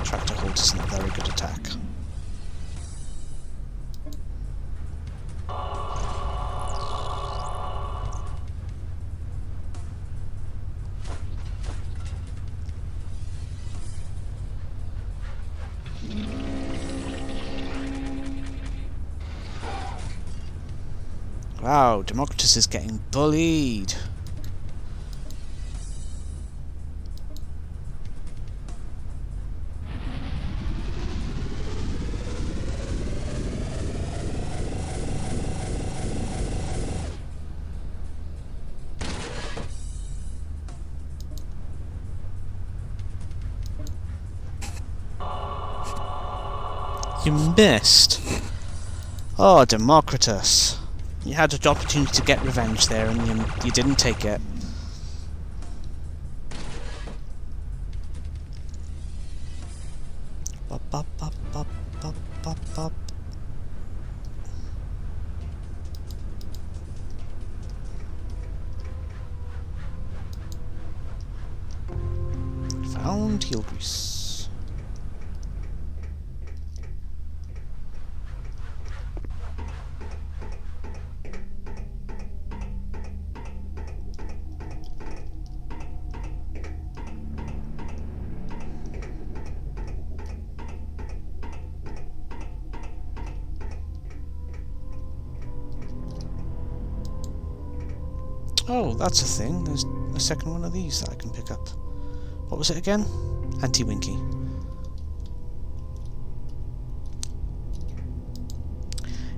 Tractor hold isn't a very good attack. Wow, Democritus is getting bullied. You missed. Oh, Democritus. You had an opportunity to get revenge there and you didn't take it. Bop, bop, bop, bop, bop, bop, bop. Found heel grease. Oh, that's a thing. There's a second one of these that I can pick up. What was it again? Anti-Winky.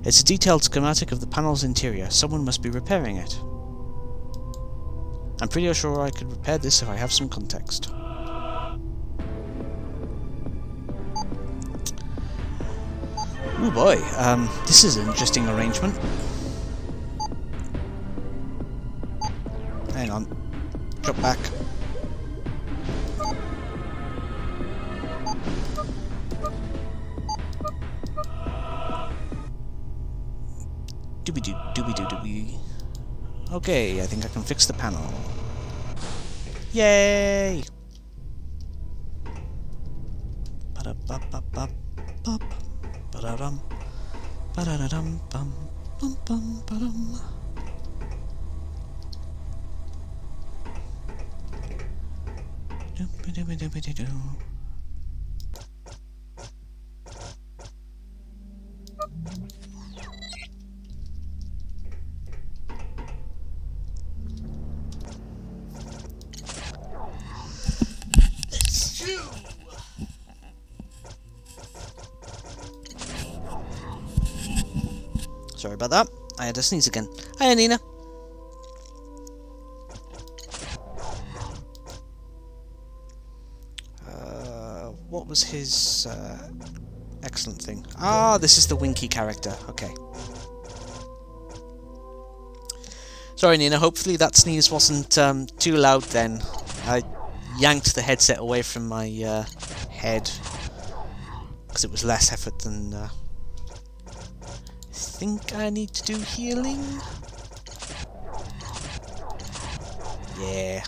It's a detailed schematic of the panel's interior. Someone must be repairing it. I'm pretty sure I could repair this if I have some context. Oh boy, this is an interesting arrangement. Hang on. Drop back. Doobie-doo, doobie-doo-doobie. Okay, I think I can fix the panel. Yay! Ba-da-ba-ba-ba-bop. Ba-da-dum. Ba-da-da-dum bum bum bum ba-dum. Doobie-doobie-doobie-doo. Sorry about that. I had to sneeze again. Hiya, Nina. What was his excellent thing? Ah, this is the Winky character. Okay. Sorry, Nina. Hopefully that sneeze wasn't too loud then. I yanked the headset away from my head because it was less effort than... I think I need to do healing. Yeah.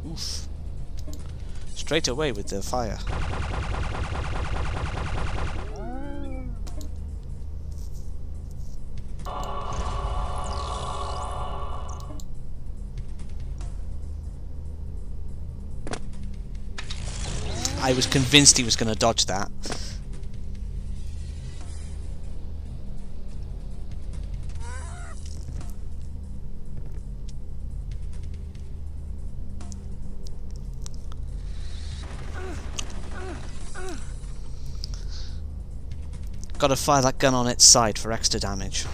Oof. Straight away with the fire. I was convinced he was going to dodge that. Gotta fire that gun on its side for extra damage.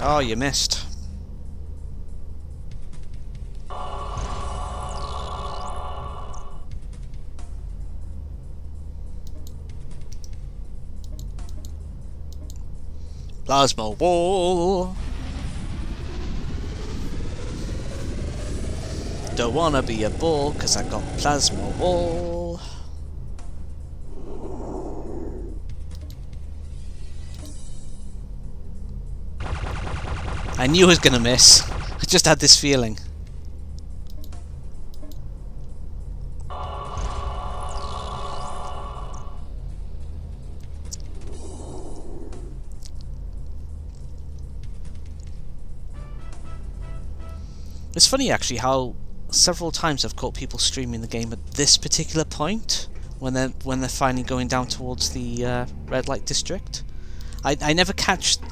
Oh, you missed. Plasma wall. Don't wanna be a ball, cause I got plasma wall. I knew I was gonna miss. I just had this feeling. It's funny actually how several times I've caught people streaming the game at this particular point when they're finally going down towards the red light district. I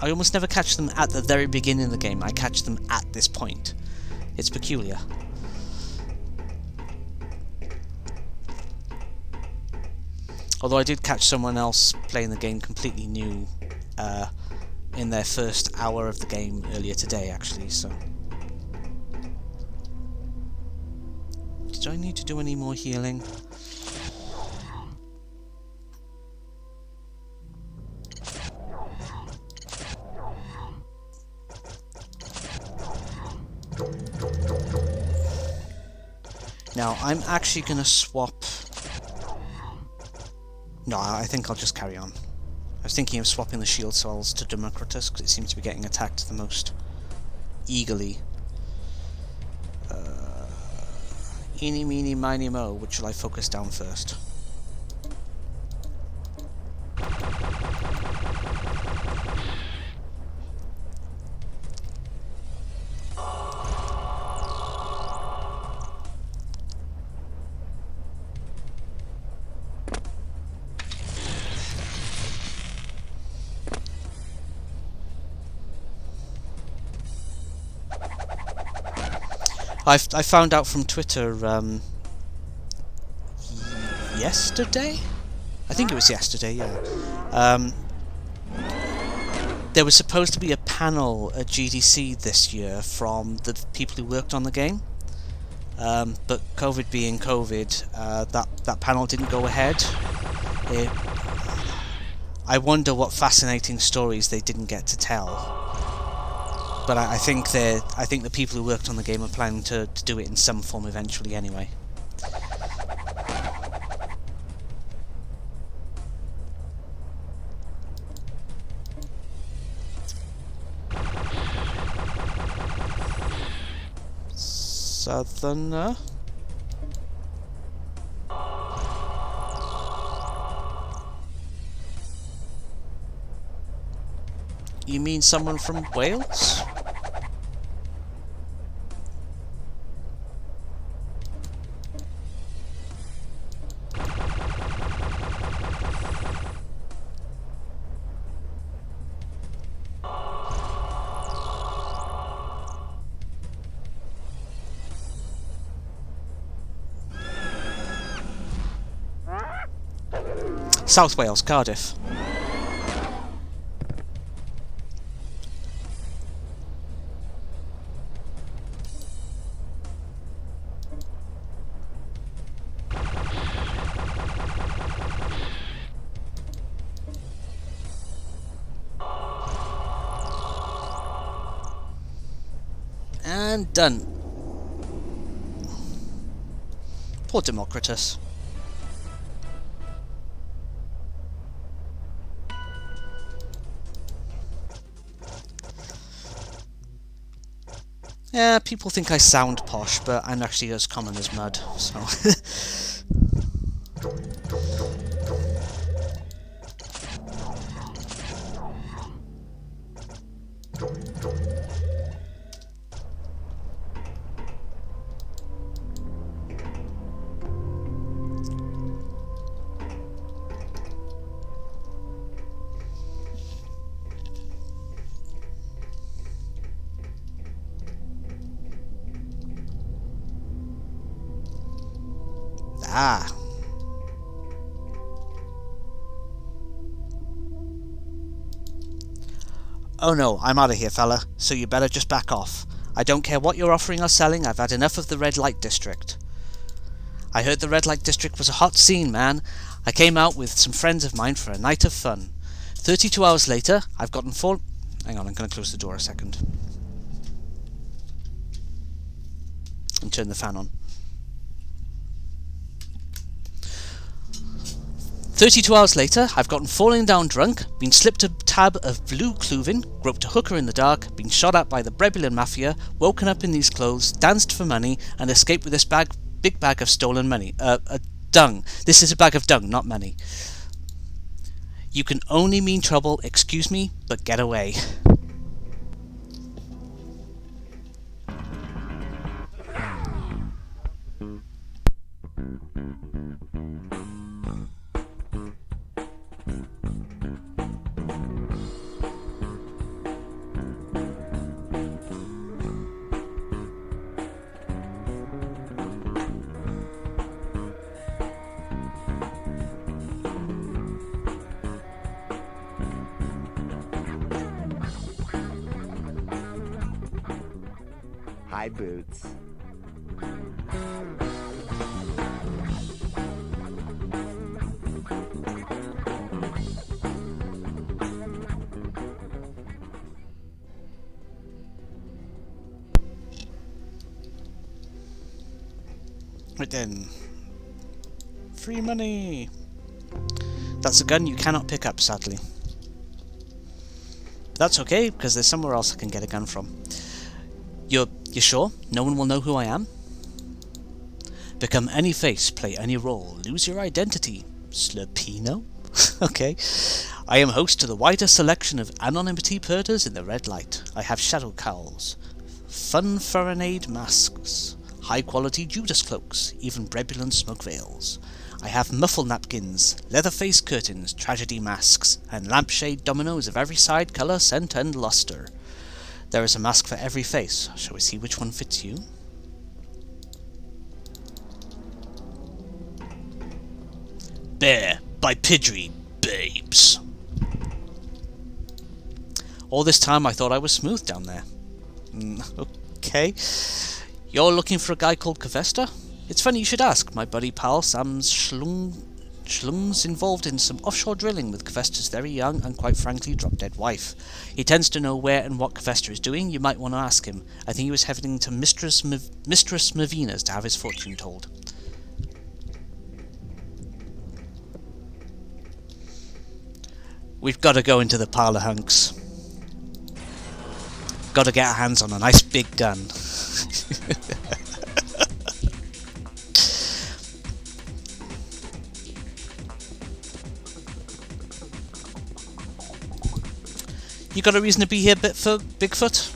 almost never catch them at the very beginning of the game. I catch them at this point. It's peculiar. Although I did catch someone else playing the game completely new in their first hour of the game earlier today actually, so. Do I need to do any more healing? Now, I'm actually going to swap... No, I think I'll just carry on. I was thinking of swapping the shield cells to Democritus, because it seems to be getting attacked the most eagerly. Eeny, meeny, miny, mo, which shall I focus down first? I found out from Twitter yesterday? I think it was yesterday, yeah. There was supposed to be a panel at GDC this year from the people who worked on the game. But COVID being COVID, that panel didn't go ahead. I wonder what fascinating stories they didn't get to tell. But I think the people who worked on the game are planning to do it in some form eventually anyway. Southerner? You mean someone from Wales? South Wales, Cardiff. And done. Poor Democritus. Yeah, people think I sound posh, but I'm actually as common as mud, so... Ah. Oh no, I'm out of here, fella, so you better just back off. I don't care what you're offering or selling, I've had enough of the red light district. I heard the red light district was a hot scene, man. I came out with some friends of mine for a night of fun. 32 hours later, I've gotten full... Hang on, I'm going to close the door a second. And turn the fan on. 32 hours later, I've gotten falling down drunk, been slipped a tab of blue clothing, groped a hooker in the dark, been shot at by the Brebulian Mafia, woken up in these clothes, danced for money, and escaped with this big bag of stolen money. Dung. This is a bag of dung, not money. You can only mean trouble, excuse me, but get away. Hi, Boots. Right then. Free money! That's a gun you cannot pick up, sadly. But that's okay, because there's somewhere else I can get a gun from. You're sure? No one will know who I am? Become any face, play any role, lose your identity. Slurpino? Okay. I am host to the widest selection of anonymity purters in the red light. I have shadow cowls, fun farinade masks, high-quality Judas cloaks, even Brebulan smoke veils. I have muffle napkins, leather face curtains, tragedy masks, and lampshade dominoes of every side, colour, scent, and lustre. There is a mask for every face. Shall we see which one fits you? Bear by Pidgey, babes. All this time I thought I was smooth down there. Okay. You're looking for a guy called Covesta? It's funny you should ask. My buddy pal Sam's Schlung's involved in some offshore drilling with Covesta's very young and quite frankly drop-dead wife. He tends to know where and what Covesta is doing. You might want to ask him. I think he was heading to Mistress Mavina's to have his fortune told. We've got to go into the parlour, hunks. Got to get our hands on a nice big gun. You got a reason to be here, Bigfoot?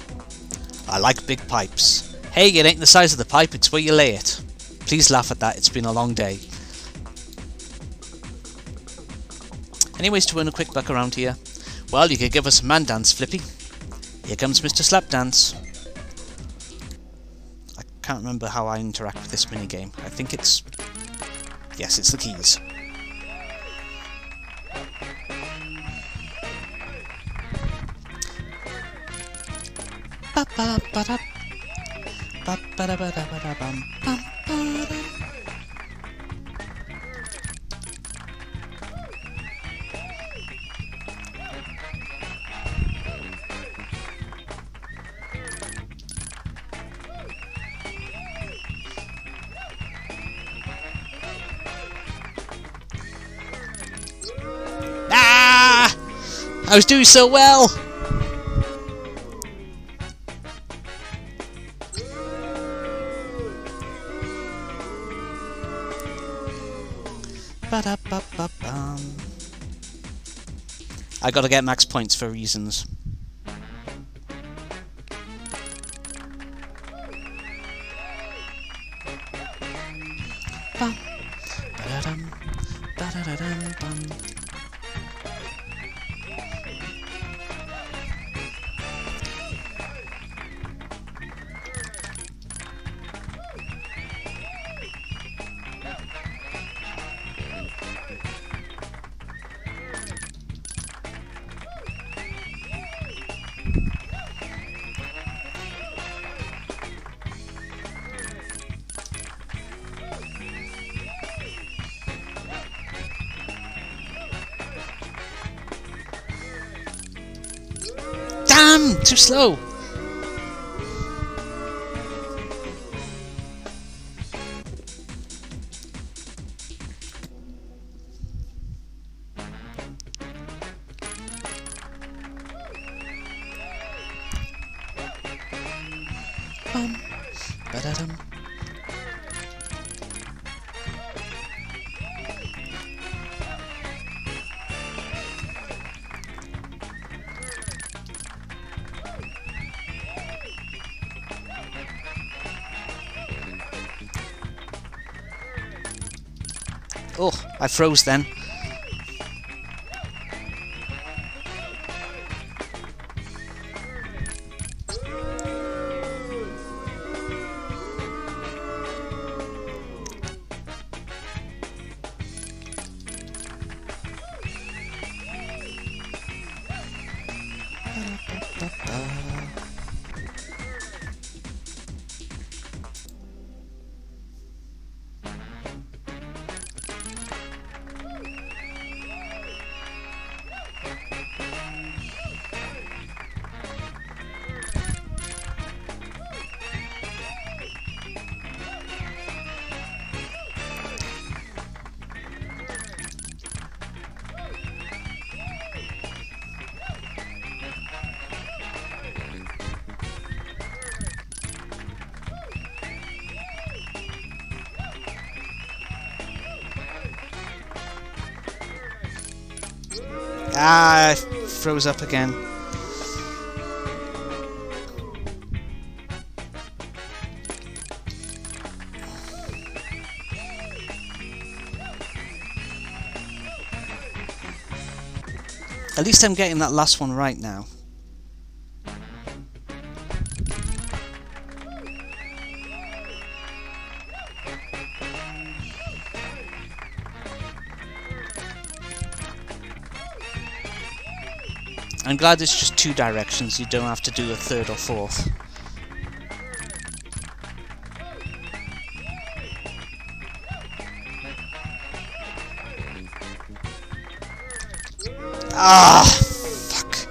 I like big pipes. Hey, it ain't the size of the pipe, it's where you lay it. Please laugh at that, it's been a long day. Anyways, to earn a quick buck around here, well, you could give us a man dance, Flippy. Here comes Mr. Slapdance. I can't remember how I interact with this minigame. I think it's... Yes, it's the keys. Ah! I was doing so well! I gotta get max points for reasons. Too slow! Ba-da-dum. Oh, I froze then. Ah, I froze up again. At least I'm getting that last one right now. I'm glad it's just two directions, you don't have to do a third or fourth. Ah, fuck.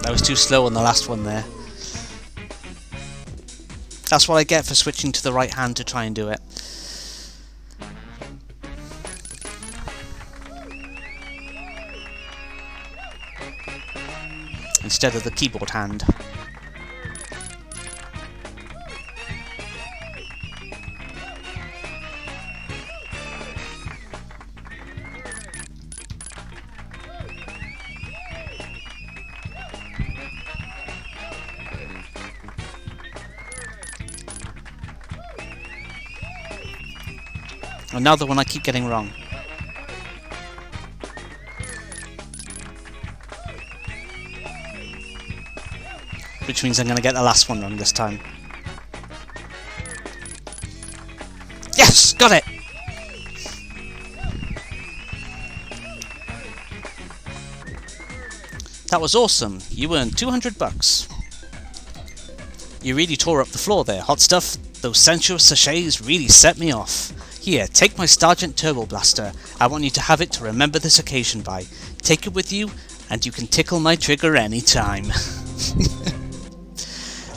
I was too slow on the last one there. That's what I get for switching to the right hand to try and do it. Instead of the keyboard hand. Another one I keep getting wrong. Which means I'm going to get the last one wrong this time. Yes! Got it! That was awesome. You earned 200 bucks. You really tore up the floor there, hot stuff. Those sensuous sachets really set me off. Here, take my Stargent Turbo Blaster. I want you to have it to remember this occasion by. Take it with you, and you can tickle my trigger anytime.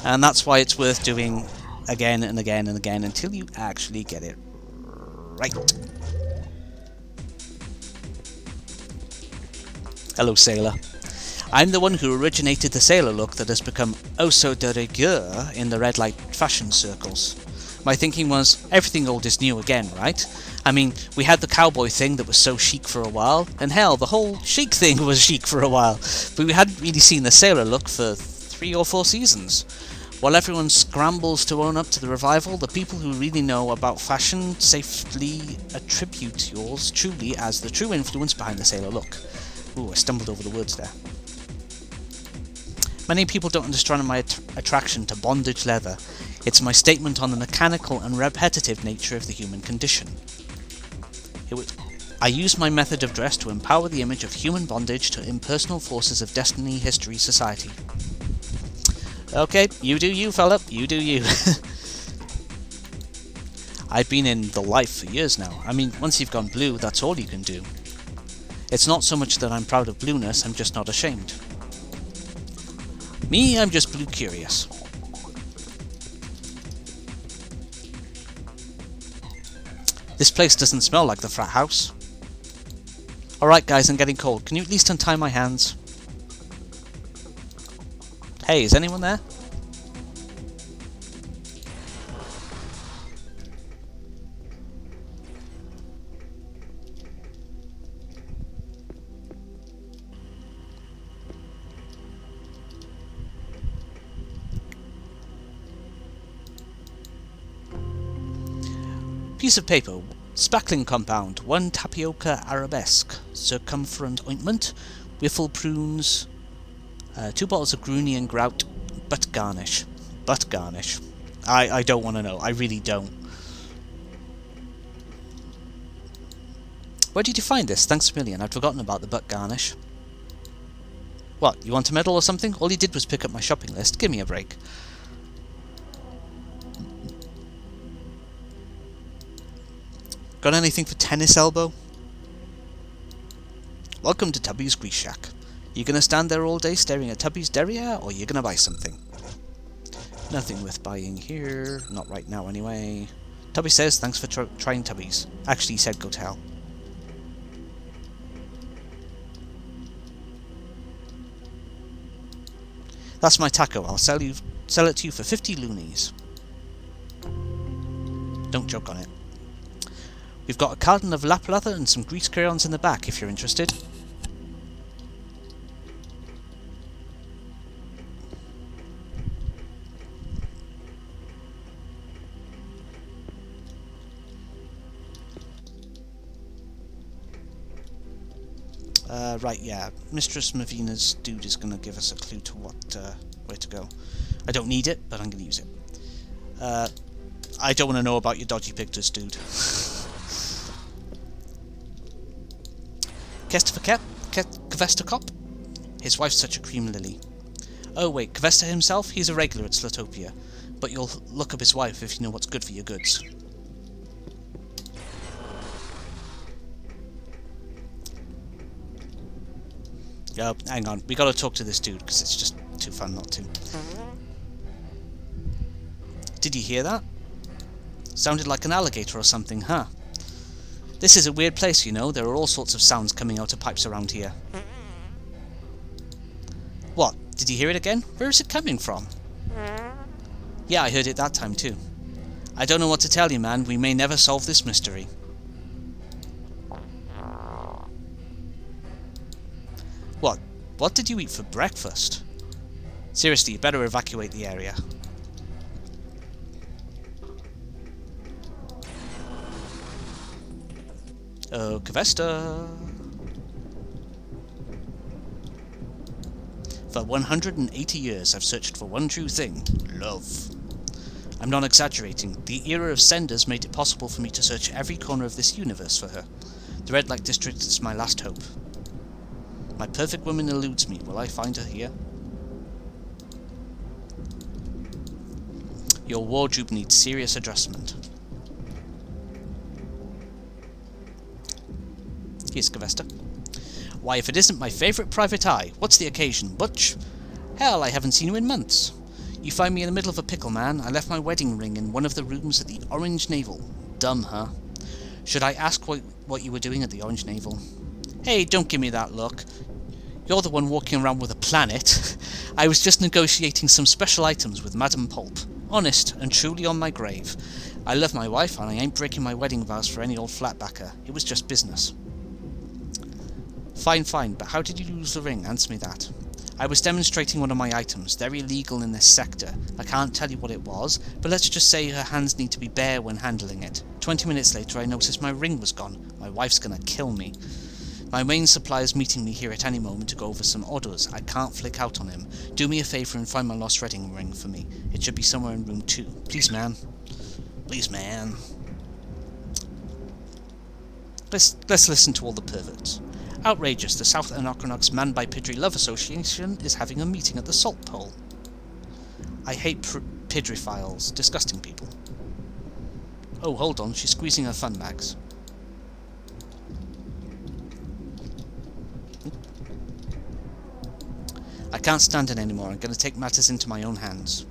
And that's why it's worth doing again and again and again until you actually get it right. Hello, Sailor. I'm the one who originated the sailor look that has become oh so de rigueur in the red light fashion circles. My thinking was, everything old is new again, right? I mean, we had the cowboy thing that was so chic for a while, and hell, the whole chic thing was chic for a while, but we hadn't really seen the sailor look for 3 or 4 seasons. While everyone scrambles to own up to the revival, the people who really know about fashion safely attribute yours truly as the true influence behind the sailor look. Ooh, I stumbled over the words there. Many people don't understand my attraction to bondage leather. It's my statement on the mechanical and repetitive nature of the human condition. I use my method of dress to empower the image of human bondage to impersonal forces of destiny, history, society. Okay, you do you, fella. You do you. I've been in the life for years now. I mean, once you've gone blue, that's all you can do. It's not so much that I'm proud of blueness, I'm just not ashamed. Me, I'm just blue curious. This place doesn't smell like the frat house. Alright guys, I'm getting cold. Can you at least untie my hands? Hey, is anyone there? Piece of paper. Spackling compound. 1 tapioca arabesque. Circumferent ointment. Wiffle prunes. 2 bottles of Groony and Grout. Butt garnish. Butt garnish. I don't want to know. I really don't. Where did you find this? Thanks a million. I'd forgotten about the butt garnish. What? You want a medal or something? All you did was pick up my shopping list. Give me a break. Got anything for tennis elbow? Welcome to Tubby's Grease Shack. You gonna stand there all day staring at Tubby's derriere, or you gonna buy something? Nothing worth buying here. Not right now, anyway. Tubby says thanks for trying Tubby's. Actually, he said go to hell. That's my taco. I'll sell it to you for 50 loonies. Don't joke on it. We've got a carton of lap leather and some grease crayons in the back if you're interested. Right, yeah. Mistress Mavina's dude is going to give us a clue to where to go. I don't need it, but I'm going to use it. I don't want to know about your dodgy pictures, dude. Kvesta Cop? His wife's such a cream lily. Oh wait, Kvesta himself? He's a regular at Slutopia. But you'll look up his wife if you know what's good for your goods. Hang on, we gotta talk to this dude, because it's just too fun not to. Did you hear that? Sounded like an alligator or something, huh? This is a weird place, you know. There are all sorts of sounds coming out of pipes around here. What? Did you hear it again? Where is it coming from? Yeah, I heard it that time too. I don't know what to tell you, man. We may never solve this mystery. What? What did you eat for breakfast? Seriously, you better evacuate the area. Oh, Kvesta. For 180 years, I've searched for one true thing: love. I'm not exaggerating. The era of senders made it possible for me to search every corner of this universe for her. The Red Light District is my last hope. My perfect woman eludes me. Will I find her here? Your wardrobe needs serious adjustment. Here's Kvesta. Why, if it isn't my favourite private eye, what's the occasion, Butch? Hell, I haven't seen you in months. You find me in the middle of a pickle, man. I left my wedding ring in one of the rooms at the Orange Navel. Dumb, huh? Should I ask what you were doing at the Orange Navel? Hey, don't give me that look. You're the one walking around with a planet. I was just negotiating some special items with Madame Pulp. Honest and truly on my grave. I love my wife and I ain't breaking my wedding vows for any old flatbacker. It was just business. Fine, but how did you lose the ring? Answer me that. I was demonstrating one of my items. They're illegal in this sector. I can't tell you what it was, but let's just say her hands need to be bare when handling it. 20 minutes later I noticed my ring was gone. My wife's gonna kill me. My main supplier's meeting me here at any moment to go over some orders. I can't flick out on him. Do me a favour and find my lost wedding ring for me. It should be somewhere in room 2. Please, man. Please, man. Let's listen to all the perverts. Outrageous, the South Anachronox Man by Pidgey Love Association is having a meeting at the Salt Pole. I hate pidgephiles, disgusting people. Oh, hold on, she's squeezing her fun bags. I can't stand it anymore, I'm going to take matters into my own hands.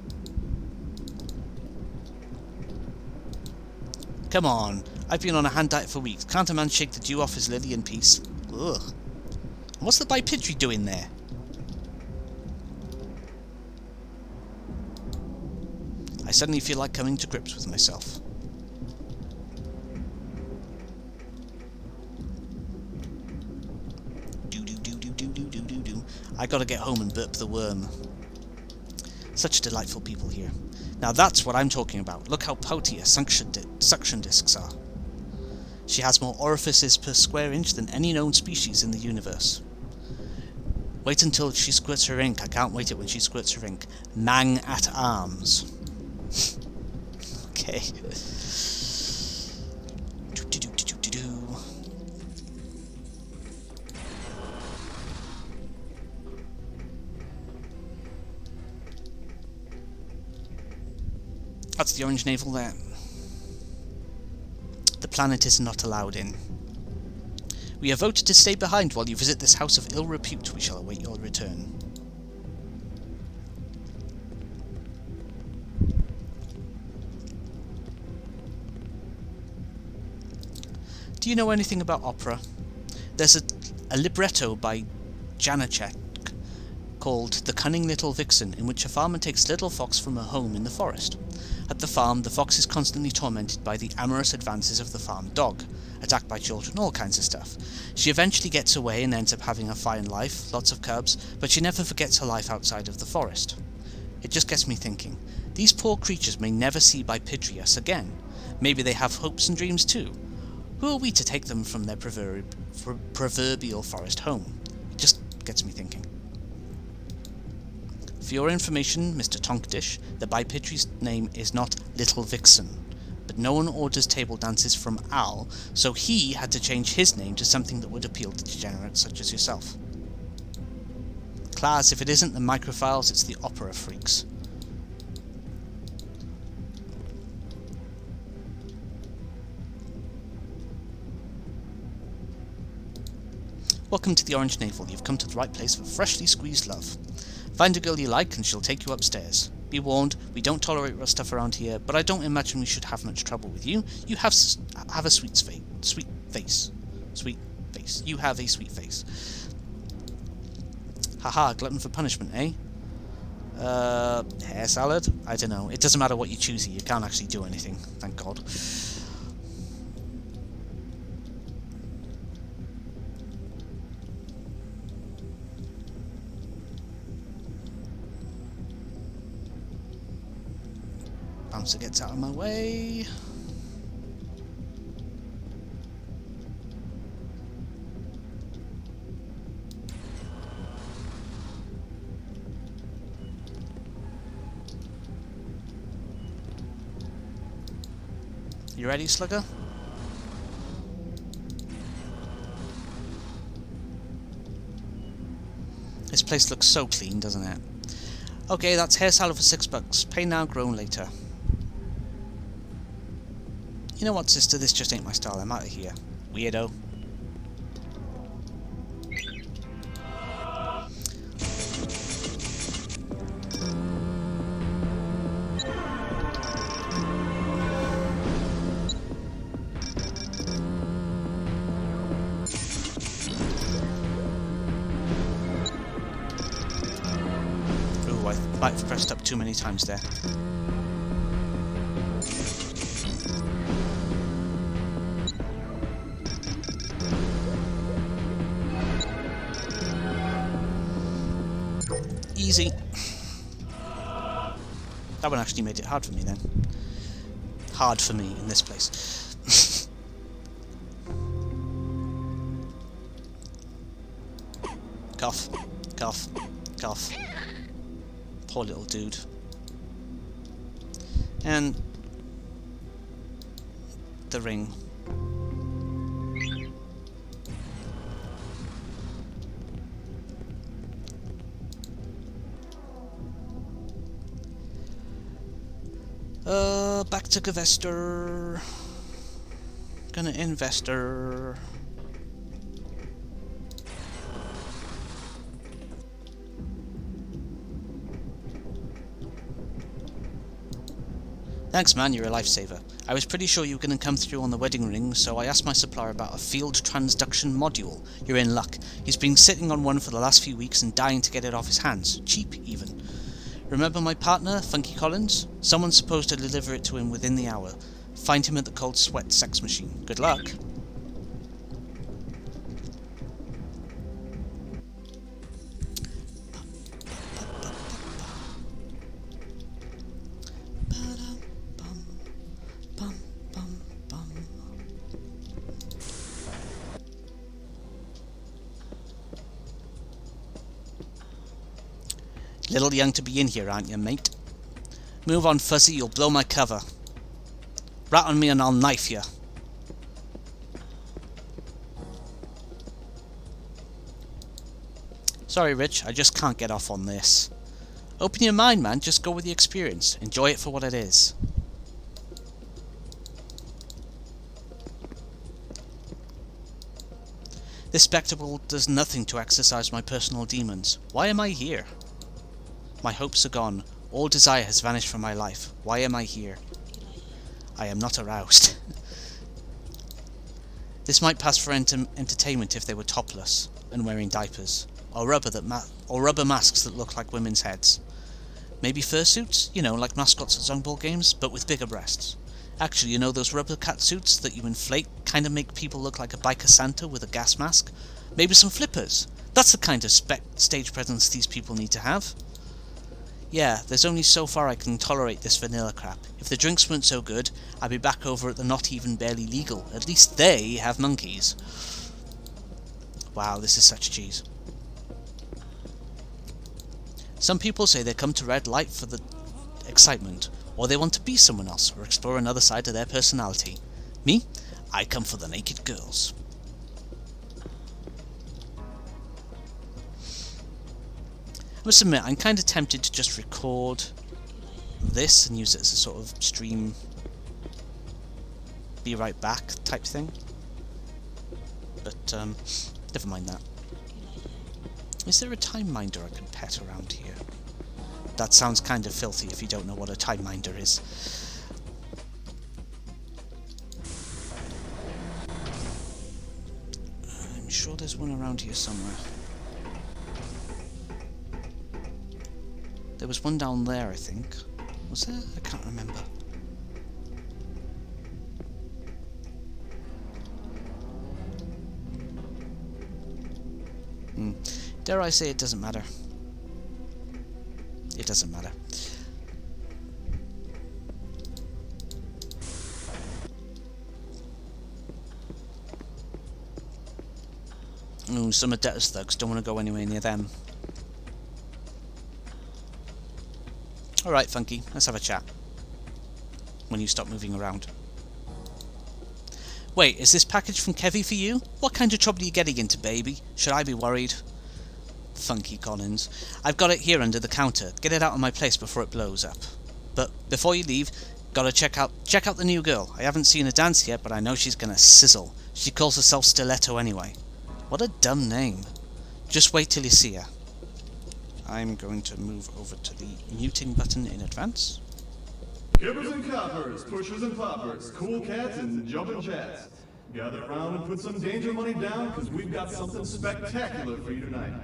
Come on, I've been on a hand diet for weeks. Can't a man shake the dew off his lily in peace? Ugh. What's the Bipidry doing there? I suddenly feel like coming to grips with myself. I gotta get home and burp the worm. Such delightful people here. Now that's what I'm talking about. Look how pouty her suction discs are. She has more orifices per square inch than any known species in the universe. Wait until she squirts her ink. I can't wait it when she squirts her ink. Mang at arms. Okay. That's the orange navel there. The planet is not allowed in. We have voted to stay behind while you visit this house of ill repute. We shall await your return. Do you know anything about opera? There's a libretto by Janacek called The Cunning Little Vixen, in which a farmer takes Little Fox from her home in the forest. At the farm, the fox is constantly tormented by the amorous advances of the farm dog, attacked by children, all kinds of stuff. She eventually gets away and ends up having a fine life, lots of cubs, but she never forgets her life outside of the forest. It just gets me thinking, these poor creatures may never see Bipidrius again. Maybe they have hopes and dreams too. Who are we to take them from their proverbial forest home? It just gets me thinking. For your information, Mr. Tonkdish, the Bipidry's name is not Little Vixen, but no one orders table dances from Al, so he had to change his name to something that would appeal to degenerates such as yourself. Class, if it isn't the microphiles, it's the opera freaks. Welcome to the Orange Navel. You've come to the right place for freshly squeezed love. Find a girl you like and she'll take you upstairs. Be warned, we don't tolerate rough stuff around here, but I don't imagine we should have much trouble with you. You have a sweet face. You have a sweet face. Haha, glutton for punishment, eh? Hair salad? I don't know. It doesn't matter what you choose here, you can't actually do anything, thank God. Bouncer gets out of my way. You ready, Slugger? This place looks so clean, doesn't it? Okay, that's hair salad for $6. Pay now, groan later. You know what, sister? This just ain't my style. I'm out of here. Weirdo. Ooh, I might have pressed up too many times there. Easy. That one actually made it hard for me then. Hard for me in this place. Cough. Cough. Cough. Poor little dude. And the ring. Well, back to Gavester. Gonna investor. Thanks, man, you're a lifesaver. I was pretty sure you were going to come through on the wedding ring, so I asked my supplier about a field transduction module. You're in luck. He's been sitting on one for the last few weeks and dying to get it off his hands. Cheap, even. Remember my partner, Funky Collins? Someone's supposed to deliver it to him within the hour. Find him at the Cold Sweat sex machine. Good luck. Little young to be in here, aren't you, mate? Move on, Fuzzy, you'll blow my cover. Rat on me and I'll knife you. Sorry, Rich, I just can't get off on this. Open your mind, man, just go with the experience. Enjoy it for what it is. This spectacle does nothing to exercise my personal demons. Why am I here? My hopes are gone. All desire has vanished from my life. Why am I here? I am not aroused. This might pass for entertainment if they were topless and wearing diapers, or rubber masks that look like women's heads. Maybe fursuits, you know, like mascots at Zongball games, but with bigger breasts. Actually, you know those rubber cat suits that you inflate, kind of make people look like a biker Santa with a gas mask? Maybe some flippers. That's the kind of stage presence these people need to have. Yeah, there's only so far I can tolerate this vanilla crap. If the drinks weren't so good, I'd be back over at the Not Even Barely Legal. At least they have monkeys. Wow, this is such cheese. Some people say they come to Red Light for the excitement, or they want to be someone else, or explore another side of their personality. Me? I come for the naked girls. I must admit, I'm kind of tempted to just record this and use it as a sort of stream, be right back type thing. But, never mind that. Is there a time minder I can pet around here? That sounds kind of filthy if you don't know what a time minder is. I'm sure there's one around here somewhere. There was one down there, I think. Was there? I can't remember. Dare I say it doesn't matter. It doesn't matter. Ooh, some of Debtor's thugs, don't want to go anywhere near them. Alright, Funky, let's have a chat. When you stop moving around. Wait, is this package from Kevy for you? What kind of trouble are you getting into, baby? Should I be worried? Funky Collins. I've got it here under the counter. Get it out of my place before it blows up. But before you leave, gotta check out the new girl. I haven't seen her dance yet, but I know she's gonna sizzle. She calls herself Stiletto anyway. What a dumb name. Just wait till you see her. I'm going to move over to the muting button in advance. Kippers and coppers, pushers and poppers, cool cats and jumping jets. Gather around and put some danger money down, because we've got something spectacular for you tonight.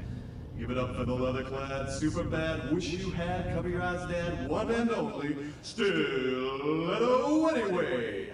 Give it up for the leather-clad, super bad, wish you had, cover your eyes, dad, one and only, Stiletto anyway.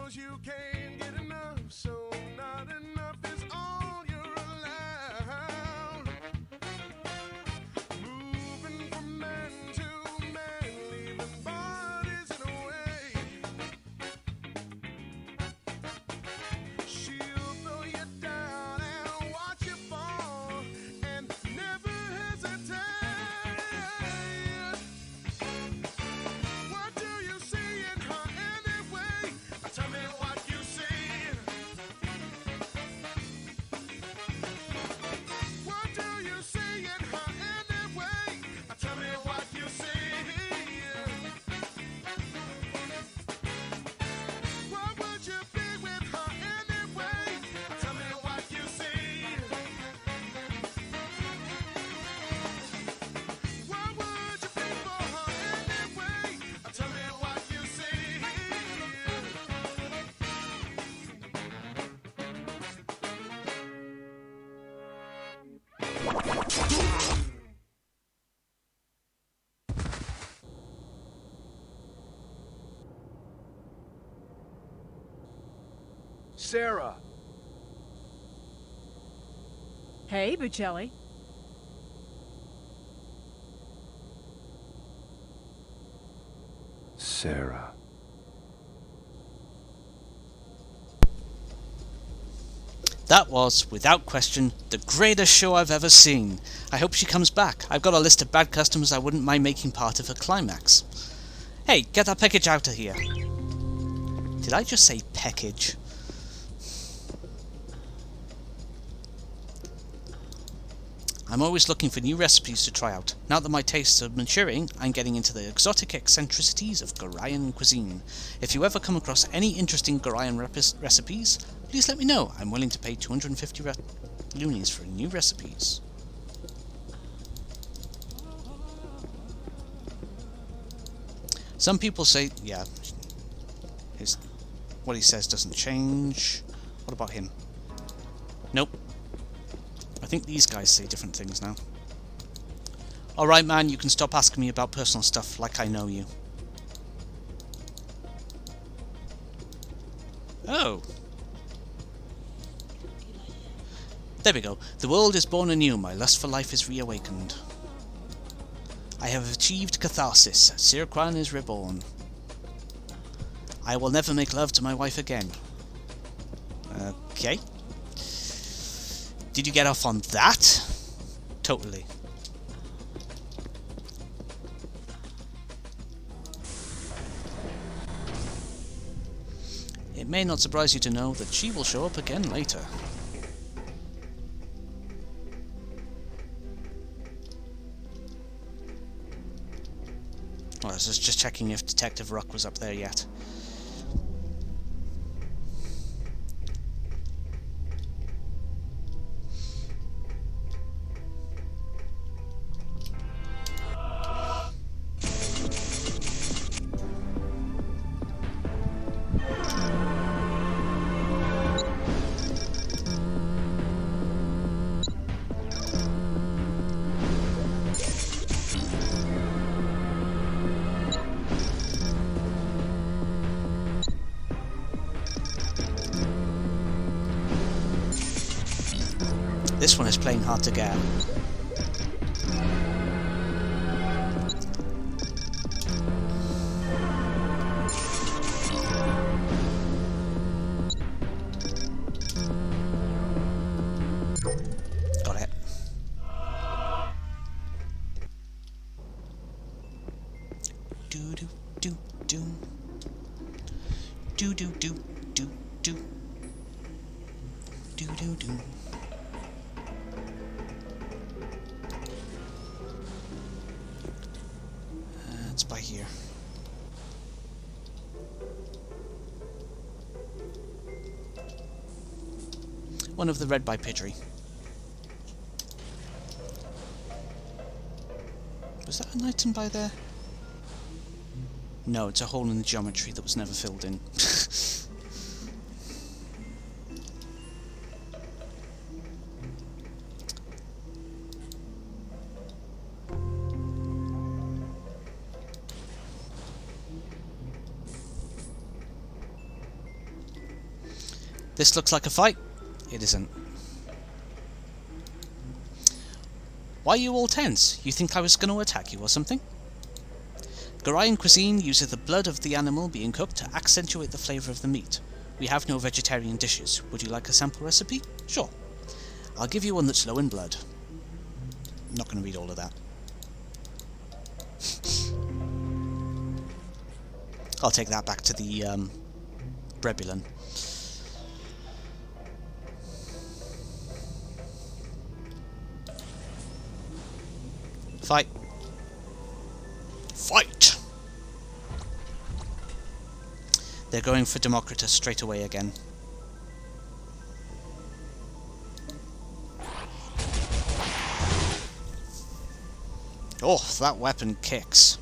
You can't get enough, so now Sarah! Hey, Bucelli. Sarah. That was, without question, the greatest show I've ever seen. I hope she comes back. I've got a list of bad customers I wouldn't mind making part of her climax. Hey, get that package out of here. Did I just say package? I'm always looking for new recipes to try out. Now that my tastes are maturing, I'm getting into the exotic eccentricities of Gorian cuisine. If you ever come across any interesting Gorian recipes, please let me know. I'm willing to pay 250 loonies for new recipes. Some people say, yeah, what he says doesn't change. What about him? Nope. I think these guys say different things now. Alright man, you can stop asking me about personal stuff like I know you. Oh. There we go. The world is born anew, my lust for life is reawakened. I have achieved catharsis. Sirquan is reborn. I will never make love to my wife again. Okay. Did you get off on that? Totally. It may not surprise you to know that she will show up again later. I was just checking if Detective Rock was up there yet. This one is playing hard to get. Got it. Do do do do. Do do do do do. Do do do. It's by here. One of the red by Pidgey. Was that an item by there? No, it's a hole in the geometry that was never filled in. This looks like a fight. It isn't. Why are you all tense? You think I was going to attack you or something? Gorian cuisine uses the blood of the animal being cooked to accentuate the flavour of the meat. We have no vegetarian dishes. Would you like a sample recipe? Sure. I'll give you one that's low in blood. I'm not going to read all of that. I'll take that back to the Brebulin. Fight. Fight! They're going for Democritus straight away again. Oh, that weapon kicks.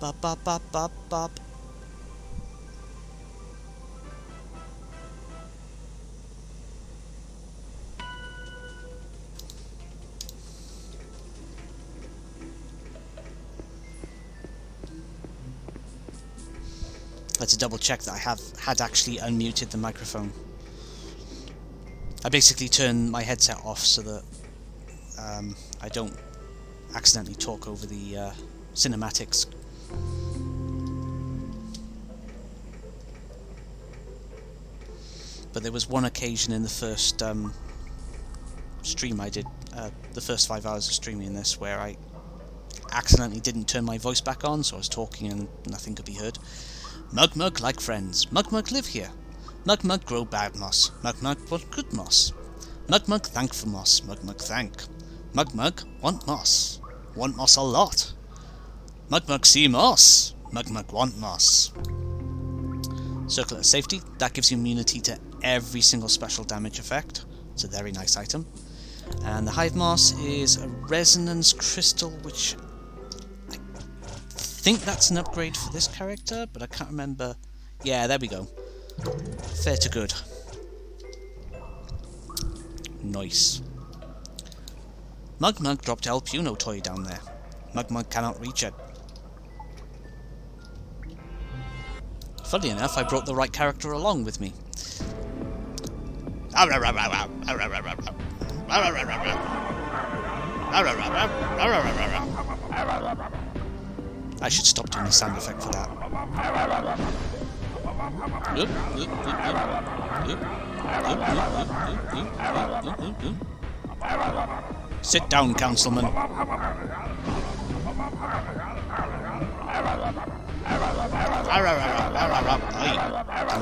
Bop bop bop bop bop. Let's double check that I had actually unmuted the microphone. I basically turn my headset off so that I don't accidentally talk over the cinematics. But there was one occasion in the first stream I did, the first 5 hours of streaming this, where I accidentally didn't turn my voice back on, so I was talking and nothing could be heard. Mug Mug like friends. Mug Mug live here. Mug Mug grow bad moss. Mug Mug want good moss. Mug Mug thank for moss. Mug Mug thank. Mug Mug want moss. Want moss a lot. Mug Mug see moss. Mug Mug want moss. Circlet of Safety. That gives you immunity to every single special damage effect. It's a very nice item. And the Hive Moss is a resonance crystal, which I think that's an upgrade for this character, but I can't remember. Yeah, there we go. Fair to good. Nice. Mug Mug dropped El Puno toy down there. Mug Mug cannot reach it. Funny enough, I brought the right character along with me. I should stop doing the sound effect for that. Sit down, councilman. Down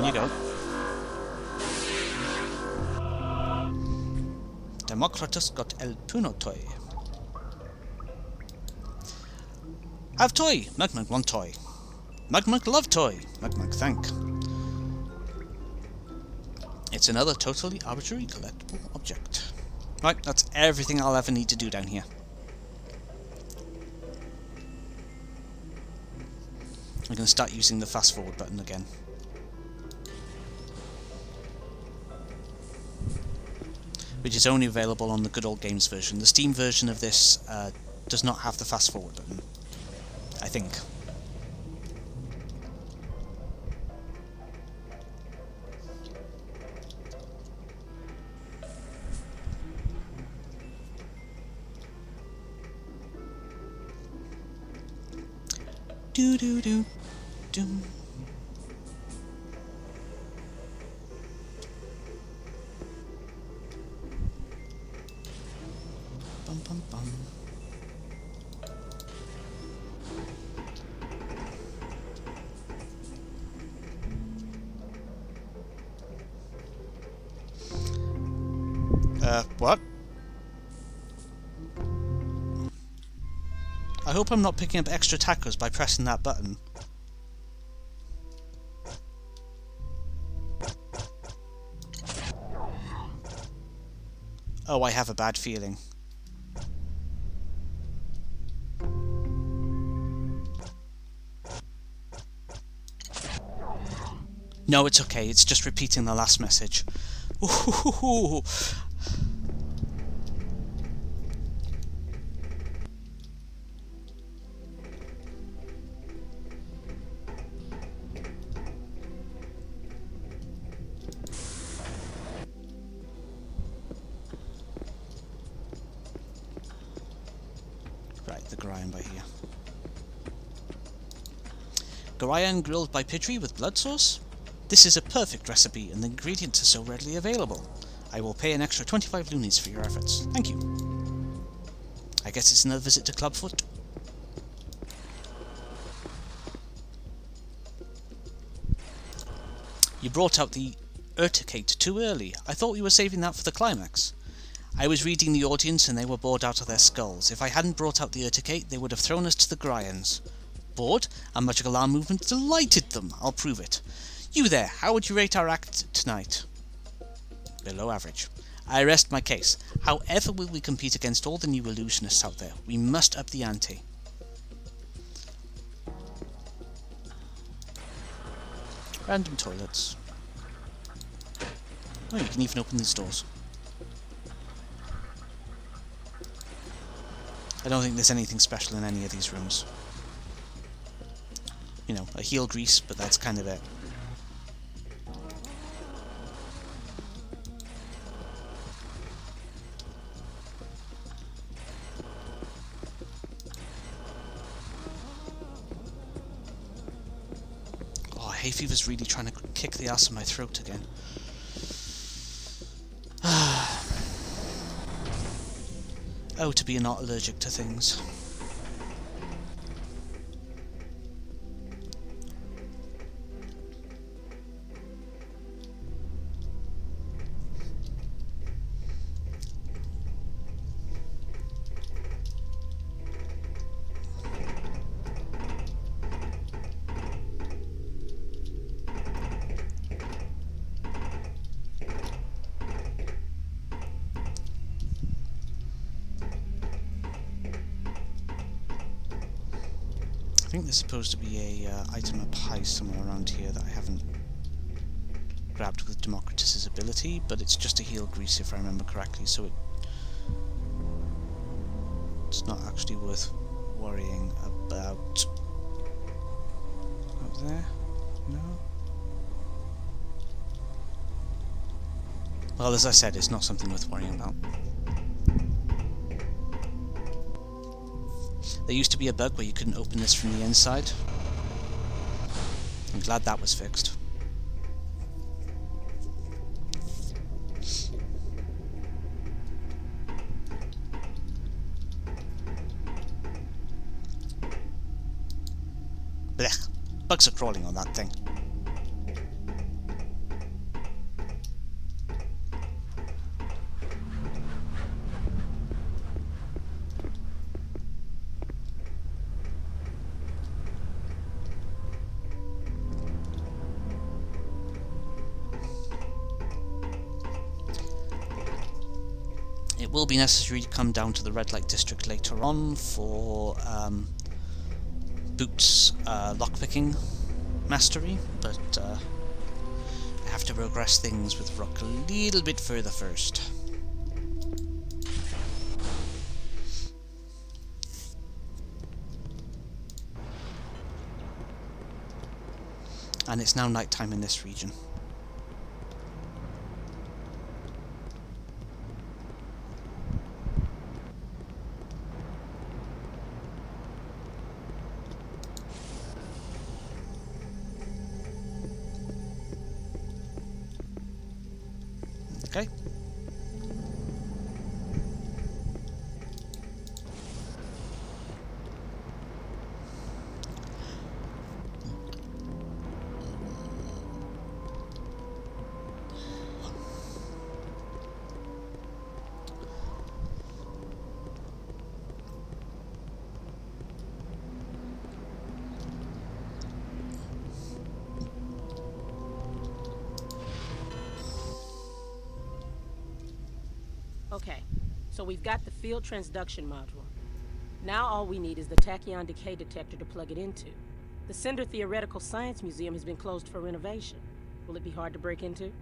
you go. Democritus got El Puno toy. Have toy! Mug Mug want toy. Mug Mug love toy. Mug Mug thank. It's another totally arbitrary collectible object. Right, that's everything I'll ever need to do down here. I'm going to start using the fast forward button again. Which is only available on the Good Old Games version. The Steam version of this does not have the fast forward button, I think. Do do do do. Bum bum bum. What? I hope I'm not picking up extra tacos by pressing that button. Oh, I have a bad feeling. No, it's okay. It's just repeating the last message. Ooh. Right, the Gorion by here. Gorion grilled by Pidgey with blood sauce? This is a perfect recipe, and the ingredients are so readily available. I will pay an extra 25 loonies for your efforts. Thank you. I guess it's another visit to Clubfoot. You brought out the urticate too early. I thought we were saving that for the climax. I was reading the audience and they were bored out of their skulls. If I hadn't brought out the urticate, they would have thrown us to the Gorions. Bored? Our magical arm movement delighted them. I'll prove it. You there, how would you rate our act tonight? Below average. I rest my case. However will we compete against all the new illusionists out there? We must up the ante. Random toilets. Oh, you can even open these doors. I don't think there's anything special in any of these rooms. You know, a heel grease, but that's kind of it. Oh, hay fever's really trying to kick the ass in my throat again. Oh, to be not allergic to things. I think there's supposed to be a item up high somewhere around here that I haven't grabbed with Democritus's ability, but it's just a heel grease if I remember correctly, so it's not actually worth worrying about. Up there? No? Well, as I said, it's not something worth worrying about. There used to be a bug where you couldn't open this from the inside. I'm glad that was fixed. Blech! Bugs are crawling on that thing. It will be necessary to come down to the red light district later on for Boots' lockpicking mastery, but I have to progress things with Rook a little bit further first. And it's now nighttime in this region. Okay. Okay, so we've got the field transduction module. Now all we need is the tachyon decay detector to plug it into. The Cinder Theoretical Science Museum has been closed for renovation. Will it be hard to break into?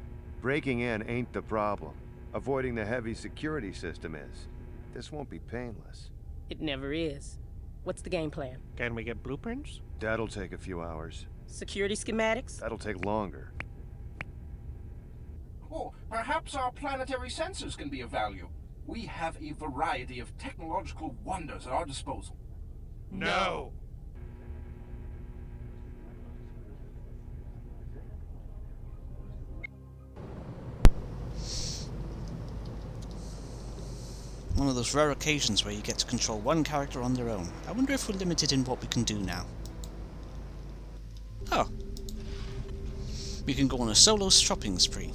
Breaking in ain't the problem. Avoiding the heavy security system is. This won't be painless. It never is. What's the game plan? Can we get blueprints? That'll take a few hours. Security schematics? That'll take longer. Oh, perhaps our planetary sensors can be of value. We have a variety of technological wonders at our disposal. No! One of those rare occasions where you get to control one character on their own. I wonder if we're limited in what we can do now. Oh. We can go on a solo shopping spree.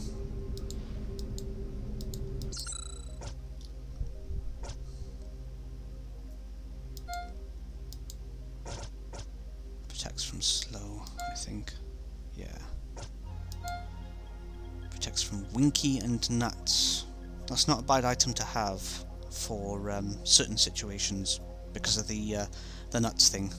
Protects from slow, I think. Yeah. Protects from Winky and Nuts. That's not a bad item to have for certain situations because of the nuts thing.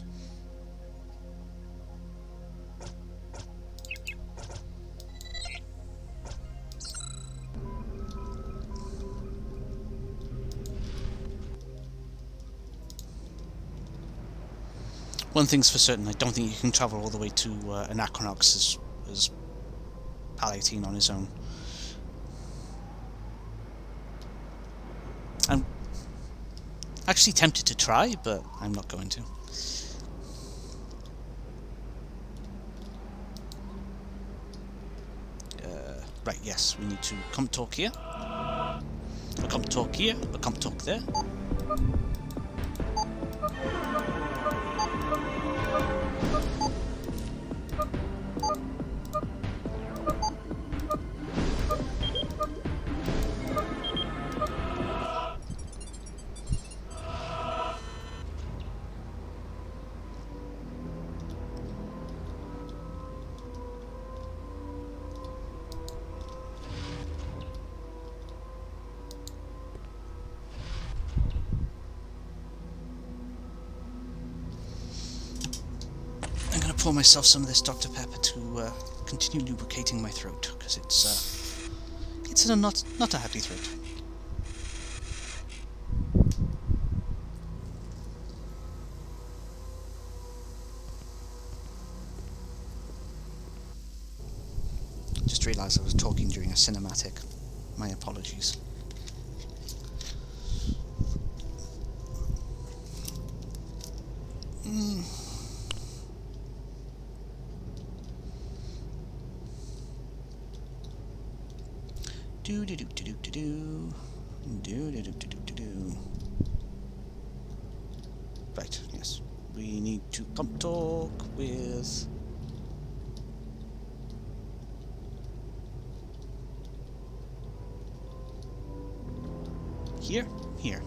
One thing's for certain, I don't think you can travel all the way to Anachronox as PAL 18 on his own. I'm actually tempted to try, but I'm not going to. Right, yes, we need to come talk here. Or come talk here, or come talk there. Pour myself some of this Dr. Pepper to continue lubricating my throat, because it's not a happy throat. Just realised I was talking during a cinematic. My apologies. Right, yes. We need to come talk with... Here? Here.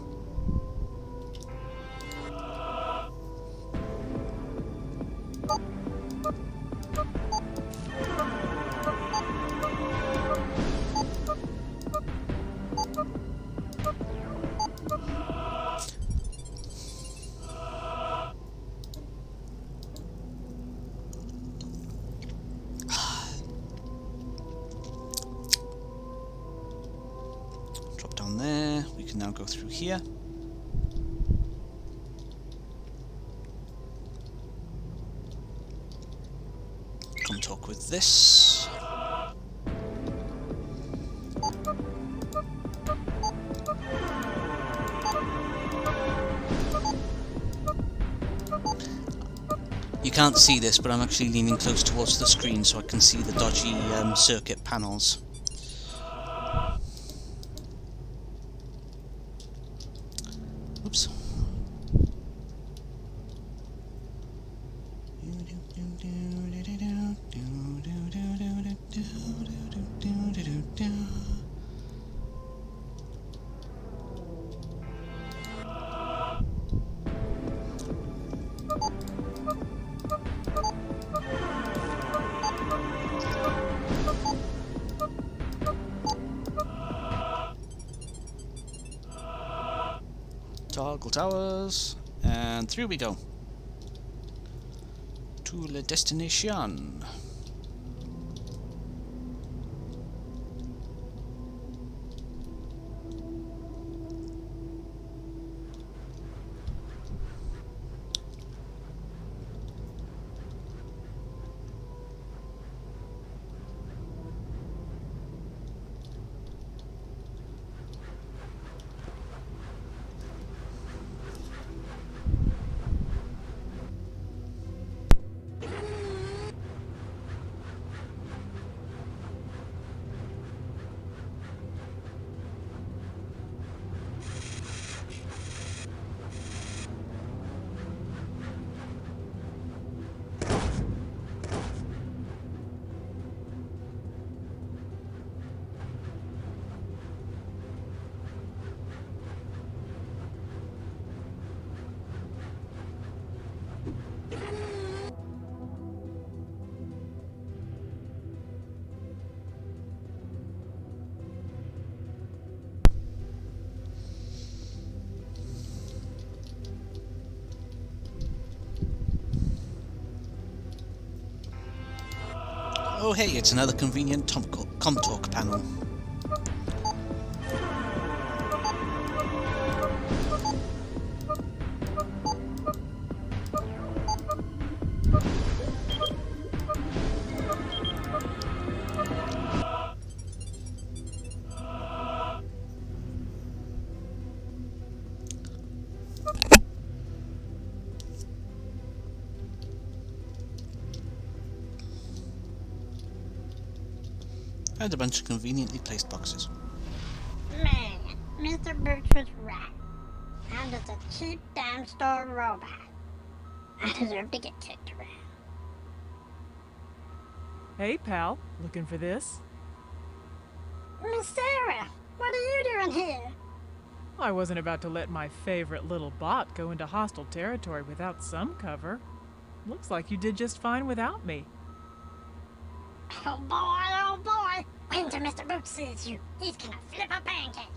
Drop down there. We can now go through here. Come talk with this. You can't see this, but I'm actually leaning close towards the screen so I can see the dodgy circuit panels. Oops. Toggle towers, and through we go to the destination. Oh hey, it's another convenient ComTalk panel. And a bunch of conveniently placed boxes. Man, Mr. Boots was right. I'm just a cheap dime store robot. I deserve to get kicked around. Hey, pal. Looking for this? Miss Sarah, what are you doing here? I wasn't about to let my favorite little bot go into hostile territory without some cover. Looks like you did just fine without me. Oh boy, oh boy. Wait until Mr. Boots sees you. He's gonna flip a pancake.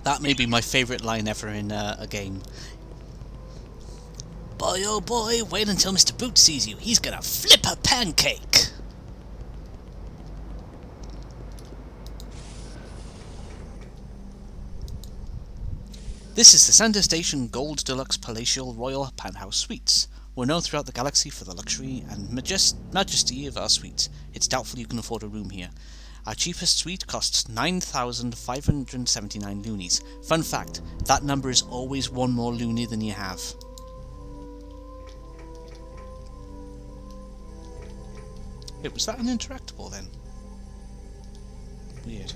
That may be my favourite line ever in a game. Boy oh boy, wait until Mr. Boots sees you. He's gonna flip a pancake! This is the Center Station Gold Deluxe Palatial Royal Penthouse Suites. We're known throughout the galaxy for the luxury and majesty of our suites. It's doubtful you can afford a room here. Our cheapest suite costs 9,579 loonies. Fun fact, that number is always one more loonie than you have. Wait, was that an interactable then? Weird.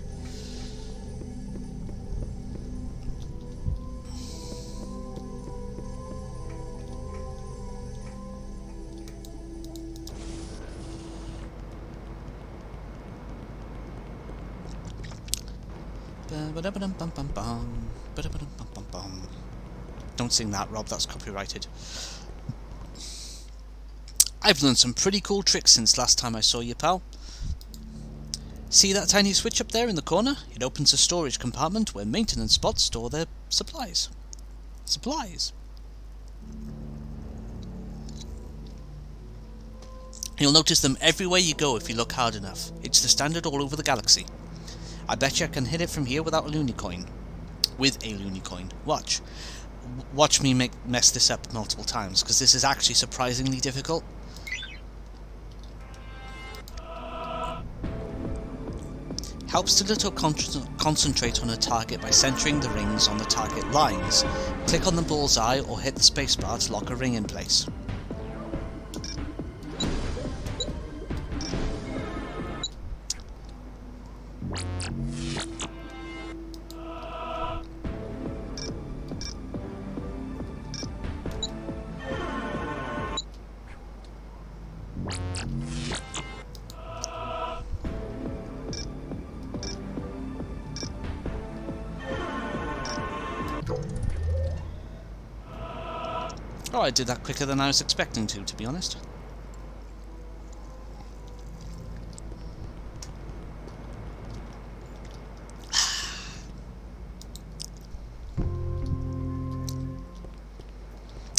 Don't sing that, Rob, that's copyrighted. I've learned some pretty cool tricks since last time I saw you, pal. See that tiny switch up there in the corner? It opens a storage compartment where maintenance bots store their supplies. You'll notice them everywhere you go if you look hard enough. It's the standard all over the galaxy. I bet you I can hit it from here without a loony coin. With a loony coin. Watch. Watch me mess this up multiple times, because this is actually surprisingly difficult. Helps to concentrate on a target by centering the rings on the target lines. Click on the bullseye or hit the spacebar to lock a ring in place. Oh, I did that quicker than I was expecting to be honest.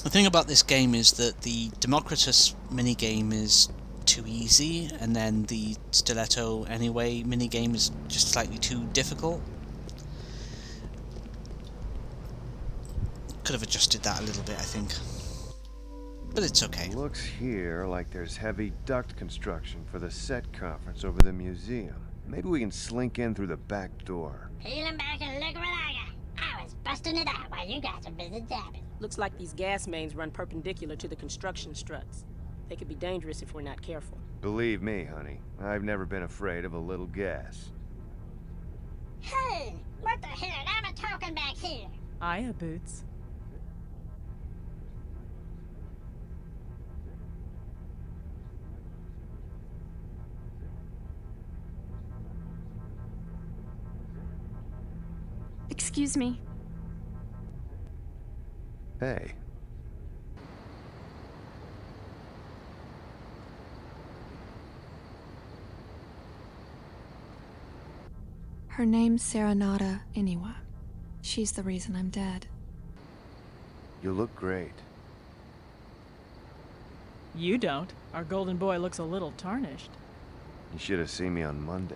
The thing about this game is that the Democritus minigame is too easy, and then the Stiletto Anyway minigame is just slightly too difficult. Could have adjusted that a little bit, I think. But it's okay. Looks here like there's heavy duct construction for the set conference over the museum. Maybe we can slink in through the back door. Peeling back and look what I got. I was busting it out while you guys are busy dabbing. Looks like these gas mains run perpendicular to the construction struts. They could be dangerous if we're not careful. Believe me, honey, I've never been afraid of a little gas. Hey, what the hell? I'm a talking back here. Hiya, Boots. Excuse me. Hey. Her name's Serenata Iniwa. She's the reason I'm dead. You look great. You don't. Our golden boy looks a little tarnished. You should have seen me on Monday.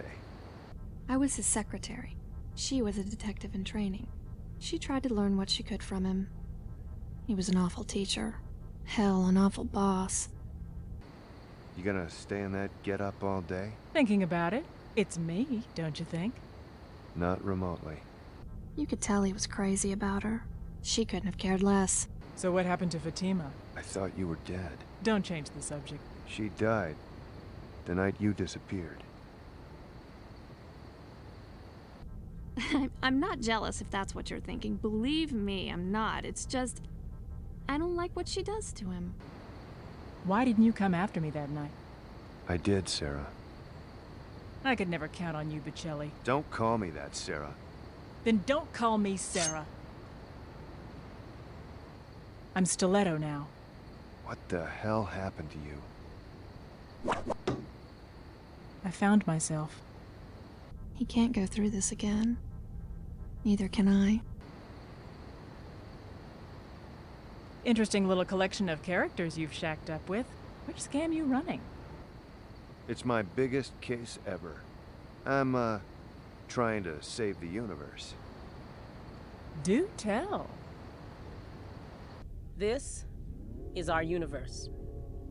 I was his secretary. She was a detective in training. She tried to learn what she could from him. He was an awful teacher. Hell, an awful boss. You gonna stay in that get-up all day? Thinking about it, it's me, don't you think? Not remotely. You could tell he was crazy about her. She couldn't have cared less. So what happened to Fatima? I thought you were dead. Don't change the subject. She died the night you disappeared. I'm not jealous if that's what you're thinking. Believe me, I'm not. It's just, I don't like what she does to him. Why didn't you come after me that night? I did, Sarah. I could never count on you, Bocelli. Don't call me that, Sarah. Then don't call me Sarah. I'm Stiletto now. What the hell happened to you? I found myself. He can't go through this again. Neither can I. Interesting little collection of characters you've shacked up with. Which scam you running? It's my biggest case ever. I'm, trying to save the universe. Do tell. This is our universe.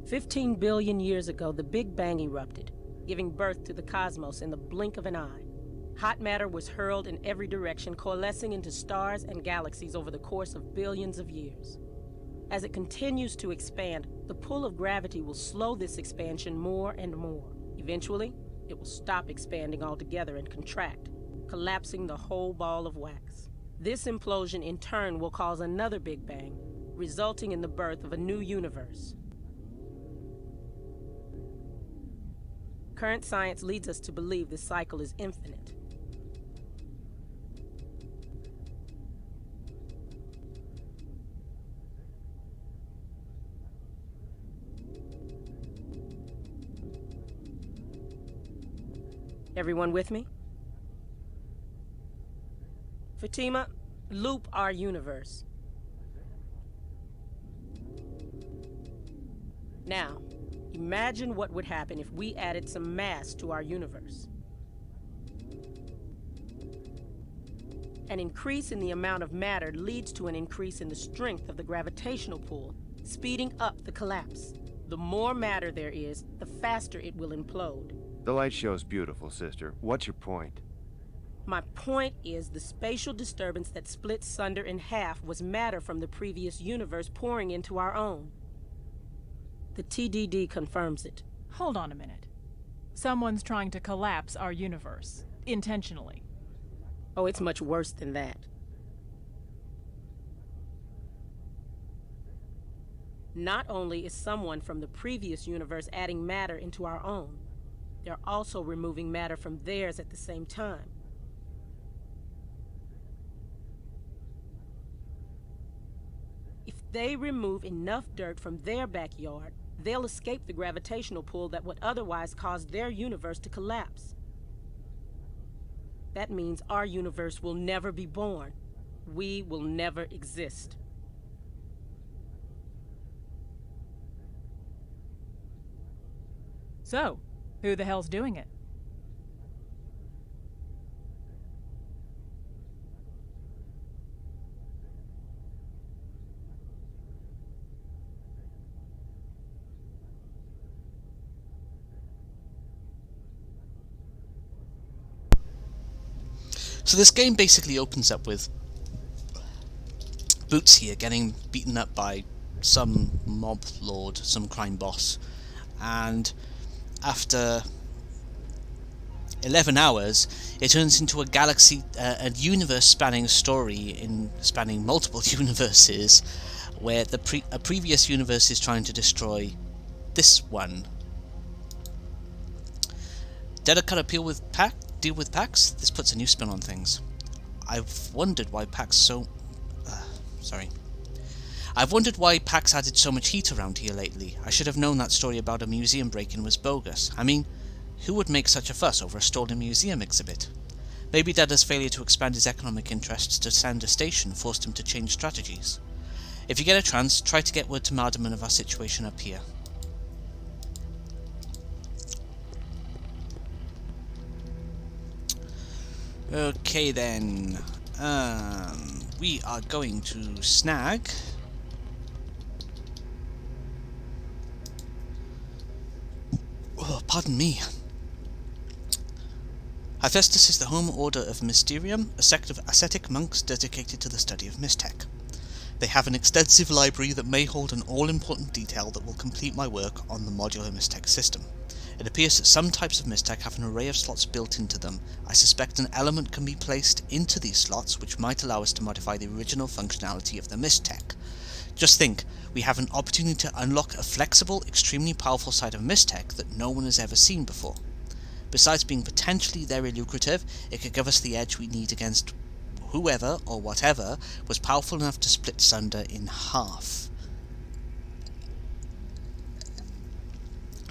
15 billion years ago, the Big Bang erupted, giving birth to the cosmos in the blink of an eye. Hot matter was hurled in every direction, coalescing into stars and galaxies over the course of billions of years. As it continues to expand, the pull of gravity will slow this expansion more and more. Eventually, it will stop expanding altogether and contract, collapsing the whole ball of wax. This implosion in turn will cause another Big Bang, resulting in the birth of a new universe. Current science leads us to believe this cycle is infinite. Everyone with me? Fatima, loop our universe. Now, imagine what would happen if we added some mass to our universe. An increase in the amount of matter leads to an increase in the strength of the gravitational pull, speeding up the collapse. The more matter there is, the faster it will implode. The light show's beautiful, sister. What's your point? My point is the spatial disturbance that split Sunder in half was matter from the previous universe pouring into our own. The TDD confirms it. Hold on a minute. Someone's trying to collapse our universe. Intentionally. Oh, it's much worse than that. Not only is someone from the previous universe adding matter into our own, they're also removing matter from theirs at the same time. If they remove enough dirt from their backyard, they'll escape the gravitational pull that would otherwise cause their universe to collapse. That means our universe will never be born. We will never exist. So, who the hell's doing it? So this game basically opens up with Boots here getting beaten up by some mob lord, some crime boss, and after 11 hours it turns into a galaxy, a universe spanning story spanning multiple universes, where a previous universe is trying to destroy this one. Did I cut a deal with Pax? This puts a new spin on things. I've wondered why Pax added so much heat around here lately. I should have known that story about a museum break-in was bogus. I mean, who would make such a fuss over a stolen museum exhibit? Maybe Dada's failure to expand his economic interests to Sander Station forced him to change strategies. If you get a chance, try to get word to Mardiman of our situation up here. Okay then, we are going to snag pardon me. Hephaestus is the home order of Mysterium, a sect of ascetic monks dedicated to the study of Mystech. They have an extensive library that may hold an all-important detail that will complete my work on the modular Mistech system. It appears that some types of Mistech have an array of slots built into them. I suspect an element can be placed into these slots which might allow us to modify the original functionality of the Mistech. Just think, we have an opportunity to unlock a flexible, extremely powerful side of Mistech that no one has ever seen before. Besides being potentially very lucrative, it could give us the edge we need against whoever or whatever was powerful enough to split Sunder in half.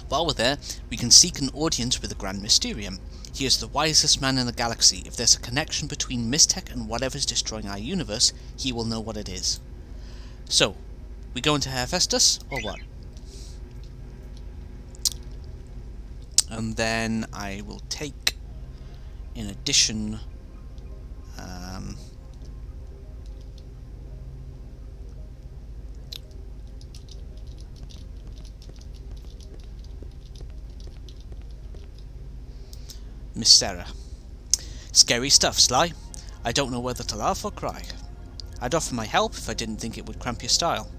While we're there, we can seek an audience with the Grand Mysterium. He is the wisest man in the galaxy. If there's a connection between Mistech and whatever's destroying our universe, he will know what it is. So, we go into Hephaestus, or what? And then I will take, in addition, Miss Sarah. Scary stuff, Sly. I don't know whether to laugh or cry. I'd offer my help if I didn't think it would cramp your style.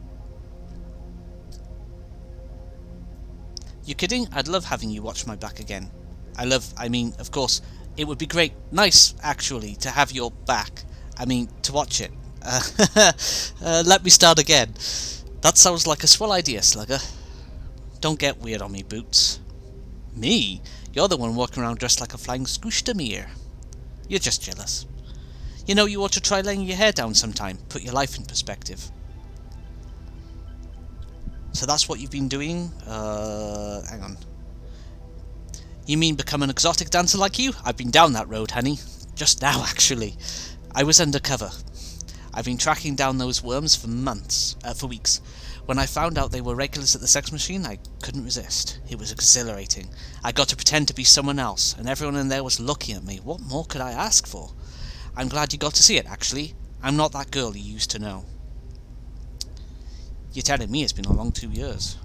You kidding? I'd love having you watch my back again. Of course, it would be great, nice, actually, to have your back. To watch it. Let me start again. That sounds like a swell idea, Slugger. Don't get weird on me, Boots. Me? You're the one walking around dressed like a flying Squishtamere. You're just jealous. You know, you ought to try laying your hair down sometime, put your life in perspective. So that's what you've been doing? Hang on. You mean become an exotic dancer like you? I've been down that road, honey. Just now, actually. I was undercover. I've been tracking down those worms for weeks. When I found out they were regulars at the sex machine, I couldn't resist. It was exhilarating. I got to pretend to be someone else, and everyone in there was looking at me. What more could I ask for? I'm glad you got to see it, actually. I'm not that girl you used to know. You're telling me it's been a long 2 years.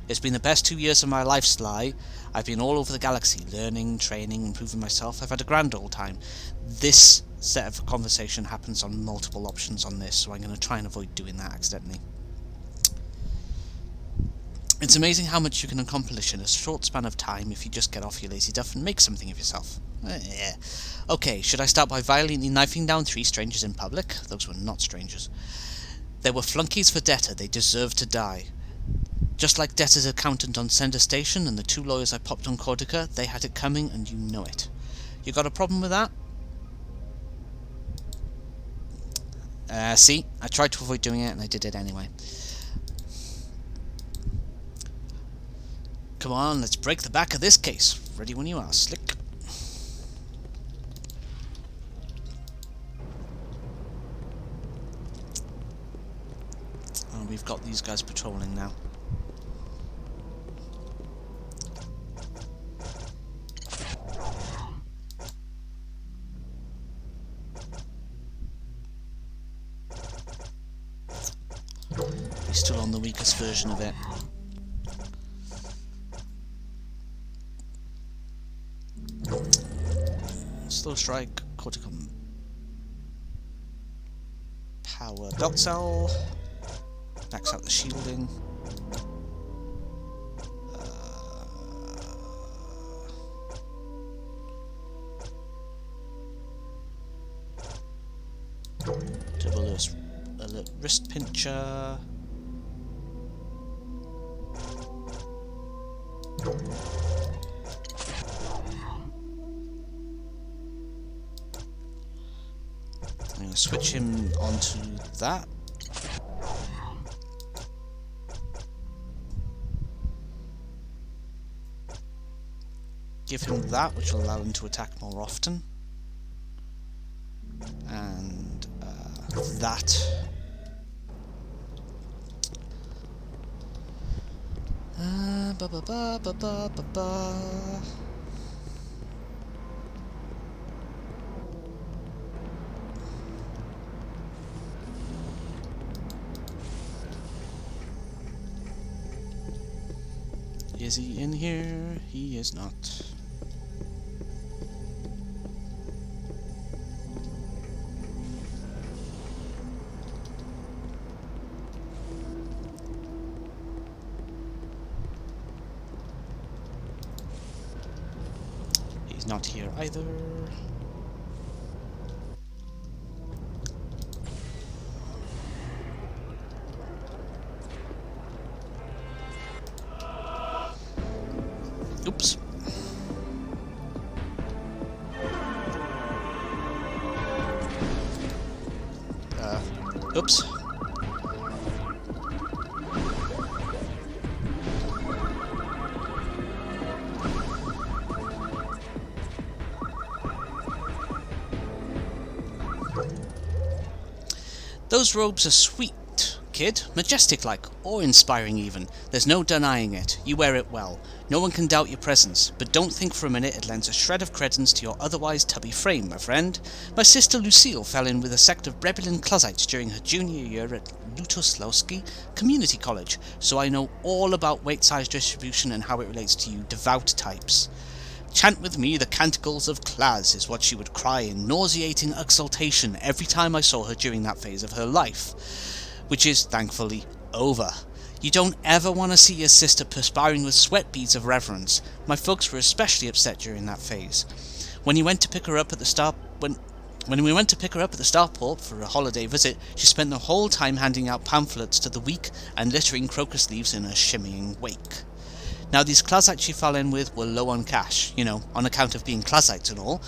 It's been the best 2 years of my life, Sly. I've been all over the galaxy, learning, training, improving myself. I've had a grand old time. This set of conversation happens on multiple options on this, so I'm going to try and avoid doing that accidentally. It's amazing how much you can accomplish in a short span of time if you just get off your lazy duff and make something of yourself. Yeah. Okay, should I start by violently knifing down 3 strangers in public? Those were not strangers. They were flunkies for Debtor. They deserved to die. Just like Debtor's accountant on Sender Station and the 2 lawyers I popped on Corsica, they had it coming and you know it. You got a problem with that? See? I tried to avoid doing it and I did it anyway. Come on, let's break the back of this case. Ready when you are, Slick. Oh, we've got these guys patrolling now. He's still on the weakest version of it. Slow strike, corticum, power belt cell, max out the shielding. Double alert wrist pincher. I'm going to switch him onto that. Give him that, which will allow him to attack more often. And that. Ba ba ba ba ba ba ba. Is he in here? He is not. not here either. Oops. Oops. Those robes are sweet, kid. Majestic-like, awe-inspiring even. There's no denying it. You wear it well. No one can doubt your presence, but don't think for a minute it lends a shred of credence to your otherwise tubby frame, my friend. My sister Lucille fell in with a sect of Rebellion Clazites during her junior year at Lutoslawski Community College, so I know all about weight size distribution and how it relates to you devout types. Chant with me the canticles of Claz is what she would cry in nauseating exultation every time I saw her during that phase of her life, which is, thankfully, over. You don't ever want to see your sister perspiring with sweat beads of reverence. My folks were especially upset during that phase. When we went to pick her up at the starport for a holiday visit, she spent the whole time handing out pamphlets to the weak and littering crocus leaves in her shimmying wake. Now these Clazites she fell in with were low on cash, on account of being Clazites and all,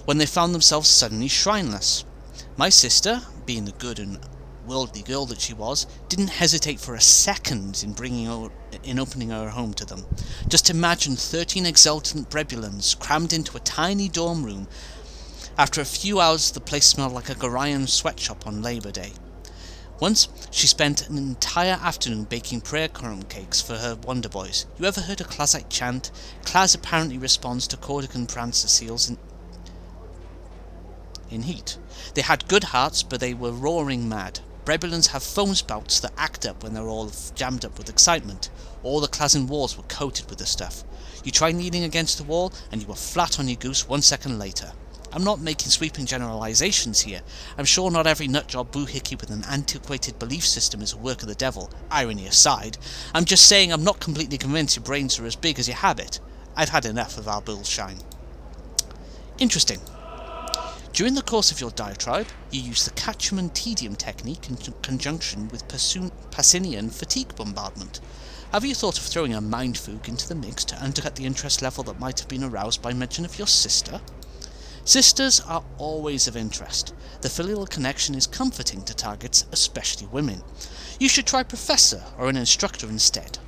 when they found themselves suddenly shrineless. My sister, being the good and worldly girl that she was, didn't hesitate for a second in opening her home to them. Just imagine 13 exultant Brebulans crammed into a tiny dorm room. After a few hours the place smelled like a Gorian sweatshop on Labour Day. Once, she spent an entire afternoon baking prayer crumb cakes for her Wonder Boys. You ever heard a Clazite chant? Claz apparently responds to Corsican prancer seals in heat. They had good hearts, but they were roaring mad. Brebulans have foam spouts that act up when they're all jammed up with excitement. All the Clazin walls were coated with the stuff. You try leaning against the wall, and you were flat on your goose 1 second later. I'm not making sweeping generalizations here. I'm sure not every nutjob boohickey with an antiquated belief system is a work of the devil, irony aside. I'm just saying I'm not completely convinced your brains are as big as your habit. I've had enough of our bullshine. Interesting. During the course of your diatribe, you use the Catchman tedium technique in conjunction with Passinian fatigue bombardment. Have you thought of throwing a mind fugue into the mix to undercut the interest level that might have been aroused by mention of your sister? Sisters are always of interest. The filial connection is comforting to targets, especially women. You should try professor or an instructor instead.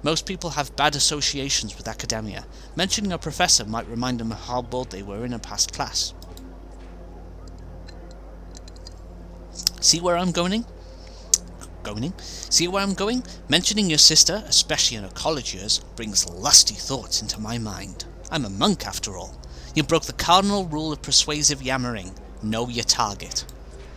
Most people have bad associations with academia. Mentioning a professor might remind them of how bored they were in a past class. See where I'm going? See where I'm going? Mentioning your sister, especially in her college years, brings lusty thoughts into my mind. I'm a monk after all. You broke the cardinal rule of persuasive yammering. Know your target.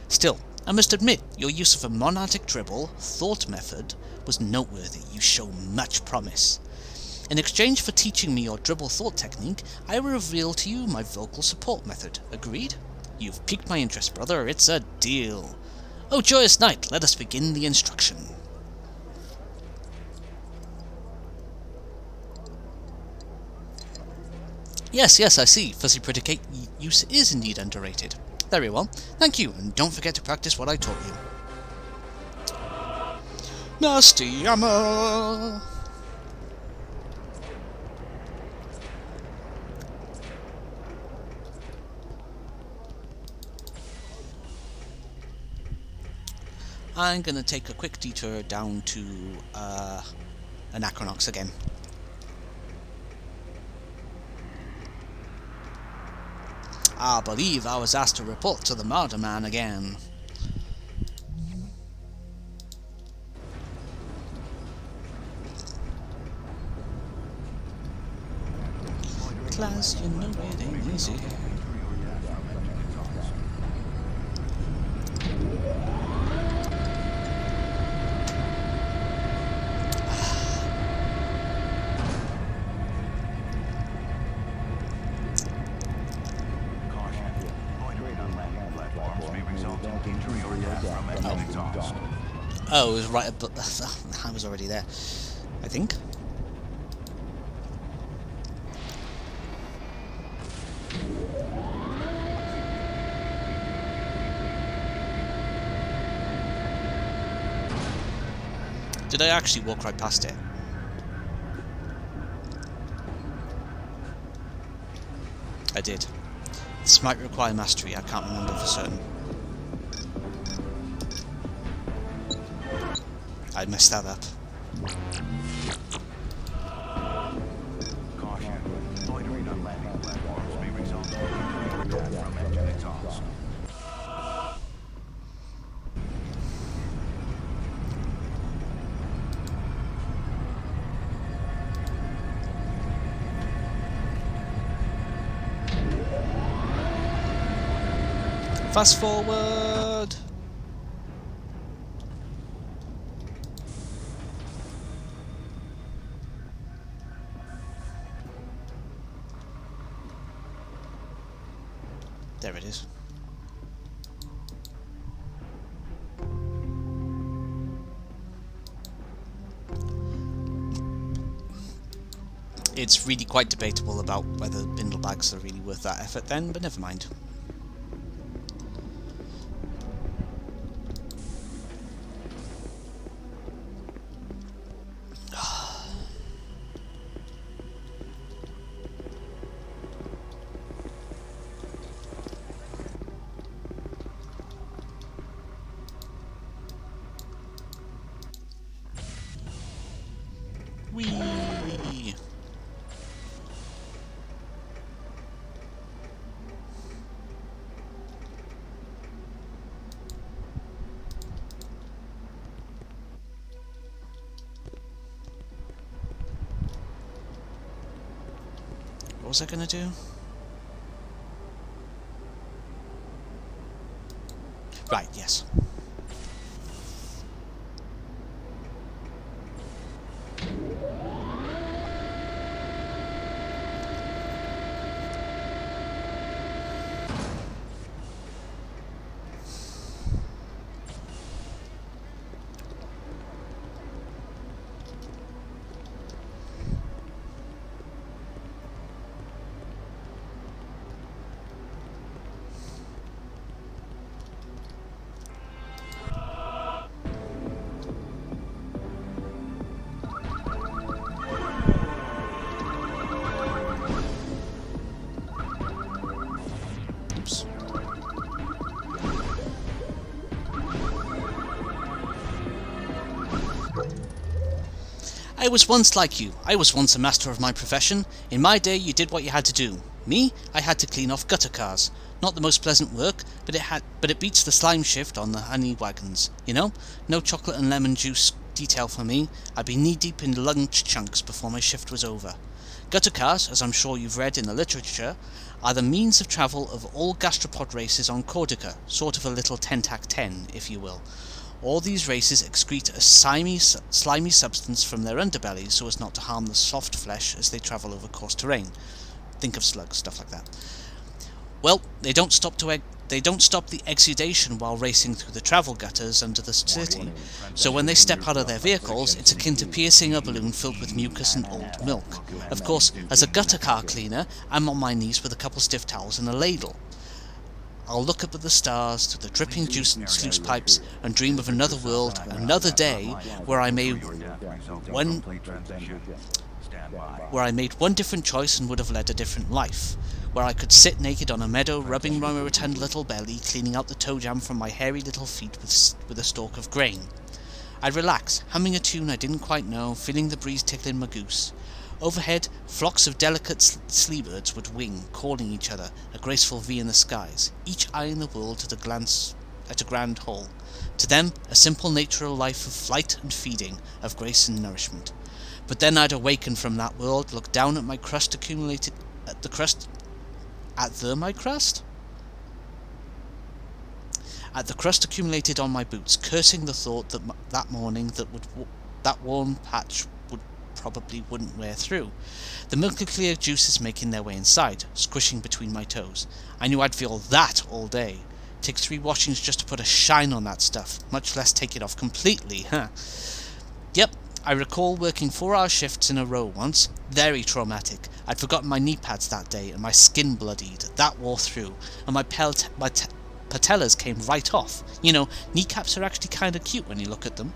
Still, I must admit, your use of a monadic dribble thought method was noteworthy. You show much promise. In exchange for teaching me your dribble thought technique, I will reveal to you my vocal support method. Agreed? You've piqued my interest, brother. It's a deal. Oh, joyous night, let us begin the instruction. Yes, I see. Fuzzy predicate use is indeed underrated. Very well. Thank you, and don't forget to practice what I taught you. Nasty hammer! I'm gonna take a quick detour down to Anachronox again. I believe I was asked to report to the Murder Man again. Class, you know it ain't easy. Oh, it was right above. I was already there, I think. Did I actually walk right past it? I did. This might require mastery, I can't remember for certain. I messed that up. Caution. Loitering on landing platforms may result in injury from engine exhaust. Fast forward! There it is. It's really quite debatable about whether bindle bags are really worth that effort then, but never mind. Whee! What was I gonna do? Right, yes. I was once like you. I was once a master of my profession. In my day, you did what you had to do. Me, I had to clean off gutter cars. Not the most pleasant work, but it beats the slime shift on the honey wagons. You know, no chocolate and lemon juice detail for me. I'd be knee-deep in lunch chunks before my shift was over. Gutter cars, as I'm sure you've read in the literature, are the means of travel of all gastropod races on Corsica, sort of a little Tentac 10, if you will. All these races excrete a slimy substance from their underbellies so as not to harm the soft flesh as they travel over coarse terrain. Think of slugs, stuff like that. Well, they don't stop the exudation while racing through the travel gutters under the city, so when they step out of their vehicles, it's akin to piercing a balloon filled with mucus and old milk. Of course, as a gutter car cleaner, I'm on my knees with a couple stiff towels and a ladle. I'll look up at the stars through the dripping juice and sluice pipes and dream of another world, another day, where I made one different choice and would have led a different life, where I could sit naked on a meadow, rubbing my rotund little belly, cleaning out the toe jam from my hairy little feet with a stalk of grain. I'd relax, humming a tune I didn't quite know, feeling the breeze tickling my goose. Overhead, flocks of delicate seabirds would wing, calling each other, a graceful V in the skies, each eyeing the world at a grand whole. To them, a simple natural life of flight and feeding, of grace and nourishment. But then I'd awaken from that world, look down at my crust accumulated at the crust accumulated on my boots, cursing the thought that that morning that warm patch probably wouldn't wear through. The milky clear juices making their way inside, squishing between my toes. I knew I'd feel that all day. Take 3 washings just to put a shine on that stuff, much less take it off completely, huh? Yep, I recall working 4-hour shifts in a row once. Very traumatic. I'd forgotten my knee pads that day, and my skin bloodied. That wore through, and my patellas came right off. You know, kneecaps are actually kinda cute when you look at them.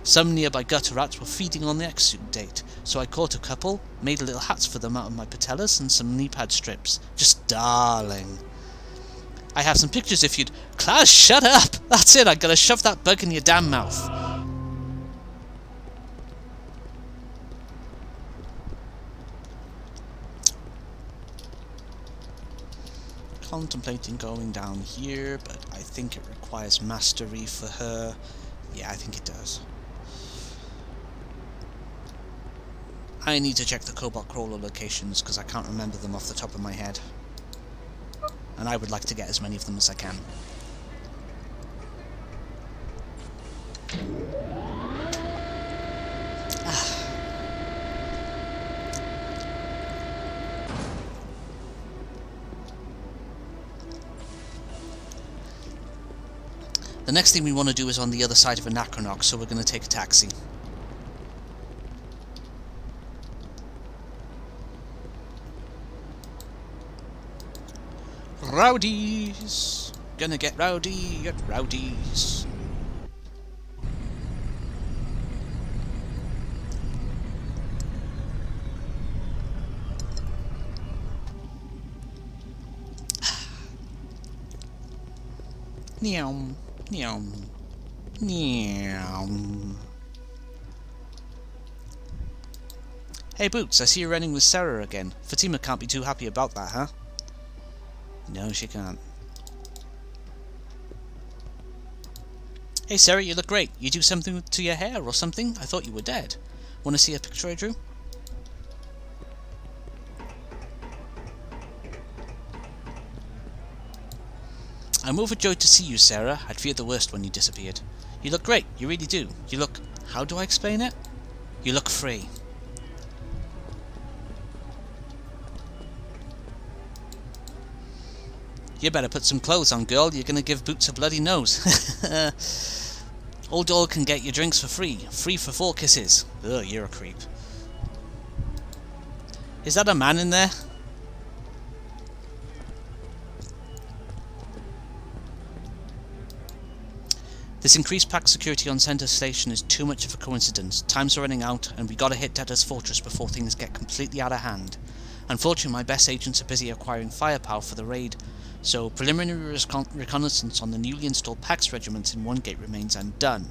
Some nearby gutter rats were feeding on the exo date, so I caught a couple, made little hats for them out of my patellas and some knee pad strips. Just darling. I have some pictures if you'd... Klaus, shut up! That's it, I'm gonna shove that bug in your damn mouth. Contemplating going down here, but I think it requires mastery for her. Yeah, I think it does. I need to check the Cobalt Crawler locations because I can't remember them off the top of my head. And I would like to get as many of them as I can. The next thing we want to do is on the other side of Anachronox, so we're going to take a taxi. Rowdies! Gonna get rowdy at Rowdies. Neom. Neom. Neom. Hey Boots, I see you running with Sarah again. Fatima can't be too happy about that, huh? No, she can't. Hey Sarah, you look great. You do something to your hair or something? I thought you were dead. Wanna see a picture I drew? I'm overjoyed to see you, Sarah. I'd feared the worst when you disappeared. You look great, you really do. You look... how do I explain it? You look free. You better put some clothes on, girl. You're gonna give Boots a bloody nose. Old doll can get your drinks for free. Free for 4 kisses. Ugh, you're a creep. Is that a man in there? This increased pack security on Center Station is too much of a coincidence. Time's running out, and we gotta hit Data's fortress before things get completely out of hand. Unfortunately, my best agents are busy acquiring firepower for the raid, so preliminary reconnaissance on the newly installed PAX regiment in one gate remains undone.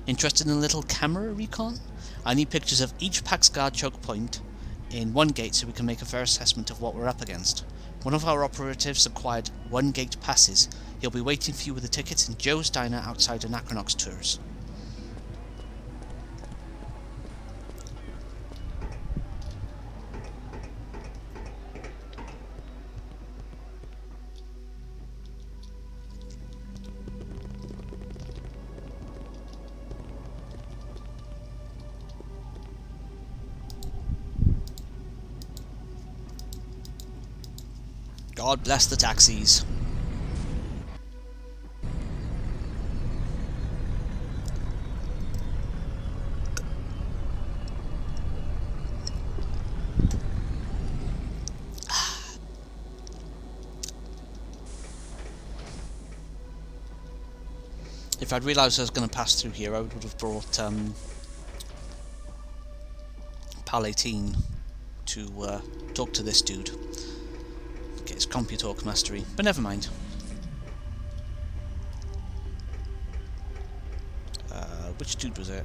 Interested in a little camera recon? I need pictures of each PAX guard choke point in one gate so we can make a fair assessment of what we're up against. One of our operatives acquired 1 gate passes. He'll be waiting for you with the tickets in Joe's Diner outside Anachronox Tours. God bless the taxis. If I'd realised I was going to pass through here, I would have brought PAL 18 to talk to this dude. Get his CompuTalk mastery, but never mind. Which dude was it?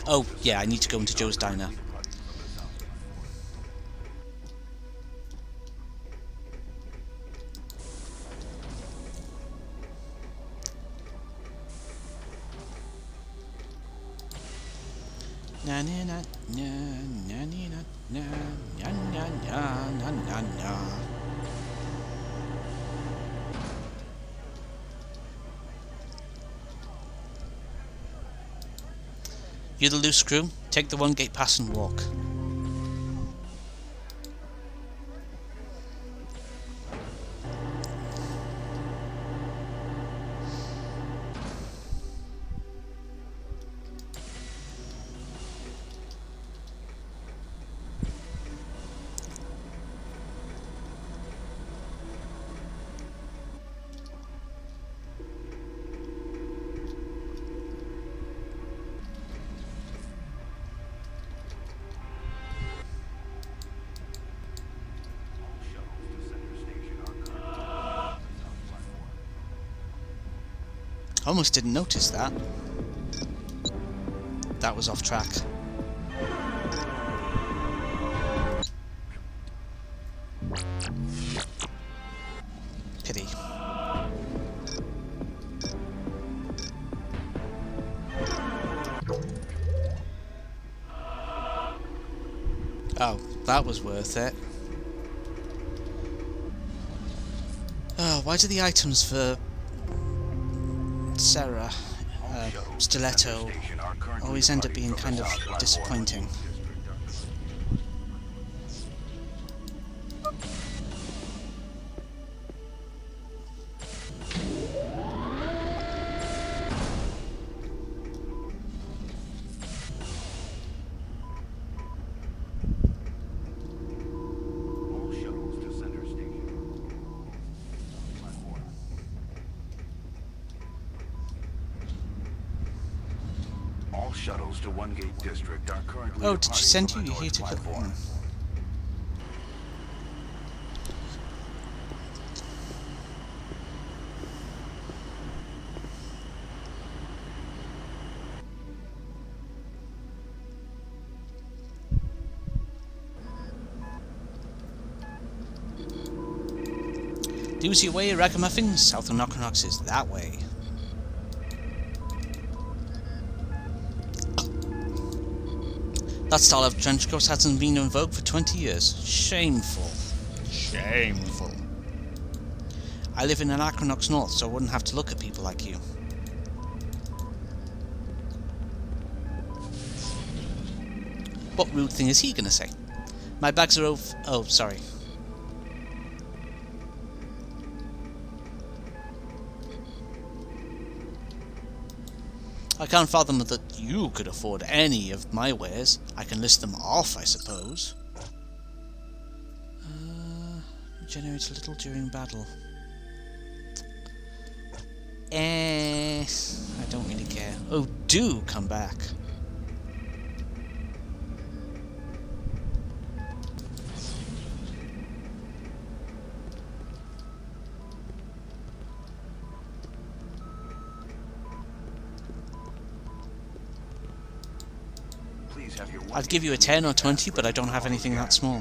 Oh, yeah, I need to go into Joe's Diner. Na na na na na na na na na na na na. You're the loose crew. Take the 1 gate pass and walk. Almost didn't notice that. That was off track. Pity. Oh, that was worth it. Oh, why do the items for Sarah, Stiletto, always end up being kind of disappointing? All shuttles to One Gate District are currently Oh, did she send you? You're here to platform. Doozy away, ragamuffin. South Anachronox is that way. That style of trench coat hasn't been in vogue for 20 years. Shameful. Shameful. I live in Anachronox North, so I wouldn't have to look at people like you. What rude thing is he gonna say? My bags are over. Oh, sorry. I can't fathom that you could afford any of my wares. I can list them off, I suppose. Generates a little during battle. I don't really care. Oh, do come back. I'd give you a 10 or 20, but I don't have anything that small.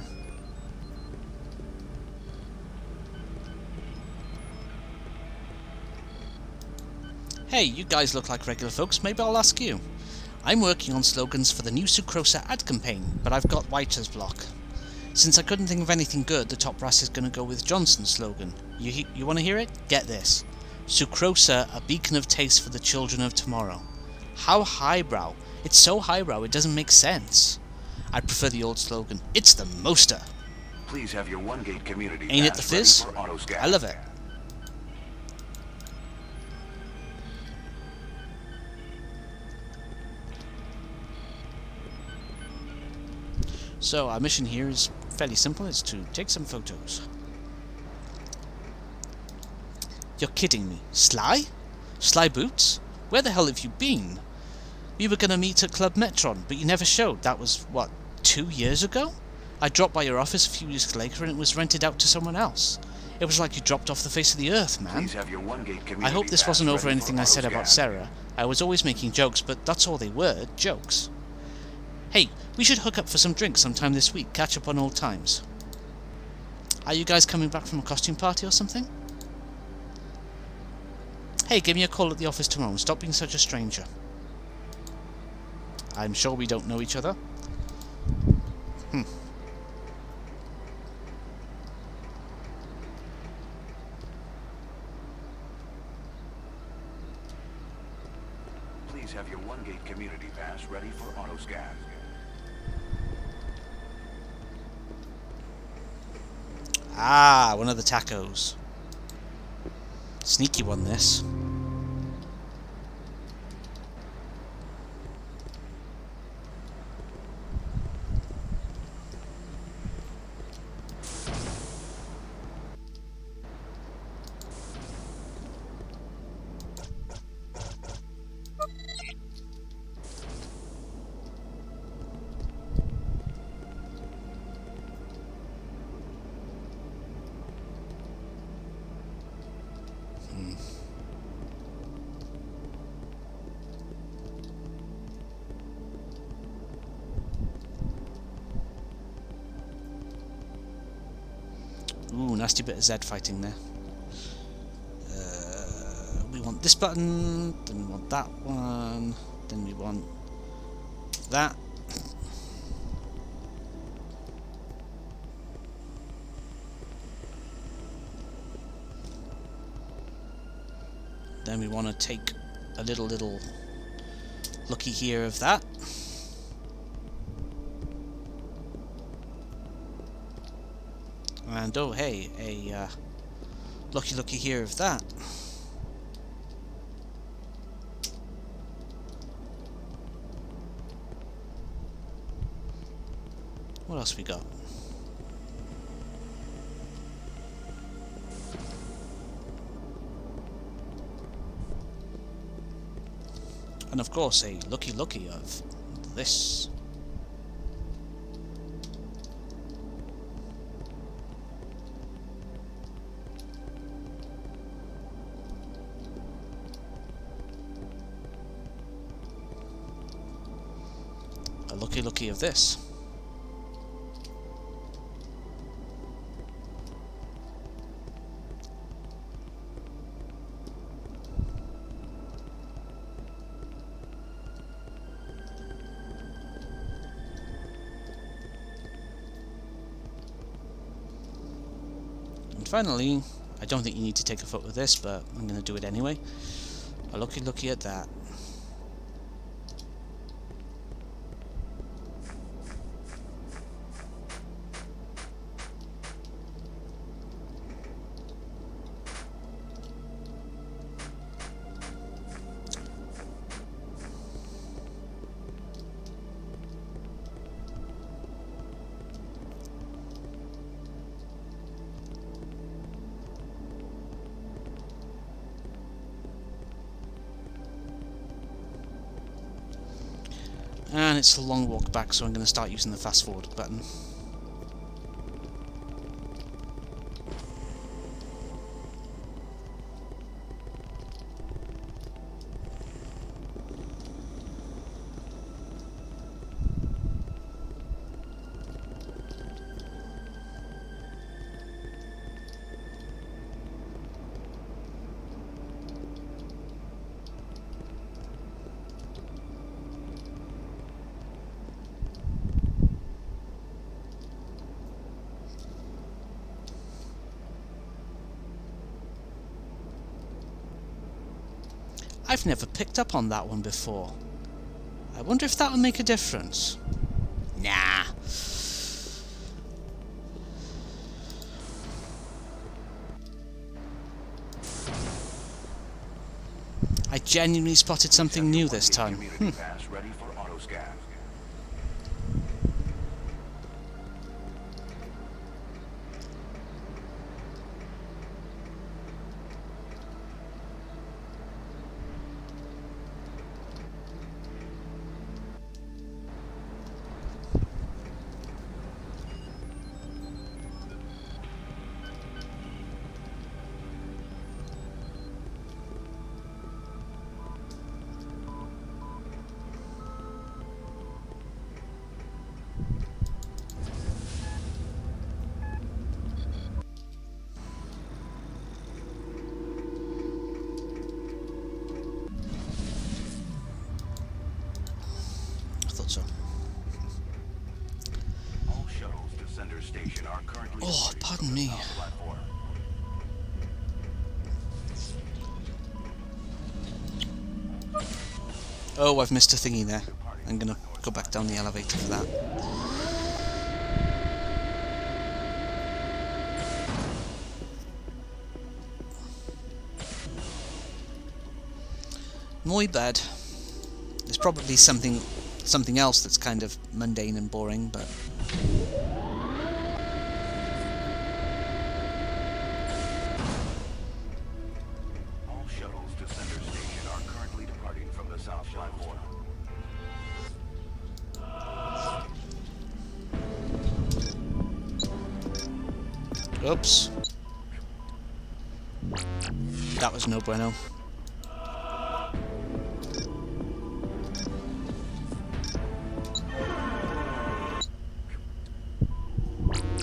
Hey, you guys look like regular folks, maybe I'll ask you. I'm working on slogans for the new Sucrosa ad campaign, but I've got writer's block. Since I couldn't think of anything good, the top brass is going to go with Johnson's slogan. You want to hear it? Get this. Sucrosa, a beacon of taste for the children of tomorrow. How highbrow. It's so highbrow it doesn't make sense. I prefer the old slogan. It's the moster. Please have your One Gate community. Ain't it the fizz? I love it. So our mission here is fairly simple. It's to take some photos. You're kidding me. Sly? Sly Boots? Where the hell have you been? We were going to meet at Club Metron, but you never showed. That was, what, 2 years ago? I dropped by your office a few weeks later and it was rented out to someone else. It was like you dropped off the face of the earth, man. I hope this wasn't over anything I said about Sarah. I was always making jokes, but that's all they were, jokes. Hey, we should hook up for some drinks sometime this week, catch up on old times. Are you guys coming back from a costume party or something? Hey, give me a call at the office tomorrow and stop being such a stranger. I'm sure we don't know each other. Please have your One Gate community pass ready for autoscan. Ah, one of the tacos. Sneaky one, this. nasty bit of Z fighting there. We want this button, then we want that one, then we want that. Then we want to take a little looky here of that. And oh hey, a looky here of that. What else we got? And of course a looky of this. A looky of this. And finally, I don't think you need to take a photo of this, but I'm going to do it anyway. A looky at that. And it's a long walk back, so I'm going to start using the fast forward button. I've never picked up on that one before. I wonder if that would make a difference. Nah. I genuinely spotted something new this time. Ready for auto scan. Oh, pardon me. Oh, I've missed a thingy there. I'm gonna go back down the elevator for that. My bad. There's probably something else that's kind of mundane and boring, but oops. That was no bueno.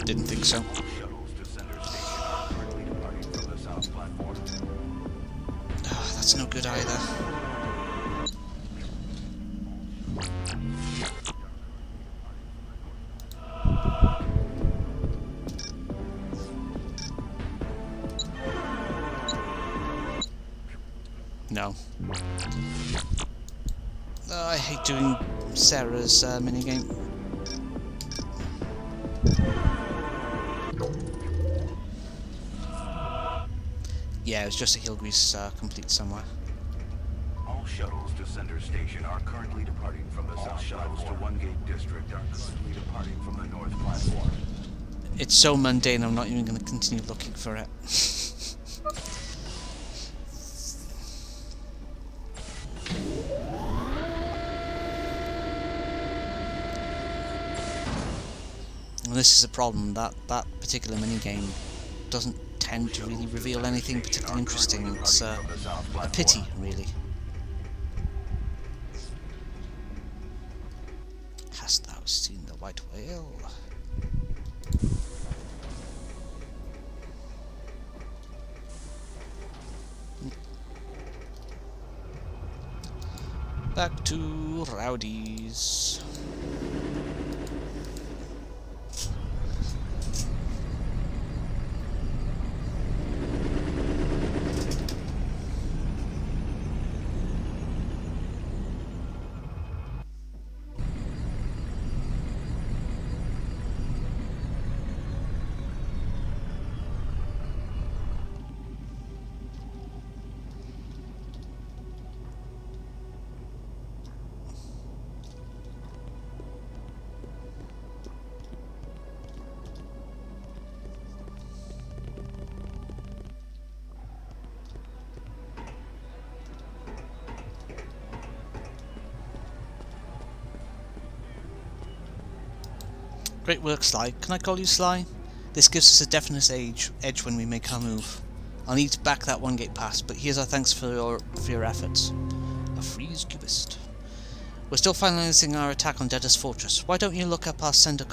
Didn't think so. No. I hate doing Sarah's minigame. Yeah, it was just a heel grease complete somewhere. All shuttles to Center Station are currently departing from the south shuttles to One Gate District are currently departing from the north platform. It's so mundane, I'm not even going to continue looking for it. And this is a problem, that particular minigame doesn't tend to really reveal anything particularly interesting. It's a pity, really. Hast thou seen the white whale? Back to Rowdy's. Great work, Sly. Can I call you Sly? This gives us a definite edge when we make our move. I'll need to back that one gate pass, but here's our thanks for your efforts. A freeze cubist. We're still finalizing our attack on Deda's fortress. Why don't you look up our sender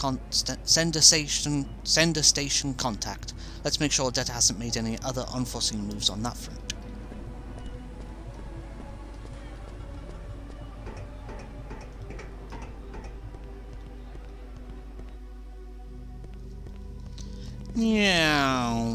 station contact? Let's make sure Deda hasn't made any other unforeseen moves on that front. Yeah.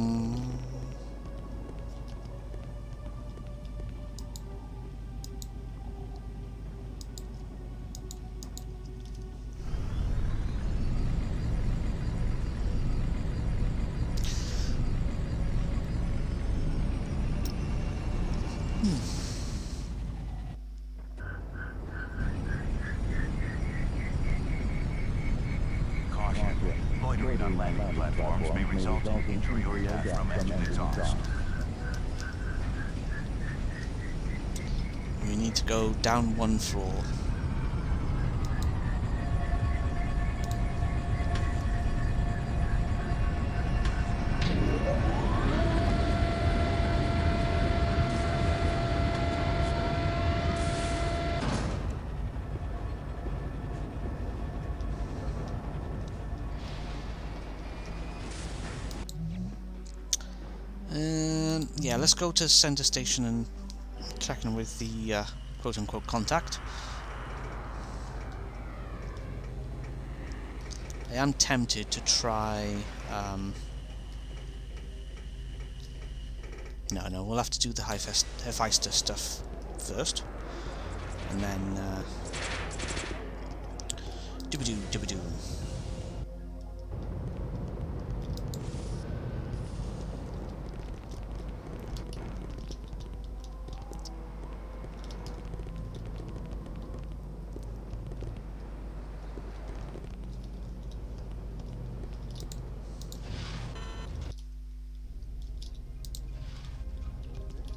Loitering on landing platforms may result in injury or death from engine exhaust. We need to go down one floor. Yeah, let's go to center station and check in with the quote-unquote contact. I am tempted to try... No, we'll have to do the Hephaestus stuff first. And then... Dooba-doo.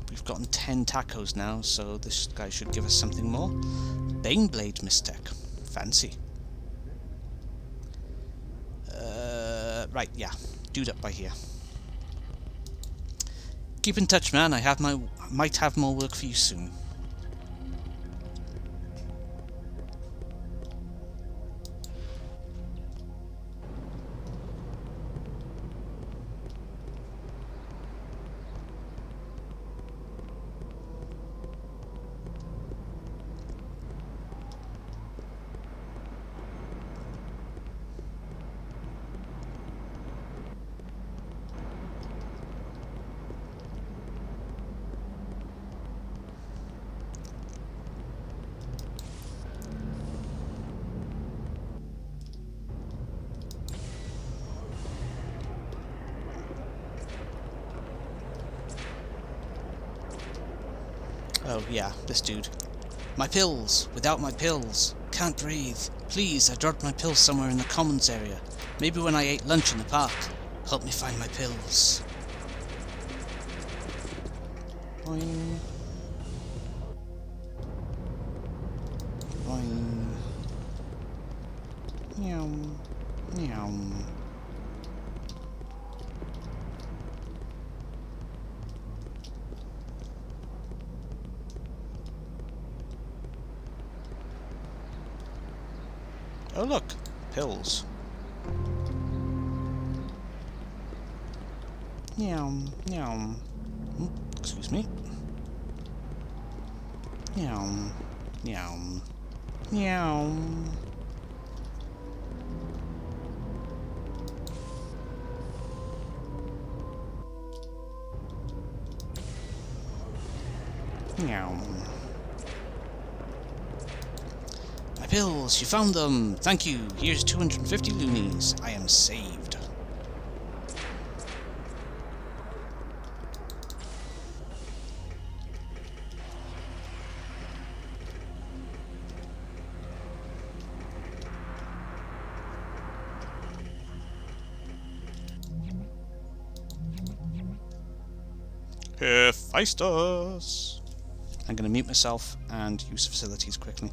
We've gotten 10 tacos now, so this guy should give us something more. Baneblade Mistech. Fancy. Right, yeah. Dude up by here. Keep in touch, man. I might have more work for you soon. Oh, yeah, this dude. My pills! Without my pills! Can't breathe! Please, I dropped my pills somewhere in the commons area. Maybe when I ate lunch in the park. Help me find my pills. Boing. Boing. Meow. Meow. Oh look, pills. Meow, meow. Excuse me. Meow, meow, meow. Meow. My pills, you found them! Thank you! Here's 250 loonies. I am saved. Hephaestus! I'm going to mute myself and use facilities quickly.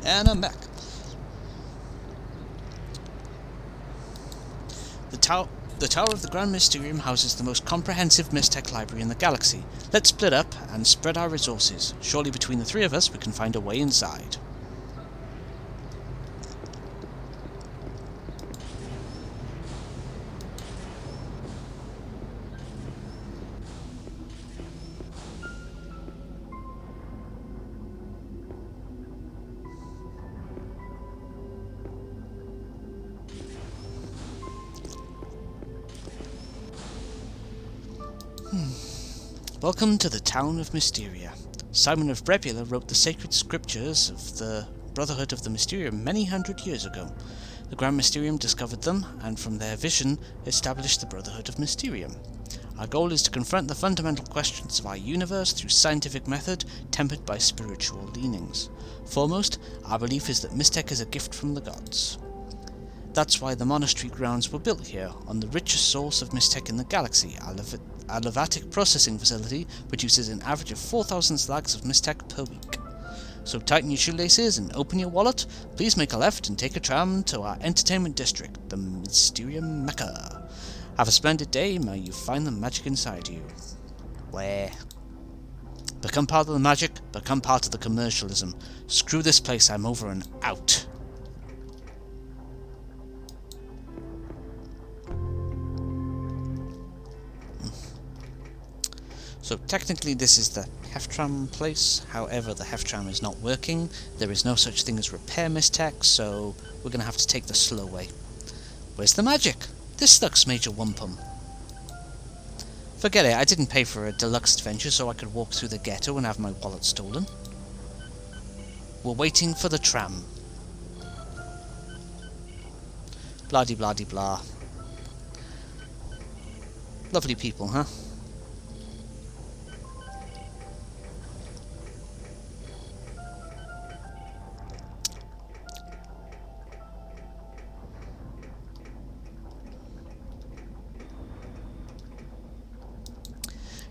And I'm back. The Tower of the Grand Mysterium houses the most comprehensive Mystech library in the galaxy. Let's split up and spread our resources. Surely between the three of us we can find a way inside. Welcome to the town of Mysteria. Simon of Brembula wrote the sacred scriptures of the Brotherhood of the Mysterium many hundred years ago. The Grand Mysterium discovered them, and from their vision established the Brotherhood of Mysterium. Our goal is to confront the fundamental questions of our universe through scientific method tempered by spiritual leanings. Foremost, our belief is that Mystech is a gift from the gods. That's why the monastery grounds were built here, on the richest source of Mystech in the galaxy. Our Levatic processing facility produces an average of 4,000 slags of Mystech per week. So tighten your shoelaces and open your wallet. Please make a left and take a tram to our entertainment district, the Mysterium Mecca. Have a splendid day, may you find the magic inside you. Where? Become part of the magic, become part of the commercialism. Screw this place, I'm over and out. So technically this is the Heftram place, however the Heftram is not working. There is no such thing as repair Mystech, so we're going to have to take the slow way. Where's the magic? This looks Major Wampum. Forget it, I didn't pay for a deluxe adventure so I could walk through the ghetto and have my wallet stolen. We're waiting for the tram. Blah-de-blah-de-blah. Lovely people, huh?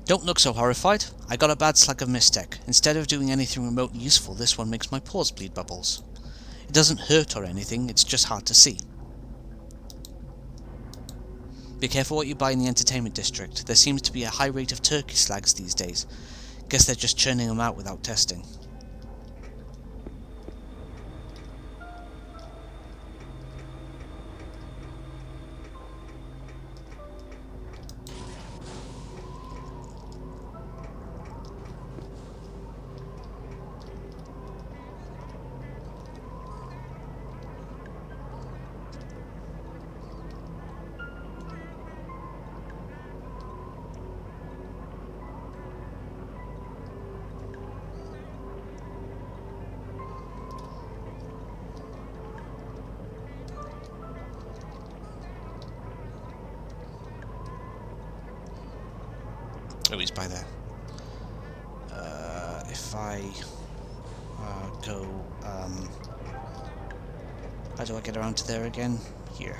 Don't look so horrified. I got a bad slag of Mistech. Instead of doing anything remotely useful, this one makes my pores bleed bubbles. It doesn't hurt or anything, it's just hard to see. Be careful what you buy in the entertainment district. There seems to be a high rate of turkey slags these days. Guess they're just churning them out without testing. Oh, he's by there. If I go, how do I get around to there again? Here.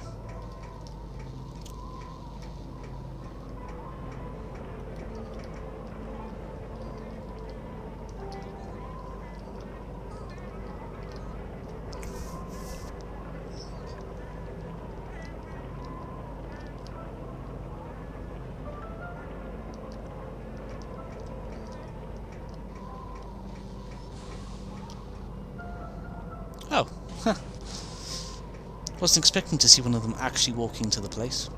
Oh, huh. Wasn't expecting to see one of them actually walking to the place.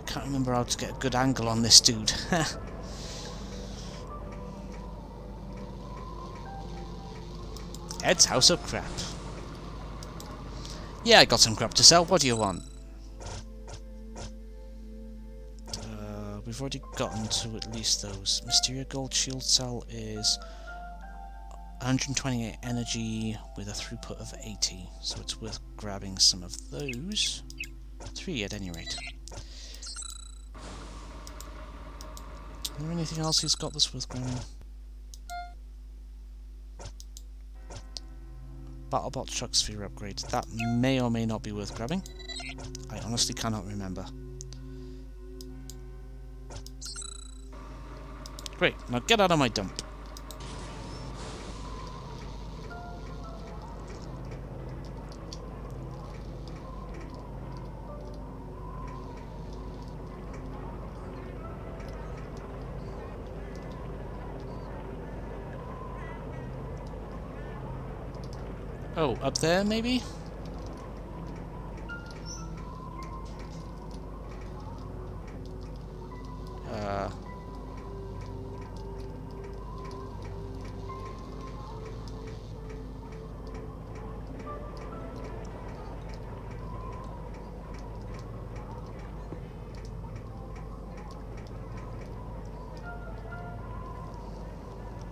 Can't remember how to get a good angle on this dude. Ed's House of Crap. Yeah, I got some crap to sell. What do you want? We've already gotten to at least those. Mysteria Gold Shield Cell is 128 energy with a throughput of 80, so it's worth grabbing some of those. 3 at any rate. Is there anything else he's got that's worth grabbing? Battlebot Truck Sphere upgrade. That may or may not be worth grabbing. I honestly cannot remember. Great, now get out of my dump. Oh, up there, maybe?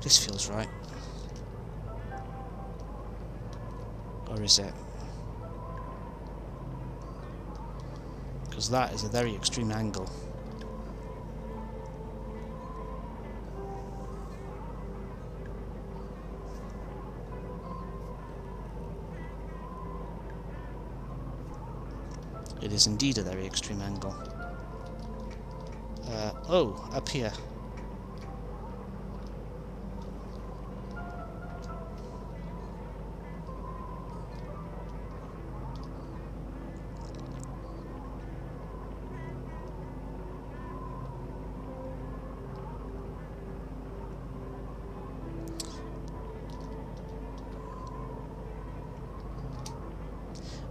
This feels right. Or is it? Because that is a very extreme angle. It is indeed a very extreme angle. Oh, up here.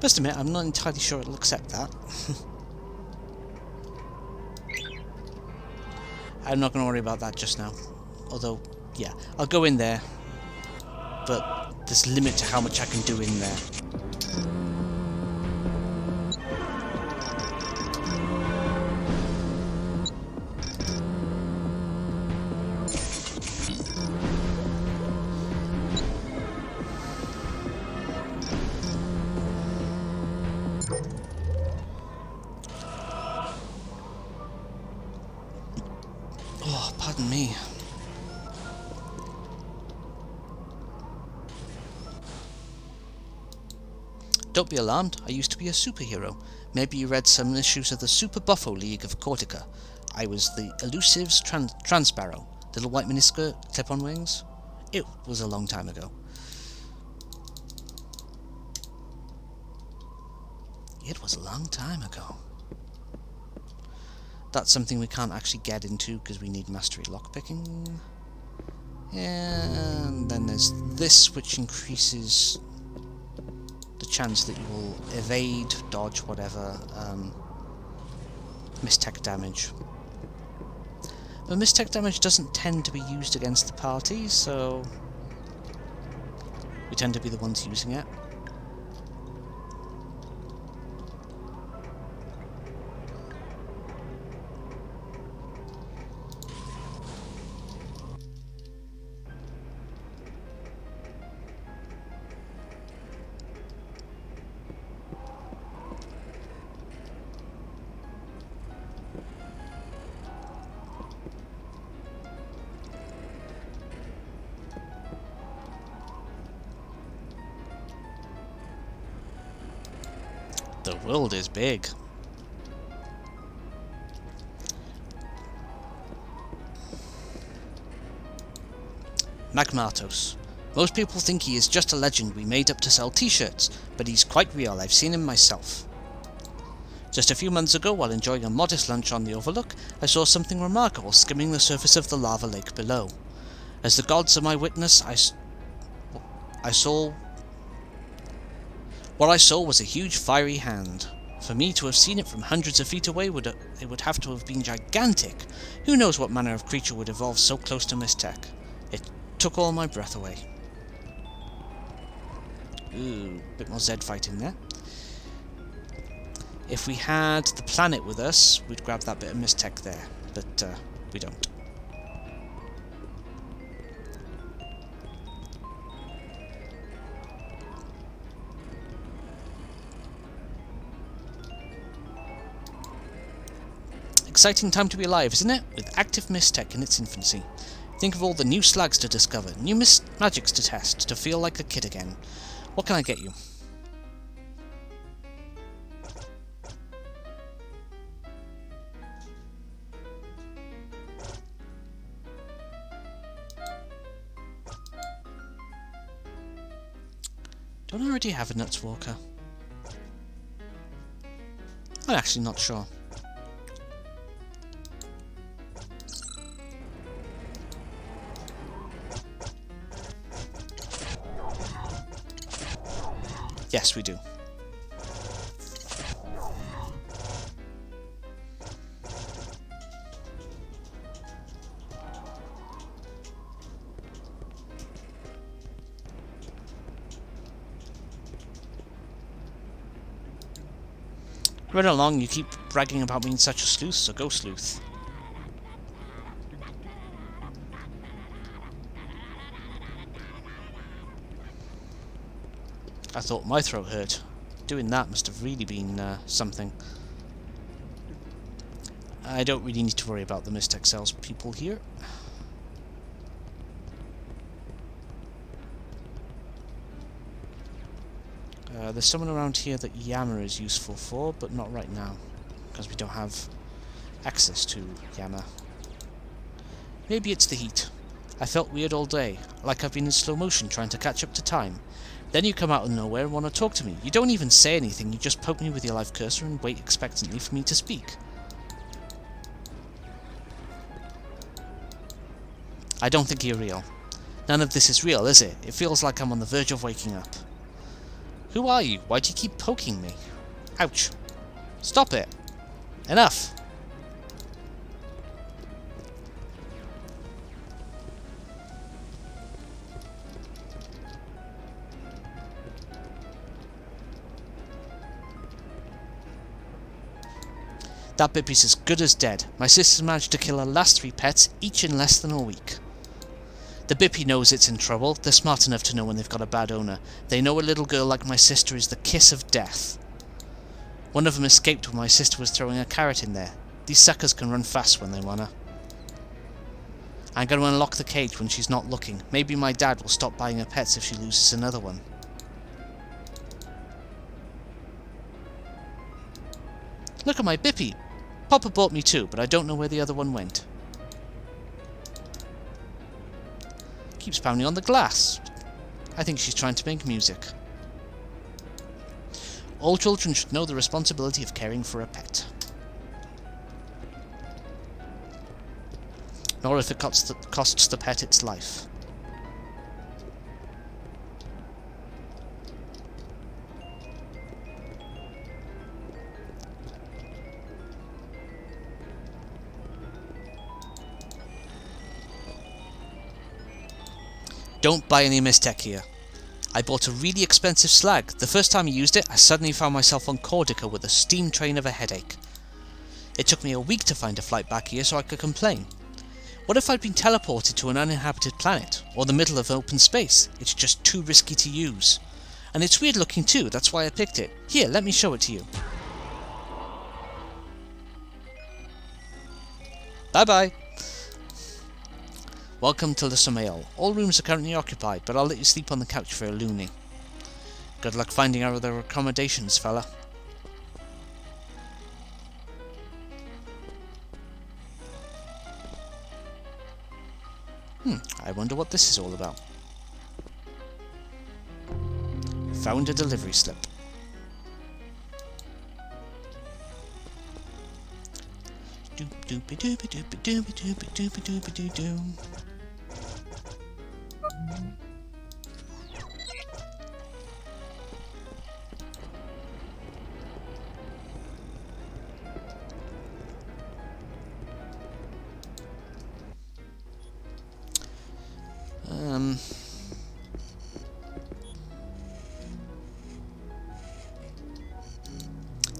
Must admit, I'm not entirely sure it'll accept that. I'm not going to worry about that just now. Although, yeah, I'll go in there. But there's a limit to how much I can do in there. Oh, pardon me. Don't be alarmed, I used to be a superhero. Maybe you read some issues of the Super Buffo League of Cortica. I was the elusive Transparrow. Little white miniskirt, clip-on wings. It was a long time ago. It was a long time ago. That's something we can't actually get into because we need mastery lockpicking. And then there's this, which increases the chance that you will evade, dodge, whatever, mistech damage. But mistech damage doesn't tend to be used against the party, so we tend to be the ones using it. The world is big. Magmatos. Most people think he is just a legend we made up to sell t-shirts, but he's quite real, I've seen him myself. Just a few months ago, while enjoying a modest lunch on the Overlook, I saw something remarkable skimming the surface of the lava lake below. As the gods are my witness, what I saw was a huge fiery hand. For me to have seen it from hundreds of feet away, it would have to have been gigantic. Who knows what manner of creature would evolve so close to Mistech? It took all my breath away. Ooh, bit more Zed fighting there. If we had the planet with us, we'd grab that bit of Mistech there, but we don't. Exciting time to be alive, isn't it? With active Mistech in its infancy. Think of all the new slags to discover, new magics to test, to feel like a kid again. What can I get you? Don't I already have a Nuts Walker? I'm actually not sure. Yes, we do. Run along, you keep bragging about being such a sleuth, so go sleuth. I thought my throat hurt. Doing that must have really been something. I don't really need to worry about the Mistech Cells people here. There's someone around here that Yammer is useful for, but not right now, because we don't have access to Yammer. Maybe it's the heat. I felt weird all day, like I've been in slow motion trying to catch up to time. Then you come out of nowhere and want to talk to me. You don't even say anything, you just poke me with your live cursor and wait expectantly for me to speak. I don't think you're real. None of this is real, is it? It feels like I'm on the verge of waking up. Who are you? Why do you keep poking me? Ouch. Stop it. Enough. That Bippy's as good as dead. My sister managed to kill her last 3 pets, each in less than a week. The Bippy knows it's in trouble. They're smart enough to know when they've got a bad owner. They know a little girl like my sister is the kiss of death. One of them escaped when my sister was throwing a carrot in there. These suckers can run fast when they wanna. I'm gonna unlock the cage when she's not looking. Maybe my dad will stop buying her pets if she loses another one. Look at my Bippy! Papa bought me 2, but I don't know where the other one went. Keeps pounding on the glass. I think she's trying to make music. All children should know the responsibility of caring for a pet. Nor if it costs the pet its life. Don't buy any Mistech here. I bought a really expensive slag. The first time I used it, I suddenly found myself on Cordica with a steam train of a headache. It took me a week to find a flight back here so I could complain. What if I'd been teleported to an uninhabited planet, or the middle of open space? It's just too risky to use. And it's weird looking too, that's why I picked it. Here, let me show it to you. Bye bye. Welcome to the Samael. All rooms are currently occupied, but I'll let you sleep on the couch for a loony. Good luck finding our other accommodations, fella. I wonder what this is all about. Found a delivery slip. Doop doopy doopy doopy doopy doopy doopy doopy doo doo.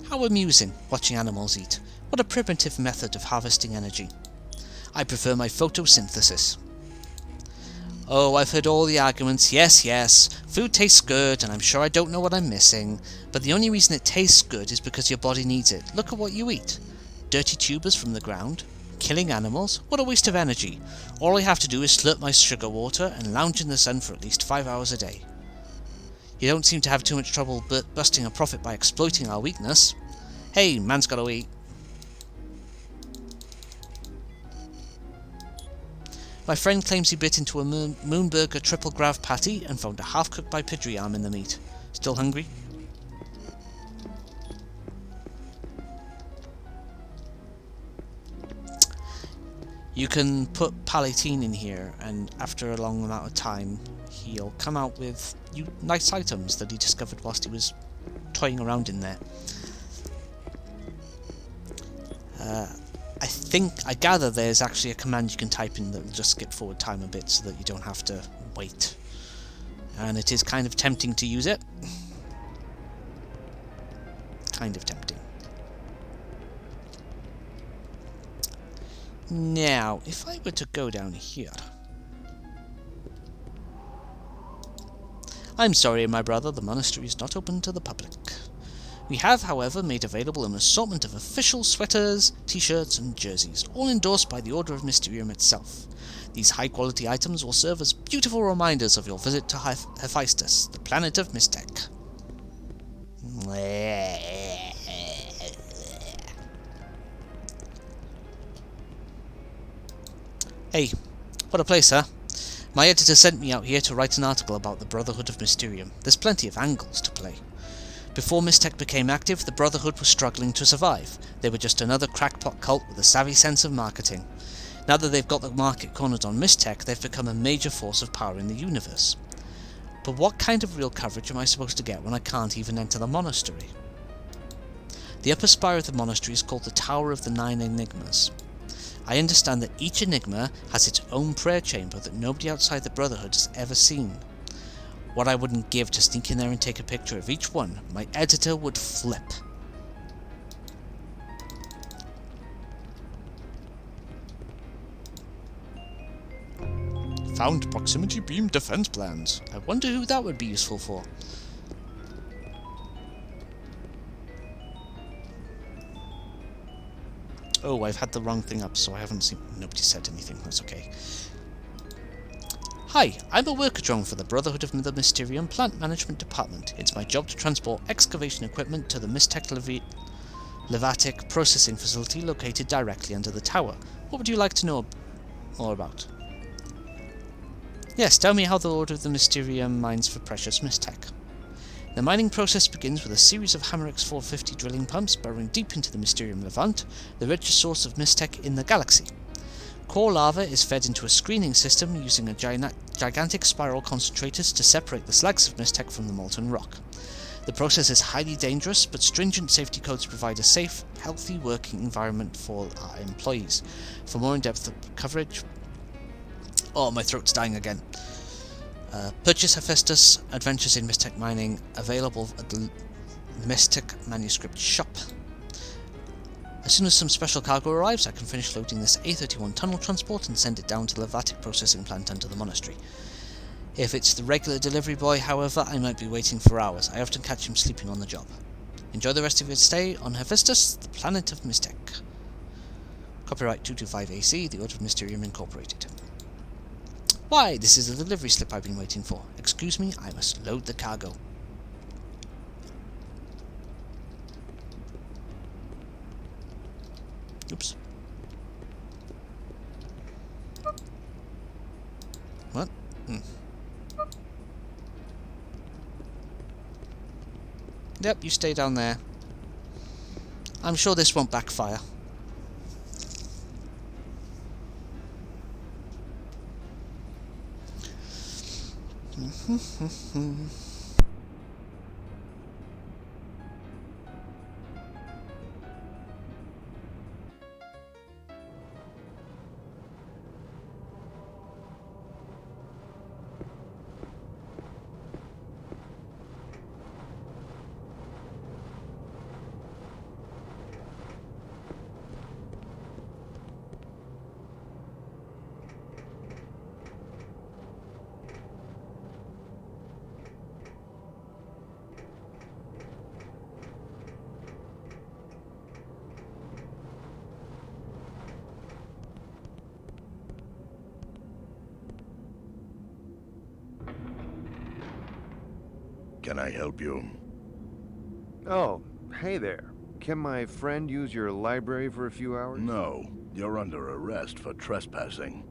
How amusing, watching animals eat. What a primitive method of harvesting energy. I prefer my photosynthesis. Oh, I've heard all the arguments. Yes, yes, food tastes good, and I'm sure I don't know what I'm missing. But the only reason it tastes good is because your body needs it. Look at what you eat. Dirty tubers from the ground. Killing animals? What a waste of energy. All I have to do is slurp my sugar water and lounge in the sun for at least 5 hours a day. You don't seem to have too much trouble busting a profit by exploiting our weakness. Hey, man's gotta eat. My friend claims he bit into a Moonburger triple grav patty and found a half-cooked by Pidgey arm in the meat. Still hungry? You can put Palatine in here, and after a long amount of time, he'll come out with nice items that he discovered whilst he was toying around in there. I gather there's actually a command you can type in that will just skip forward time a bit so that you don't have to wait. And it is kind of tempting to use it. Kind of tempting. Now, if I were to go down here... I'm sorry, my brother, the monastery is not open to the public. We have, however, made available an assortment of official sweaters, t-shirts and jerseys, all endorsed by the Order of Mysterium itself. These high-quality items will serve as beautiful reminders of your visit to Hephaestus, the planet of Mistech. Hey, what a place, huh? My editor sent me out here to write an article about the Brotherhood of Mysterium. There's plenty of angles to play. Before Mistech became active, the Brotherhood was struggling to survive. They were just another crackpot cult with a savvy sense of marketing. Now that they've got the market cornered on Mistech, they've become a major force of power in the universe. But what kind of real coverage am I supposed to get when I can't even enter the monastery? The upper spire of the monastery is called the Tower of the Nine Enigmas. I understand that each enigma has its own prayer chamber that nobody outside the Brotherhood has ever seen. What I wouldn't give to sneak in there and take a picture of each one, my editor would flip. Found proximity beam defense plans. I wonder who that would be useful for. Oh, I've had the wrong thing up, so I haven't seen... Nobody said anything, that's okay. Hi, I'm a worker drone for the Brotherhood of the Mysterium Plant Management Department. It's my job to transport excavation equipment to the Mystech Levatic processing facility located directly under the tower. What would you like to know more about? Yes, tell me how the Lord of the Mysterium mines for precious Mystech. The mining process begins with a series of Hammer X450 drilling pumps burrowing deep into the Mysterium Levant, the richest source of Mystech in the galaxy. Core lava is fed into a screening system using a gigantic spiral concentrators to separate the slags of Mystech from the molten rock. The process is highly dangerous, but stringent safety codes provide a safe, healthy working environment for our employees. For more in-depth coverage... Oh, my throat's dying again. Purchase Hephaestus Adventures in Mystech Mining, available at the Mystech Manuscript Shop. As soon as some special cargo arrives, I can finish loading this A31 tunnel transport and send it down to the Levatic processing plant under the monastery. If it's the regular delivery boy, however, I might be waiting for hours. I often catch him sleeping on the job. Enjoy the rest of your stay on Hephaestus, the planet of Mystech. Copyright 225 AC, the Order of Mysterium Incorporated. Why, this is the delivery slip I've been waiting for. Excuse me, I must load the cargo. Oops. What? Yep, you stay down there. I'm sure this won't backfire. Can I help you? Oh, hey there. Can my friend use your library for a few hours? No. You're under arrest for trespassing.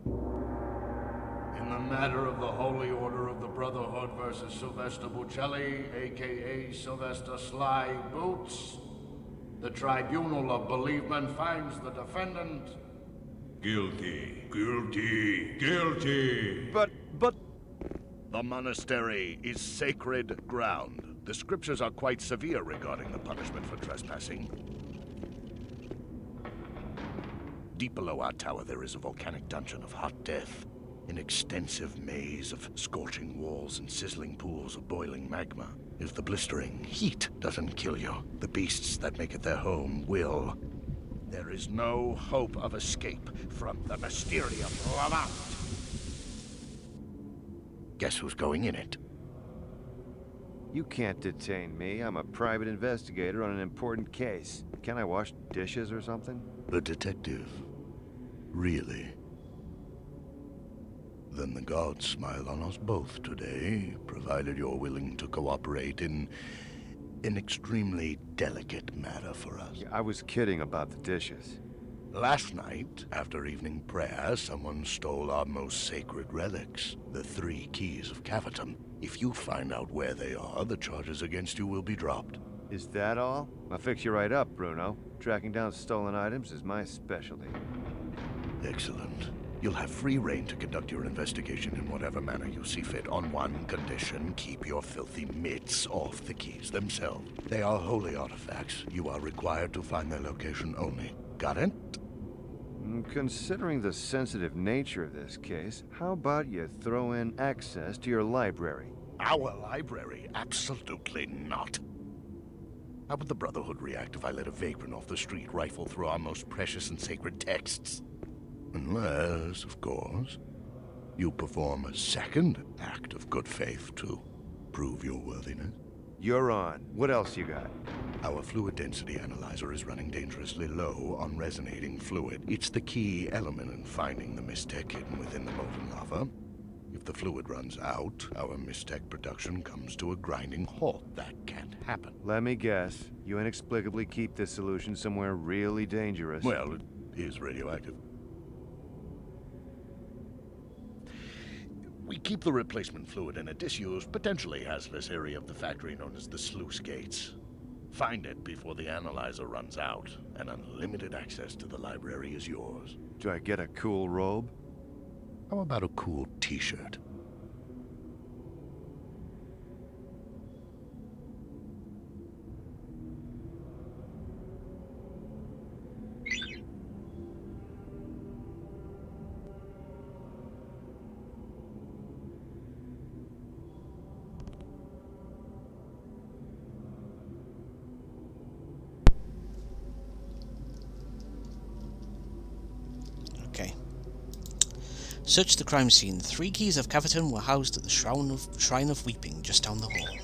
In the matter of the Holy Order of the Brotherhood versus Sylvester Buccelli, a.k.a. Sylvester Sly Boots, the Tribunal of Bereavement finds the defendant... Guilty. Guilty. Guilty. But... The monastery is sacred ground. The scriptures are quite severe regarding the punishment for trespassing. Deep below our tower, there is a volcanic dungeon of hot death. An extensive maze of scorching walls and sizzling pools of boiling magma. If the blistering heat doesn't kill you, the beasts that make it their home will. There is no hope of escape from the Mysterium Levant. Guess who's going in it? You can't detain me. I'm a private investigator on an important case. Can I wash dishes or something? The detective. Really? Then the gods smile on us both today, provided you're willing to cooperate in an extremely delicate matter for us. I was kidding about the dishes. Last night, after evening prayer, someone stole our most sacred relics, the 3 keys of Cavatum. If you find out where they are, the charges against you will be dropped. Is that all? I'll fix you right up, Bruno. Tracking down stolen items is my specialty. Excellent. You'll have free rein to conduct your investigation in whatever manner you see fit, on one condition: keep your filthy mitts off the keys themselves. They are holy artifacts. You are required to find their location only. Got it? Considering the sensitive nature of this case, how about you throw in access to your library? Our library? Absolutely not. How would the Brotherhood react if I let a vagrant off the street rifle through our most precious and sacred texts? Unless, of course, you perform a second act of good faith to prove your worthiness. You're on. What else you got? Our fluid density analyzer is running dangerously low on resonating fluid. It's the key element in finding the Mystech hidden within the molten lava. If the fluid runs out, our Mystech production comes to a grinding halt. That can't happen. Let me guess. You inexplicably keep this solution somewhere really dangerous. Well, it is radioactive. We keep the replacement fluid in a disused, potentially hazardous area of the factory known as the sluice gates. Find it before the analyzer runs out, and unlimited access to the library is yours. Do I get a cool robe? How about a cool t-shirt? Okay. Search the crime scene. 3 keys of Caverton were housed at the Shrine of Weeping, just down the hall.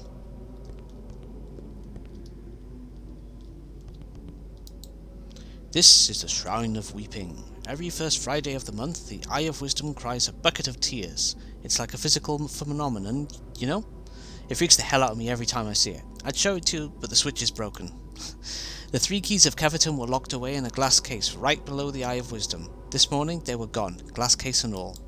This is the Shrine of Weeping. Every first Friday of the month, the Eye of Wisdom cries a bucket of tears. It's like a physical phenomenon, you know? It freaks the hell out of me every time I see it. I'd show it to you, but the switch is broken. The 3 keys of Caverton were locked away in a glass case right below the Eye of Wisdom. This morning, they were gone, glass case and all.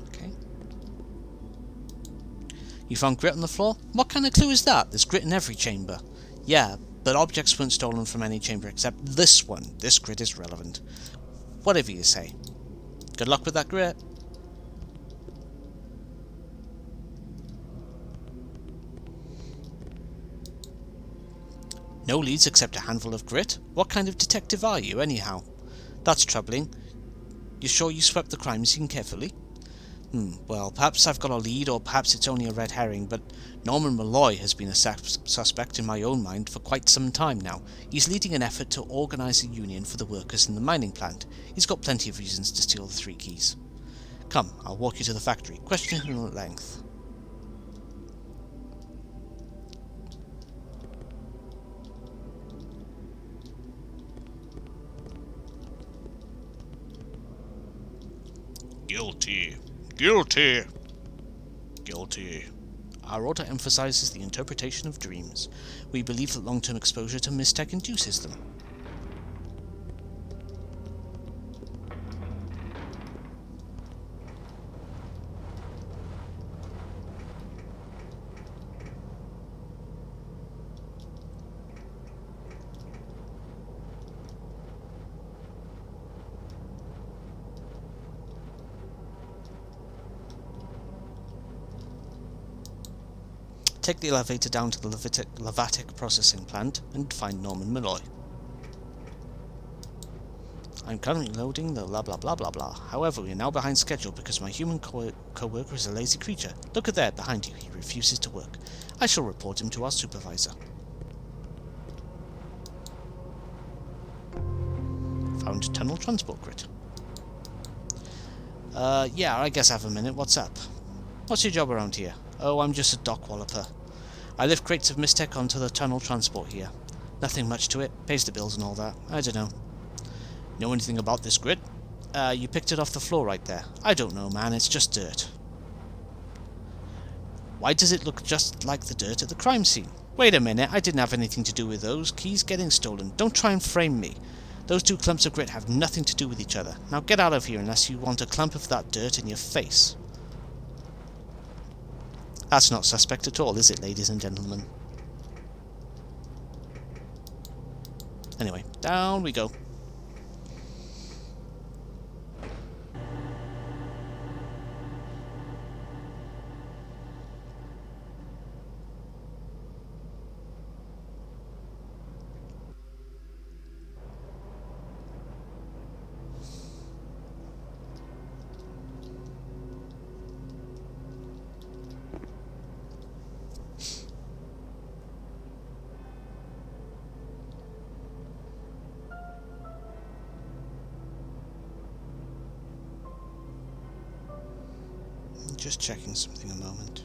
Okay. You found grit on the floor? What kind of clue is that? There's grit in every chamber. Yeah, but objects weren't stolen from any chamber except this one. This grit is relevant. Whatever you say. Good luck with that grit. No leads except a handful of grit? What kind of detective are you, anyhow? That's troubling. You sure you swept the crime scene carefully? Well, perhaps I've got a lead, or perhaps it's only a red herring, but Norman Malloy has been a suspect in my own mind for quite some time now. He's leading an effort to organise a union for the workers in the mining plant. He's got plenty of reasons to steal the 3 keys. Come, I'll walk you to the factory. Question him at length. Guilty. Guilty. Guilty. Our order emphasizes the interpretation of dreams. We believe that long-term exposure to Mystech induces them. Take the elevator down to the Levatic processing plant and find Norman Malloy. I'm currently loading the blah blah blah blah blah. However, we are now behind schedule because my human co-worker is a lazy creature. Look at there, behind you. He refuses to work. I shall report him to our supervisor. Found tunnel transport grid. Yeah, I guess I have a minute. What's up? What's your job around here? Oh, I'm just a dock walloper. I lift crates of Mystech onto the tunnel transport here. Nothing much to it. Pays the bills and all that. I don't know. Know anything about this grid? You picked it off the floor right there. I don't know, man. It's just dirt. Why does it look just like the dirt at the crime scene? Wait a minute. I didn't have anything to do with those keys getting stolen. Don't try and frame me. Those 2 clumps of grit have nothing to do with each other. Now get out of here unless you want a clump of that dirt in your face. That's not suspect at all, is it, ladies and gentlemen? Anyway, down we go. Just checking something a moment.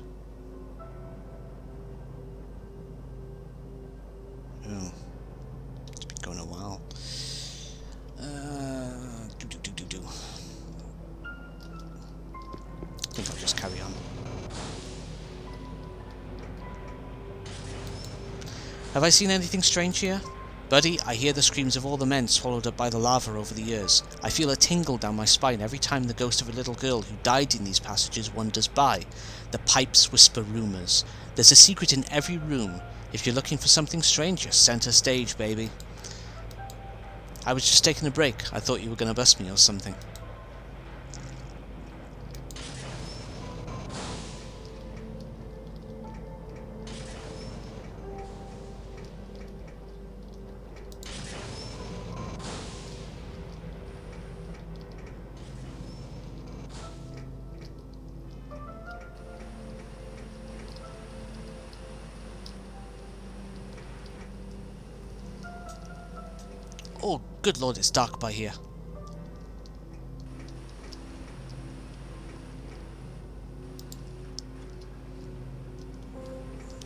Oh, it's been going a while. Do. I think I'll just carry on. Have I seen anything strange here? Buddy, I hear the screams of all the men swallowed up by the lava over the years. I feel a tingle down my spine every time the ghost of a little girl who died in these passages wanders by. The pipes whisper rumours. There's a secret in every room. If you're looking for something strange, you're center stage, baby. I was just taking a break. I thought you were going to bust me or something. Oh, good lord, it's dark by here.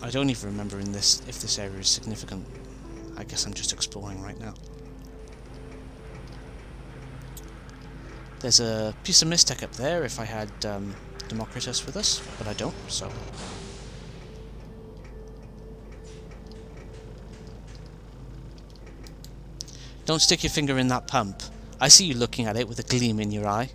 I don't even remember if this area is significant. I guess I'm just exploring right now. There's a piece of Mistech up there if I had Democritus with us, but I don't, so... Don't stick your finger in that pump. I see you looking at it with a gleam in your eye.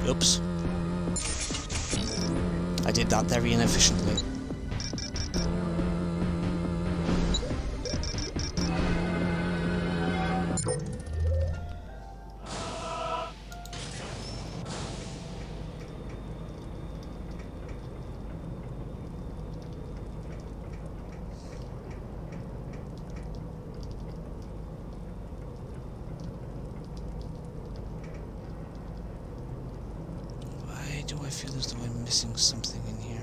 Oops. I did that very inefficiently. Do I feel as though I'm missing something in here?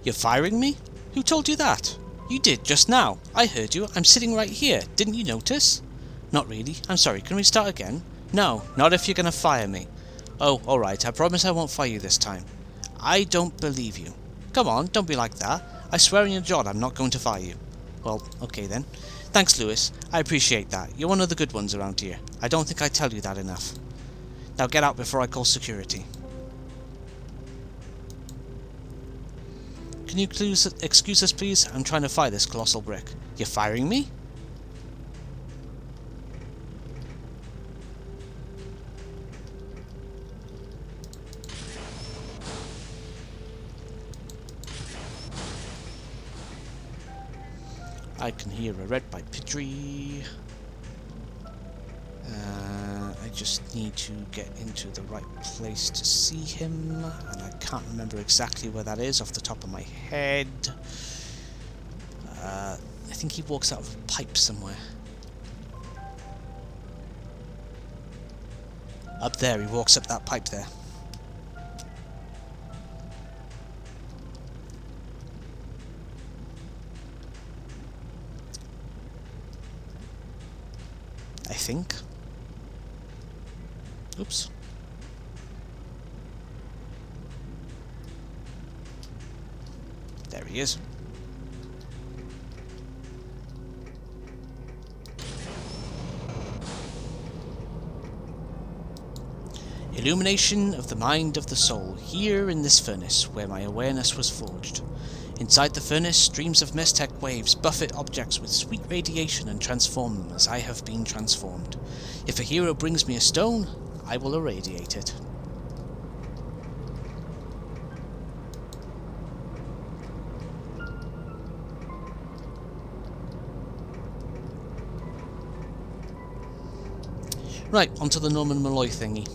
You're firing me? Who told you that? You did, just now. I heard you. I'm sitting right here. Didn't you notice? Not really. I'm sorry. Can we start again? No, not if you're gonna fire me. Oh, alright. I promise I won't fire you this time. I don't believe you. Come on, don't be like that. I swear on your John I'm not going to fire you. Well, okay then. Thanks, Lewis. I appreciate that. You're one of the good ones around here. I don't think I tell you that enough. Now get out before I call security. Can you excuse us, please? I'm trying to fire this colossal brick. You're firing me? I can hear a red pipe tree. I just need to get into the right place to see him, and I can't remember exactly where that is off the top of my head. I think he walks out of a pipe somewhere. Up there, he walks up that pipe there. I think. Oops. There he is. Illumination of the mind of the soul, here in this furnace, where my awareness was forged. Inside the furnace, streams of Mistech waves buffet objects with sweet radiation and transform them as I have been transformed. If a hero brings me a stone, I will irradiate it. Right, onto the Norman Malloy thingy.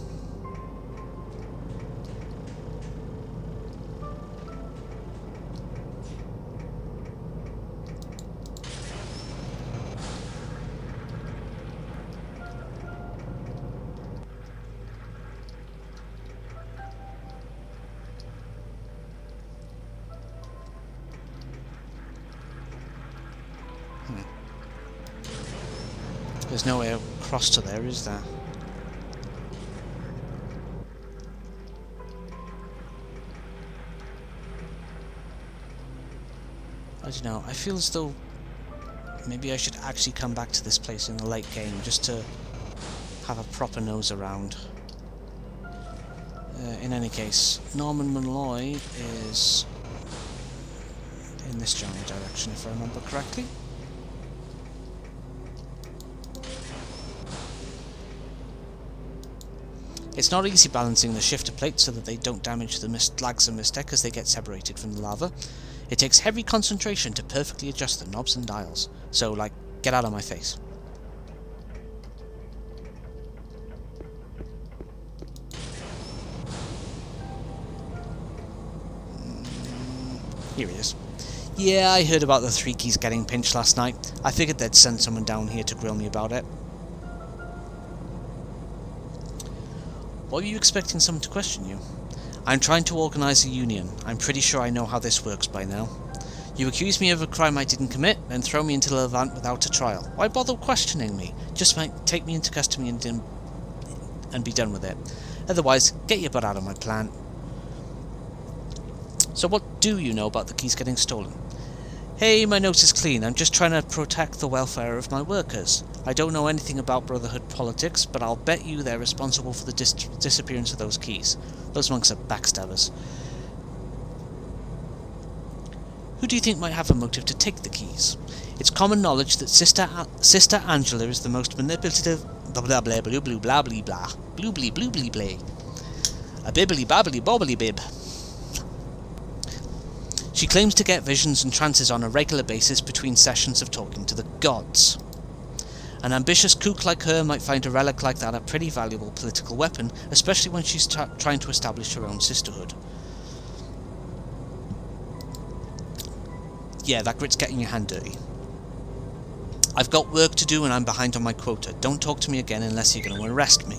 There's no way across to there, is there? I don't know, I feel as though maybe I should actually come back to this place in the late game just to have a proper nose around. In any case, Norman Malloy is in this general direction if I remember correctly. It's not easy balancing the shifter plates so that they don't damage the lags of Mistech as they get separated from the lava. It takes heavy concentration to perfectly adjust the knobs and dials. So, like, get out of my face. Here he is. Yeah, I heard about the 3 keys getting pinched last night. I figured they'd send someone down here to grill me about it. Why were you expecting someone to question you? I'm trying to organise a union. I'm pretty sure I know how this works by now. You accuse me of a crime I didn't commit, then throw me into Levant without a trial. Why bother questioning me? Just take me into custody and be done with it. Otherwise, get your butt out of my plant. So what do you know about the keys getting stolen? Hey, my nose is clean. I'm just trying to protect the welfare of my workers. I don't know anything about Brotherhood politics, but I'll bet you they're responsible for the disappearance of those keys. Those monks are backstabbers. Who do you think might have a motive to take the keys? It's common knowledge that Sister Angela is the most manipulative blah blah blah blah blah blah blah blah blue blee blue blee blay. A bibbly babbly bobbly bib. She claims to get visions and trances on a regular basis between sessions of talking to the gods. An ambitious kook like her might find a relic like that a pretty valuable political weapon, especially when she's trying to establish her own sisterhood. Yeah, that grit's getting your hand dirty. I've got work to do and I'm behind on my quota. Don't talk to me again unless you're going to arrest me.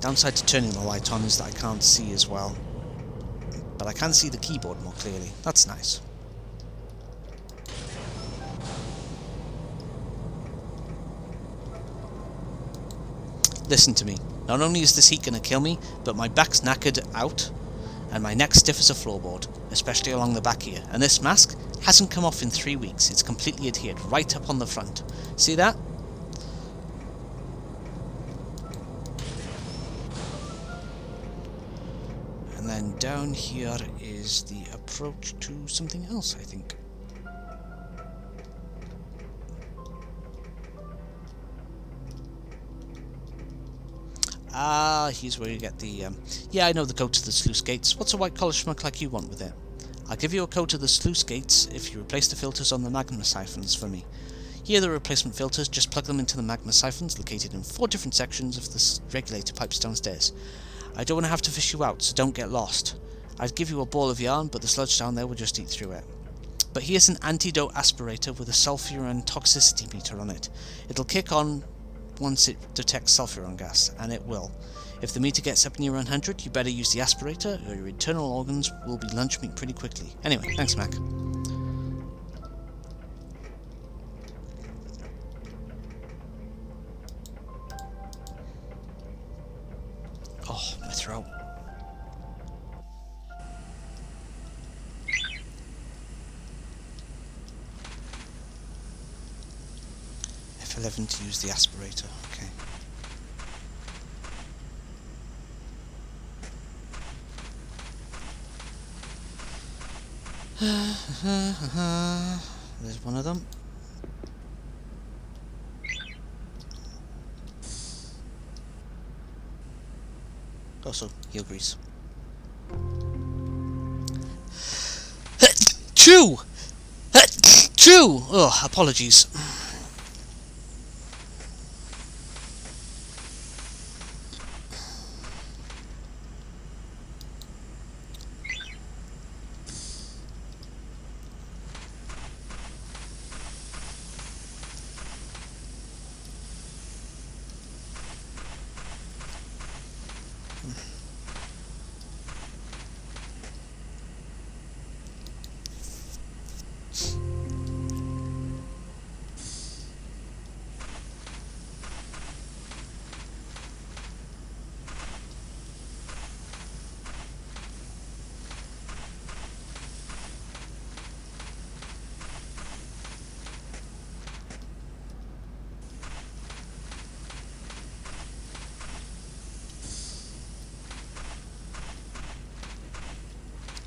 Downside to turning the light on is that I can't see as well. But I can see the keyboard more clearly. That's nice. Listen to me. Not only is this heat going to kill me, but my back's knackered out, and my neck's stiff as a floorboard, especially along the back here. And this mask hasn't come off in 3 weeks. It's completely adhered right up on the front. See that? And then down here is the approach to something else, I think. Ah, here's where you get the... Yeah, I know the code to the sluice gates. What's a white-collar schmuck like you want with it? I'll give you a code to the sluice gates if you replace the filters on the magma siphons for me. Here are the replacement filters. Just plug them into the magma siphons located in 4 different sections of the regulator pipes downstairs. I don't want to have to fish you out, so don't get lost. I'd give you a ball of yarn, but the sludge down there will just eat through it. But here's an antidote aspirator with a sulfuron toxicity meter on it. It'll kick on once it detects sulfuron gas, and it will. If the meter gets up near 100, you better use the aspirator, or your internal organs will be lunch meat pretty quickly. Anyway, thanks, Mac. Oh, my throat. F11 to use the aspirator, okay. There's one of them. Also, heel grease. Chew! Chew! Oh, apologies.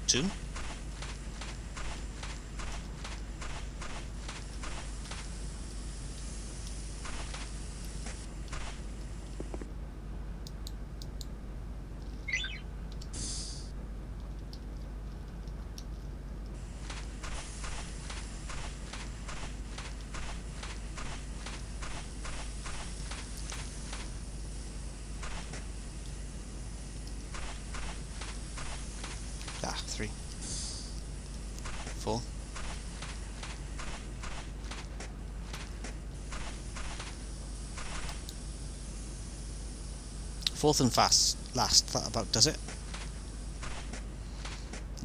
Two. Ah, 3. 4. Fourth and last, that about does it.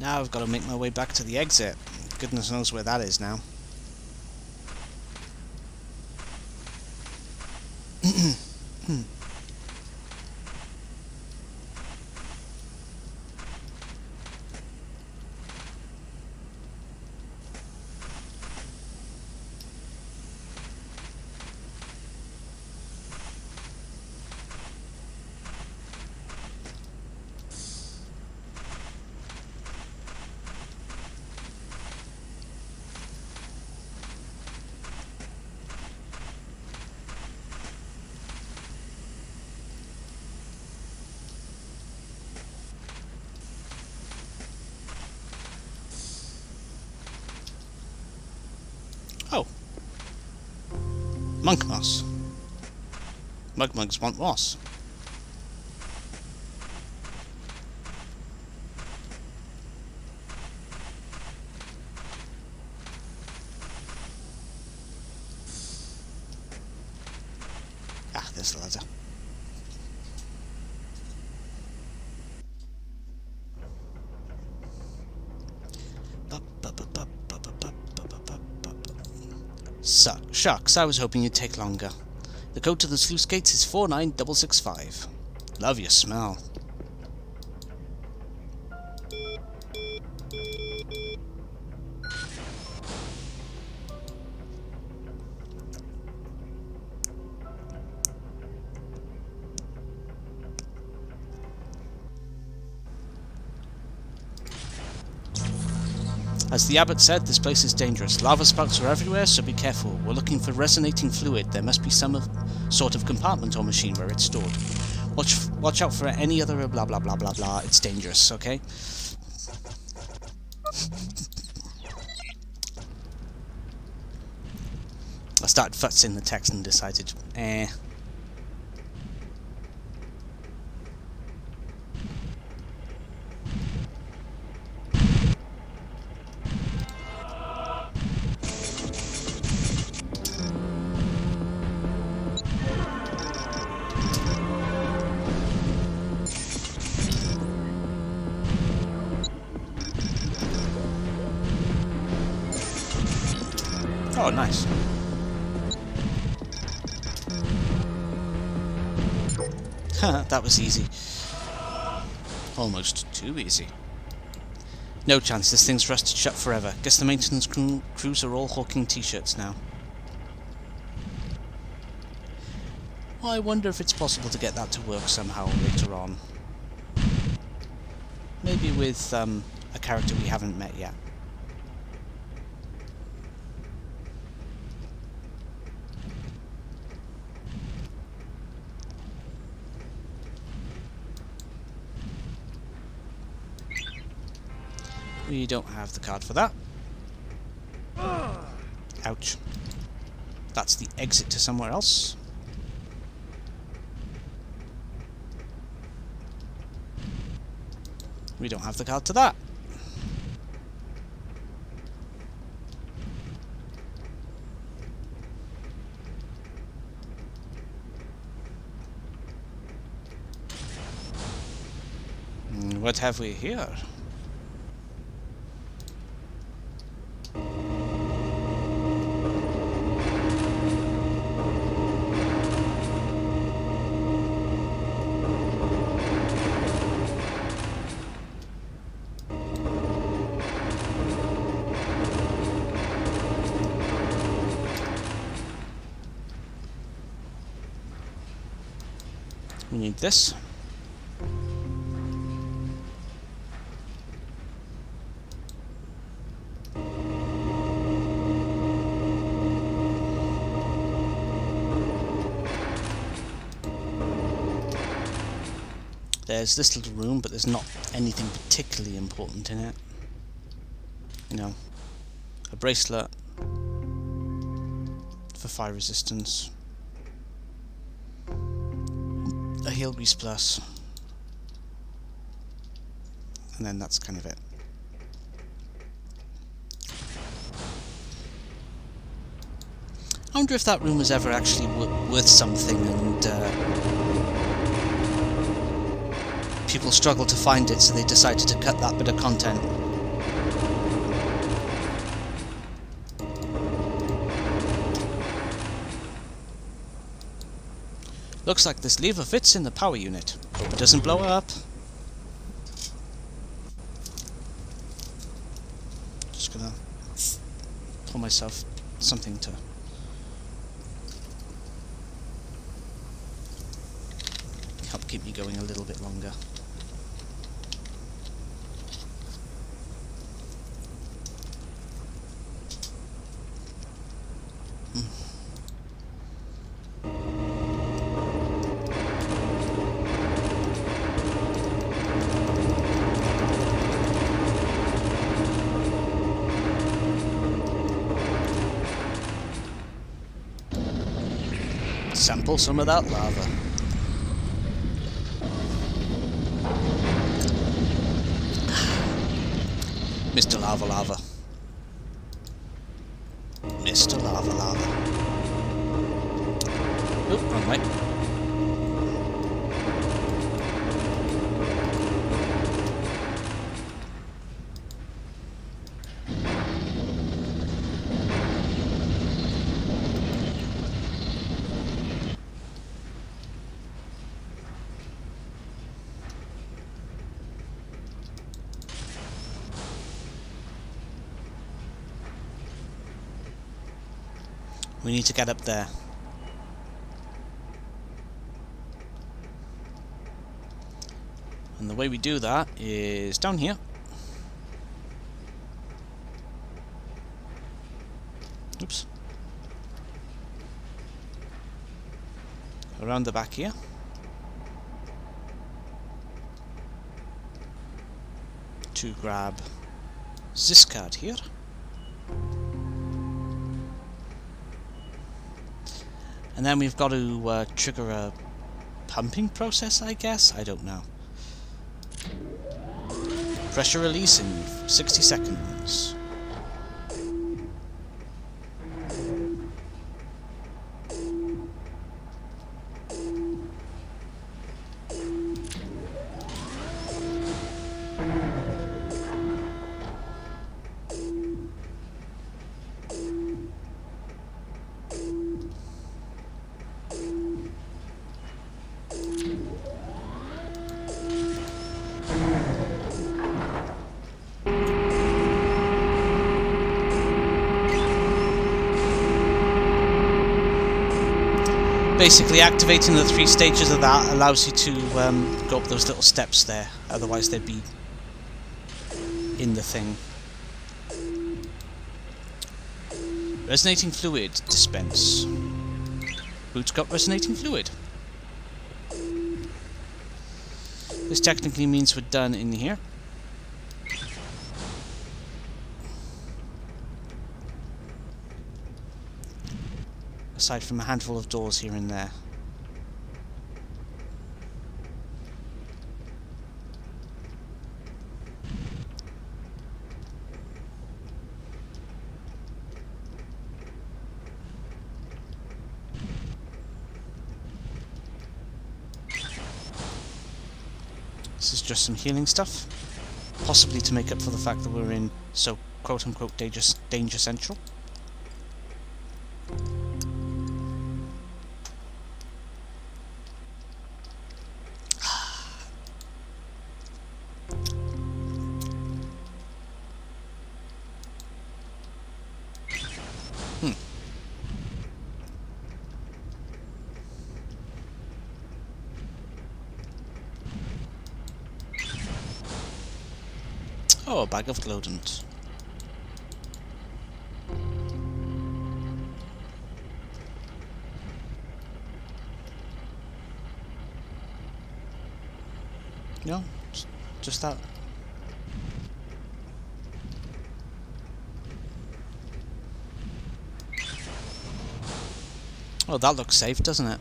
Now I've got to make my way back to the exit. Goodness knows where that is now. Oh. Monk moss. Mugmugs want moss. Ah, there's the ladder. So, shucks, I was hoping you'd take longer. The code to the sluice gates is 49665. Love your smell. As the abbot said, this place is dangerous. Lava spouts are everywhere, so be careful. We're looking for resonating fluid. There must be some sort of compartment or machine where it's stored. Watch out for any other blah blah blah blah blah. It's dangerous, okay? I started futzing the text and decided, Oh, nice. That was easy. Almost too easy. No chance, this thing's rusted shut forever. Guess the maintenance crews are all hawking t-shirts now. I wonder if it's possible to get that to work somehow later on. Maybe with a character we haven't met yet. We don't have the card for that. Ouch. That's the exit to somewhere else. We don't have the card to that. What have we here? We need this. There's this little room, but there's not anything particularly important in it. You know, a bracelet for fire resistance. A heal grease plus, and then that's kind of it. I wonder if that room was ever actually worth something, and people struggled to find it, so they decided to cut that bit of content. Looks like this lever fits in the power unit. Hope it doesn't blow up. Just gonna pour myself something to help keep me going a little bit longer. Sample some of that lava. Mr. Lava Lava. Mr. Lava Lava. Oop, wrong way. We need to get up there. And the way we do that is down here. Oops. Around the back here. To grab this card here. And then we've got to trigger a pumping process, I guess? I don't know. Pressure release in 60 seconds. Basically, activating the 3 stages of that allows you to go up those little steps there, otherwise they'd be in the thing. Resonating fluid dispense. Boots got resonating fluid. This technically means we're done in here. Aside from a handful of doors here and there. This is just some healing stuff, possibly to make up for the fact that we're in so quote-unquote danger central. Oh, a bag of glowdant. No, just that. Oh, that looks safe, doesn't it?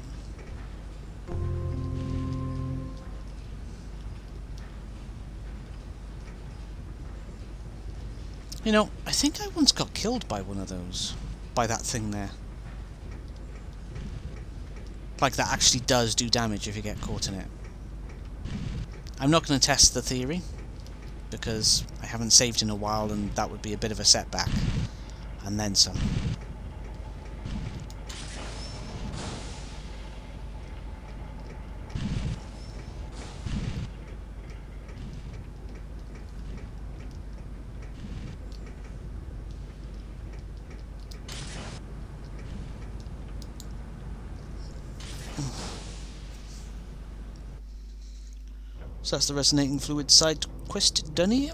You know, I think I once got killed by one of those. By that thing there. Like, that actually does do damage if you get caught in it. I'm not going to test the theory, because I haven't saved in a while and that would be a bit of a setback. And then some. So that's the resonating fluid side quest dunny.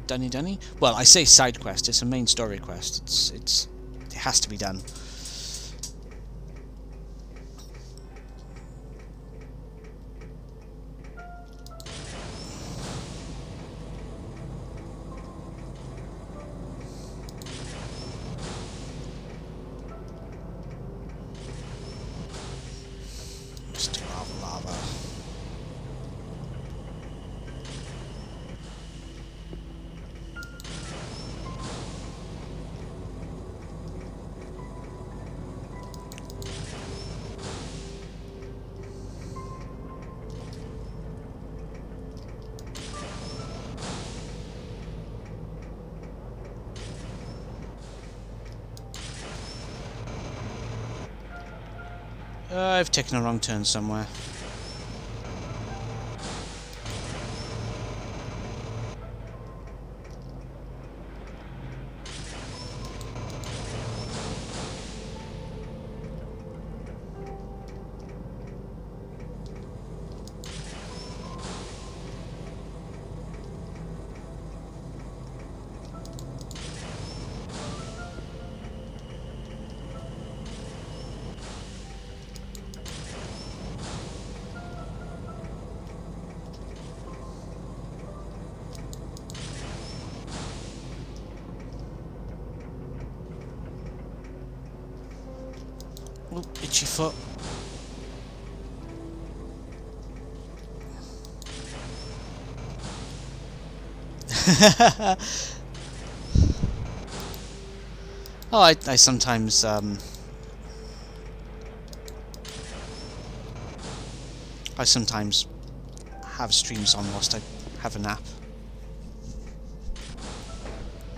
Dunny. Well, I say side quest, it's a main story quest. It has to be done. Just lava. I've taken a wrong turn somewhere. itchy foot. Oh, I sometimes have streams on whilst I have a nap.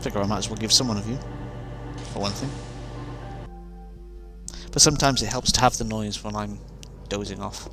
Figure I might as well give someone a view, for one thing. But sometimes it helps to have the noise when I'm dozing off.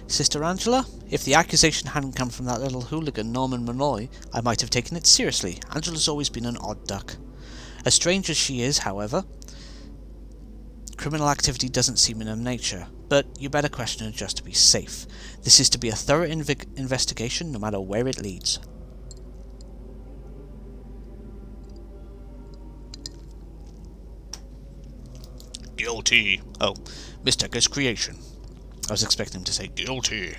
Sister Angela, if the accusation hadn't come from that little hooligan Norman Malloy, I might have taken it seriously. Angela's always been an odd duck. As strange as she is, however, criminal activity doesn't seem in her nature, but you better question her just to be safe. This is to be a thorough investigation, no matter where it leads. Guilty. Oh, Mistecker's creation. I was expecting him to say guilty.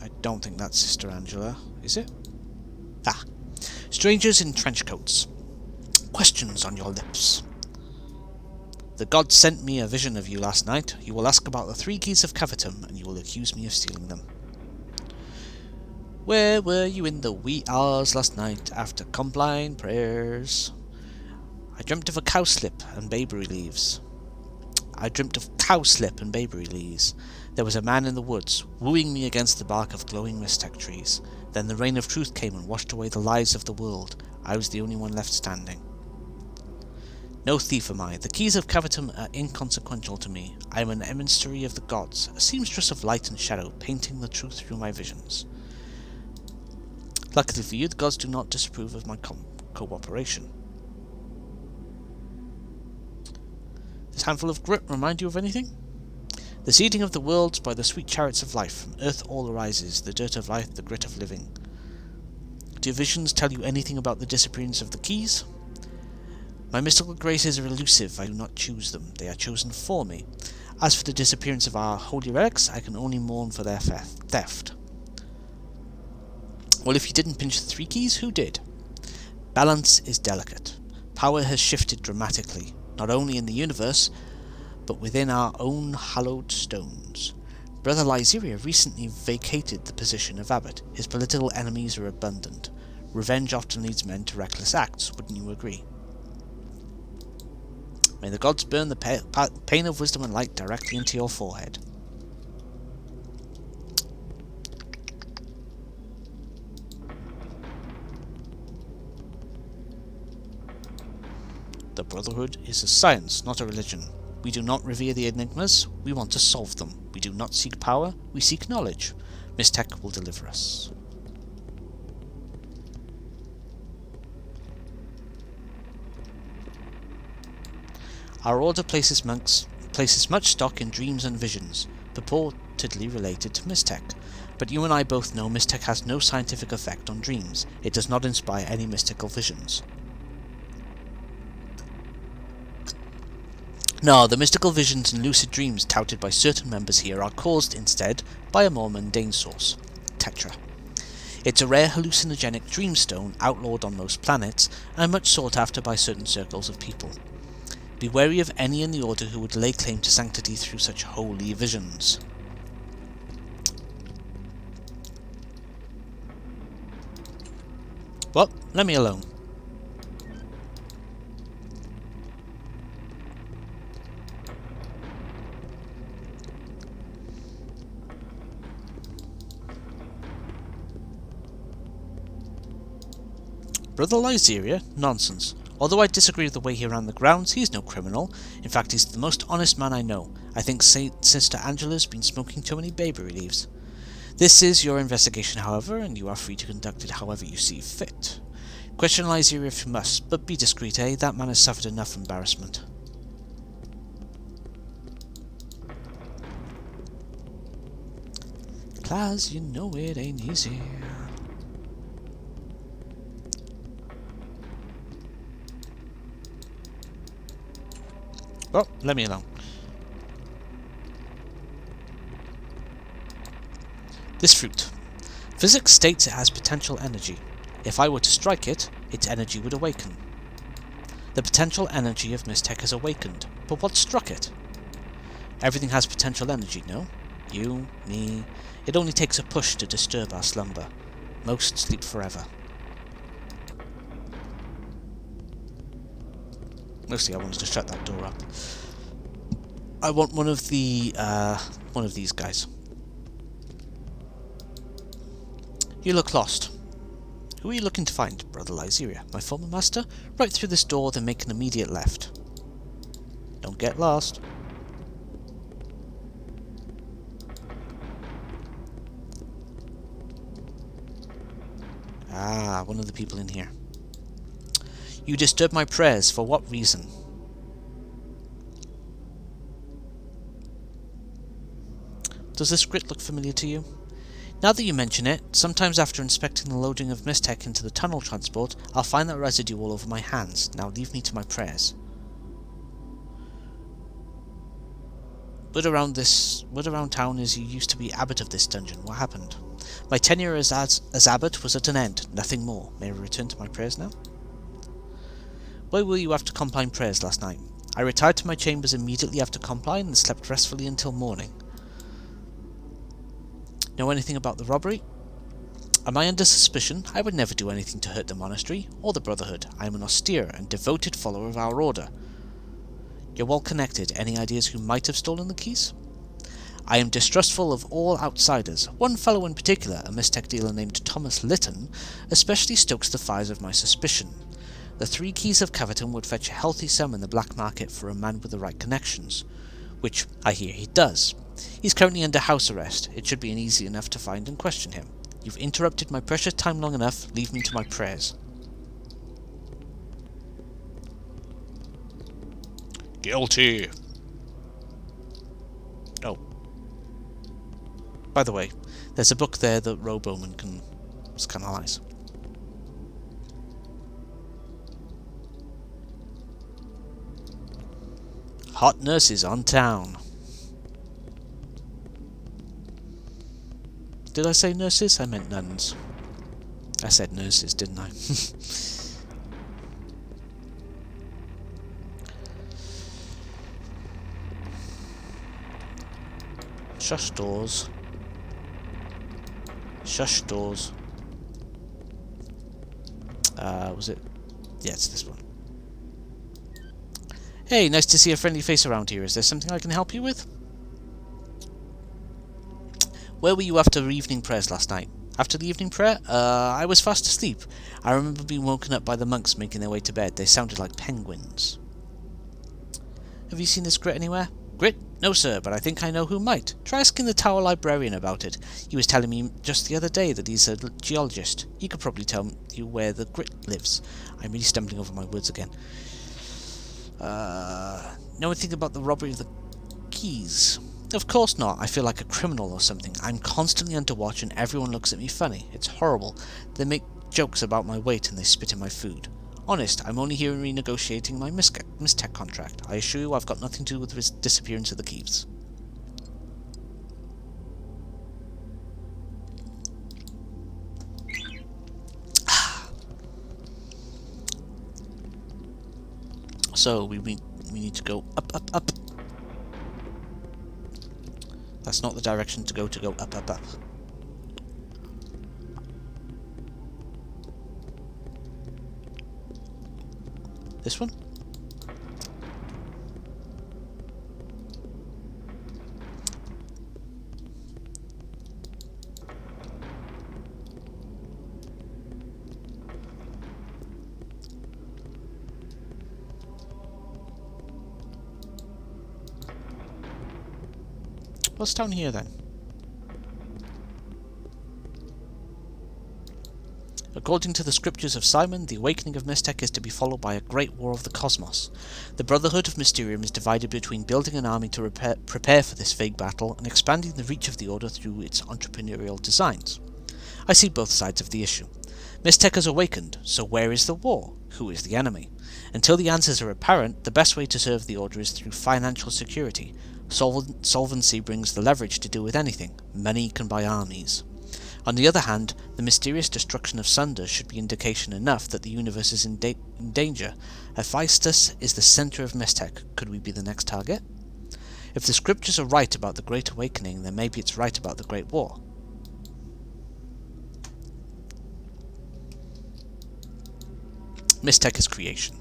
I don't think that's Sister Angela, is it? Ah. Strangers in trench coats. Questions on your lips. The god sent me a vision of you last night. You will ask about the 3 keys of Covertum, and you will accuse me of stealing them. Where were you in the wee hours last night after Compline prayers? I dreamt of a cowslip and bayberry leaves. There was a man in the woods, wooing me against the bark of glowing mistec trees. Then the rain of truth came and washed away the lies of the world. I was the only one left standing. No thief am I. The keys of Covertum are inconsequential to me. I am an emissary of the gods, a seamstress of light and shadow, painting the truth through my visions. Luckily for you, the gods do not disapprove of my cooperation. This handful of grit remind you of anything? The seeding of the worlds by the sweet chariots of life. From earth all arises, the dirt of life, the grit of living. Do your visions tell you anything about the disappearance of the keys? My mystical graces are elusive. I do not choose them. They are chosen for me. As for the disappearance of our holy relics, I can only mourn for their theft. Well, if you didn't pinch the 3 keys, who did? Balance is delicate. Power has shifted dramatically, not only in the universe, but within our own hallowed stones. Brother Lyzeria recently vacated the position of abbot. His political enemies are abundant. Revenge often leads men to reckless acts, wouldn't you agree? May the gods burn the pain of wisdom and light directly into your forehead. The Brotherhood is a science, not a religion. We do not revere the enigmas, we want to solve them. We do not seek power, we seek knowledge. Mistec will deliver us. Our order places much stock in dreams and visions, purportedly related to Mistec. But you and I both know Mistec has no scientific effect on dreams. It does not inspire any mystical visions. No, the mystical visions and lucid dreams touted by certain members here are caused instead by a more mundane source, Tetra. It's a rare hallucinogenic dreamstone outlawed on most planets and much sought after by certain circles of people. Be wary of any in the Order who would lay claim to sanctity through such holy visions. Well, let me alone. Brother Lyzeria? Nonsense. Although I disagree with the way he ran the grounds, he's no criminal. In fact, he's the most honest man I know. I think Sister Angela's been smoking too many bayberry leaves. This is your investigation, however, and you are free to conduct it however you see fit. Question Lyzeria if you must, but be discreet, eh? That man has suffered enough embarrassment. Class, you know it ain't easy. Oh, let me alone. This fruit. Physics states it has potential energy. If I were to strike it, its energy would awaken. The potential energy of Mystech has awakened, but what struck it? Everything has potential energy, no? You, me. It only takes a push to disturb our slumber. Most sleep forever. Mostly I wanted to shut that door up. I want one of these guys. You look lost. Who are you looking to find, Brother Lyzeria? My former master? Right through this door, then make an immediate left. Don't get lost. Ah, one of the people in here. You disturb my prayers. For what reason? Does this grit look familiar to you? Now that you mention it, sometimes after inspecting the loading of Mystech into the tunnel transport, I'll find that residue all over my hands. Now leave me to my prayers. Word around town is you used to be abbot of this dungeon. What happened? My tenure as abbot was at an end. Nothing more. May I return to my prayers now? Why were you after Compline prayers last night? I retired to my chambers immediately after Compline and slept restfully until morning. Know anything about the robbery? Am I under suspicion? I would never do anything to hurt the monastery or the Brotherhood. I am an austere and devoted follower of our order. You're well connected. Any ideas who might have stolen the keys? I am distrustful of all outsiders. One fellow in particular, a Mystech dealer named Thomas Lytton, especially stokes the fires of my suspicion. The 3 keys of Caverton would fetch a healthy sum in the black market for a man with the right connections, which I hear he does. He's currently under house arrest. It should be easy enough to find and question him. You've interrupted my precious time long enough. Leave me to my prayers. Guilty. Oh. By the way, there's a book there that Roe Bowman can scanalize. Hot nurses on town. Did I say nurses? I meant nuns. I said nurses, didn't I? Shush doors. Shush doors. Was it? Yeah, it's this one. Hey, nice to see a friendly face around here. Is there something I can help you with? Where were you after evening prayers last night? After the evening prayer? I was fast asleep. I remember being woken up by the monks making their way to bed. They sounded like penguins. Have you seen this Grit anywhere? Grit? No, sir, but I think I know who might. Try asking the Tower Librarian about it. He was telling me just the other day that he's a geologist. He could probably tell you where the Grit lives. I'm really stumbling over my words again. Know anything about the robbery of the keys? Of course not. I feel like a criminal or something. I'm constantly under watch and everyone looks at me funny. It's horrible. They make jokes about my weight and they spit in my food. Honest, I'm only here renegotiating my Mystech contract. I assure you I've got nothing to do with the disappearance of the keys. So we need to go up, up, up. That's not the direction to go up, up, up. This one? What's down here then? According to the scriptures of Simon, the awakening of Mystech is to be followed by a great war of the cosmos. The Brotherhood of Mysterium is divided between building an army to prepare for this vague battle and expanding the reach of the Order through its entrepreneurial designs. I see both sides of the issue. Mystech has awakened, so where is the war? Who is the enemy? Until the answers are apparent, the best way to serve the Order is through financial security. Solvency brings the leverage to deal with anything. Money can buy armies. On the other hand, the mysterious destruction of Sunder should be indication enough that the universe is in danger. Hephaestus is the center of Mystech. Could we be the next target? If the scriptures are right about the Great Awakening, then maybe it's right about the Great War. Mystech is creation.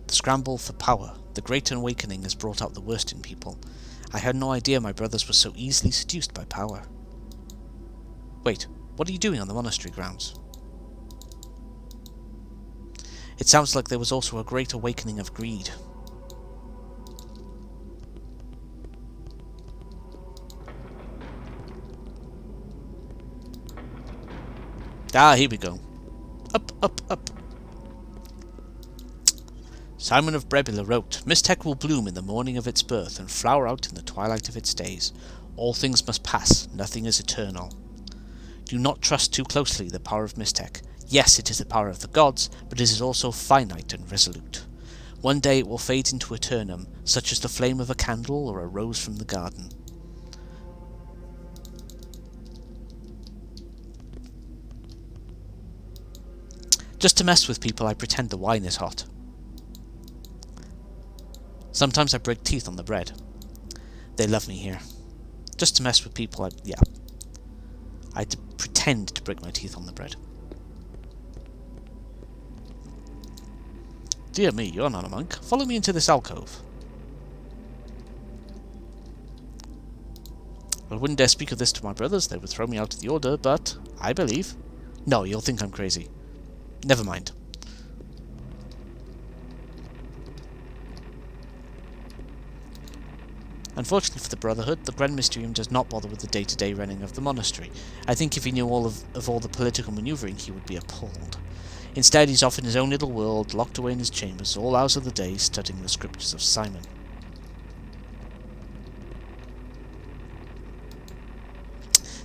The scramble for power. The Great Awakening has brought out the worst in people. I had no idea my brothers were so easily seduced by power. Wait, what are you doing on the monastery grounds? It sounds like there was also a Great Awakening of greed. Ah, here we go. Up, up, up. Simon of Brebula wrote, Mystech will bloom in the morning of its birth and flower out in the twilight of its days. All things must pass, nothing is eternal. Do not trust too closely the power of Mystech. Yes, it is the power of the gods, but it is also finite and resolute. One day it will fade into eternum, such as the flame of a candle or a rose from the garden. Just to mess with people, I pretend the wine is hot. Sometimes I break teeth on the bread. They love me here. Just to mess with people, I pretend to break my teeth on the bread. Dear me, you're not a monk. Follow me into this alcove. I wouldn't dare speak of this to my brothers. They would throw me out of the order, but I believe. No, you'll think I'm crazy. Never mind. Unfortunately for the Brotherhood, the Grand Mysterium does not bother with the day-to-day running of the monastery. I think if he knew all of all the political manoeuvring, he would be appalled. Instead, he's off in his own little world, locked away in his chambers, all hours of the day, studying the scriptures of Simon.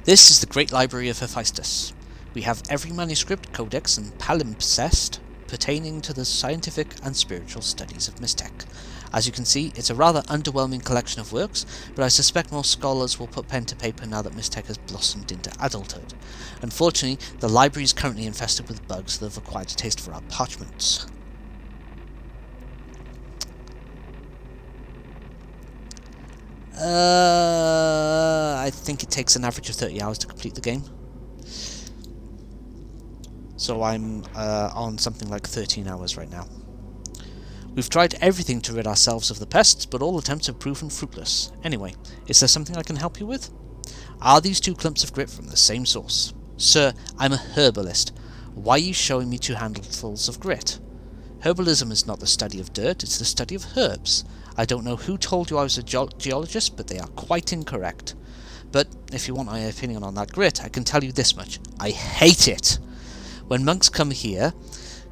This is the Great Library of Hephaestus. We have every manuscript, codex, and palimpsest pertaining to the scientific and spiritual studies of Mystech. As you can see, it's a rather underwhelming collection of works, but I suspect most scholars will put pen to paper now that Mystech has blossomed into adulthood. Unfortunately, the library is currently infested with bugs that have acquired a taste for our parchments. I think it takes an average of 30 hours to complete the game. So I'm on something like 13 hours right now. We've tried everything to rid ourselves of the pests, but all attempts have proven fruitless. Anyway, is there something I can help you with? Are these 2 clumps of grit from the same source? Sir, I'm a herbalist. Why are you showing me 2 handfuls of grit? Herbalism is not the study of dirt, it's the study of herbs. I don't know who told you I was a geologist, but they are quite incorrect. But if you want my opinion on that grit, I can tell you this much. I hate it! When monks come here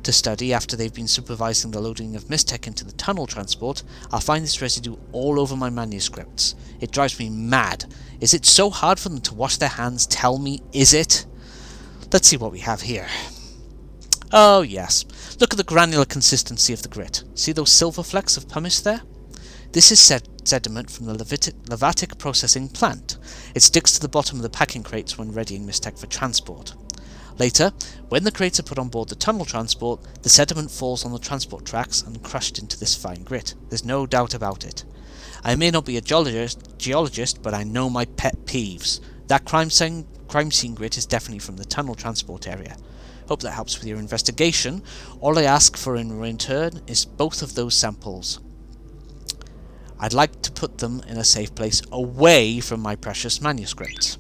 to study after they've been supervising the loading of Mystech into the tunnel transport, I'll find this residue all over my manuscripts. It drives me mad. Is it so hard for them to wash their hands? Tell me, is it? Let's see what we have here. Oh yes, look at the granular consistency of the grit. See those silver flecks of pumice there? This is sediment from the Levatic processing plant. It sticks to the bottom of the packing crates when readying Mystech for transport. Later, when the crates are put on board the tunnel transport, the sediment falls on the transport tracks and crushed into this fine grit. There's no doubt about it. I may not be a geologist, but I know my pet peeves. That crime scene grit is definitely from the tunnel transport area. Hope that helps with your investigation. All I ask for in return is both of those samples. I'd like to put them in a safe place away from my precious manuscripts.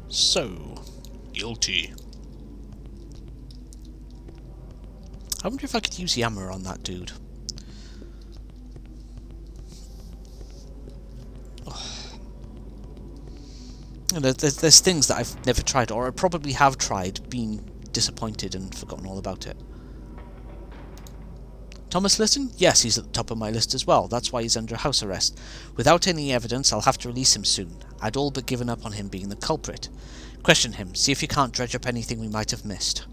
So, guilty. I wonder if I could use Yammer on that dude. There's things that I've never tried, or I probably have tried, been disappointed and forgotten all about it. Thomas Litton? Yes, he's at the top of my list as well. That's why he's under house arrest. Without any evidence, I'll have to release him soon. I'd all but given up on him being the culprit. Question him. See if you can't dredge up anything we might have missed.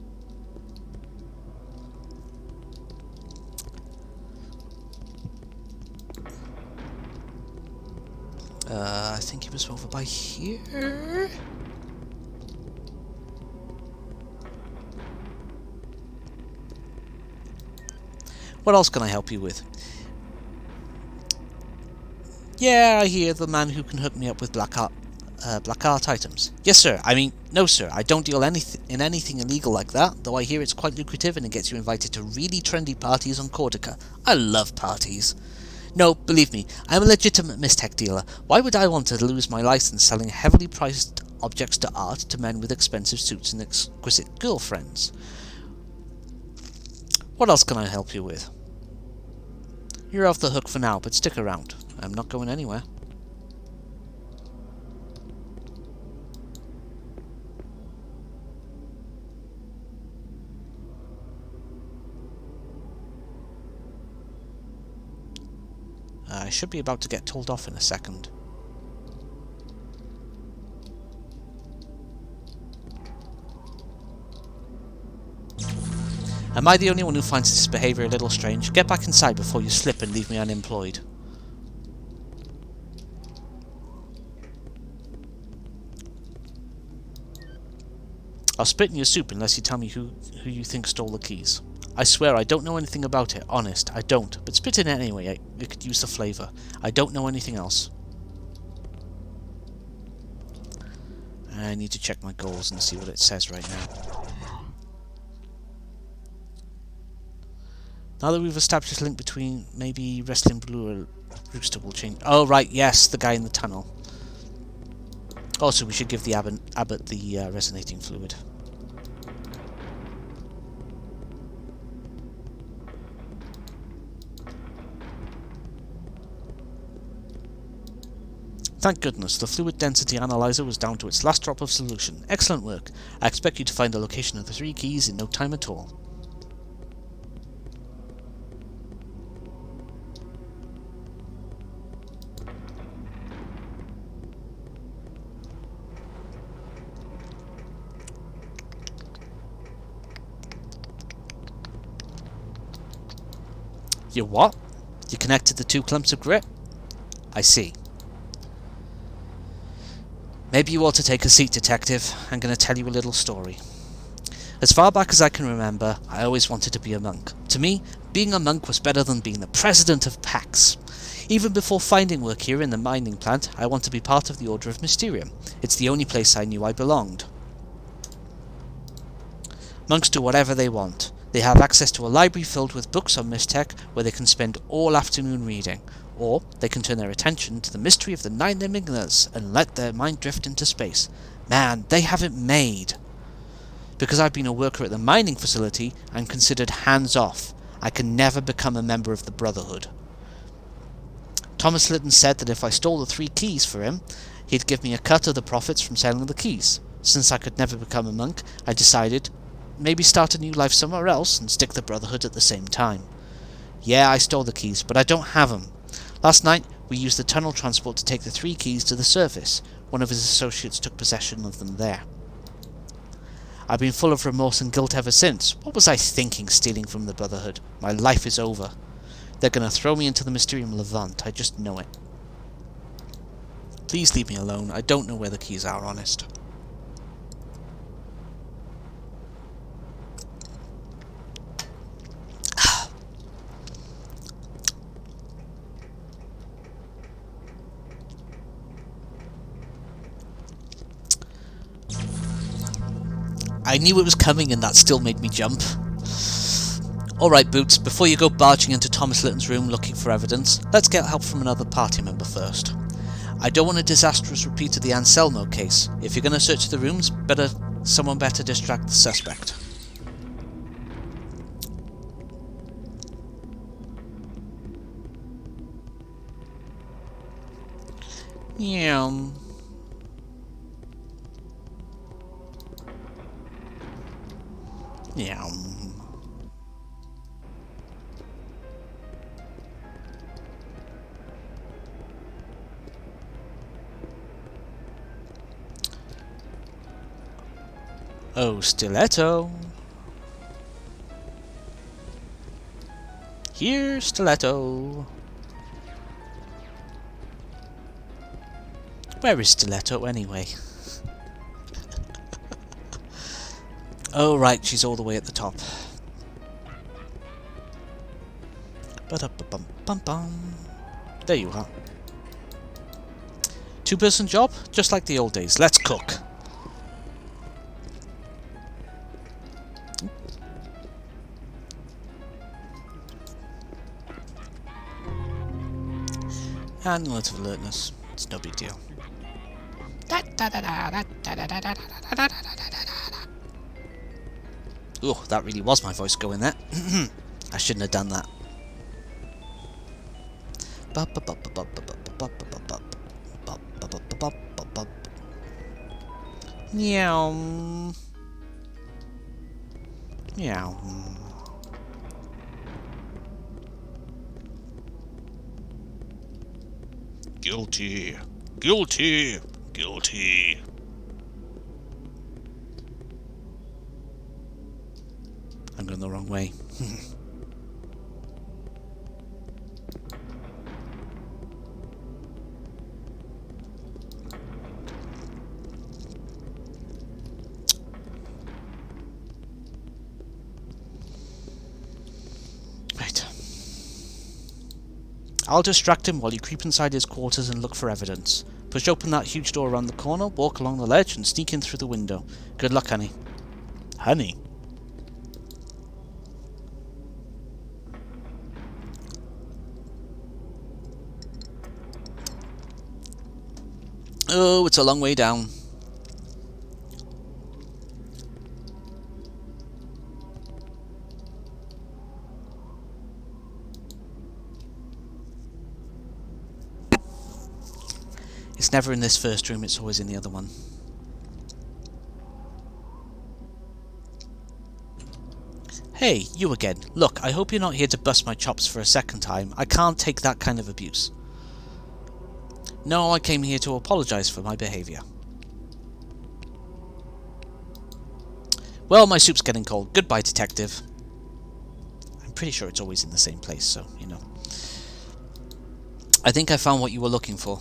I think he was over by here. What else can I help you with? Yeah, I hear the man who can hook me up with black art items. Yes, sir. I mean, no, sir. I don't deal in anything illegal like that, though I hear it's quite lucrative and it gets you invited to really trendy parties on Corsica. I love parties. No, believe me, I'm a legitimate mistech dealer. Why would I want to lose my license selling heavily priced objects to art to men with expensive suits and exquisite girlfriends? What else can I help you with? You're off the hook for now, but stick around. I'm not going anywhere. I should be about to get told off in a second. Am I the only one who finds this behaviour a little strange? Get back inside before you slip and leave me unemployed. I'll spit in your soup unless you tell me who you think stole the keys. I swear I don't know anything about it, honest, I don't, but spit in it anyway, it could use the flavour. I don't know anything else. I need to check my goals and see what it says right now. Now that we've established a link between, maybe Wrestling Blue or Rooster will change. Oh right, yes, the guy in the tunnel. Also, we should give the abbot the resonating fluid. Thank goodness, the fluid density analyzer was down to its last drop of solution. Excellent work. I expect you to find the location of the 3 keys in no time at all. You what? You connected the 2 clumps of grit? I see. Maybe you ought to take a seat, detective. I'm going to tell you a little story. As far back as I can remember, I always wanted to be a monk. To me, being a monk was better than being the president of PAX. Even before finding work here in the mining plant, I want to be part of the Order of Mysterium. It's the only place I knew I belonged. Monks do whatever they want. They have access to a library filled with books on Mystech where they can spend all afternoon reading. Or they can turn their attention to the mystery of the 9 enigmas and let their mind drift into space. Man, they have it made. Because I've been a worker at the mining facility, I'm considered hands-off. I can never become a member of the Brotherhood. Thomas Litton said that if I stole the 3 keys for him, he'd give me a cut of the profits from selling the keys. Since I could never become a monk, I decided maybe start a new life somewhere else and stick the Brotherhood at the same time. Yeah, I stole the keys, but I don't have them. Last night, we used the tunnel transport to take the 3 keys to the surface. One of his associates took possession of them there. I've been full of remorse and guilt ever since. What was I thinking, stealing from the Brotherhood? My life is over. They're going to throw me into the Mysterium Levant, I just know it. Please leave me alone. I don't know where the keys are, honest. I knew it was coming and that still made me jump. Alright Boots, before you go barging into Thomas Litton's room looking for evidence, let's get help from another party member first. I don't want a disastrous repeat of the Anselmo case. If you're going to search the rooms, someone better distract the suspect. Yeah. Yeah. Oh, stiletto. Here, stiletto. Where is stiletto anyway? Oh right, she's all the way at the top. Ba-da-ba-bum-bum-bum. There you are. Two-person job? Just like the old days. Let's cook. And a lot of alertness. It's no big deal. Oh, that really was my voice going there. I shouldn't have done that. Meow. Meow. Guilty. Guilty. Guilty. I'm going the wrong way. Right. I'll distract him while you creep inside his quarters and look for evidence. Push open that huge door around the corner, walk along the ledge, and sneak in through the window. Good luck, honey. Honey? Oh, it's a long way down. It's never in this first room, it's always in the other one. Hey, you again. Look, I hope you're not here to bust my chops for a second time. I can't take that kind of abuse. No, I came here to apologise for my behaviour. Well, my soup's getting cold. Goodbye, detective. I'm pretty sure it's always in the same place, so, you know. I think I found what you were looking for.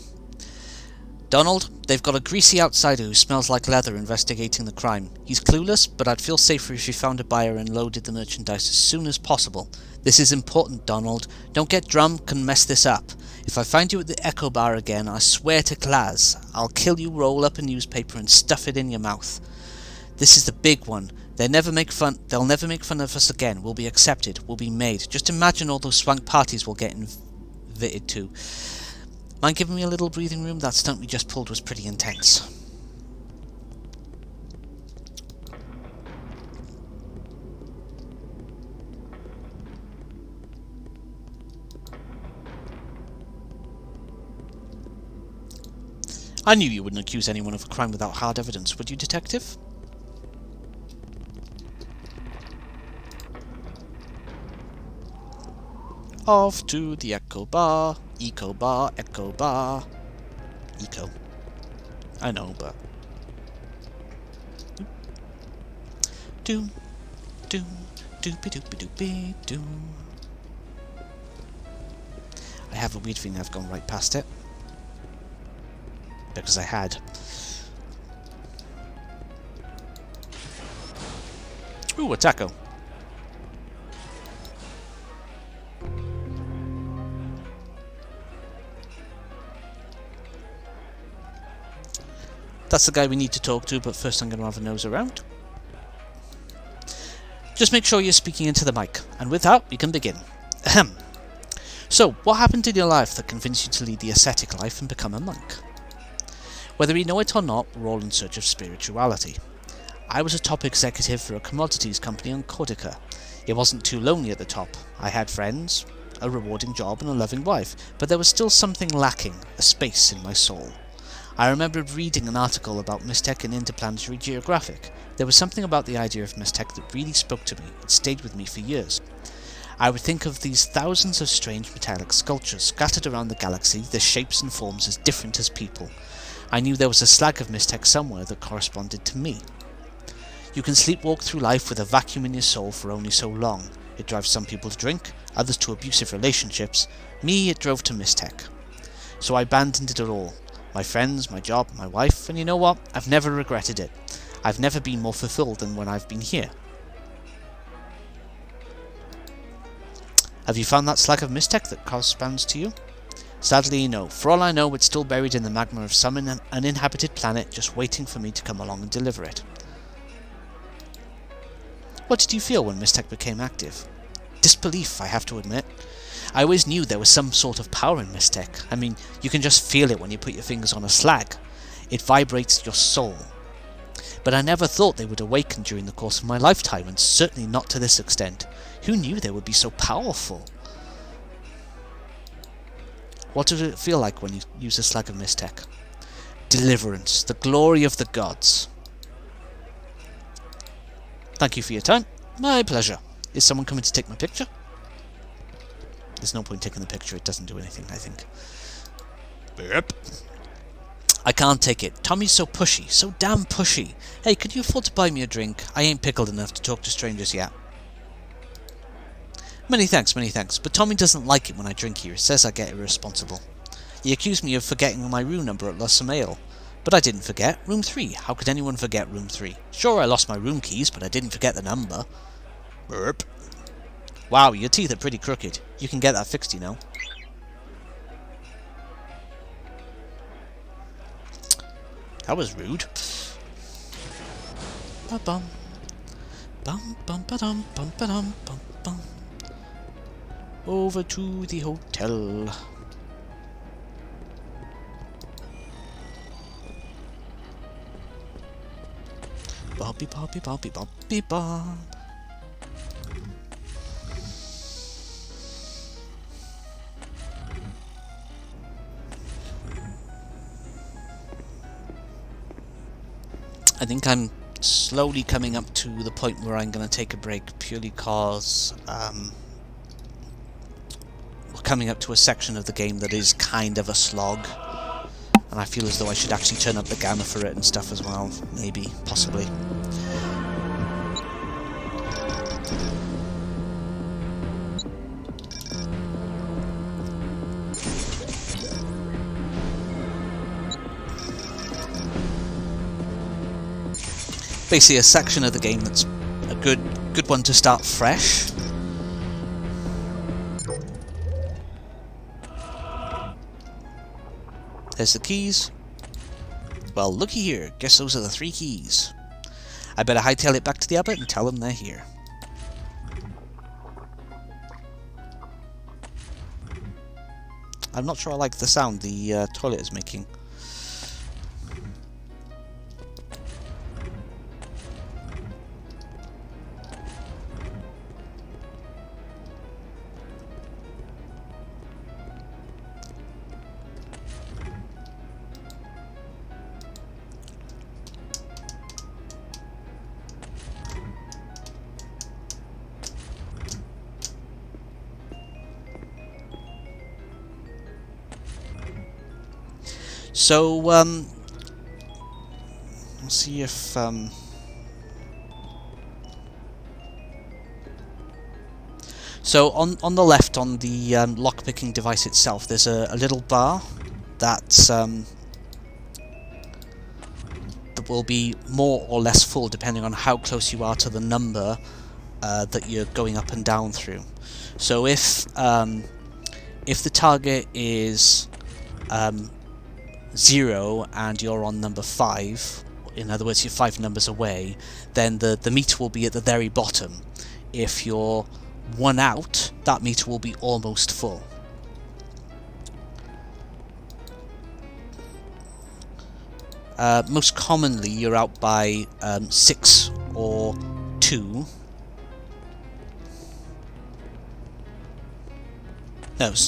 Donald, they've got a greasy outsider who smells like leather investigating the crime. He's clueless, but I'd feel safer if you found a buyer and loaded the merchandise as soon as possible. This is important, Donald. Don't get drunk and mess this up. If I find you at the Echo Bar again, I swear to Claz, I'll kill you, roll up a newspaper and stuff it in your mouth. This is the big one. They'll never make fun of us again. We'll be accepted. We'll be made. Just imagine all those swank parties we'll get invited to. Mind giving me a little breathing room? That stunt we just pulled was pretty intense. I knew you wouldn't accuse anyone of a crime without hard evidence, would you, detective? Off to the Echo Bar, Eco Bar, Echo Bar. Eco. I know, but... Doom, doom, doopy doopy doopy doom. I have a weird feeling I've gone right past it. Because I had. Ooh, a taco. That's the guy we need to talk to, but first I'm going to have a nose around. Just make sure you're speaking into the mic, and with that, we can begin. Ahem. So, what happened in your life that convinced you to lead the ascetic life and become a monk? Whether we know it or not, we're all in search of spirituality. I was a top executive for a commodities company on Corsica. It wasn't too lonely at the top. I had friends, a rewarding job and a loving wife, but there was still something lacking, a space in my soul. I remembered reading an article about Mystech in Interplanetary Geographic. There was something about the idea of Mystech that really spoke to me. It stayed with me for years. I would think of these thousands of strange metallic sculptures scattered around the galaxy, their shapes and forms as different as people. I knew there was a slag of Mystech somewhere that corresponded to me. You can sleepwalk through life with a vacuum in your soul for only so long. It drives some people to drink, others to abusive relationships. Me, it drove to Mystech. So I abandoned it all. My friends, my job, my wife, and you know what? I've never regretted it. I've never been more fulfilled than when I've been here. Have you found that slag of Mystech that corresponds to you? Sadly, no. For all I know, it's still buried in the magma of some uninhabited planet, just waiting for me to come along and deliver it. What did you feel when Mystech became active? Disbelief, I have to admit. I always knew there was some sort of power in Mystech. I mean, you can just feel it when you put your fingers on a slag. It vibrates your soul. But I never thought they would awaken during the course of my lifetime, and certainly not to this extent. Who knew they would be so powerful? What did it feel like when you use a slag of Mystech? Deliverance, the glory of the gods. Thank you for your time. My pleasure. Is someone coming to take my picture? There's no point taking the picture, it doesn't do anything, I think. Yep. I can't take it. Tommy's so pushy, so damn pushy. Hey, could you afford to buy me a drink? I ain't pickled enough to talk to strangers yet. Many thanks, but Tommy doesn't like it when I drink here. He says I get irresponsible. He accused me of forgetting my room number at Lost Mail. But I didn't forget. Room 3. How could anyone forget room 3? Sure, I lost my room keys, but I didn't forget the number. Burp. Wow, your teeth are pretty crooked. You can get that fixed, you know. That was rude. Ba-bum. Bum-bum-ba-dum, bum-ba-dum, bum-bum. Over to the hotel. Bobby, bobby, bobby, bobby, bob. I think I'm slowly coming up to the point where I'm going to take a break purely because we're coming up to a section of the game that is kind of a slog, and I feel as though I should actually turn up the gamma for it and stuff as well, maybe, possibly. Basically a section of the game that's a good one to start fresh. There's the keys. Well, looky here. Guess those are the 3 keys. I better hightail it back to the abbot and tell him they're here. I'm not sure I like the sound the toilet is making. So, let's see if, So, on the left, on the lockpicking device itself, there's a little bar that's, that will be more or less full, depending on how close you are to the number that you're going up and down through. So, if the target is 0 and you're on number 5, in other words you're 5 numbers away, then the meter will be at the very bottom. If you're 1 out, that meter will be almost full. Most commonly you're out by 6 or 2.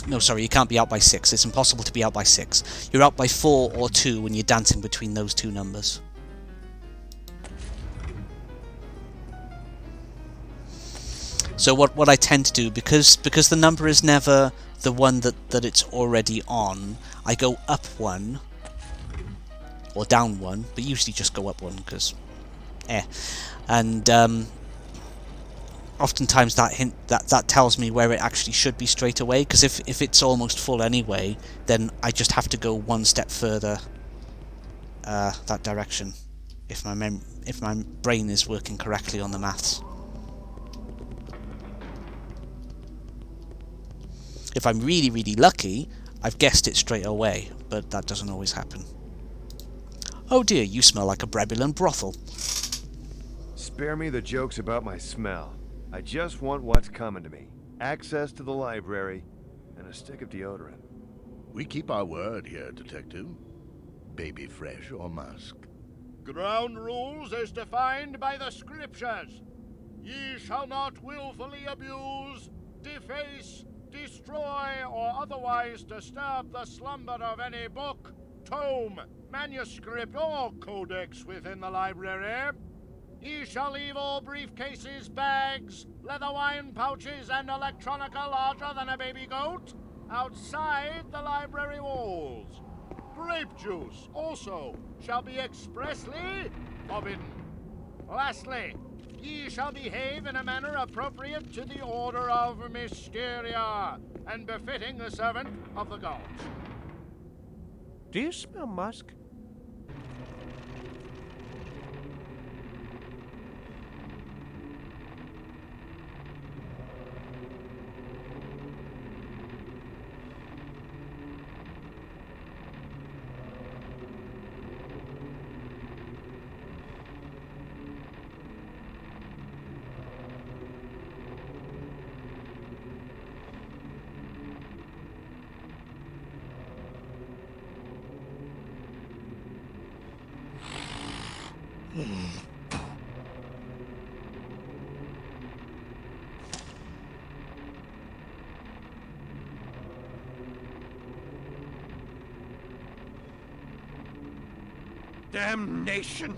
No, sorry, you can't be out by 6. It's impossible to be out by 6. You're out by 4 or 2 when you're dancing between those two numbers. So what I tend to do, because the number is never the one that it's already on, I go up 1 or down 1, but usually just go up 1 because and oftentimes that tells me where it actually should be straight away, because if it's almost full anyway, then I just have to go 1 step further that direction if my brain is working correctly on the maths. If I'm really, really lucky, I've guessed it straight away, but that doesn't always happen. Oh dear, you smell like a Brebulan brothel. Spare me the jokes about my smell. I just want what's coming to me. Access to the library, and a stick of deodorant. We keep our word here, Detective. Baby fresh or musk. Ground rules as defined by the scriptures. Ye shall not willfully abuse, deface, destroy, or otherwise disturb the slumber of any book, tome, manuscript, or codex within the library. Ye shall leave all briefcases, bags, leather wine pouches, and electronica larger than a baby goat outside the library walls. Grape juice, also, shall be expressly forbidden. Lastly, ye shall behave in a manner appropriate to the order of Mysteria, and befitting the servant of the gods. Do you smell musk? Damnation!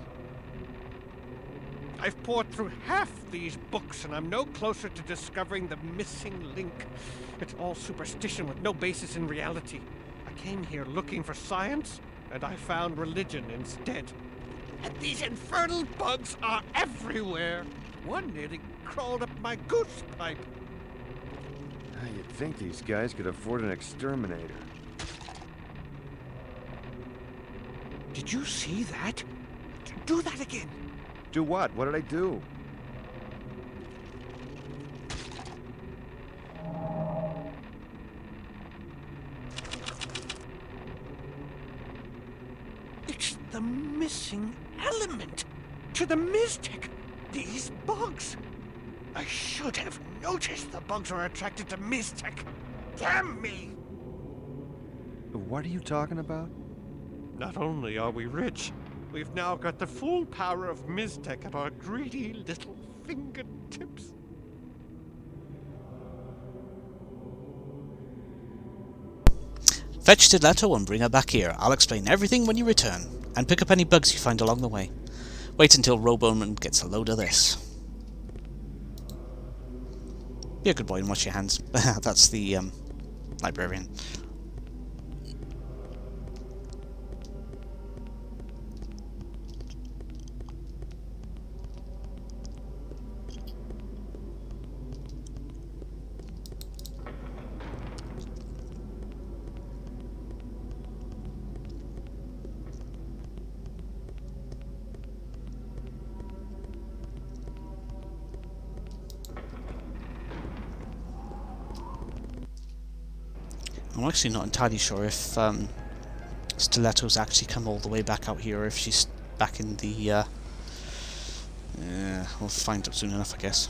I've poured through half these books, and I'm no closer to discovering the missing link. It's all superstition with no basis in reality. I came here looking for science, and I found religion instead. And these infernal bugs are everywhere. One nearly crawled up my goose pipe. You'd think these guys could afford an exterminator. Did you see that? Do that again. Do what? What did I do? It's the missing element to the Mystech. These bugs. I should have noticed the bugs are attracted to Mystech. Damn me! What are you talking about? Not only are we rich, we've now got the full power of Mystech at our greedy little fingertips. Fetch Stiletto and bring her back here. I'll explain everything when you return, and pick up any bugs you find along the way. Wait until Roboman gets a load of this. Be a good boy and wash your hands. That's the librarian. I'm actually not entirely sure if Stiletto's actually come all the way back out here, or if she's back in the... we'll find out soon enough, I guess.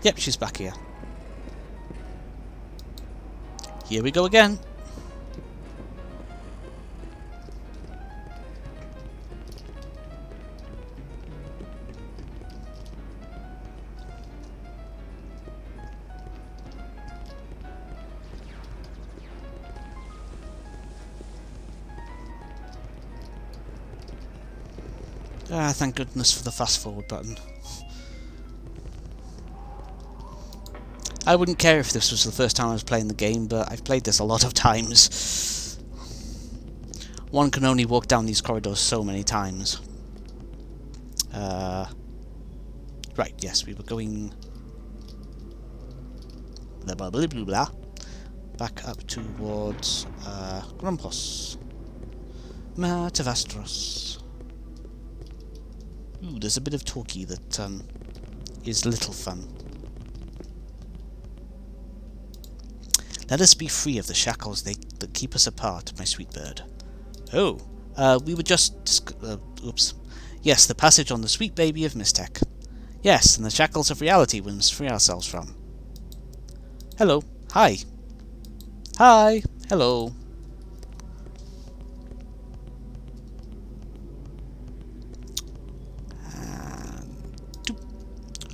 Yep, she's back here. Here we go again. Ah, thank goodness for the fast forward button. I wouldn't care if this was the first time I was playing the game, but I've played this a lot of times. One can only walk down these corridors so many times. Right, yes, we were going... blah blah blah blah blah. Back up towards Grumpos. Matavastros. Ooh, there's a bit of talkie that is little fun. Let us be free of the shackles that keep us apart, my sweet bird. Oh, we were just... oops. Yes, the passage on the sweet baby of Mistech. Yes, and the shackles of reality we must free ourselves from. Hello. Hi. Hi. Hello.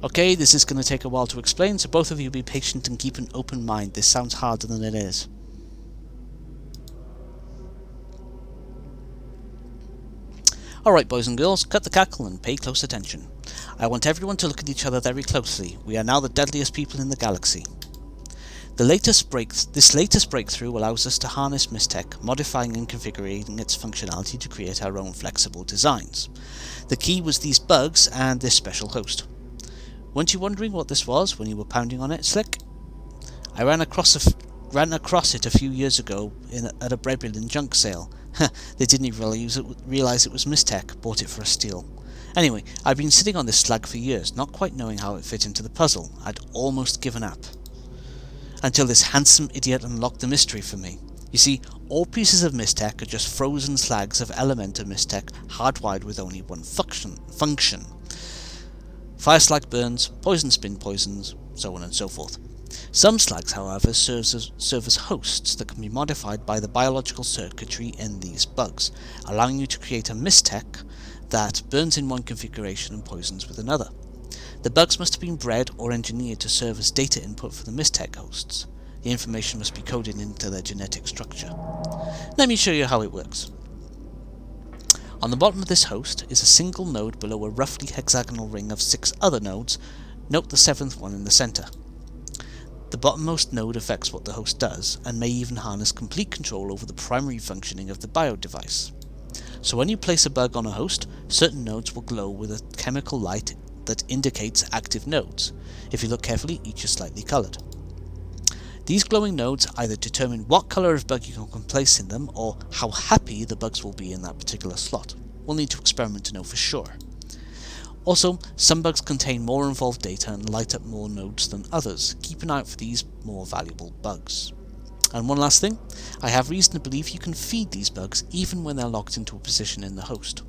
Okay, this is going to take a while to explain, so both of you be patient and keep an open mind. This sounds harder than it is. Alright, boys and girls, cut the cackle and pay close attention. I want everyone to look at each other very closely. We are now the deadliest people in the galaxy. This latest breakthrough allows us to harness Mistech, modifying and configuring its functionality to create our own flexible designs. The key was these bugs and this special host. Weren't you wondering what this was when you were pounding on it, Slick? I ran across it a few years ago at a Brebulin junk sale. They didn't realise it was Mistech, bought it for a steal. Anyway, I've been sitting on this slag for years, not quite knowing how it fit into the puzzle. I'd almost given up. Until this handsome idiot unlocked the mystery for me. You see, all pieces of Mistech are just frozen slags of Elementor Mistech hardwired with only one function. Fire slag burns, poison spin poisons, so on and so forth. Some slags, however, serve as hosts that can be modified by the biological circuitry in these bugs, allowing you to create a Mistech that burns in one configuration and poisons with another. The bugs must have been bred or engineered to serve as data input for the Mistech hosts. The information must be coded into their genetic structure. Let me show you how it works. On the bottom of this host is a single node below a roughly hexagonal ring of 6 other nodes. Note the 7th one in the centre. The bottommost node affects what the host does, and may even harness complete control over the primary functioning of the bio device. So when you place a bug on a host, certain nodes will glow with a chemical light that indicates active nodes. If you look carefully, each is slightly coloured. These glowing nodes either determine what colour of bug you can place in them, or how happy the bugs will be in that particular slot. We'll need to experiment to know for sure. Also, some bugs contain more involved data and light up more nodes than others. Keep an eye out for these more valuable bugs. And one last thing, I have reason to believe you can feed these bugs even when they're locked into a position in the host.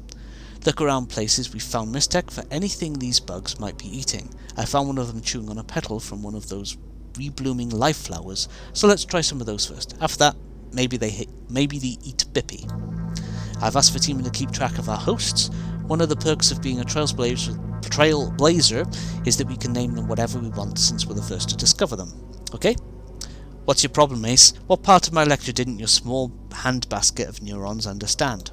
Look around places we've found Mistech for anything these bugs might be eating. I found one of them chewing on a petal from one of those reblooming life flowers, so let's try some of those first. After that, maybe they eat Bippy. I've asked for teaming to keep track of our hosts. One of the perks of being a trailblazer is that we can name them whatever we want since we're the first to discover them. Okay? What's your problem, Ace? What part of my lecture didn't your small handbasket of neurons understand?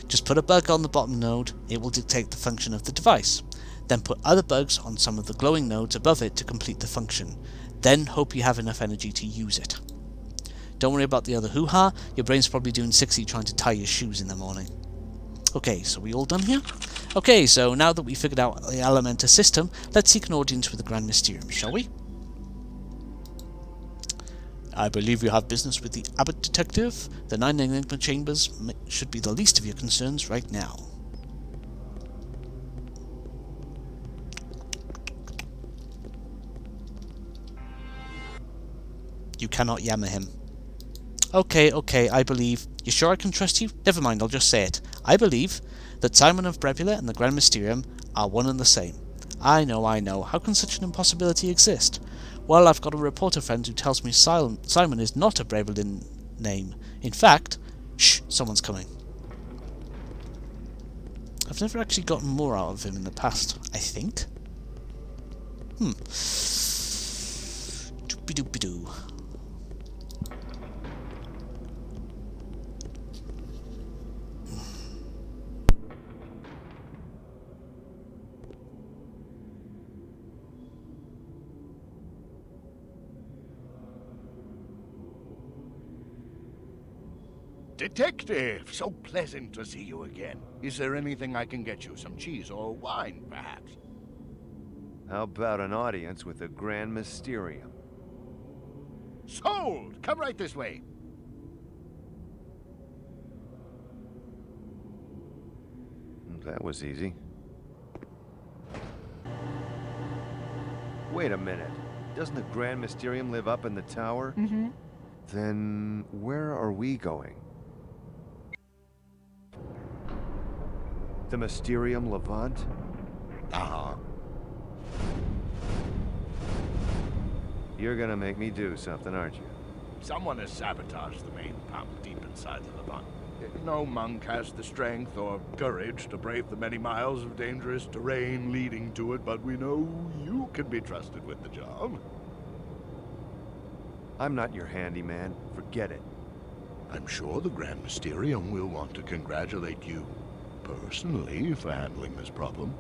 Just put a bug on the bottom node, it will dictate the function of the device. Then put other bugs on some of the glowing nodes above it to complete the function. Then hope you have enough energy to use it. Don't worry about the other hoo-ha, your brain's probably doing 60 trying to tie your shoes in the morning. Okay, so we all done here? Okay, so now that we've figured out the Elementor system, let's seek an audience with the Grand Mysterium, shall we? I believe you have business with the Abbot Detective. The 9 Enigma Chambers should be the least of your concerns right now. You cannot yammer him. Okay, I believe... You sure I can trust you? Never mind, I'll just say it. I believe that Simon of Brebula and the Grand Mysterium are one and the same. I know. How can such an impossibility exist? Well, I've got a reporter friend who tells me Simon is not a Brevelin name. In fact... Shh, someone's coming. I've never actually gotten more out of him in the past, I think. Doopy-doopy-doo. Detective! So pleasant to see you again. Is there anything I can get you? Some cheese or wine, perhaps? How about an audience with the Grand Mysterium? Sold! Come right this way. That was easy. Wait a minute. Doesn't the Grand Mysterium live up in the tower? Mm-hmm. Then where are we going? The Mysterium Levant? Uh-huh. You're gonna make me do something, aren't you? Someone has sabotaged the main pump deep inside the Levant. No monk has the strength or courage to brave the many miles of dangerous terrain leading to it, but we know you can be trusted with the job. I'm not your handyman. Forget it. I'm sure the Grand Mysterium will want to congratulate you personally for handling this problem.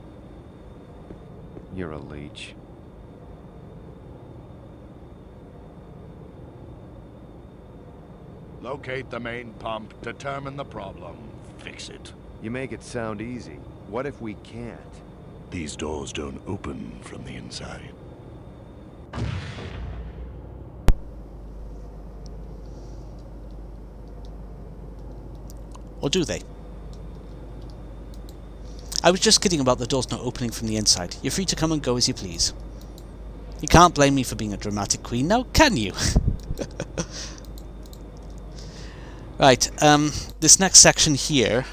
You're a leech. Locate the main pump, determine the problem, fix it. You make it sound easy. What if we can't? These doors don't open from the inside. Or do they? I was just kidding about the doors not opening from the inside. You're free to come and go as you please. You can't blame me for being a dramatic queen now, can you? Right, this next section here,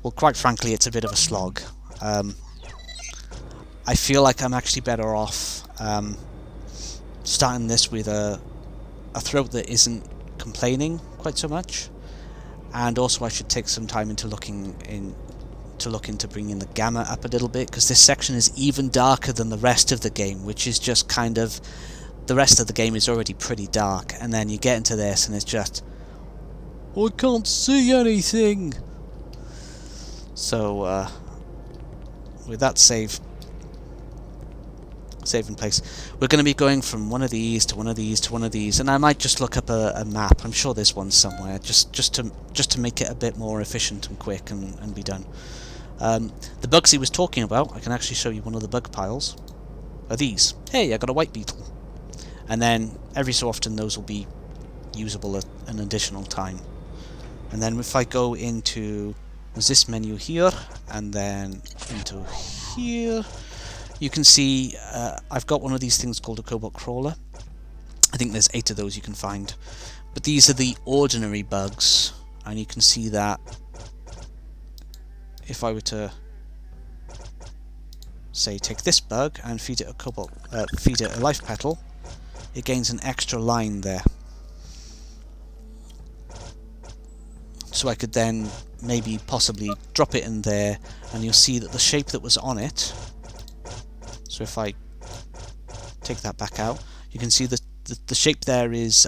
well, quite frankly, it's a bit of a slog. I feel like I'm actually better off starting this with a throat that isn't complaining quite so much, and also I should take some time into look into bringing the gamma up a little bit, because this section is even darker than the rest of the game, which is just kind of, the rest of the game is already pretty dark, and then you get into this and it's just, I can't see anything. So with that save in place, we're going to be going from one of these to one of these to one of these, and I might just look up a map. I'm sure there's one somewhere, just to make it a bit more efficient and quick and be done. The bugs he was talking about, I can actually show you one of the bug piles, are these. Hey, I got a white beetle. And then every so often those will be usable at an additional time. And then if I go into this menu here, and then into here, you can see I've got one of these things called a cobalt crawler. I think there's 8 of those you can find. But these are the ordinary bugs, and you can see that if I were to say take this bug and feed it a life petal, it gains an extra line there. So I could then maybe possibly drop it in there, and you'll see that the shape that was on it, so if I take that back out, you can see that the shape there is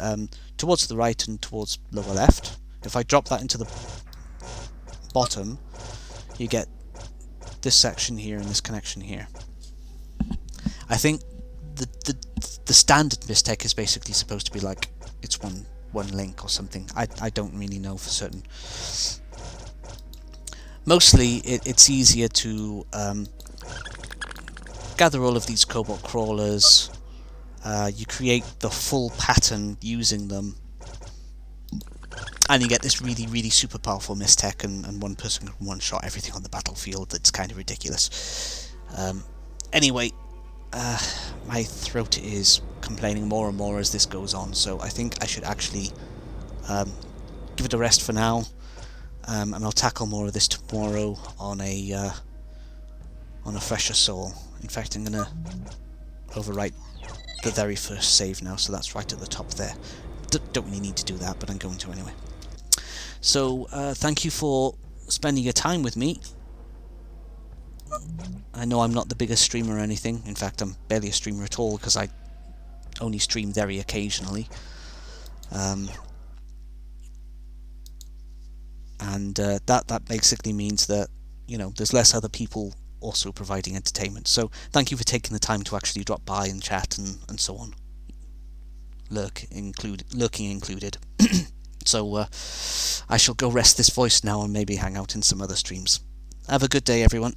towards the right and towards lower left. If I drop that into the bottom, you get this section here and this connection here. I think the standard Mistech is basically supposed to be like, it's one link or something. I don't really know for certain. Mostly it's easier to gather all of these cobalt crawlers. You create the full pattern using them, and you get this really super powerful Mistech, and one person can one-shot everything on the battlefield. That's kind of ridiculous. Anyway, my throat is complaining more and more as this goes on, so I think I should actually give it a rest for now, and I'll tackle more of this tomorrow on a fresher soul. In fact, I'm gonna overwrite the very first save now, so that's right at the top there. Don't really need to do that, but I'm going to anyway. So, thank you for spending your time with me. I know I'm not the biggest streamer or anything. In fact, I'm barely a streamer at all, because I only stream very occasionally. And that basically means that, you know, there's less other people also providing entertainment. So thank you for taking the time to actually drop by and chat and so on. Lurking included. So I shall go rest this voice now and maybe hang out in some other streams. Have a good day, everyone.